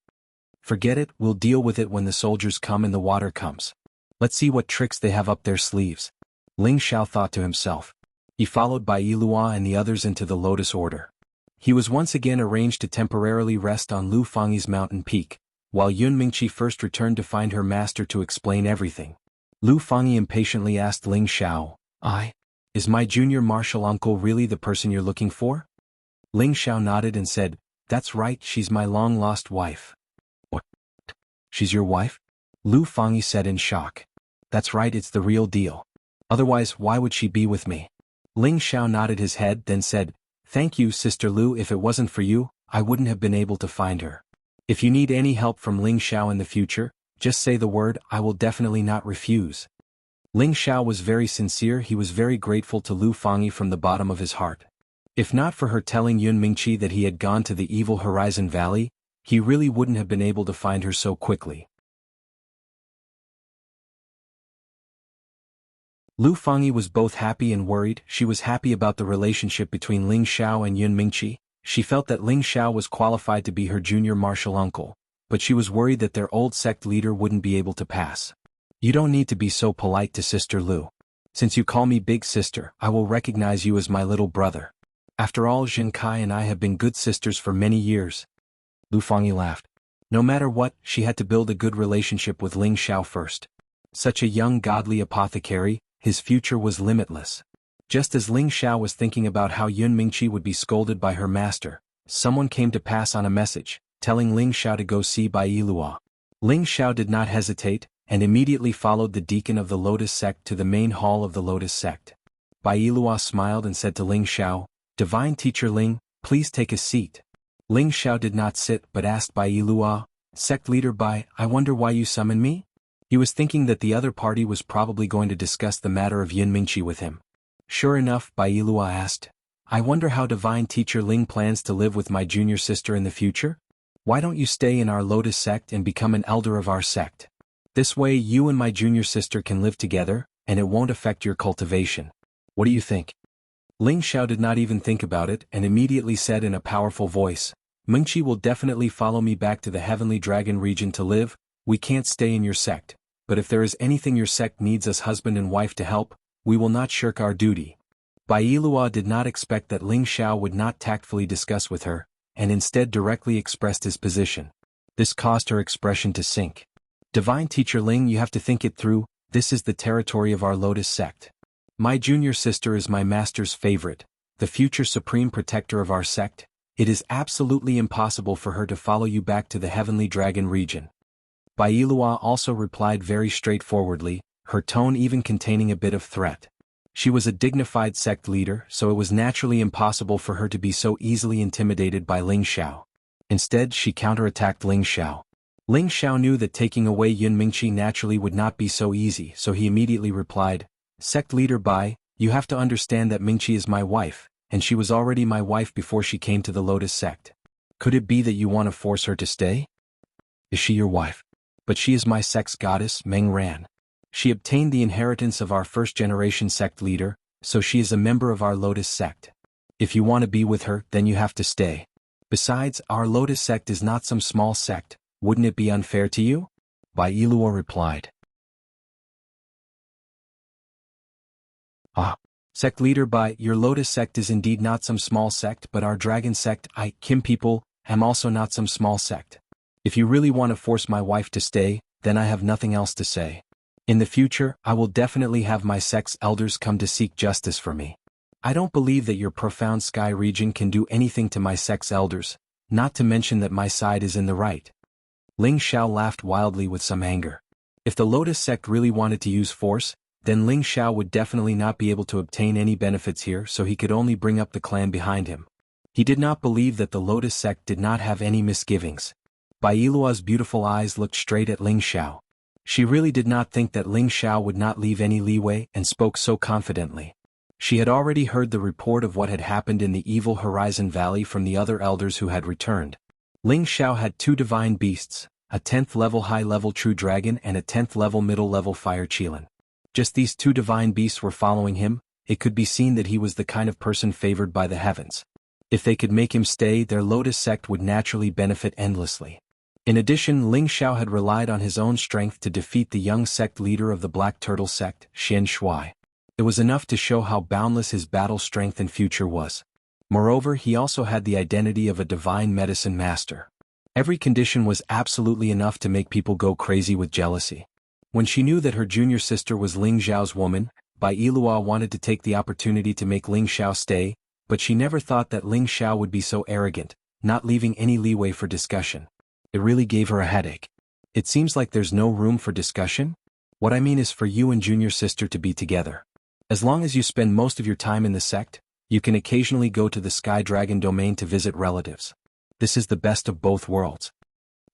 Forget it, we'll deal with it when the soldiers come and the water comes. Let's see what tricks they have up their sleeves. Ling Xiao thought to himself. He followed Bai Yilua and the others into the Lotus Order. He was once again arranged to temporarily rest on Lu Fangyi's mountain peak, while Yun Mingqi first returned to find her master to explain everything. Lu Fangyi impatiently asked Ling Xiao, Is my junior martial uncle really the person you're looking for? Ling Xiao nodded and said, That's right, she's my long-lost wife. What? She's your wife? Lu Fangyi said in shock. That's right, it's the real deal. Otherwise, why would she be with me? Ling Xiao nodded his head then said, Thank you, Sister Lu, if it wasn't for you, I wouldn't have been able to find her. If you need any help from Ling Xiao in the future, just say the word, I will definitely not refuse. Ling Xiao was very sincere, he was very grateful to Lu Fangyi from the bottom of his heart. If not for her telling Yun Mingqi that he had gone to the Evil Horizon Valley, he really wouldn't have been able to find her so quickly. Lu Fangyi was both happy and worried. She was happy about the relationship between Ling Xiao and Yun Mingqi. She felt that Ling Xiao was qualified to be her junior martial uncle, but she was worried that their old sect leader wouldn't be able to pass. You don't need to be so polite to Sister Lu. Since you call me big sister, I will recognize you as my little brother. After all, Jin Kai and I have been good sisters for many years. Lu Fangyi laughed. No matter what, she had to build a good relationship with Ling Xiao first. Such a young godly apothecary, his future was limitless. Just as Ling Xiao was thinking about how Yun Mingqi would be scolded by her master, someone came to pass on a message, telling Ling Xiao to go see Bai Yilua. Ling Xiao did not hesitate, and immediately followed the deacon of the Lotus Sect to the main hall of the Lotus Sect. Bai Yilua smiled and said to Ling Xiao, Divine Teacher Ling, please take a seat. Ling Xiao did not sit but asked Bai Yilua, Sect Leader Bai, I wonder why you summoned me? He was thinking that the other party was probably going to discuss the matter of Yun Mingqi with him. Sure enough, Bai Yilua asked, I wonder how Divine Teacher Ling plans to live with my junior sister in the future? Why don't you stay in our Lotus Sect and become an elder of our sect? This way you and my junior sister can live together, and it won't affect your cultivation. What do you think? Ling Xiao did not even think about it and immediately said in a powerful voice, Mengqi will definitely follow me back to the Heavenly Dragon region to live. We can't stay in your sect, but if there is anything your sect needs us husband and wife to help, we will not shirk our duty." Bai Yilua did not expect that Ling Xiao would not tactfully discuss with her, and instead directly expressed his position. This caused her expression to sink. "Divine Teacher Ling, you have to think it through. This is the territory of our Lotus sect. My junior sister is my master's favorite, the future supreme protector of our sect. It is absolutely impossible for her to follow you back to the Heavenly Dragon region." Bai Yilua also replied very straightforwardly, her tone even containing a bit of threat. She was a dignified sect leader, so it was naturally impossible for her to be so easily intimidated by Ling Xiao. Instead, she counterattacked Ling Xiao. Ling Xiao knew that taking away Yun Mingqi naturally would not be so easy, so he immediately replied, "Sect leader Bai, you have to understand that Mingqi is my wife, and she was already my wife before she came to the Lotus sect. Could it be that you want to force her to stay? Is she your wife? But she is my sect's goddess, Meng Ran. She obtained the inheritance of our first-generation sect leader, so she is a member of our Lotus sect. If you want to be with her, then you have to stay. Besides, our Lotus sect is not some small sect. Wouldn't it be unfair to you?" Bai Yilua replied. "Ah, sect leader Bai, your Lotus sect is indeed not some small sect, but our Dragon sect, I, Kim people, am also not some small sect. If you really want to force my wife to stay, then I have nothing else to say. In the future, I will definitely have my sect's elders come to seek justice for me. I don't believe that your profound sky region can do anything to my sect's elders, not to mention that my side is in the right." Ling Xiao laughed wildly with some anger. If the Lotus sect really wanted to use force, then Ling Xiao would definitely not be able to obtain any benefits here, so he could only bring up the clan behind him. He did not believe that the Lotus sect did not have any misgivings. Bai Yilua's beautiful eyes looked straight at Ling Xiao. She really did not think that Ling Xiao would not leave any leeway and spoke so confidently. She had already heard the report of what had happened in the evil Horizon Valley from the other elders who had returned. Ling Xiao had 2 divine beasts, a 10th level high-level true dragon and a 10th level middle-level fire Qilin. Just these 2 divine beasts were following him. It could be seen that he was the kind of person favored by the heavens. If they could make him stay, their Lotus sect would naturally benefit endlessly. In addition, Ling Xiao had relied on his own strength to defeat the young sect leader of the Black Turtle sect, Xian Shui. It was enough to show how boundless his battle strength and future was. Moreover, he also had the identity of a divine medicine master. Every condition was absolutely enough to make people go crazy with jealousy. When she knew that her junior sister was Ling Xiao's woman, Bai Yilua wanted to take the opportunity to make Ling Xiao stay, but she never thought that Ling Xiao would be so arrogant, not leaving any leeway for discussion. It really gave her a headache. "It seems like there's no room for discussion? What I mean is for you and junior sister to be together. As long as you spend most of your time in the sect, you can occasionally go to the Sky Dragon domain to visit relatives. This is the best of both worlds."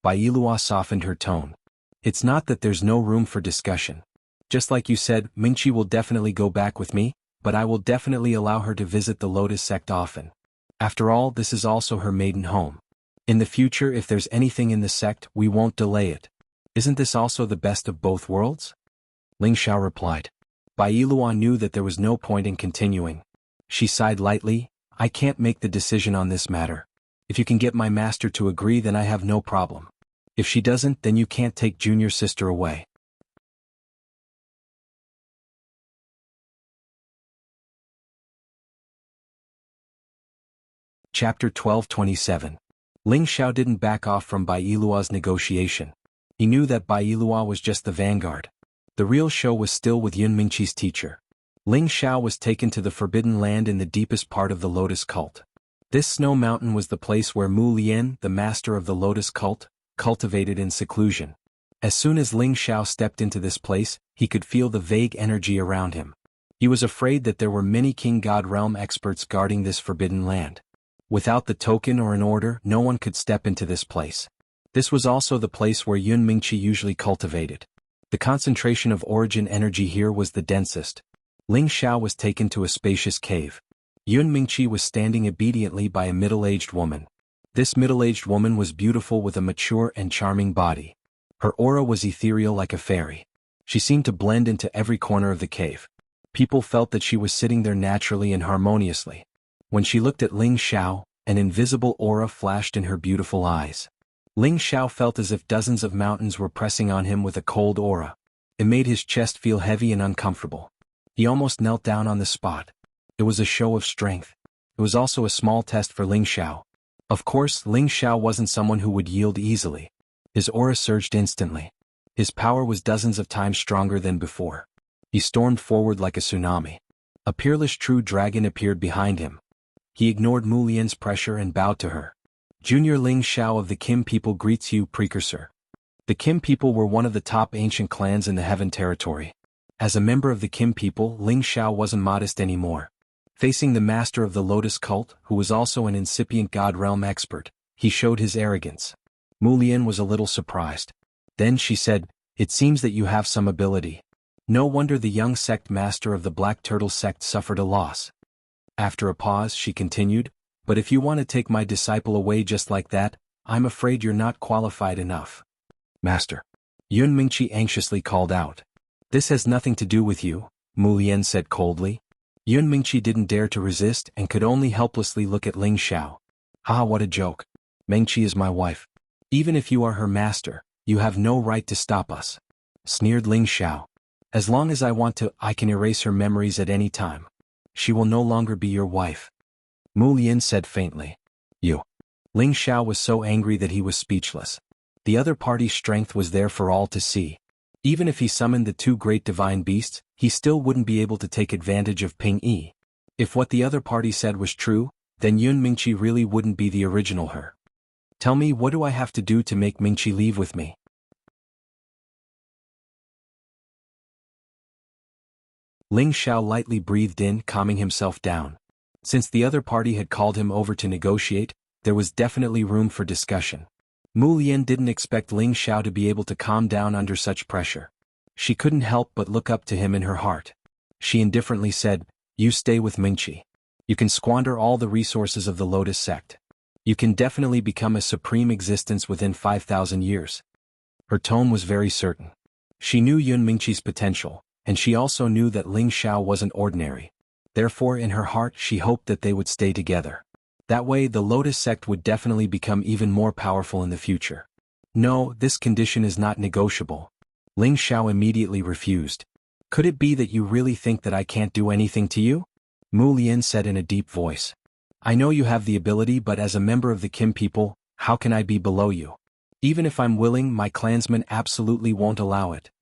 Bai Yilua softened her tone. "It's not that there's no room for discussion. Just like you said, Mingqi will definitely go back with me, but I will definitely allow her to visit the Lotus sect often. After all, this is also her maiden home. In the future, if there's anything in the sect, we won't delay it. Isn't this also the best of both worlds?" Ling Xiao replied. Bai Yilua knew that there was no point in continuing. She sighed lightly, "I can't make the decision on this matter. If you can get my master to agree, then I have no problem. If she doesn't, then you can't take junior sister away." Chapter 12:27. Ling Xiao didn't back off from Bai Yilua's negotiation. He knew that Bai Yilua was just the vanguard. The real show was still with Yun Mingqi's teacher. Ling Xiao was taken to the Forbidden Land in the deepest part of the Lotus cult. This snow mountain was the place where Mu Lian, the master of the Lotus cult, cultivated in seclusion. As soon as Ling Xiao stepped into this place, he could feel the vague energy around him. He was afraid that there were many King God Realm experts guarding this forbidden land. Without the token or an order, no one could step into this place. This was also the place where Yun Mingqi usually cultivated. The concentration of origin energy here was the densest. Ling Xiao was taken to a spacious cave. Yun Mingqi was standing obediently by a middle-aged woman. This middle-aged woman was beautiful with a mature and charming body. Her aura was ethereal like a fairy. She seemed to blend into every corner of the cave. People felt that she was sitting there naturally and harmoniously. When she looked at Ling Xiao, An invisible aura flashed in her beautiful eyes. Ling Xiao felt as if dozens of mountains were pressing on him with a cold aura. It made his chest feel heavy and uncomfortable. He almost knelt down on the spot. It was a show of strength. It was also a small test for Ling Xiao. Of course, Ling Xiao wasn't someone who would yield easily. His aura surged instantly. His power was dozens of times stronger than before. He stormed forward like a tsunami. A peerless true dragon appeared behind him. He ignored Mu Lian's pressure and bowed to her. Junior Ling Xiao of the Kim people greets you, precursor. The Kim people were one of the top ancient clans in the Heaven Territory. As a member of the Kim people, Ling Xiao wasn't modest anymore. Facing the master of the Lotus cult, who was also an incipient God realm expert, he showed his arrogance. Mu Lian was a little surprised. Then she said, "It seems that you have some ability." No wonder the young sect master of the Black Turtle sect suffered a loss. After a pause, she continued, "But if you want to take my disciple away just like that, I'm afraid you're not qualified enough." "Master," Yun Mingqi anxiously called out. "This has nothing to do with you," Mu Lian said coldly. Yun Mingqi didn't dare to resist and could only helplessly look at Ling Xiao. "Ah, what a joke. Mingqi is my wife. Even if you are her master, you have no right to stop us," sneered Ling Xiao. "As long as I want to, I can erase her memories at any time. She will no longer be your wife." Mu Lian said faintly. "You." Ling Xiao was so angry that he was speechless. The other party's strength was there for all to see. Even if he summoned the two great divine beasts, he still wouldn't be able to take advantage of Ping Yi. If what the other party said was true, then Yun Mingqi really wouldn't be the original her. "Tell me, what do I have to do to make Mingqi leave with me?" Ling Xiao lightly breathed in, calming himself down. Since the other party had called him over to negotiate, there was definitely room for discussion. Mu Lian didn't expect Ling Xiao to be able to calm down under such pressure. She couldn't help but look up to him in her heart. She indifferently said, "You stay with Mingqi. You can squander all the resources of the Lotus sect. You can definitely become a supreme existence within 5,000 years." Her tone was very certain. She knew Yun Mingqi's potential, and she also knew that Ling Xiao wasn't ordinary. Therefore, in her heart, she hoped that they would stay together. That way, the Lotus sect would definitely become even more powerful in the future. "No, this condition is not negotiable." Ling Xiao immediately refused. "Could it be that you really think that I can't do anything to you?" Mu Lian said in a deep voice. "I know you have the ability, but as a member of the Kim people, how can I be below you? Even if I'm willing, my clansmen absolutely won't allow it."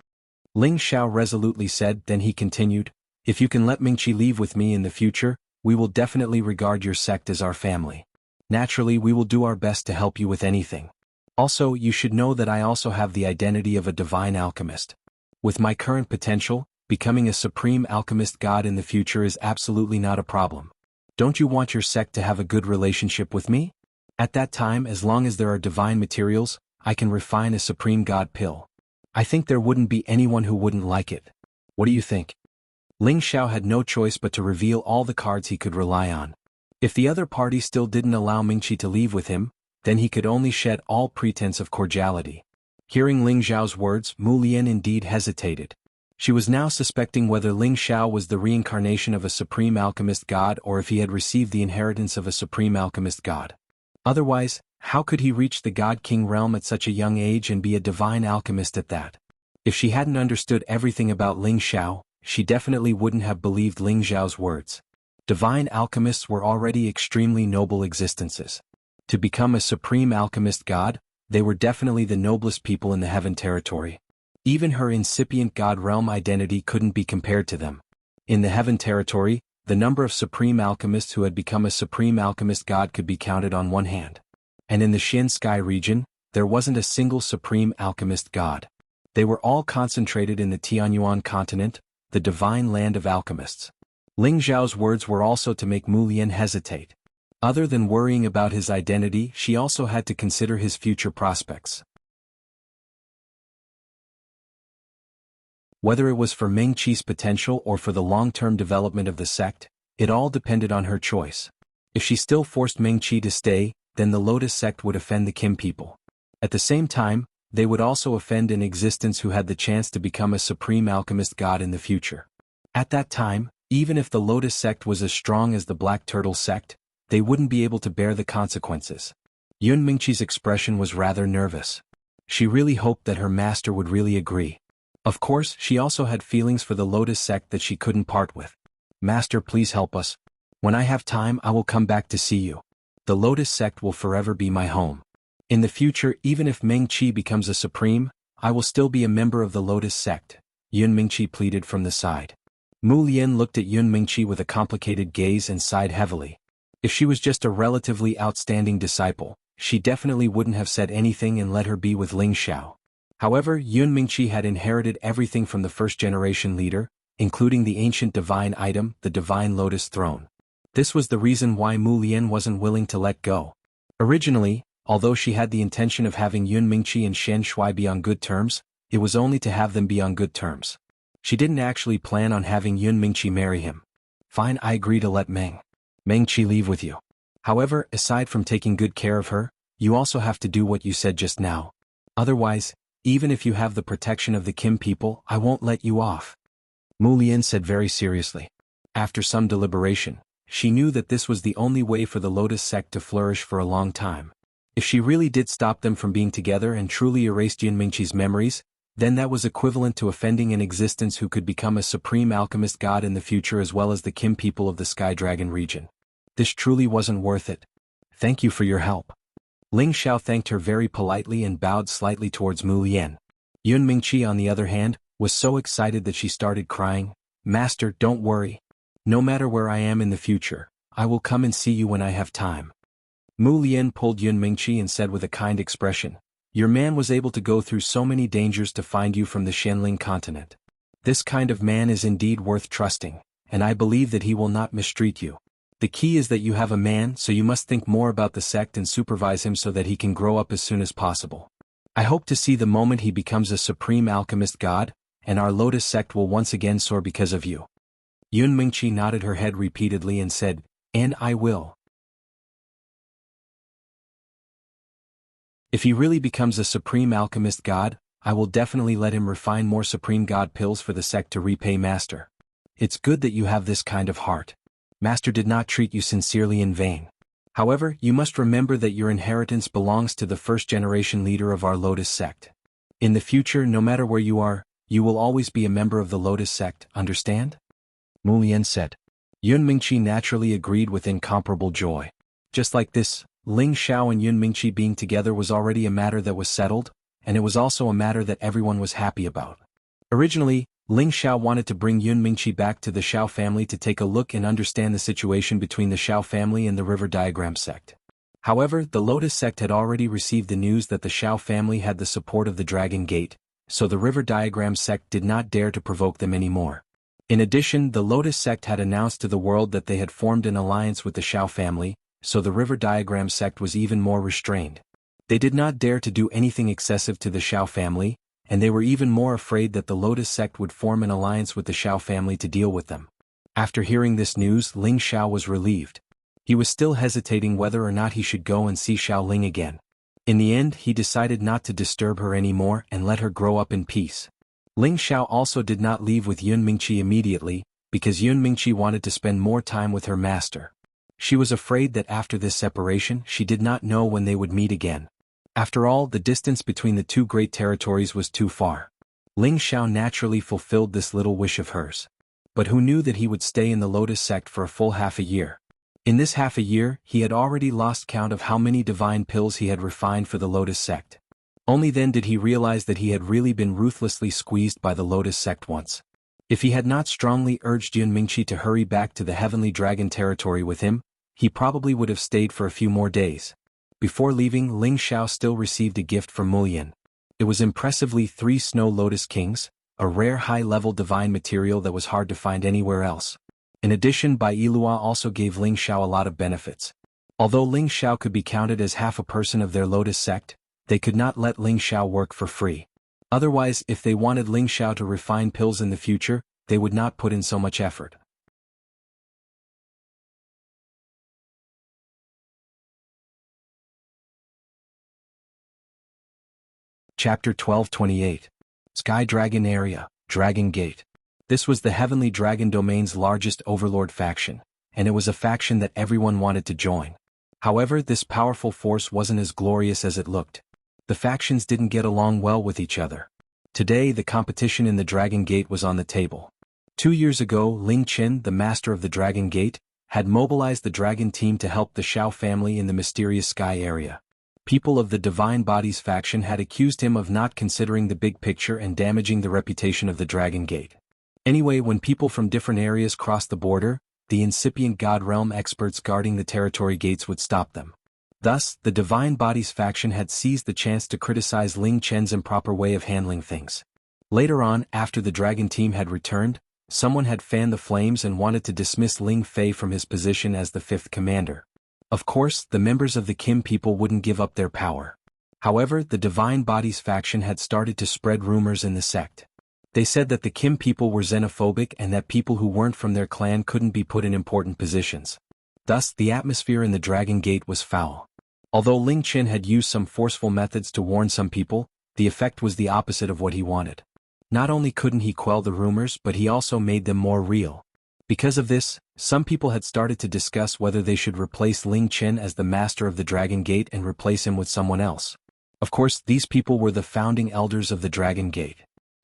Ling Xiao resolutely said, then he continued, "If you can let Mingqi leave with me in the future, we will definitely regard your sect as our family. Naturally, we will do our best to help you with anything. Also, you should know that I also have the identity of a divine alchemist. With my current potential, becoming a supreme alchemist god in the future is absolutely not a problem. Don't you want your sect to have a good relationship with me? At that time, as long as there are divine materials, I can refine a supreme god pill. I think there wouldn't be anyone who wouldn't like it. What do you think?" Ling Xiao had no choice but to reveal all the cards he could rely on. If the other party still didn't allow Mingqi to leave with him, then he could only shed all pretense of cordiality. Hearing Ling Xiao's words, Mu Lian indeed hesitated. She was now suspecting whether Ling Xiao was the reincarnation of a supreme alchemist god or if he had received the inheritance of a supreme alchemist god. Otherwise, how could he reach the God King realm at such a young age and be a divine alchemist at that? If she hadn't understood everything about Ling Xiao, she definitely wouldn't have believed Ling Xiao's words. Divine alchemists were already extremely noble existences. To become a supreme alchemist god, they were definitely the noblest people in the Heaven Territory. Even her incipient god realm identity couldn't be compared to them. In the Heaven Territory, the number of supreme alchemists who had become a supreme alchemist god could be counted on one hand. And in the Xin Sky region, there wasn't a single supreme alchemist god. They were all concentrated in the Tianyuan continent, the divine land of alchemists. Ling Xiao's words were also to make Mu Lian hesitate. Other than worrying about his identity, she also had to consider his future prospects. Whether it was for Mingqi's potential or for the long-term development of the sect, it all depended on her choice. If she still forced Mingqi to stay, then the Lotus sect would offend the Kim people. At the same time, they would also offend an existence who had the chance to become a supreme alchemist god in the future. At that time, even if the Lotus sect was as strong as the Black Turtle sect, they wouldn't be able to bear the consequences. Yun Mingqi's expression was rather nervous. She really hoped that her master would really agree. Of course, she also had feelings for the Lotus sect that she couldn't part with. Master, please help us. When I have time, I will come back to see you. The Lotus sect will forever be my home. In the future, even if Mingqi becomes a supreme, I will still be a member of the Lotus sect, Yun Mingqi pleaded from the side. Mu Lian looked at Yun Mingqi with a complicated gaze and sighed heavily. If she was just a relatively outstanding disciple, she definitely wouldn't have said anything and let her be with Ling Xiao. However, Yun Mingqi had inherited everything from the first-generation leader, including the ancient divine item, the divine lotus throne. This was the reason why Mu Lian wasn't willing to let go. Originally, although she had the intention of having Yun Mingqi and Shen Shui be on good terms, it was only to have them be on good terms. She didn't actually plan on having Yun Mingqi marry him. Fine, I agree to let Mingqi leave with you. However, aside from taking good care of her, you also have to do what you said just now. Otherwise, even if you have the protection of the Kim people, I won't let you off. Mu Lian said very seriously. After some deliberation, she knew that this was the only way for the Lotus sect to flourish for a long time. If she really did stop them from being together and truly erased Yun Mingqi's memories, then that was equivalent to offending an existence who could become a supreme alchemist god in the future as well as the Kim people of the Sky Dragon region. This truly wasn't worth it. Thank you for your help. Ling Xiao thanked her very politely and bowed slightly towards Mu Lian. Yun Mingqi, on the other hand, was so excited that she started crying. Master, don't worry. No matter where I am in the future, I will come and see you when I have time. Mu Lian pulled Yun Mingqi and said with a kind expression, your man was able to go through so many dangers to find you from the Shenling continent. This kind of man is indeed worth trusting, and I believe that he will not mistreat you. The key is that you have a man, so you must think more about the sect and supervise him so that he can grow up as soon as possible. I hope to see the moment he becomes a supreme alchemist god, and our Lotus sect will once again soar because of you. Yun Mingqi nodded her head repeatedly and said, and I will. If he really becomes a supreme alchemist god, I will definitely let him refine more supreme god pills for the sect to repay Master. It's good that you have this kind of heart. Master did not treat you sincerely in vain. However, you must remember that your inheritance belongs to the first-generation leader of our Lotus sect. In the future, no matter where you are, you will always be a member of the Lotus sect, understand? Mu Lian said. Yun Mingqi naturally agreed with incomparable joy. Just like this, Ling Xiao and Yun Mingqi being together was already a matter that was settled, and it was also a matter that everyone was happy about. Originally, Ling Xiao wanted to bring Yun Mingqi back to the Xiao family to take a look and understand the situation between the Xiao family and the River Diagram sect. However, the Lotus sect had already received the news that the Xiao family had the support of the Dragon Gate, so the River Diagram sect did not dare to provoke them anymore. In addition, the Lotus sect had announced to the world that they had formed an alliance with the Xiao family, so the River Diagram sect was even more restrained. They did not dare to do anything excessive to the Xiao family, and they were even more afraid that the Lotus sect would form an alliance with the Xiao family to deal with them. After hearing this news, Ling Xiao was relieved. He was still hesitating whether or not he should go and see Xiao Ling again. In the end, he decided not to disturb her anymore and let her grow up in peace. Ling Xiao also did not leave with Yun Mingqi immediately, because Yun Mingqi wanted to spend more time with her master. She was afraid that after this separation she did not know when they would meet again. After all, the distance between the two great territories was too far. Ling Xiao naturally fulfilled this little wish of hers. But who knew that he would stay in the Lotus sect for a full half a year? In this half a year, he had already lost count of how many divine pills he had refined for the Lotus sect. Only then did he realize that he had really been ruthlessly squeezed by the Lotus sect once. If he had not strongly urged Yun Mingqi to hurry back to the Heavenly Dragon territory with him, he probably would have stayed for a few more days. Before leaving, Ling Xiao still received a gift from Mu Lian. It was impressively 3 Snow Lotus Kings, a rare high-level divine material that was hard to find anywhere else. In addition, Bai Yilua also gave Ling Xiao a lot of benefits. Although Ling Xiao could be counted as half a person of their Lotus sect, they could not let Ling Xiao work for free. Otherwise, if they wanted Ling Xiao to refine pills in the future, they would not put in so much effort. Chapter 1228. Sky Dragon Area, Dragon Gate. This was the Heavenly Dragon Domain's largest overlord faction, and it was a faction that everyone wanted to join. However, this powerful force wasn't as glorious as it looked. The factions didn't get along well with each other. Today, the competition in the Dragon Gate was on the table. 2 years ago, Ling Qin, the master of the Dragon Gate, had mobilized the dragon team to help the Shao family in the mysterious sky area. People of the Divine Bodies faction had accused him of not considering the big picture and damaging the reputation of the Dragon Gate. Anyway, when people from different areas crossed the border, the incipient God Realm experts guarding the territory gates would stop them. Thus, the Divine Bodies faction had seized the chance to criticize Ling Chen's improper way of handling things. Later on, after the dragon team had returned, someone had fanned the flames and wanted to dismiss Ling Fei from his position as the 5th commander. Of course, the members of the Kim people wouldn't give up their power. However, the Divine Bodies faction had started to spread rumors in the sect. They said that the Kim people were xenophobic and that people who weren't from their clan couldn't be put in important positions. Thus, the atmosphere in the Dragon Gate was foul. Although Ling Qin had used some forceful methods to warn some people, the effect was the opposite of what he wanted. Not only couldn't he quell the rumors, but he also made them more real. Because of this, some people had started to discuss whether they should replace Ling Qin as the master of the Dragon Gate and replace him with someone else. Of course, these people were the founding elders of the Dragon Gate.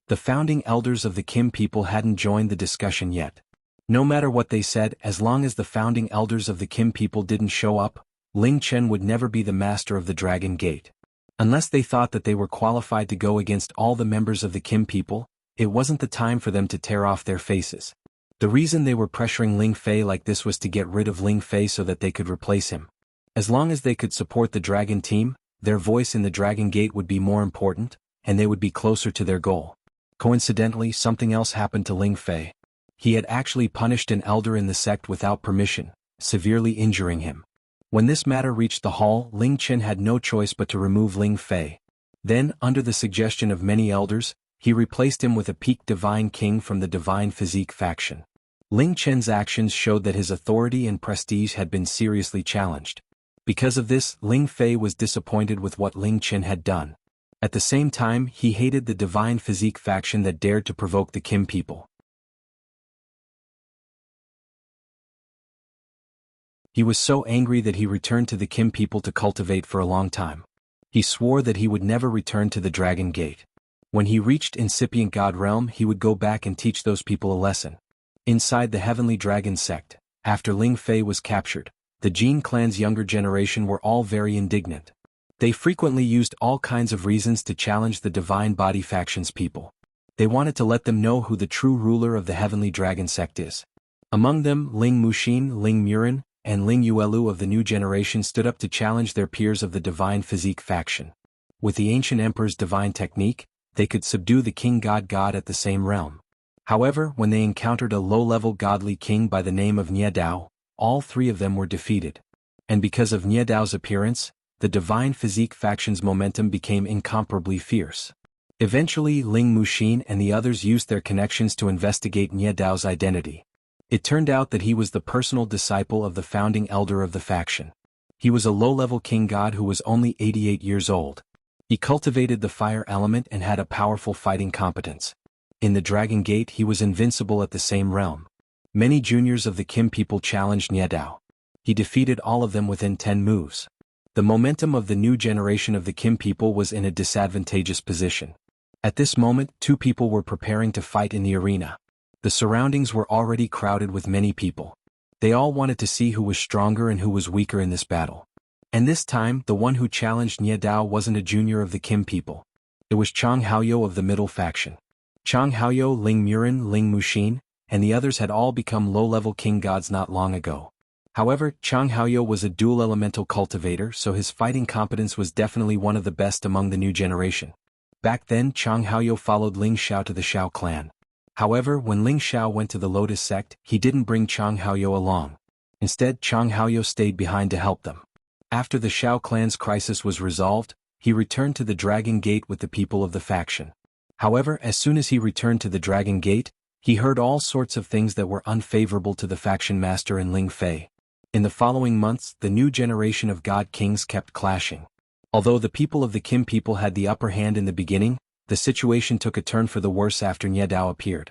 The founding elders of the Kim people hadn't joined the discussion yet. No matter what they said, as long as the founding elders of the Kim people didn't show up, Ling Chen would never be the master of the Dragon Gate. Unless they thought that they were qualified to go against all the members of the Kim people, it wasn't the time for them to tear off their faces. The reason they were pressuring Ling Fei like this was to get rid of Ling Fei so that they could replace him. As long as they could support the Dragon team, their voice in the Dragon Gate would be more important, and they would be closer to their goal. Coincidentally, something else happened to Ling Fei. He had actually punished an elder in the sect without permission, severely injuring him. When this matter reached the hall, Ling Chen had no choice but to remove Ling Fei. Then, under the suggestion of many elders, he replaced him with a peak divine king from the Divine Physique faction. Ling Chen's actions showed that his authority and prestige had been seriously challenged. Because of this, Ling Fei was disappointed with what Ling Chen had done. At the same time, he hated the Divine Physique faction that dared to provoke the Kim people. He was so angry that he returned to the Kim people to cultivate for a long time. He swore that he would never return to the Dragon Gate. When he reached incipient God Realm, he would go back and teach those people a lesson. Inside the Heavenly Dragon sect, after Ling Fei was captured, the Jin clan's younger generation were all very indignant. They frequently used all kinds of reasons to challenge the Divine Body faction's people. They wanted to let them know who the true ruler of the Heavenly Dragon sect is. Among them, Ling Muxin, Ling Murin, and Ling Yuelu of the new generation stood up to challenge their peers of the Divine Physique faction. With the ancient emperor's divine technique, they could subdue the king god at the same realm. However, when they encountered a low-level godly king by the name of Nie Dao, all three of them were defeated. And because of Nie Dao's appearance, the Divine Physique faction's momentum became incomparably fierce. Eventually, Ling Muxin and the others used their connections to investigate Nie Dao's identity. It turned out that he was the personal disciple of the founding elder of the faction. He was a low-level king god who was only 88 years old. He cultivated the fire element and had a powerful fighting competence. In the Dragon Gate, he was invincible at the same realm. Many juniors of the Kim people challenged Nie Dao. He defeated all of them within 10 moves. The momentum of the new generation of the Kim people was in a disadvantageous position. At this moment, two people were preparing to fight in the arena. The surroundings were already crowded with many people. They all wanted to see who was stronger and who was weaker in this battle. And this time, the one who challenged Nie Dao wasn't a junior of the Kim people. It was Chang Haoyou of the middle faction. Chang Haoyou, Ling Murin, Ling Muxin, and the others had all become low-level king gods not long ago. However, Chang Haoyou was a dual elemental cultivator, so his fighting competence was definitely one of the best among the new generation. Back then, Chang Haoyou followed Ling Xiao to the Shao clan. However, when Ling Xiao went to the Lotus sect, he didn't bring Chang Haoyou along. Instead, Chang Haoyou stayed behind to help them. After the Shao clan's crisis was resolved, he returned to the Dragon Gate with the people of the faction. However, as soon as he returned to the Dragon Gate, he heard all sorts of things that were unfavorable to the faction master and Ling Fei. In the following months, the new generation of God Kings kept clashing. Although the people of the Kim people had the upper hand in the beginning, the situation took a turn for the worse after Nie Dao appeared.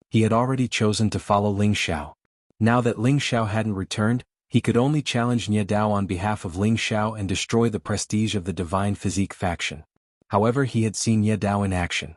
He had already chosen to follow Ling Xiao. Now that Ling Xiao hadn't returned, he could only challenge Nie Dao on behalf of Ling Xiao and destroy the prestige of the Divine Physique faction. However, he had seen Nie Dao in action.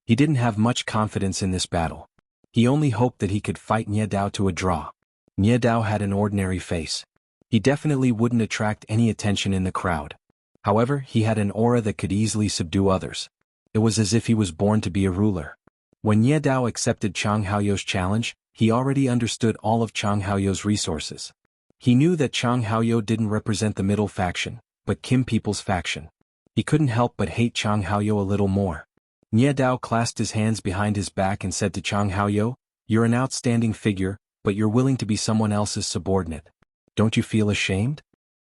He didn't have much confidence in this battle. He only hoped that he could fight Nie Dao to a draw. Nie Dao had an ordinary face. He definitely wouldn't attract any attention in the crowd. However, he had an aura that could easily subdue others. It was as if he was born to be a ruler. When Nie Dao accepted Chang Haoyou's challenge, he already understood all of Chang Haoyou's resources. He knew that Chang Haoyou didn't represent the middle faction, but Kim people's faction. He couldn't help but hate Chang Haoyou a little more. Nie Dao clasped his hands behind his back and said to Chang Haoyou, "You're an outstanding figure, but you're willing to be someone else's subordinate. Don't you feel ashamed?"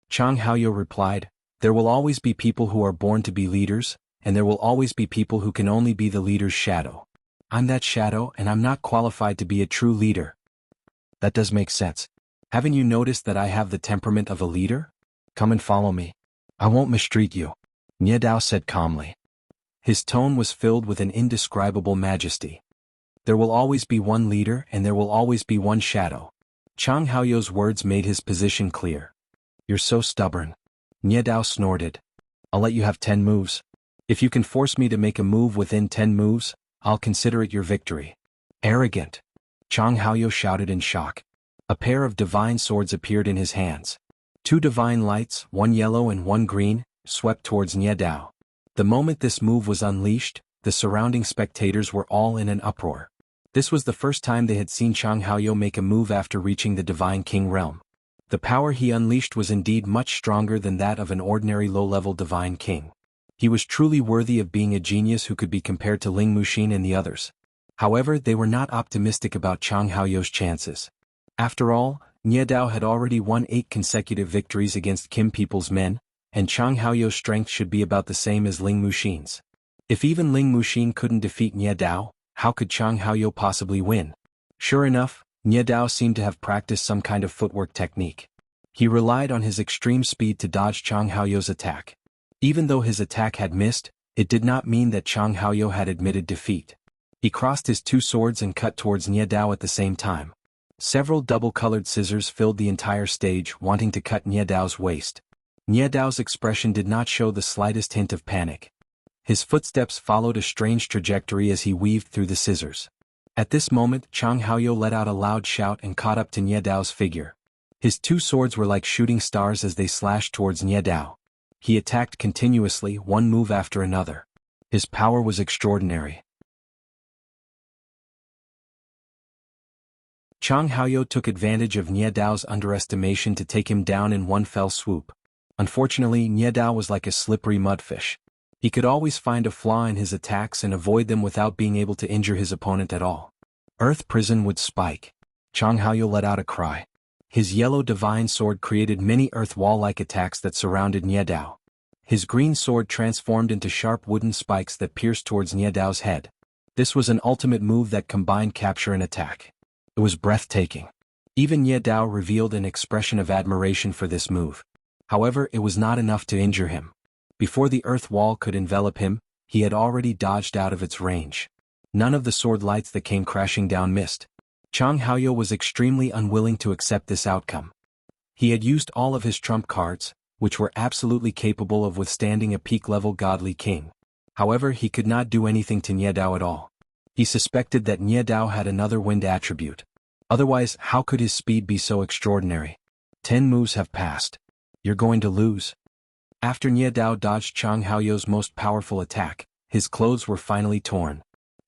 Chang Haoyou replied, "There will always be people who are born to be leaders, and there will always be people who can only be the leader's shadow. I'm that shadow and I'm not qualified to be a true leader." "That does make sense. Haven't you noticed that I have the temperament of a leader? Come and follow me. I won't mistreat you," Nie Dao said calmly. His tone was filled with an indescribable majesty. There will always be one leader and there will always be one shadow. Chang Haoyou's words made his position clear. "You're so stubborn." Nie Dao snorted. "I'll let you have 10 moves. If you can force me to make a move within 10 moves, I'll consider it your victory." "Arrogant!" Chang Haoyou shouted in shock. A pair of divine swords appeared in his hands. 2 divine lights, one yellow and one green, swept towards Nie Dao. The moment this move was unleashed, the surrounding spectators were all in an uproar. This was the first time they had seen Chang Haoyou make a move after reaching the Divine King realm. The power he unleashed was indeed much stronger than that of an ordinary low-level Divine King. He was truly worthy of being a genius who could be compared to Ling Muxin and the others. However, they were not optimistic about Chang Haoyou's chances. After all, Nie Dao had already won 8 consecutive victories against Kim people's men, and Chang Haoyou's strength should be about the same as Ling Muxin's. If even Ling Muxin couldn't defeat Nie Dao, how could Chang Haoyou possibly win? Sure enough, Nie Dao seemed to have practiced some kind of footwork technique. He relied on his extreme speed to dodge Chang Haoyou's attack. Even though his attack had missed, it did not mean that Chang Haoyou had admitted defeat. He crossed his 2 swords and cut towards Nie Dao at the same time. Several double-colored scissors filled the entire stage, wanting to cut Nie Dao's waist. Nie Dao's expression did not show the slightest hint of panic. His footsteps followed a strange trajectory as he weaved through the scissors. At this moment, Chang Haoyou let out a loud shout and caught up to Nie Dao's figure. His 2 swords were like shooting stars as they slashed towards Nie Dao. He attacked continuously, one move after another. His power was extraordinary. Chang Haoyou took advantage of Nie Dao's underestimation to take him down in one fell swoop. Unfortunately, Nie Dao was like a slippery mudfish. He could always find a flaw in his attacks and avoid them without being able to injure his opponent at all. Earth Prison would spike. Chang Haoyou let out a cry. His yellow divine sword created many earth wall-like attacks that surrounded Nie Dao. His green sword transformed into sharp wooden spikes that pierced towards Nie Dao's head. This was an ultimate move that combined capture and attack. It was breathtaking. Even Nie Dao revealed an expression of admiration for this move. However, it was not enough to injure him. Before the earth wall could envelop him, he had already dodged out of its range. None of the sword lights that came crashing down missed. Chang Haoyou was extremely unwilling to accept this outcome. He had used all of his trump cards, which were absolutely capable of withstanding a peak-level godly king. However, he could not do anything to Nie Dao at all. He suspected that Nie Dao had another wind attribute. Otherwise, how could his speed be so extraordinary? 10 moves have passed. You're going to lose. After Nie Dao dodged Chang Haoyou's most powerful attack, his clothes were finally torn.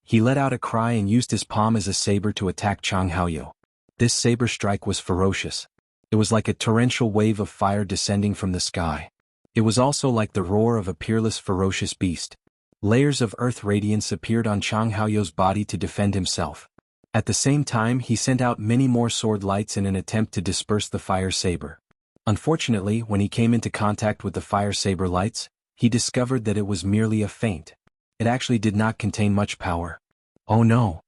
He let out a cry and used his palm as a saber to attack Chang Haoyou. This saber strike was ferocious. It was like a torrential wave of fire descending from the sky. It was also like the roar of a peerless ferocious beast. Layers of earth radiance appeared on Chang Haoyou's body to defend himself. At the same time, he sent out many more sword lights in an attempt to disperse the fire saber. Unfortunately, when he came into contact with the fire saber lights, he discovered that it was merely a feint. It actually did not contain much power. Oh no!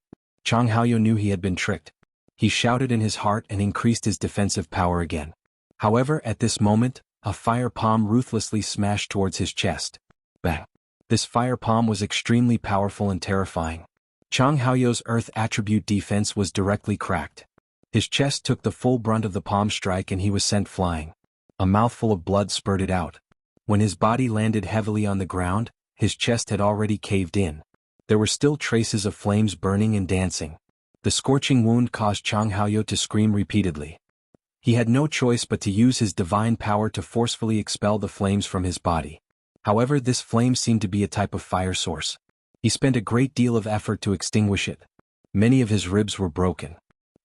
Chang Haoyou knew he had been tricked. He shouted in his heart and increased his defensive power again. However, at this moment, a fire palm ruthlessly smashed towards his chest. Bang! This fire palm was extremely powerful and terrifying. Chang Haoyou's earth attribute defense was directly cracked. His chest took the full brunt of the palm strike and he was sent flying. A mouthful of blood spurted out. When his body landed heavily on the ground, his chest had already caved in. There were still traces of flames burning and dancing. The scorching wound caused Chang Haoyou to scream repeatedly. He had no choice but to use his divine power to forcefully expel the flames from his body. However, this flame seemed to be a type of fire source. He spent a great deal of effort to extinguish it. Many of his ribs were broken.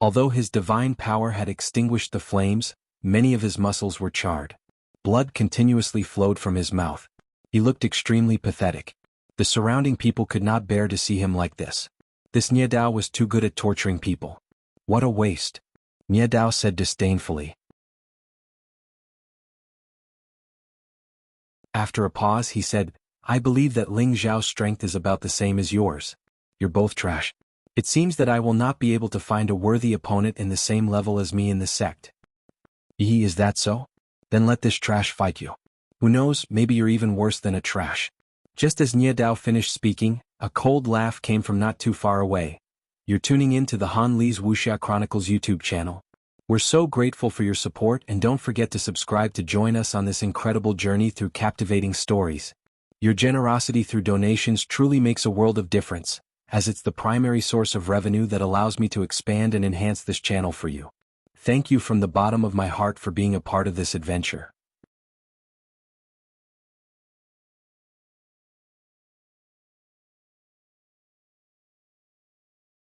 Although his divine power had extinguished the flames, many of his muscles were charred. Blood continuously flowed from his mouth. He looked extremely pathetic. The surrounding people could not bear to see him like this. This Nie Dao was too good at torturing people. What a waste. Nie Dao said disdainfully. After a pause he said, I believe that Ling Xiao's strength is about the same as yours. You're both trash. It seems that I will not be able to find a worthy opponent in the same level as me in the sect. Is that so? Then let this trash fight you. Who knows, maybe you're even worse than a trash. Just as Nie Dao finished speaking, a cold laugh came from not too far away. You're tuning in to the Han Li's Wuxia Chronicles YouTube channel. We're so grateful for your support and don't forget to subscribe to join us on this incredible journey through captivating stories. Your generosity through donations truly makes a world of difference, as it's the primary source of revenue that allows me to expand and enhance this channel for you. Thank you from the bottom of my heart for being a part of this adventure.